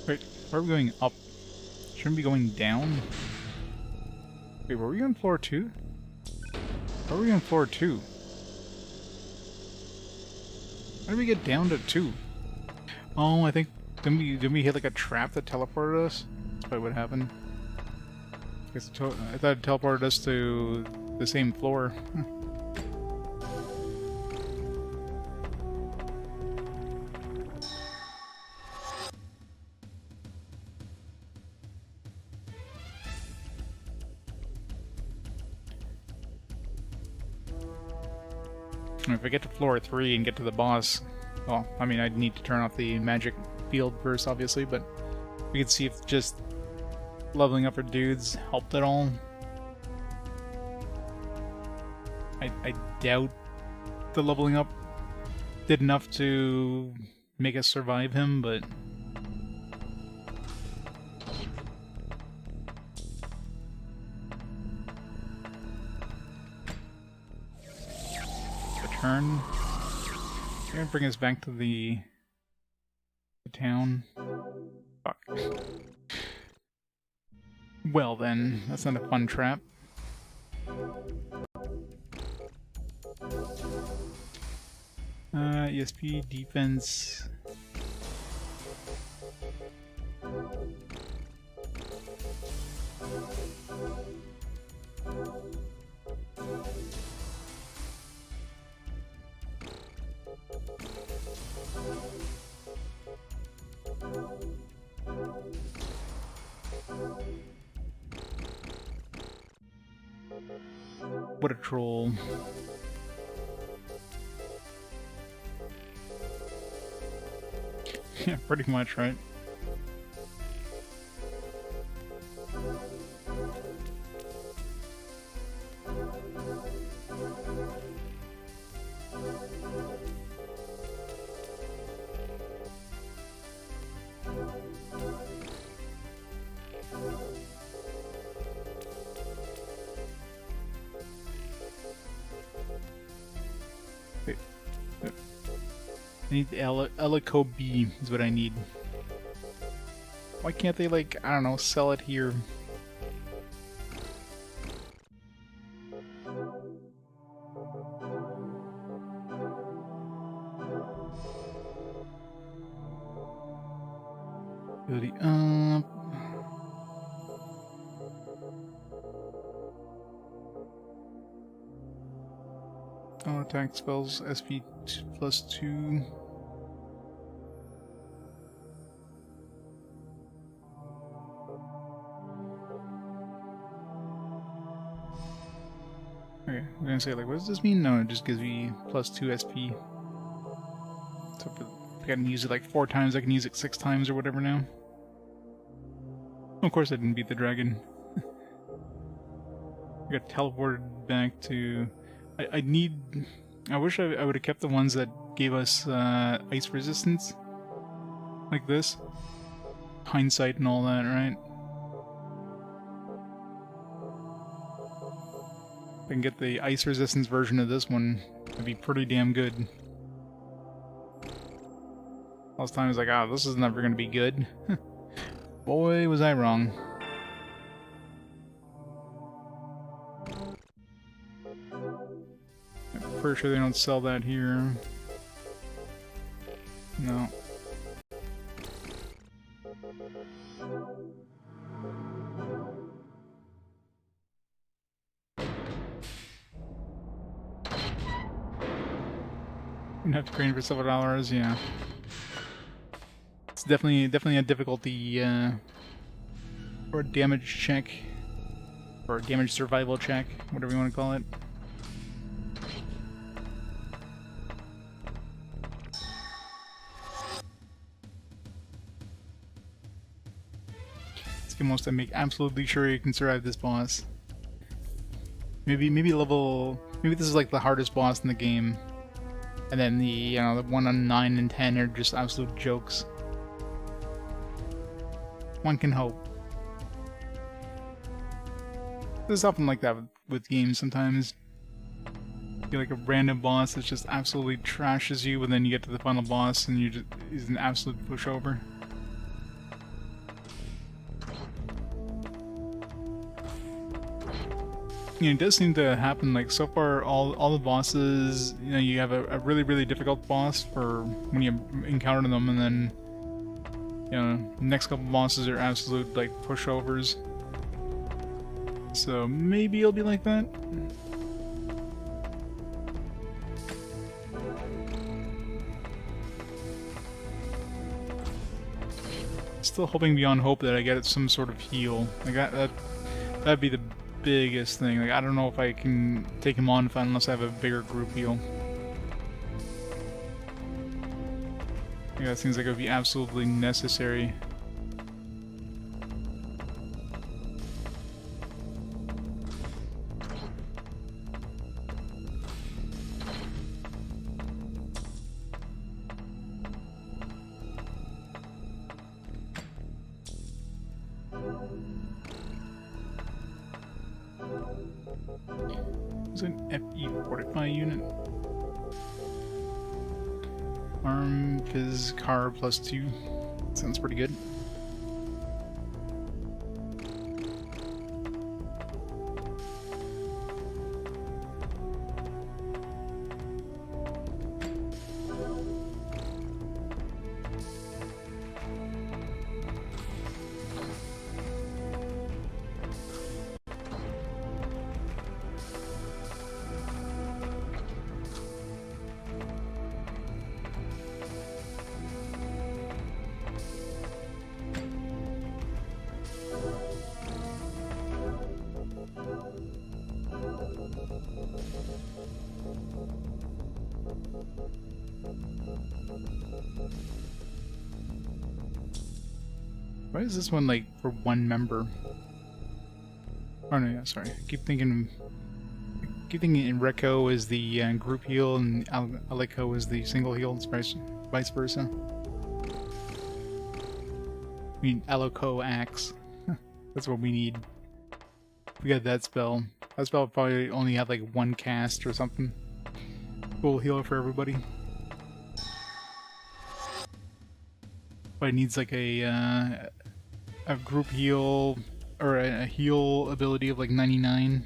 Wait, where are we going up? Shouldn't we be going down? Wait, were we on floor 2? Where are we on floor 2? How did we get down to 2? Oh, I think... Didn't we hit like a trap that teleported us? That's probably what happened. I thought it teleported us to the same floor. If I get to floor 3 and get to the boss, well, I mean, I'd need to turn off the magic field first, obviously, but we can see if just leveling up our dudes helped at all. I doubt the leveling up did enough to make us survive him, but... Return. They're gonna bring us back to the town. Fuck. Well then, that's not a fun trap. ESP, defense... What a troll. Yeah, pretty much, right? I need the Elico B is what I need. Why can't they, like, I don't know, sell it here? Ability up. Oh, attack spells SP +2. Okay, I'm gonna say, like, what does this mean? No, it just gives me +2 SP. So if I can use it like 4 times, I can use it 6 times or whatever now. Of course I didn't beat the dragon. I got teleported back to... I wish I would have kept the ones that gave us ice resistance. Like this. Hindsight and all that, right? If I can get the ice resistance version of this one, it'd be pretty damn good. Last time I was like, oh, this is never gonna be good. Boy, was I wrong. I'm pretty sure they don't sell that here. No. You'd have to grind for several dollars, yeah. It's definitely a difficulty or a damage check, or a damage survival check, whatever you want to call it. Let's get most to make absolutely sure you can survive this boss. Maybe this is like the hardest boss in the game. And then the 1 on 9 and 10 are just absolute jokes. One can hope. This is often like that with games sometimes. You get like a random boss that just absolutely trashes you, and then you get to the final boss and is an absolute pushover. it does seem to happen, like, so far, all the bosses, you know, you have a really, really difficult boss for when you encounter them, and then, you know, the next couple bosses are absolute, like, pushovers. So maybe it'll be like that? Still hoping beyond hope that I get some sort of heal. Like that'd be the biggest thing. Like I don't know if I can take him on unless I have a bigger group heal. Yeah, that seems like it would be absolutely necessary. It's an FE45 unit. Arm, Fizz, Car +2. Sounds pretty good. Why is this one like for one member? Oh no, yeah, sorry. I keep thinking Enrico is the group heal and Alico is the single heal. It's vice versa. I mean, Alico Axe. That's what we need. We got that spell. That spell probably only have like one cast or something. Full heal for everybody. But it needs like a group heal or a heal ability of like 99.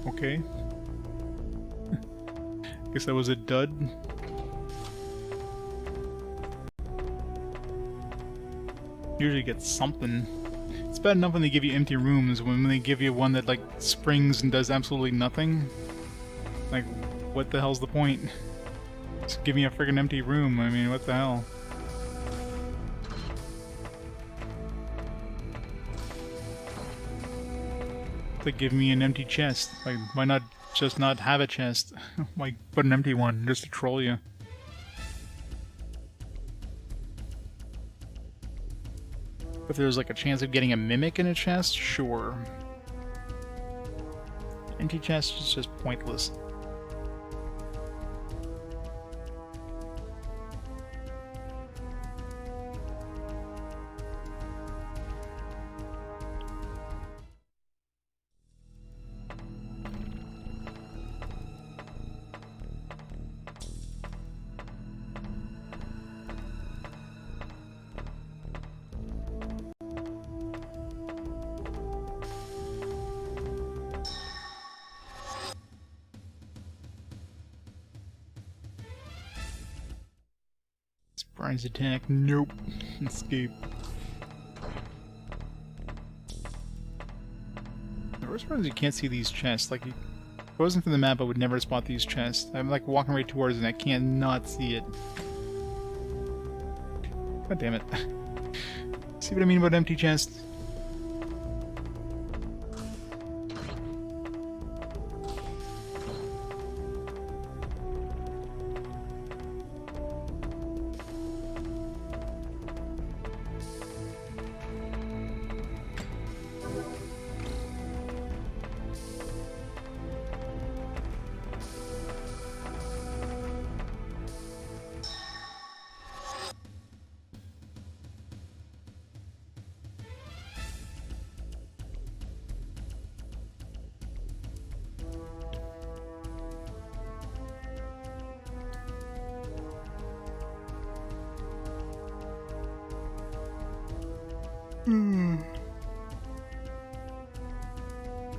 Okay. Guess that was a dud. Usually get something. It's bad enough when they give you empty rooms, when they give you one that like springs and does absolutely nothing. Like, what the hell's the point? Just give me a friggin' empty room, I mean, what the hell? Like, give me an empty chest. Like, why not just not have a chest? Like, put an empty one just to troll you. If there's like a chance of getting a mimic in a chest, sure. Empty chest is just pointless. Surprise attack, nope. Escape. The worst part is you can't see these chests. Like, it wasn't for the map, I would never spot these chests. I'm like walking right towards it and I can't not see it. God damn it. See what I mean about empty chests?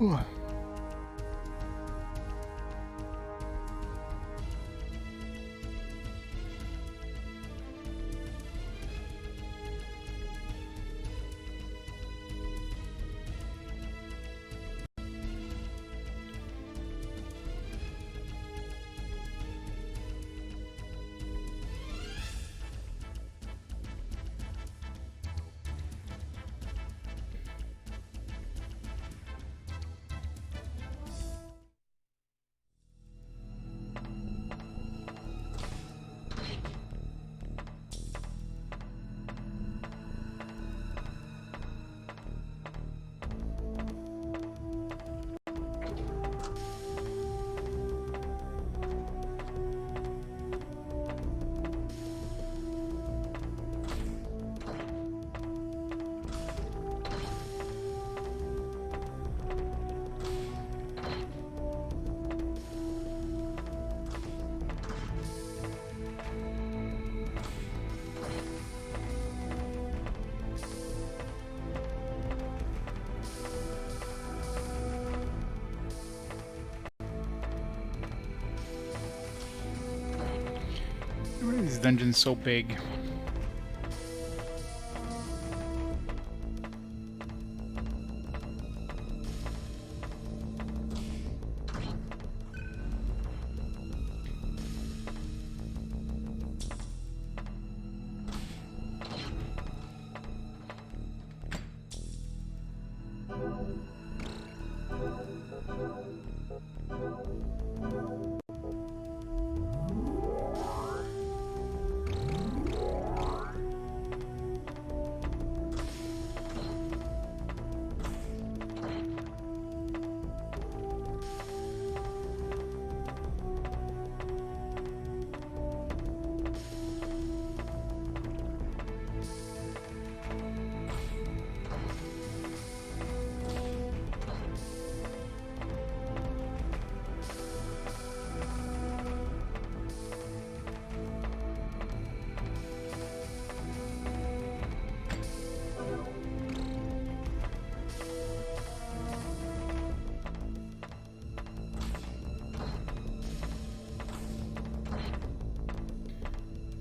Ooh. Why are these dungeons so big?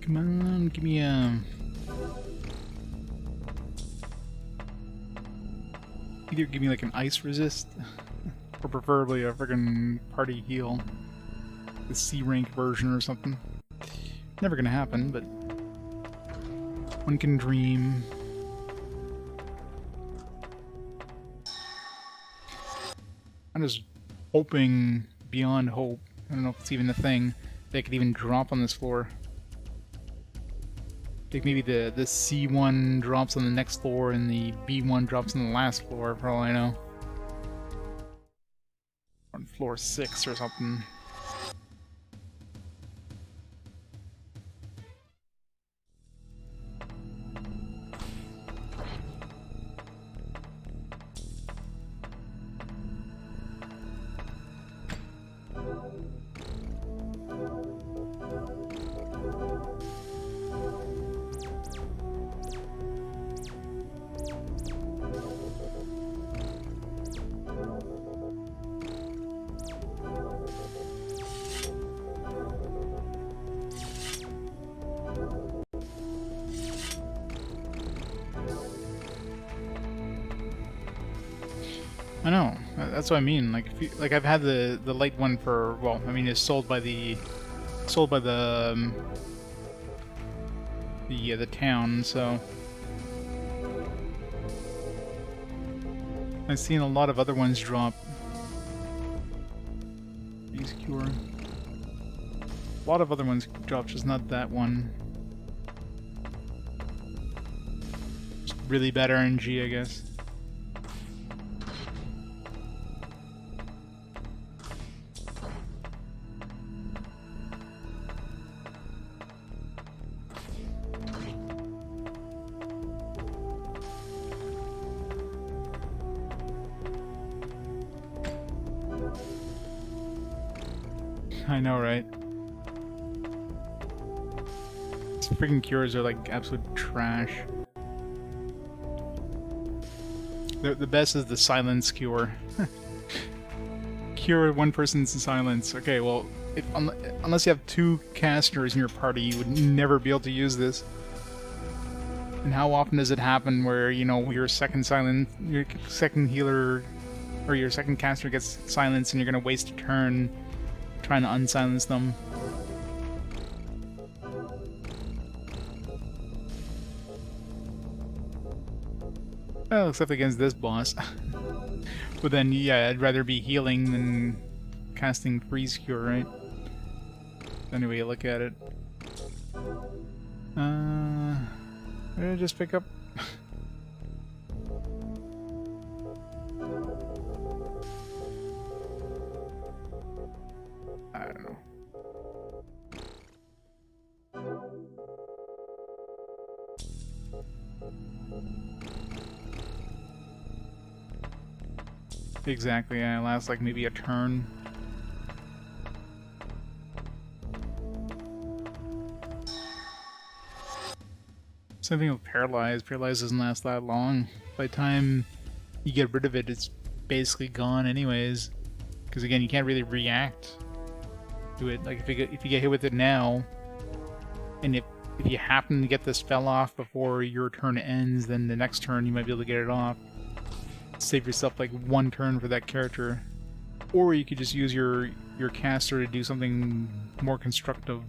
Come on, give me either give me like an ice resist, or preferably a friggin' party heal. The C rank version or something. Never gonna happen, but one can dream. I'm just hoping beyond hope. I don't know if it's even a thing that could even drop on this floor. I think maybe the C1 drops on the next floor and the B1 drops on the last floor, for all I know. On floor 6 or something. I know. That's what I mean. Like, if you, like I've had the light one for, well, I mean, it's sold by the the town. So I've seen a lot of other ones drop. These cure. A lot of other ones drop, just not that one. Just really bad RNG, I guess. I know, right? These freaking cures are like absolute trash. The best is the silence cure. Cure one person's silence. Okay, well, unless you have 2 casters in your party, you would never be able to use this. And how often does it happen where, you know, your second healer, or your second caster gets silenced and you're gonna waste a turn trying to unsilence them? Well, except against this boss. But then, yeah, I'd rather be healing than casting freeze cure, right? Anyway, look at it. What did I just pick up? I don't know. Exactly, yeah, it lasts like maybe a turn. Same thing with Paralyze. Paralyze doesn't last that long. By the time you get rid of it, it's basically gone anyways. Because again, you can't really react to it. Like if you get hit with it now, and if you happen to get this spell off before your turn ends, then the next turn you might be able to get it off. Save yourself like 1 turn for that character. Or you could just use your caster to do something more constructive.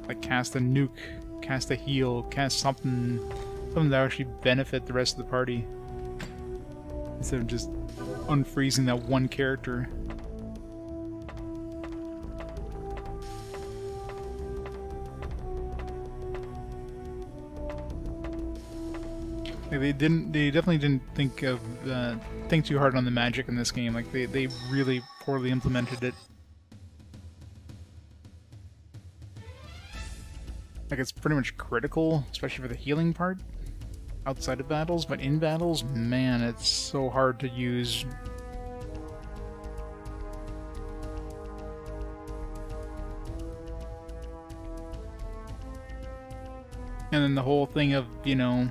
Like cast a nuke, cast a heal, cast something that actually benefit the rest of the party. Instead of just unfreezing that one character. Like they definitely didn't think too hard on the magic in this game. Like they really poorly implemented it. Like it's pretty much critical, especially for the healing part, outside of battles, but in battles, man, it's so hard to use. And then the whole thing of, you know,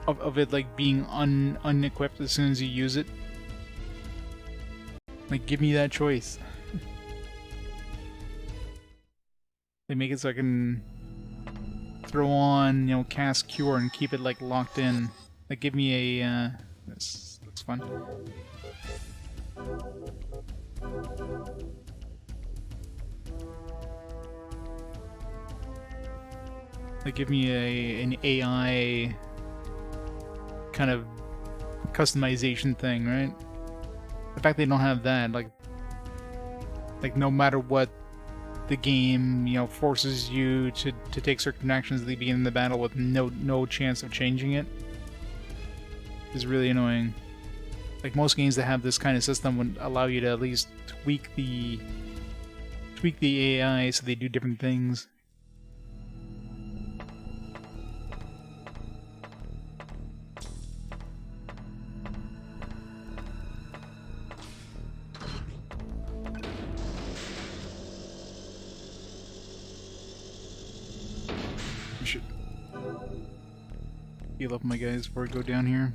of it like being unequipped as soon as you use it. Like, give me that choice. They make it so I can throw on, you know, cast cure and keep it like locked in. Like, give me a this looks fun. Like, give me an AI kind of customization thing, right? The fact they don't have that, like no matter what the game, you know, forces you to take certain actions at the beginning of the battle with no chance of changing it, is really annoying. Like most games that have this kind of system would allow you to at least tweak the AI so they do different things. Should heal up my guys before we go down here.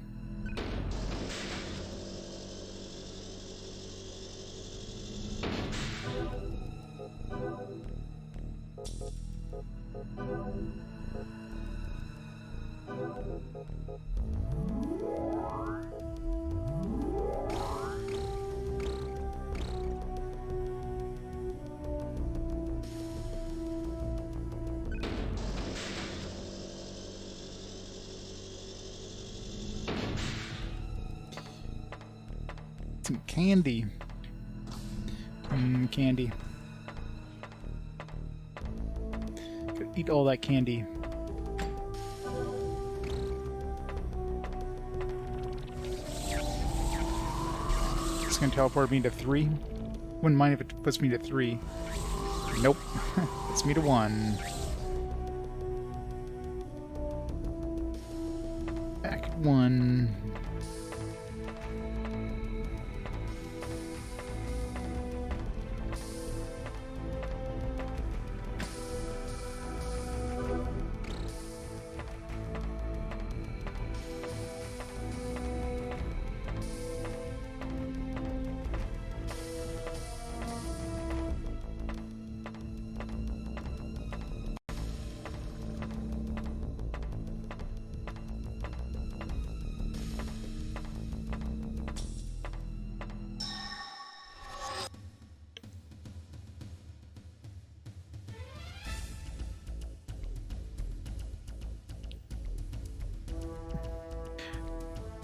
Some candy. Candy. Could eat all that candy. It's gonna teleport me to 3. Wouldn't mind if it puts me to 3. Nope. Puts me to 1. Back at 1.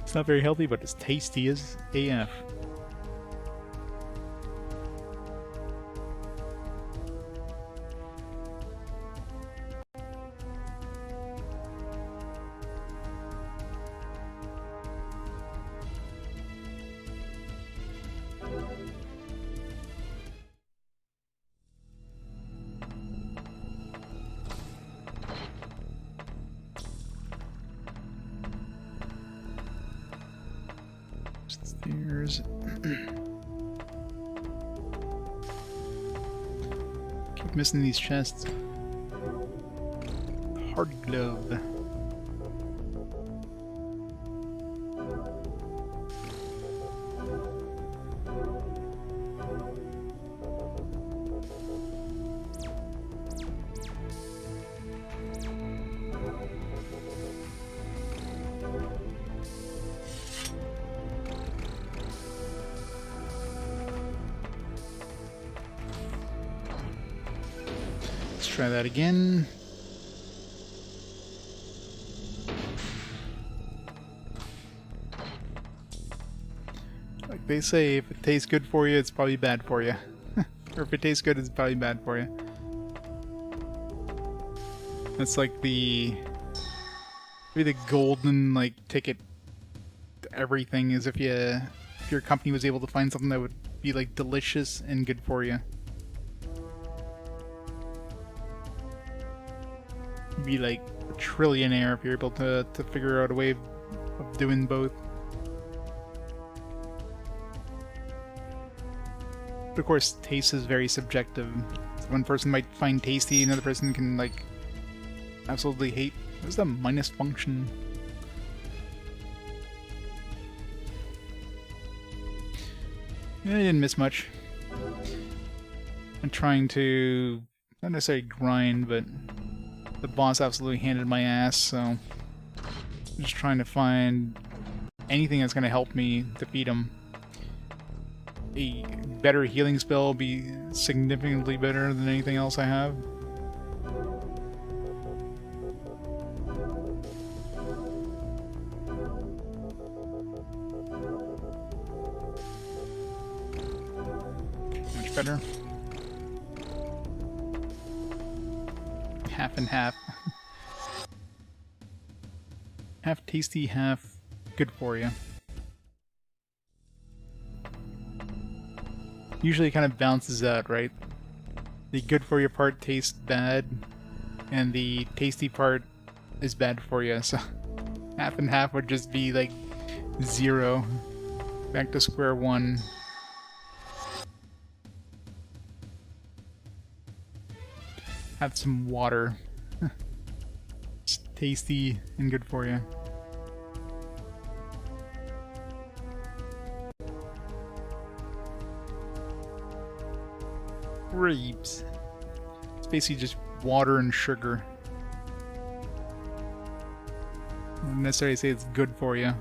It's not very healthy, but it's tasty as AF. Stairs. Keep missing these chests. Hard glove. Let's try that again. Like they say, if it tastes good for you, it's probably bad for you. Or if it tastes good, it's probably bad for you. That's like maybe the golden like ticket to everything is if your company was able to find something that would be like delicious and good for you. You'd be like a trillionaire if you're able to figure out a way of doing both. But of course, taste is very subjective. So one person might find tasty, another person can like absolutely hate. What's the minus function? Yeah, I didn't miss much. I'm trying to not necessarily grind, but the boss absolutely handed my ass, so I'm just trying to find anything that's going to help me defeat him. A better healing spell will be significantly better than anything else I have. Much better. Half and half. Half tasty, half good for you. Usually it kind of balances out, right? The good for you part tastes bad, and the tasty part is bad for you, so half and half would just be like 0. Back to square one. Have some water. It's tasty and good for you. Grapes. It's basically just water and sugar. I wouldn't necessarily say it's good for you.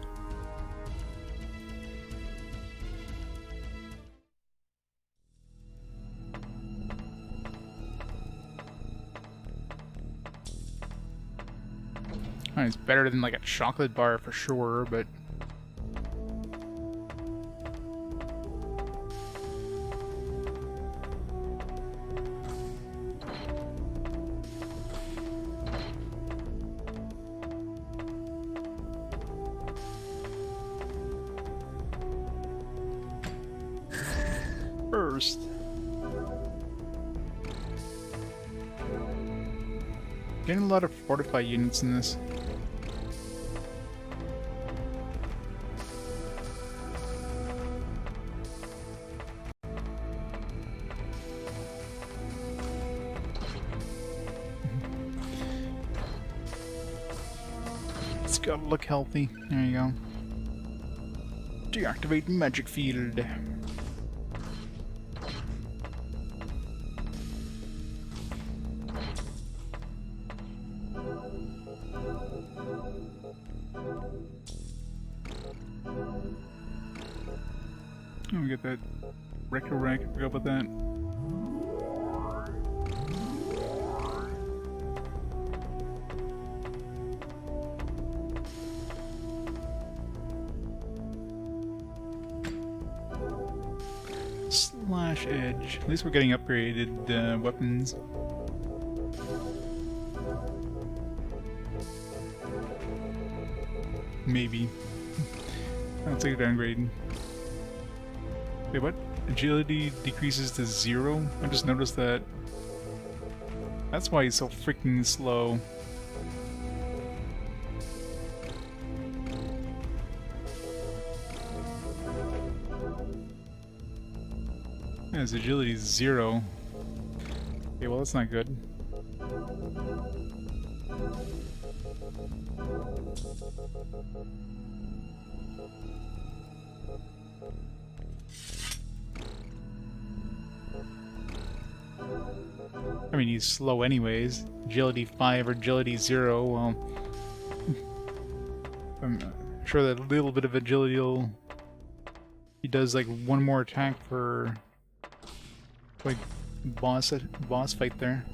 It's better than like a chocolate bar for sure, but first. Getting a lot of fortified units in this. It's gotta look healthy. There you go. Deactivate magic field. Oh, we got that Recto Rack. I forgot about that. Slash Edge. At least we're getting upgraded weapons. Maybe. I'll take a downgrade. Wait, what? Agility decreases to 0? I just noticed that. That's why he's so freaking slow. Yeah, his agility is 0. Okay, well that's not good. I mean, he's slow anyways. Agility 5 or agility 0, well... I'm sure that a little bit of agility will... He does like one more attack for... like, boss fight there.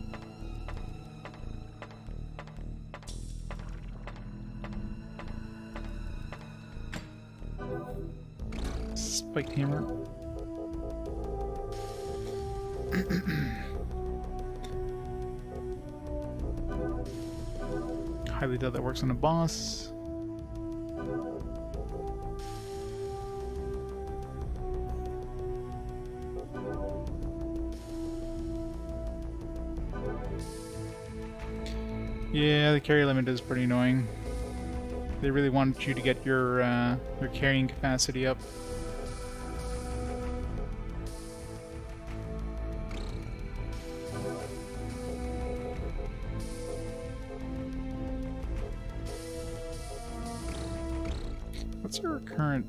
Spiked hammer. Highly doubt that works on a boss. Yeah, the carry limit is pretty annoying. They really wanted you to get your carrying capacity up. What's our current...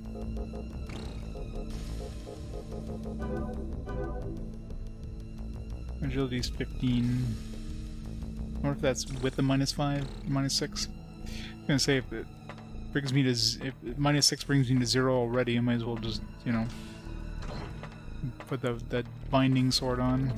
Agility is 15. I wonder if that's with the -5, -6. I'm gonna say if it brings me to if -6 brings me to 0 already, I might as well just, you know, put that binding sword on.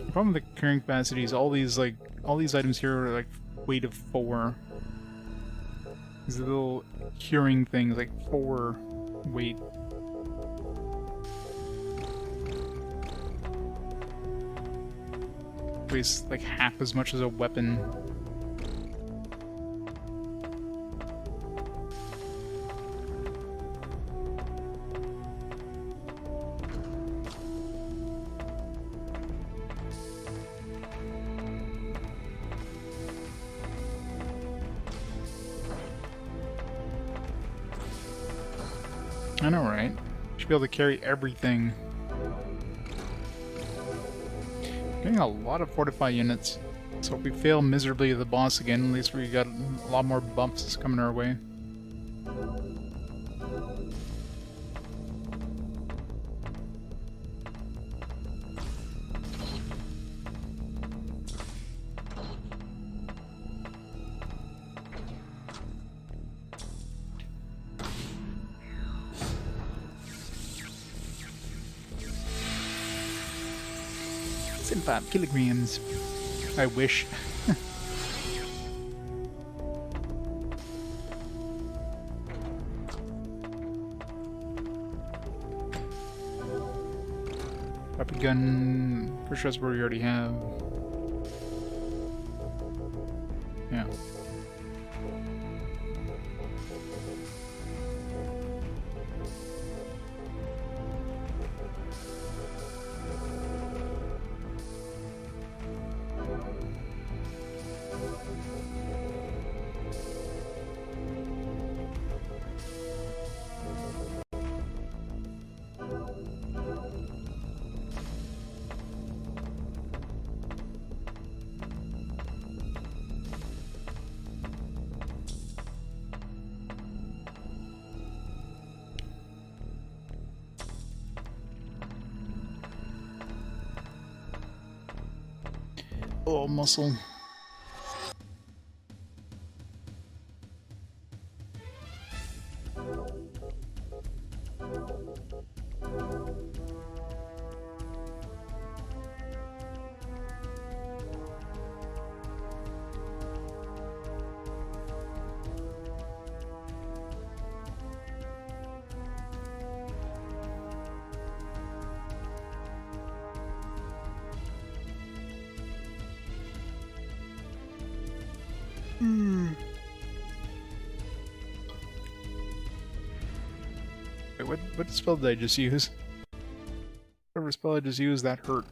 The problem with the carrying capacity is all these items here are like weight of 4. These little curing things, like 4 weight. Weighs like half as much as a weapon. I know, right? Should be able to carry everything. Getting a lot of fortified units. So if we fail miserably at the boss again, at least we got a lot more buffs coming our way. It's in 5 kilograms. I wish. Weapon gun, first reservoir we already have. Yeah. Oh, muscle. Wait, what spell did I just use? Whatever spell I just used, that hurt.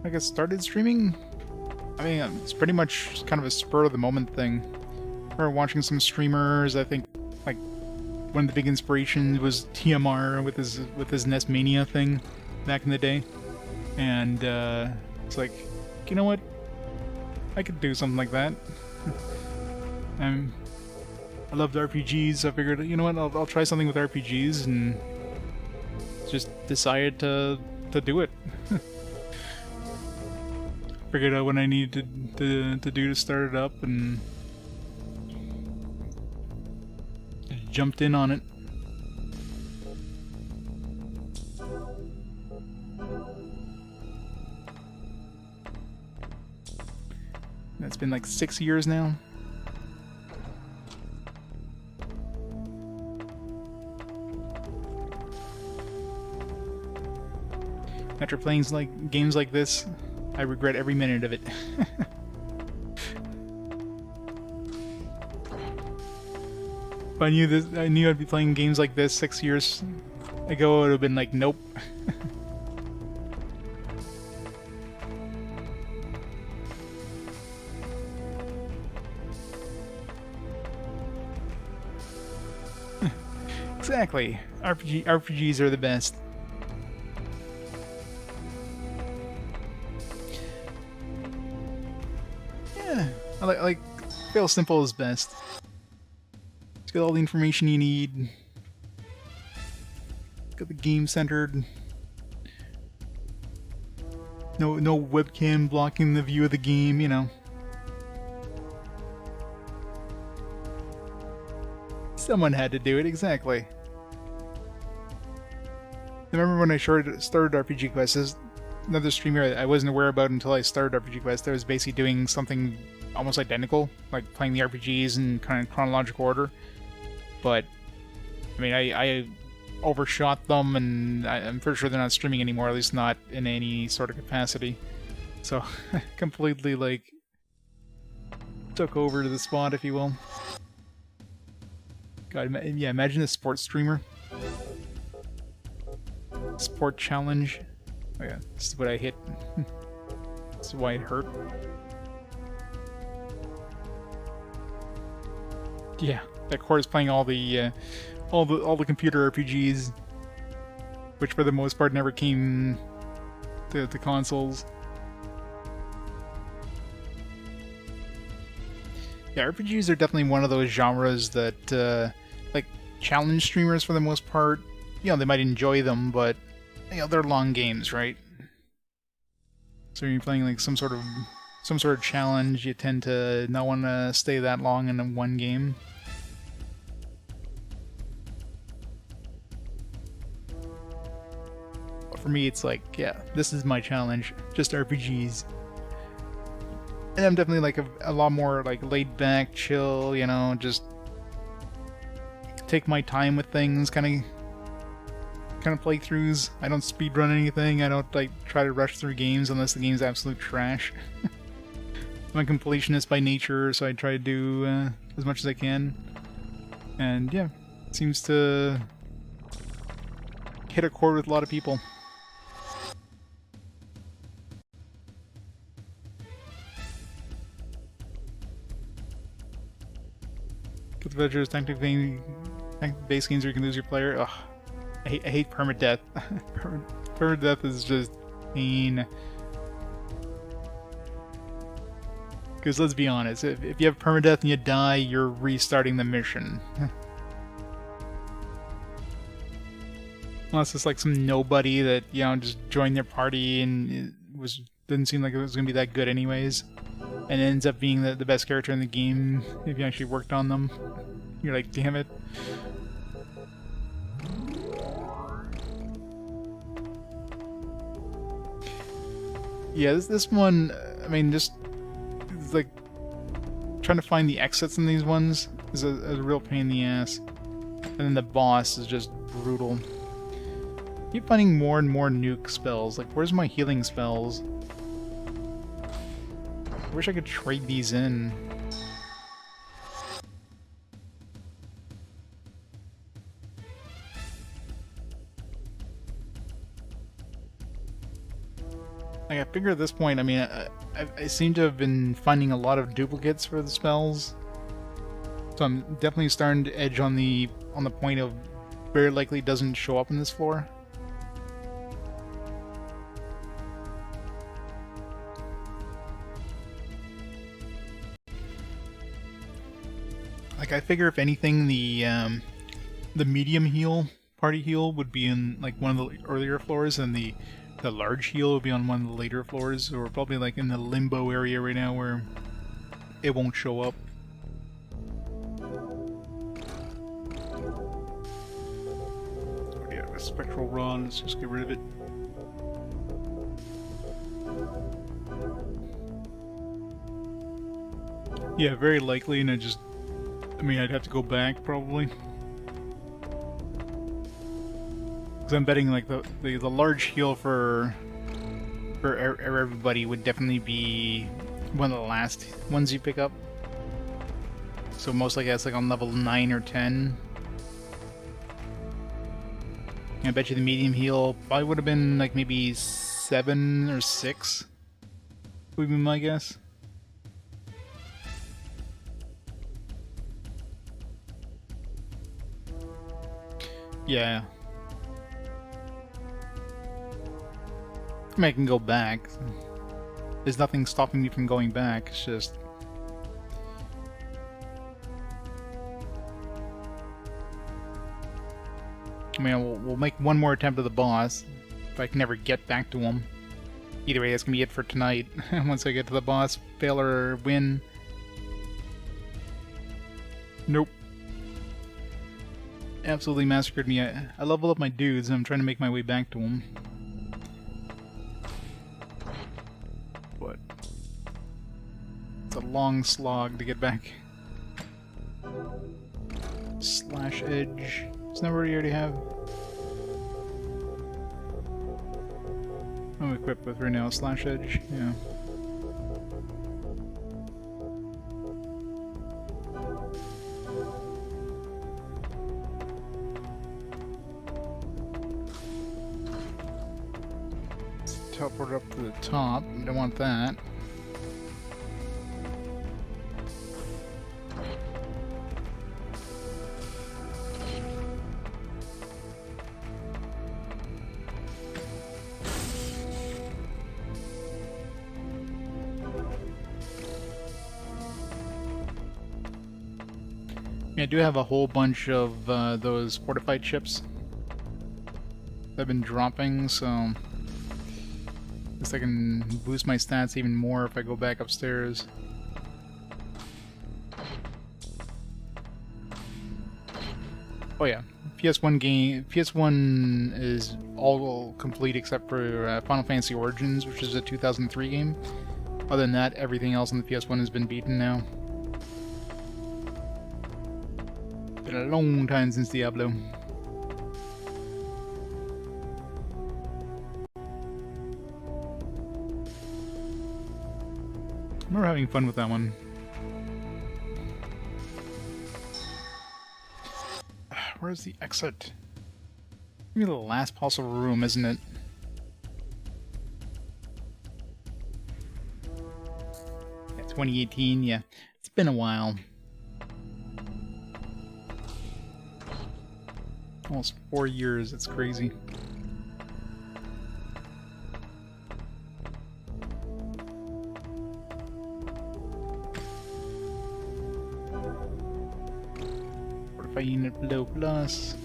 I guess started streaming? I mean, it's pretty much kind of a spur of the moment thing. I remember watching some streamers. I think like one of the big inspirations was TMR with his NES Mania thing back in the day, and it's like, you know what? I could do something like that. I loved RPGs. So I figured, you know what? I'll try something with RPGs, and just decided to do it. Figured out what I needed to do to start it up, and just jumped in on it. It's been like 6 years now. After playing games like this, I regret every minute of it. If I knew this, I knew I'd be playing games like this 6 years ago, I would have been like, nope. Exactly. RPGs are the best. Yeah, I like feel simple is best. Just get all the information you need. Got the game centered. No webcam blocking the view of the game, you know. Someone had to do it, exactly. I remember when I started RPG Quest, there's another streamer I wasn't aware about until I started RPG Quest that was basically doing something almost identical, like playing the RPGs in kind of chronological order. But, I mean, I overshot them, and I'm pretty sure they're not streaming anymore, at least not in any sort of capacity. So, completely, like, took over to the spot, if you will. God, yeah, imagine a sports streamer. Sport challenge. Oh yeah, this is what I hit. This is why it hurt. Yeah, that core is playing all the computer RPGs, which for the most part never came to consoles. Yeah, RPGs are definitely one of those genres that, like, challenge streamers for the most part. You know, they might enjoy them, but, you know, they're long games, right? So when you're playing like some sort of challenge, you tend to not want to stay that long in one game. for me, it's like, yeah, this is my challenge. Just RPGs. And I'm definitely like a lot more like laid back, chill, you know, just take my time with things, kind of playthroughs. I don't speedrun anything. I don't like try to rush through games unless the game's absolute trash. I'm a completionist by nature, so I try to do as much as I can. And yeah, it seems to hit a chord with a lot of people. With villagers, tactic-based games where you can lose your player. Ugh. I hate permadeath. Permadeath is just pain. Because let's be honest, if you have permadeath and you die, you're restarting the mission. Unless it's like some nobody that, you know, just joined their party and didn't seem like it was going to be that good anyways. And it ends up being the best character in the game if you actually worked on them. You're like, damn it. Yeah, this one, I mean, just it's like trying to find the exits in these ones is a real pain in the ass. And then the boss is just brutal. I keep finding more and more nuke spells. Like, where's my healing spells? I wish I could trade these in. Like, I figure at this point, I mean, I seem to have been finding a lot of duplicates for the spells. So I'm definitely starting to edge on the point of very likely doesn't show up in this floor. Like, I figure if anything, the medium heal, party heal, would be in like one of the earlier floors, and the large heal will be on one of the later floors, or probably like in the limbo area right now where it won't show up. Oh yeah, a spectral rod, let's just get rid of it. Yeah, very likely, and I mean, I'd have to go back probably. Because I'm betting like the large heal for everybody would definitely be one of the last ones you pick up. So most likely that's like on level 9 or 10. I bet you the medium heal probably would have been like maybe 7 or 6. Would be my guess. Yeah. I mean, I can go back. There's nothing stopping me from going back, it's just... I mean, we'll make one more attempt at the boss, if I can never get back to him. Either way, that's gonna be it for tonight. Once I get to the boss, fail or win. Nope. Absolutely massacred me. I level up my dudes, and I'm trying to make my way back to him. But it's a long slog to get back. Slash edge. Isn't that what we already have? I'm equipped with right now. Slash edge. Yeah. Teleport up to the top. We don't want that. Yeah, I do have a whole bunch of those fortified ships that have been dropping, so I guess I can boost my stats even more if I go back upstairs. Oh yeah, PS1 game. PS1 is all complete except for Final Fantasy Origins, which is a 2003 game. Other than that, everything else on the PS1 has been beaten now. Been a long time since Diablo. We're having fun with that one. Where's the exit? Maybe the last possible room, isn't it? Yeah, 2018, yeah. It's been a while. Almost 4 years, it's crazy. Unit below plus.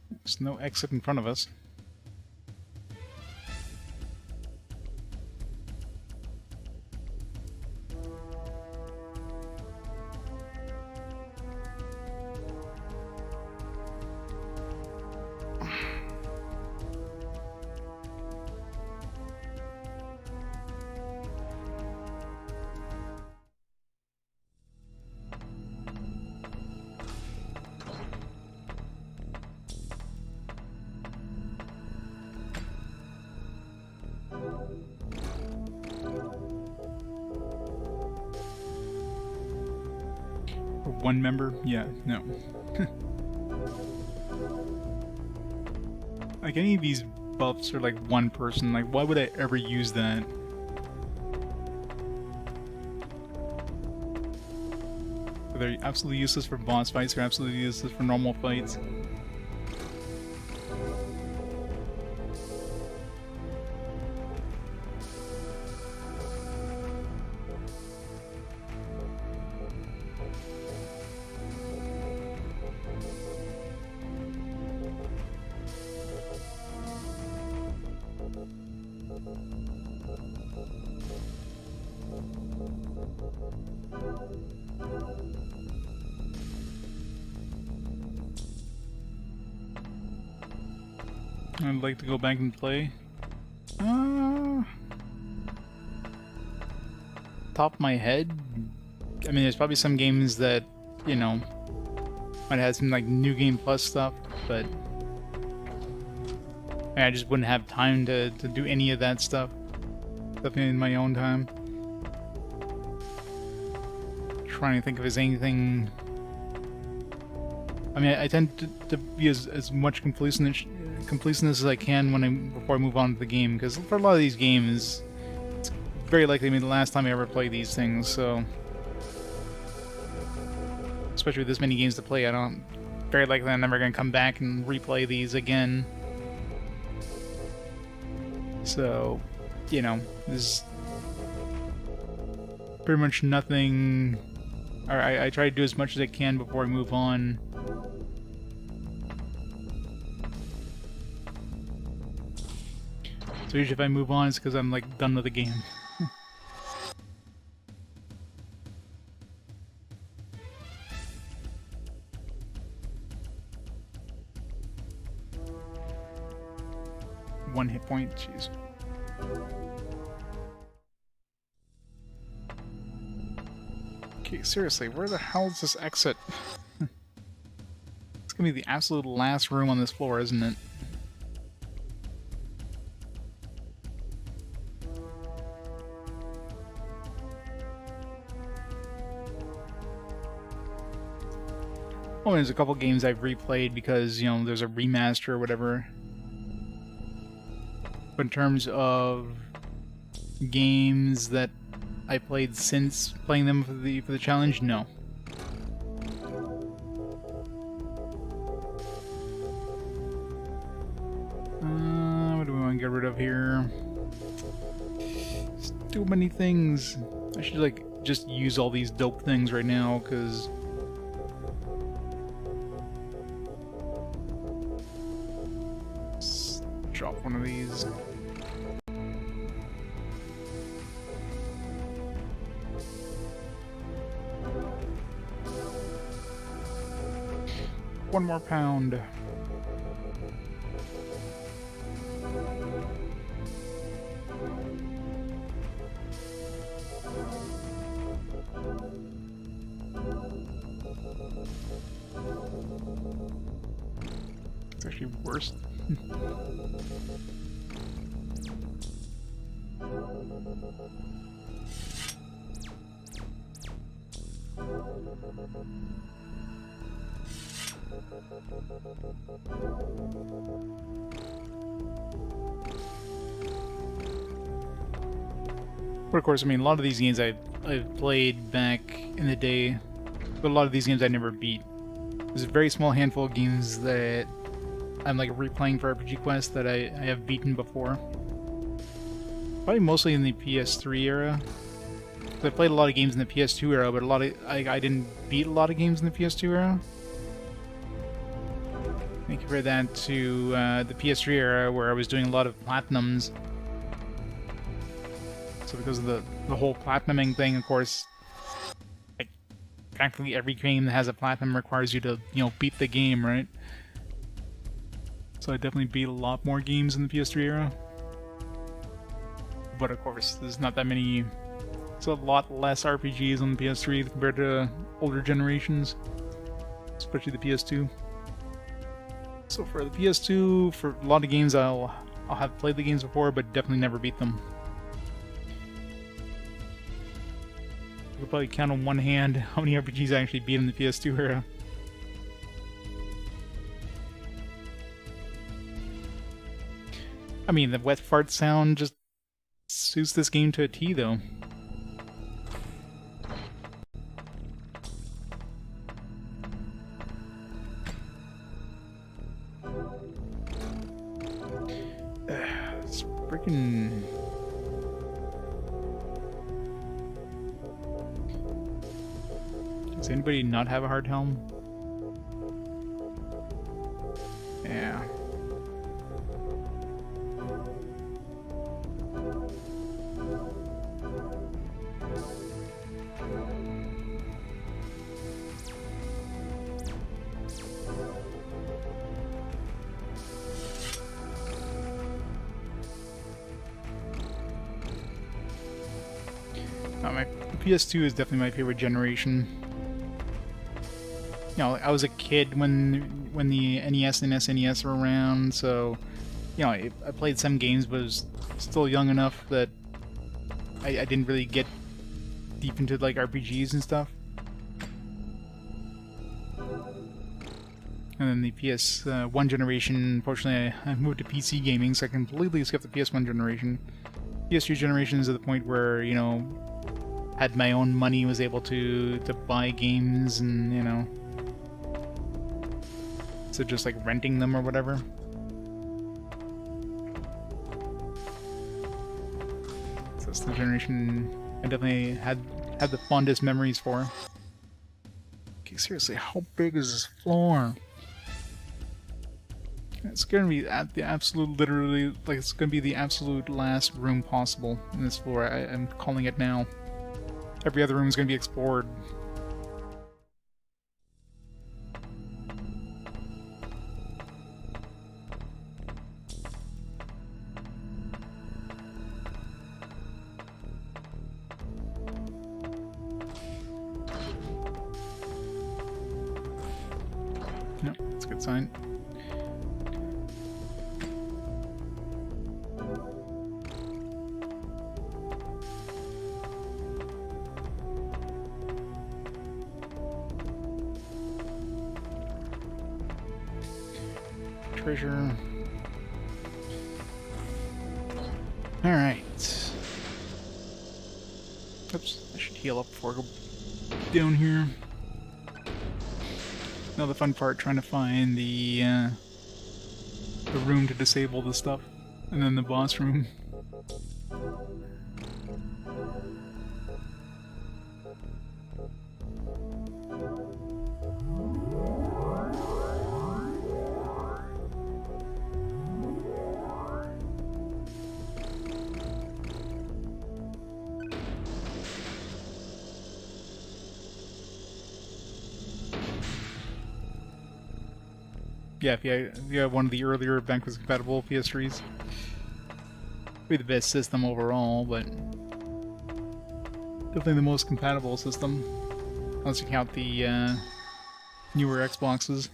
There's no exit in front of us. One member? Yeah, no. Like, any of these buffs are like one person. Like, why would I ever use that? They're absolutely useless for boss fights, they're absolutely useless for normal fights. I'd like to go back and play. Top of my head, I mean, there's probably some games that, you know, might have some like New Game Plus stuff, but I just wouldn't have time to do any of that stuff. Definitely in my own time. Trying to think if there's anything. I mean, I tend to be as much completionist as I can before I move on to the game, because for a lot of these games, it's very likely to be the last time I ever play these things. So, especially with this many games to play, very likely I'm never going to come back and replay these again. So, you know, there's pretty much nothing. I try to do as much as I can before I move on. So usually if I move on, it's because I'm like done with the game. One hit point, jeez. Okay, seriously, where the hell is this exit? It's gonna be the absolute last room on this floor, isn't it? Oh, there's a couple games I've replayed because, you know, there's a remaster or whatever. But in terms of games that I played since playing them for the challenge, no. What do we want to get rid of here? There's too many things. I should like just use all these dope things right now, because drop one of these. one more pound. It's actually worse. But of course, I mean, a lot of these games I've played back in the day, but a lot of these games I never beat. There's a very small handful of games that I'm like replaying for RPG Quest that I have beaten before. Probably mostly in the PS3 era. I played a lot of games in the PS2 era, but I didn't beat a lot of games in the PS2 era. I compare that to the PS3 era, where I was doing a lot of platinums. So because of the whole platinuming thing, of course, like, practically every game that has a platinum requires you to, you know, beat the game, right? So I definitely beat a lot more games in the PS3 era. But of course, there's not that many. It's a lot less RPGs on the PS3 compared to older generations, especially the PS2. So for the PS2, for a lot of games, I'll have played the games before, but definitely never beat them. I could probably count on one hand how many RPGs I actually beat in the PS2 era. I mean, the wet fart sound just suits this game to a T, though. It's freaking... Does anybody not have a hard helm? Yeah. My PS2 is definitely my favorite generation. You know, I was a kid when the NES and SNES were around, so you know, I played some games, but was still young enough that I didn't really get deep into like RPGs and stuff. And then the PS1 generation, unfortunately, I moved to PC gaming, so I completely skipped the PS1 generation. PS2 generation is at the point where, you know, had my own money, was able to buy games, and, you know, so just like renting them or whatever. So that's the generation I definitely had the fondest memories for. Okay, seriously, how big is this floor? It's gonna be at the absolute, literally, like, it's gonna be the absolute last room possible in this floor. I'm calling it now. Every other room is gonna be explored. No, that's a good sign. Treasure. Alright. Oops, I should heal up before I go down here. Now the fun part, trying to find the room to disable the stuff, and then the boss room. Yeah, if you have one of the earlier backwards compatible PS3s. Be the best system overall, but definitely the most compatible system. Unless you count the newer Xboxes.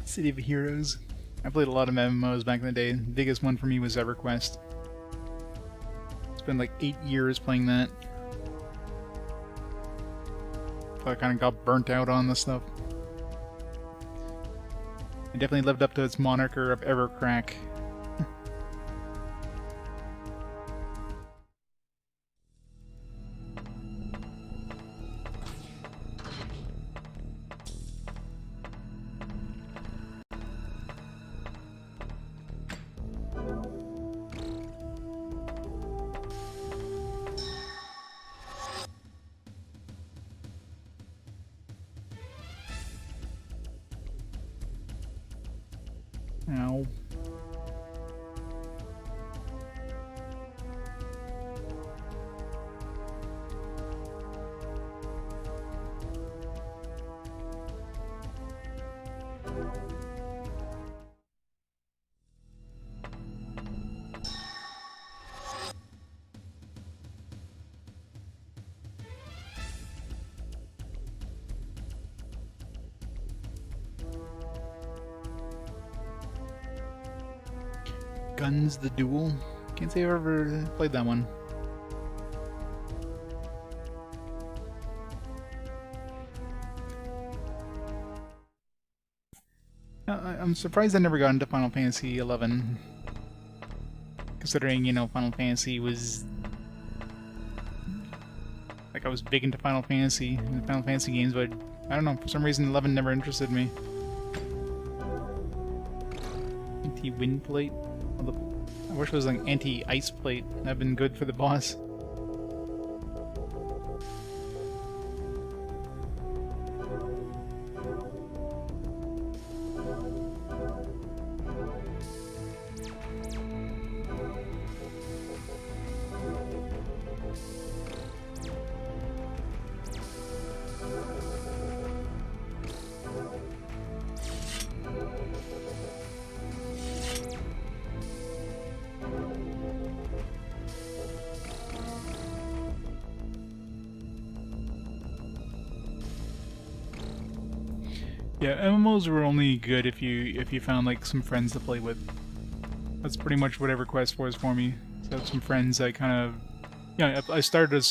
City of Heroes. I played a lot of MMOs back in the day. The biggest one for me was EverQuest. Spent like 8 years playing that. So I kind of got burnt out on this stuff. It definitely lived up to its moniker of Evercrack. Ow. Guns the Duel? Can't say I've ever played that one. I'm surprised I never got into Final Fantasy XI. Considering, you know, Final Fantasy was... Like, I was big into Final Fantasy and Final Fantasy games, but I don't know, for some reason 11 never interested me. Anti-wind plate? I wish it was like anti-ice plate. That'd been good for the boss. Yeah, MMOs were only good if you found like some friends to play with. That's pretty much what EverQuest was for me. So I have some friends I kind of, yeah, I started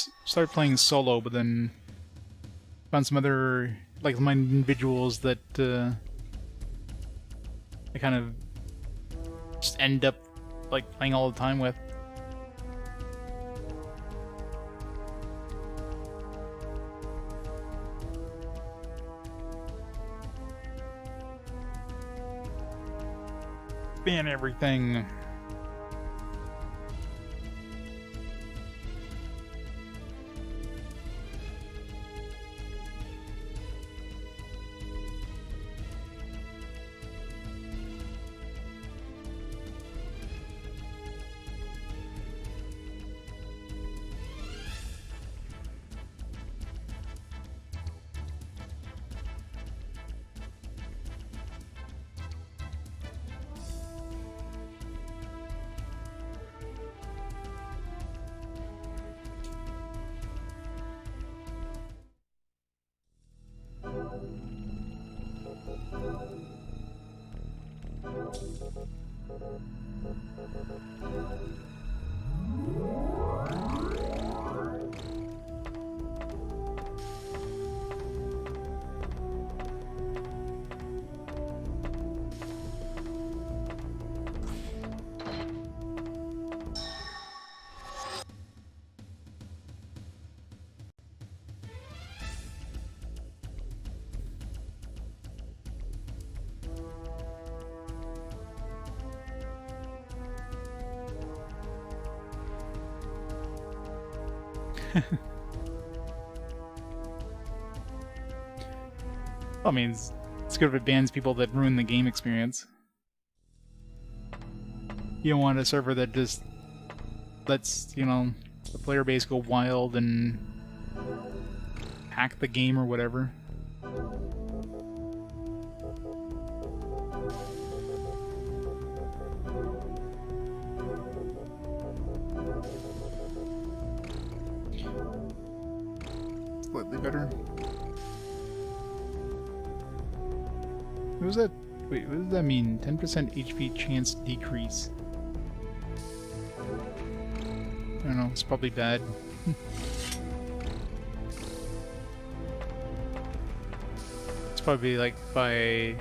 playing solo, but then found some other like-minded individuals that I kind of just end up like playing all the time with. Ban everything. I mean, it's good if it bans people that ruin the game experience. You don't want a server that just lets, you know, the player base go wild and hack the game or whatever. Slightly better. What was that? Wait, what does that mean? 10% HP chance decrease. I don't know, it's probably bad. It's probably like by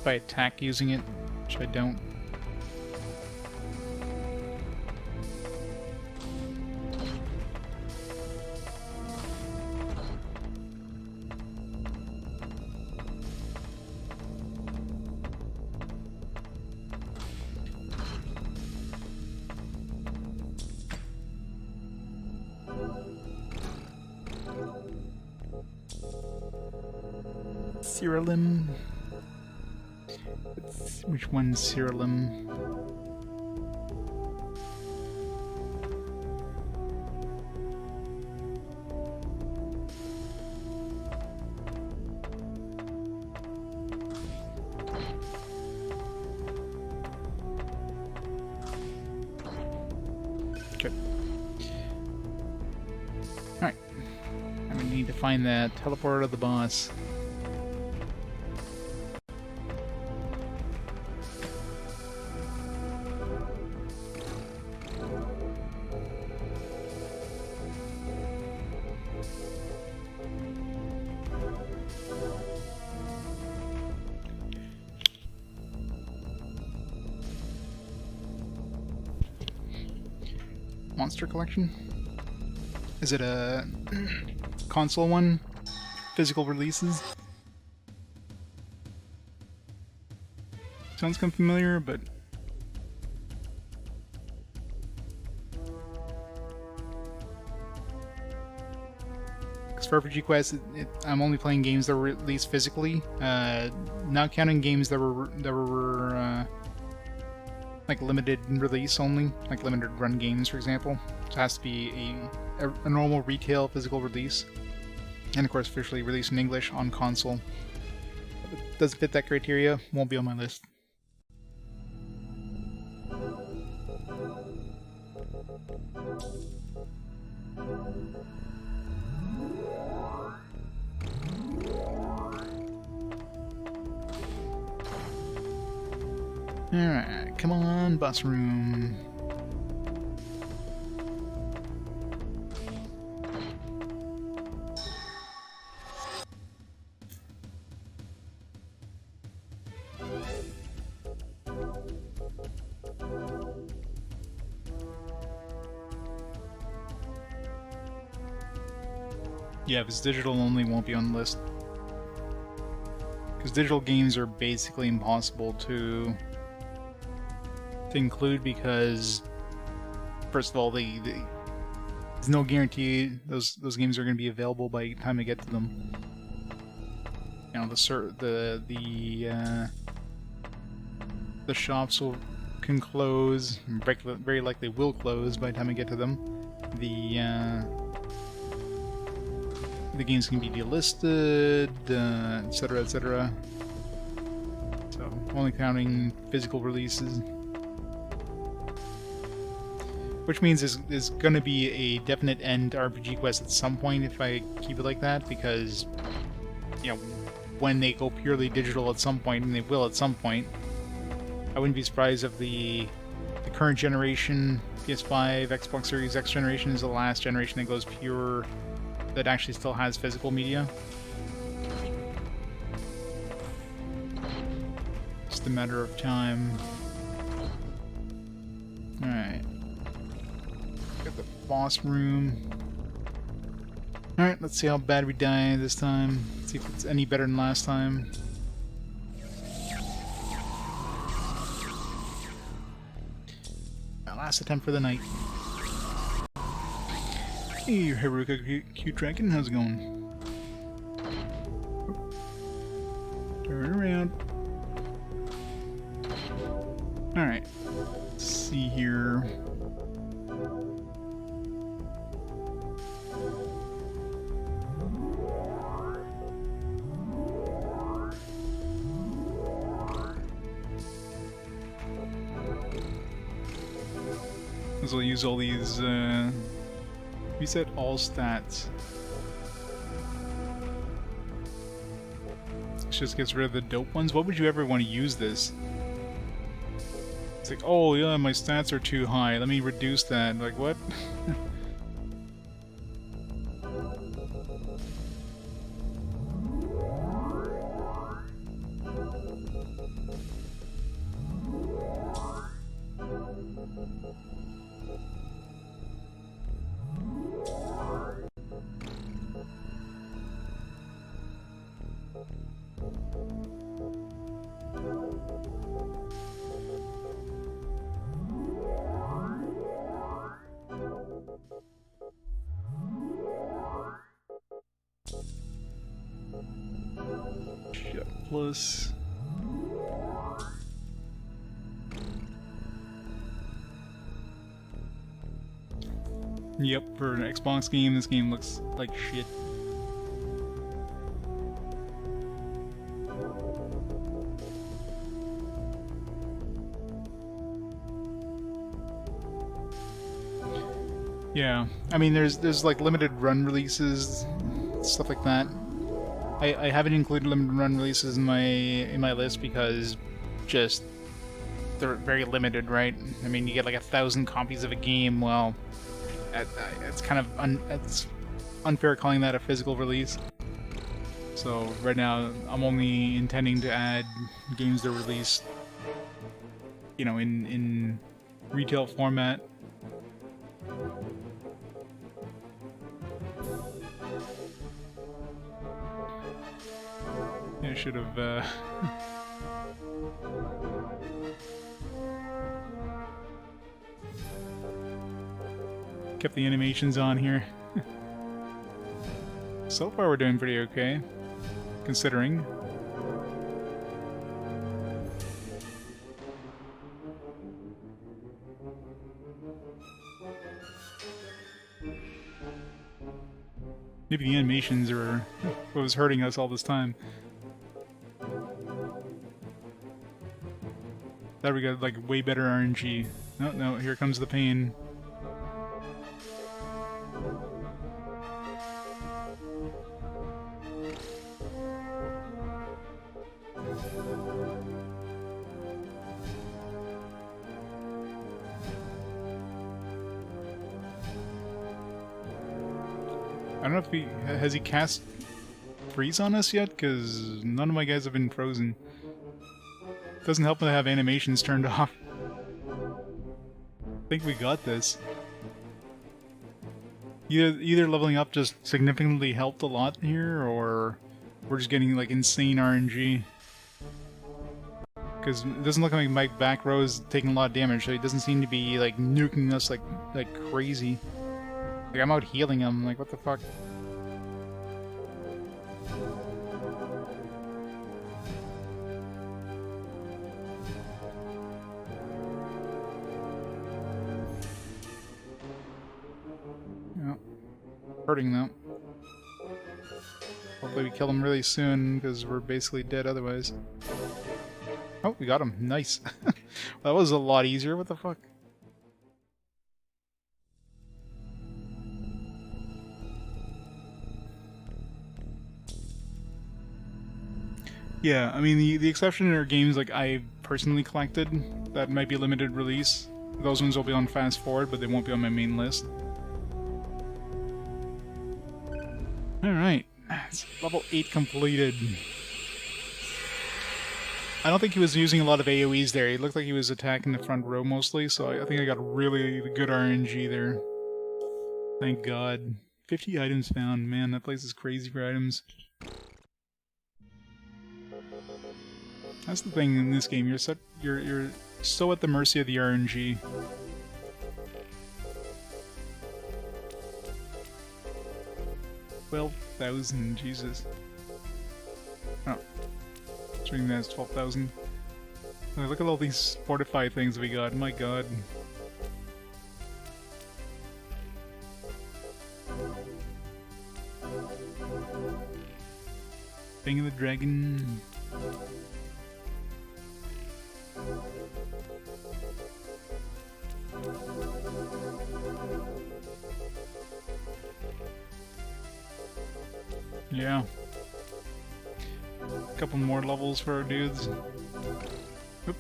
attack using it, which I don't. Cyrillum. Which one's Cyrillum? Okay. Alright. I'm gonna need to find that teleporter of the boss. Monster collection? Is it a console one? Physical releases? Sounds kind of familiar, but because for RPG Quest, I'm only playing games that were released physically, not counting games that were like limited release only, like limited run games, for example. So it has to be a normal retail physical release, and of course officially released in English on console. If it doesn't fit that criteria, won't be on my list. Alright, come on, boss room. Yeah, if it's digital only, won't be on the list. Because digital games are basically impossible to include, because first of all, there's no guarantee those games are going to be available by the time I get to them. You know, the shops can close, very likely will close by the time I get to them. The games can be delisted, etc., etc. So only counting physical releases. Which means there's going to be a definite end to RPG Quest at some point if I keep it like that, because, you know, when they go purely digital at some point, and they will at some point, I wouldn't be surprised if the current generation, PS5, Xbox Series X generation, is the last generation that goes pure, that actually still has physical media. Just a matter of time. Alright. Got the boss room. Alright, let's see how bad we die this time. See if it's any better than last time. Last attempt for the night. Hey, Haruka, cute dragon, how's it going? Turn around. Alright. Let's see here. So we'll use all these, reset all stats. This just gets rid of the dope ones. What would you ever want to use this? It's like, oh yeah, my stats are too high. Let me reduce that. Like, what? Plus. Yep, for an Xbox game, this game looks like shit. Yeah, I mean, there's like limited run releases, stuff like that. I haven't included limited run releases in my list because just they're very limited, right? I mean, you get like 1,000 copies of a game. Well, it's kind of it's unfair calling that a physical release. So right now, I'm only intending to add games that release, you know, in retail format. I should have, kept the animations on here. So far we're doing pretty okay, considering. Maybe the animations are what was hurting us all this time. Thought we got like way better RNG. No, no, here comes the pain. I don't know if has he cast freeze on us yet, because none of my guys have been frozen. Doesn't help to have animations turned off. I think we got this. Either leveling up just significantly helped a lot here, or we're just getting like insane RNG. Because it doesn't look like my back row is taking a lot of damage, so he doesn't seem to be like nuking us like crazy. Like I'm out healing him, like what the fuck? Hurting though. Hopefully we kill him really soon, because we're basically dead otherwise. Oh, we got him. Nice. That was a lot easier. What the fuck? Yeah, I mean, the exception are games like I personally collected that might be limited release. Those ones will be on fast forward, but they won't be on my main list. Alright, it's level 8 completed. I don't think he was using a lot of AoEs there. He looked like he was attacking the front row mostly, so I think I got really good RNG there. Thank God. 50 items found. Man, that place is crazy for items. That's the thing in this game. You're so at the mercy of the RNG. 12,000, Jesus. Oh. It's reading that as 12,000. Look at all these fortified things we got, my god. Thing of the Dragon. Yeah. A couple more levels for our dudes. Oop.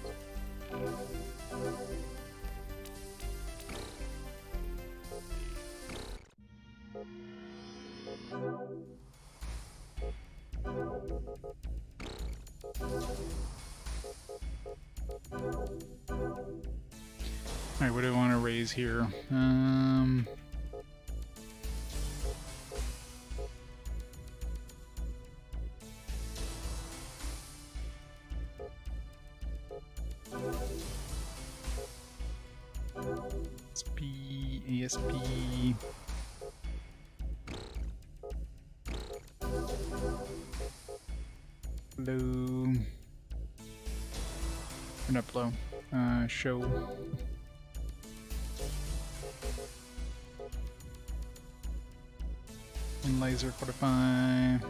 Alright, what do I want to raise here? SP, ASP. Blow. Or not blow. Show. And laser 45.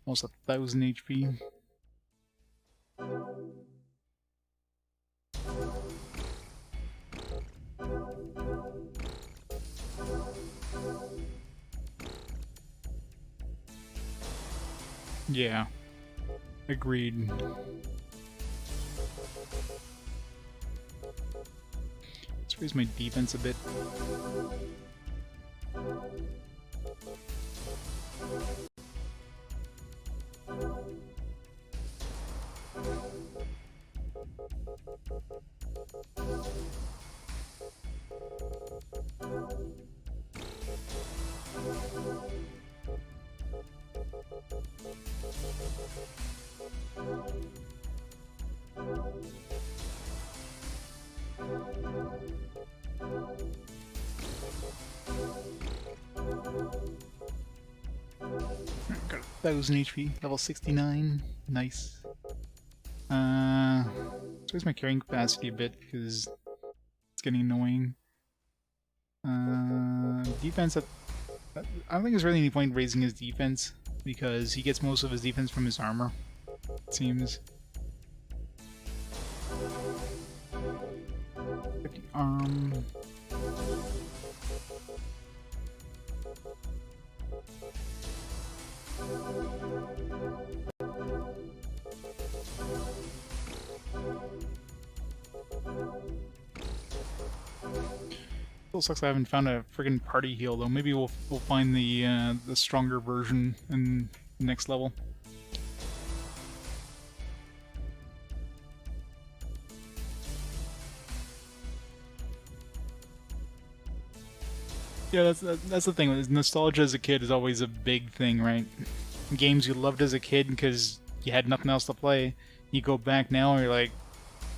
Almost 1,000 HP. Yeah. Agreed. Let's raise my defense a bit. Got 1,000 HP, level 69. Nice. Let's raise my carrying capacity a bit because it's getting annoying. Defense. I don't think there's really any point raising his defense because he gets most of his defense from his armor. It seems. 50 arm. Still sucks I haven't found a friggin' party heal though. Maybe we'll find the stronger version in the next level. Yeah, that's the thing. Nostalgia as a kid is always a big thing, right? Games you loved as a kid because you had nothing else to play. You go back now and you're like,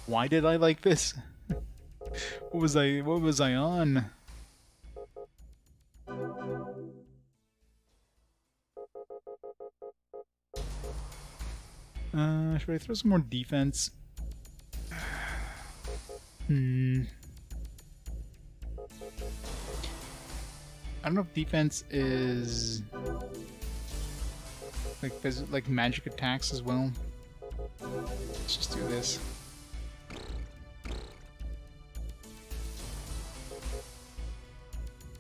why did I like this? What was I on? Should I throw some more defense? I don't know if defense is like magic attacks as well. Let's just do this.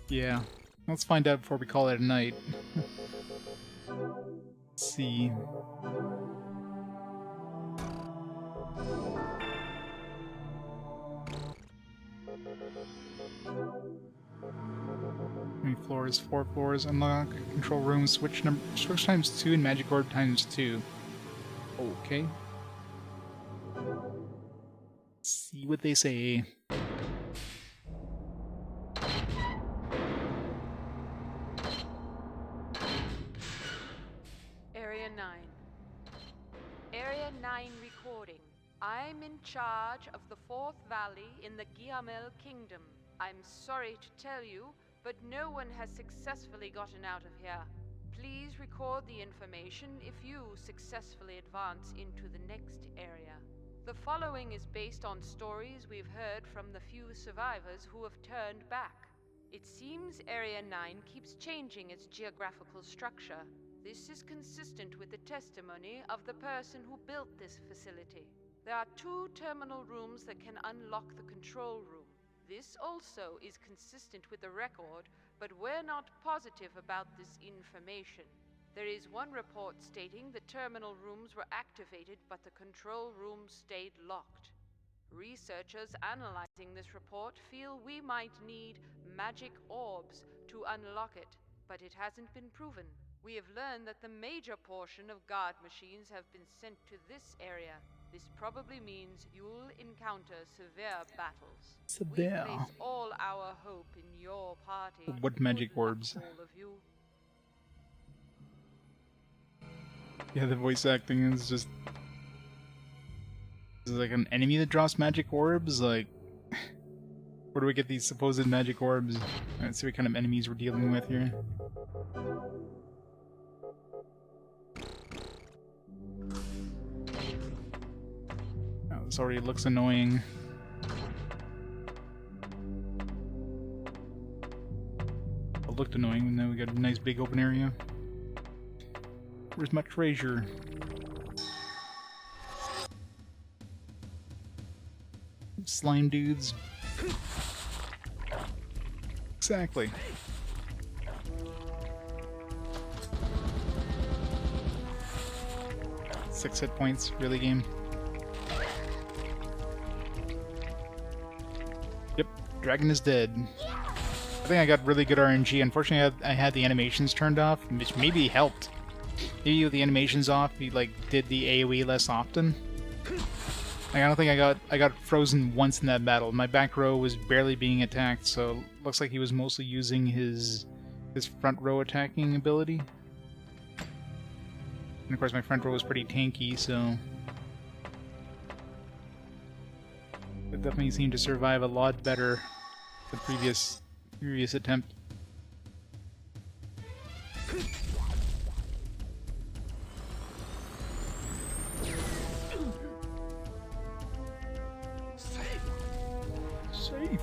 Yeah, let's find out before we call it a night. Let's see. How many floors? 4 floors. Unlock control room. Switch times 2 and magic orb times 2. Okay. Let's see what they say. Area 9. charge of the 4th Valley in the Guillamel Kingdom. I'm sorry to tell you, but no one has successfully gotten out of here. Please record the information if you successfully advance into the next area. The following is based on stories we've heard from the few survivors who have turned back. It seems Area 9 keeps changing its geographical structure. This is consistent with the testimony of the person who built this facility. There are 2 terminal rooms that can unlock the control room. This also is consistent with the record, but we're not positive about this information. There is one report stating the terminal rooms were activated, but the control rooms stayed locked. Researchers analyzing this report feel we might need magic orbs to unlock it, but it hasn't been proven. We have learned that the major portion of guard machines have been sent to this area. This probably means you'll encounter severe battles. Severe. We place all our hope in your party. What magic Good luck, orbs? all of you. Yeah, the voice acting is just... Is it like an enemy that drops magic orbs? Like... Where do we get these supposed magic orbs? Let's see what kind of enemies we're dealing with here. Oh, this already looks annoying. It looked annoying, and now we got a nice big open area. Where's my treasure? Slime dudes. Exactly. Six hit points, really, game? Yep, dragon is dead. I think I got really good RNG. Unfortunately, I had the animations turned off, which maybe helped. Maybe with the animations off, we like did the AoE less often. Like, I don't think I got frozen once in that battle. My back row was barely being attacked, so looks like he was mostly using his front row attacking ability. And of course my front row was pretty tanky, so it definitely seemed to survive a lot better the previous attempt. Safe.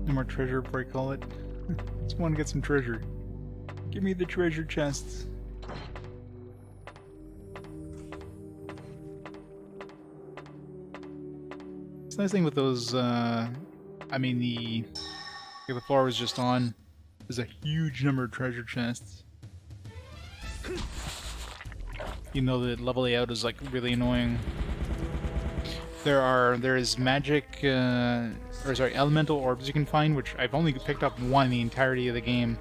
No more treasure before I call it. Just want to get some treasure. Give me the treasure chests. The nice thing with those, I mean the floor was just on, there's a huge number of treasure chests. You know the level layout is like really annoying. There is magic, elemental orbs you can find, which I've only picked up one in the entirety of the game.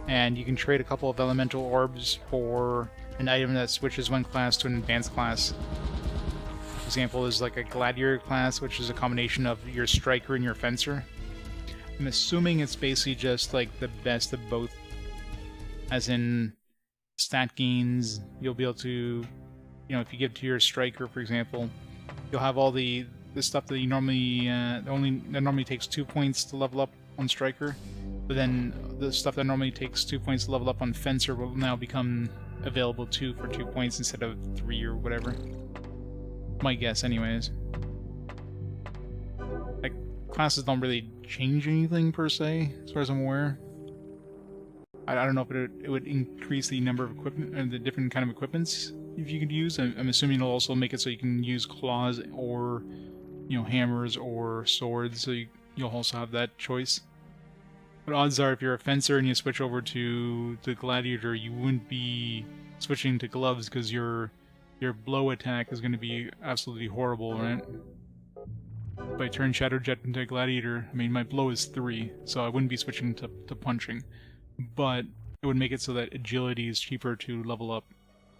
And you can trade a couple of elemental orbs for an item that switches one class to an advanced class. Example is like a gladiator class, which is a combination of your striker and your fencer. I'm assuming it's basically just like the best of both, as in stat gains. You'll be able to, you know, if you give to your striker, for example, you'll have all the stuff that you normally that normally takes 2 points to level up on striker, but then the stuff that normally takes 2 points to level up on fencer will now become available too for 2 points instead of 3 or whatever. My guess, anyways. Like, classes don't really change anything, per se, as far as I'm aware. I don't know if it would increase the number of equipment, and the different kind of equipments if you could use. I'm assuming it'll also make it so you can use claws or, you know, hammers or swords, so you'll also have that choice. But odds are, if you're a fencer and you switch over to the gladiator, you wouldn't be switching to gloves, because your blow attack is going to be absolutely horrible, right? If I turn Shadow Jet into Gladiator, I mean, my blow is 3, so I wouldn't be switching to punching. But it would make it so that agility is cheaper to level up.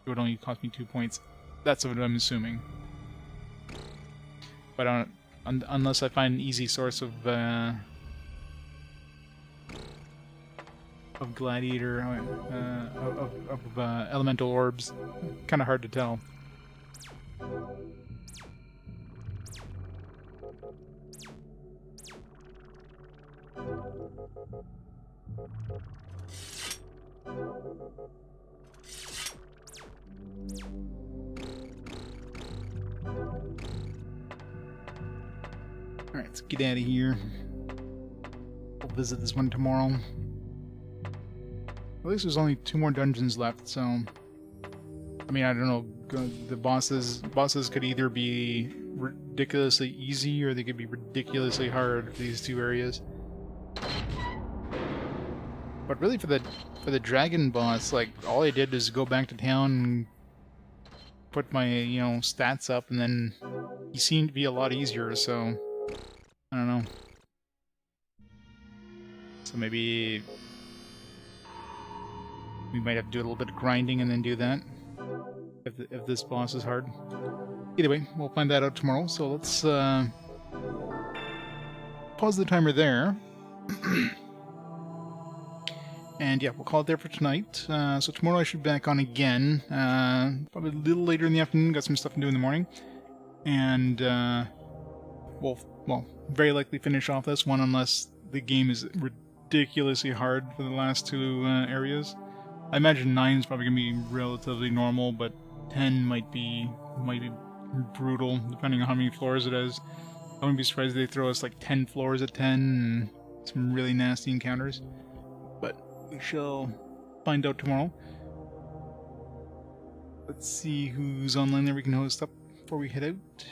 It would only cost me 2 points. That's what I'm assuming. But I don't, unless I find an easy source of gladiator, elemental orbs. Kind of hard to tell. Alright, let's get out of here. We'll visit this one tomorrow. At least there's only 2 more dungeons left, so... I mean, I don't know, the bosses could either be ridiculously easy, or they could be ridiculously hard for these 2 areas. But really, for the dragon boss, like, all I did is go back to town and put my, you know, stats up, and then he seemed to be a lot easier, so... I don't know. So maybe... we might have to do a little bit of grinding and then do that. If this boss is hard. Either way, we'll find that out tomorrow, so let's pause the timer there. And yeah, we'll call it there for tonight. So tomorrow I should be back on again. Probably a little later in the afternoon, got some stuff to do in the morning. And we'll very likely finish off this one unless the game is ridiculously hard for the last 2 areas. I imagine 9 is probably going to be relatively normal, but 10 might be brutal, depending on how many floors it is. I wouldn't be surprised if they throw us like 10 floors at 10 and some really nasty encounters. But we shall find out tomorrow. Let's see who's online there we can host up before we head out.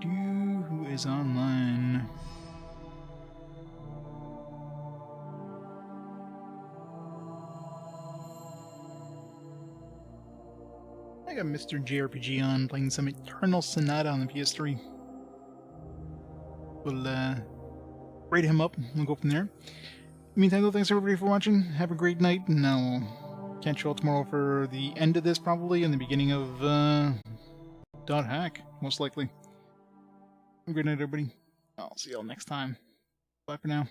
Who is online? I got Mr. JRPG on, playing some Eternal Sonata on the PS3. We'll rate him up and we'll go from there. In the meantime, though, thanks everybody for watching. Have a great night, and I'll catch you all tomorrow for the end of this, probably, and the beginning of Dot Hack, most likely. Have a great night, everybody. I'll see you all next time. Bye for now.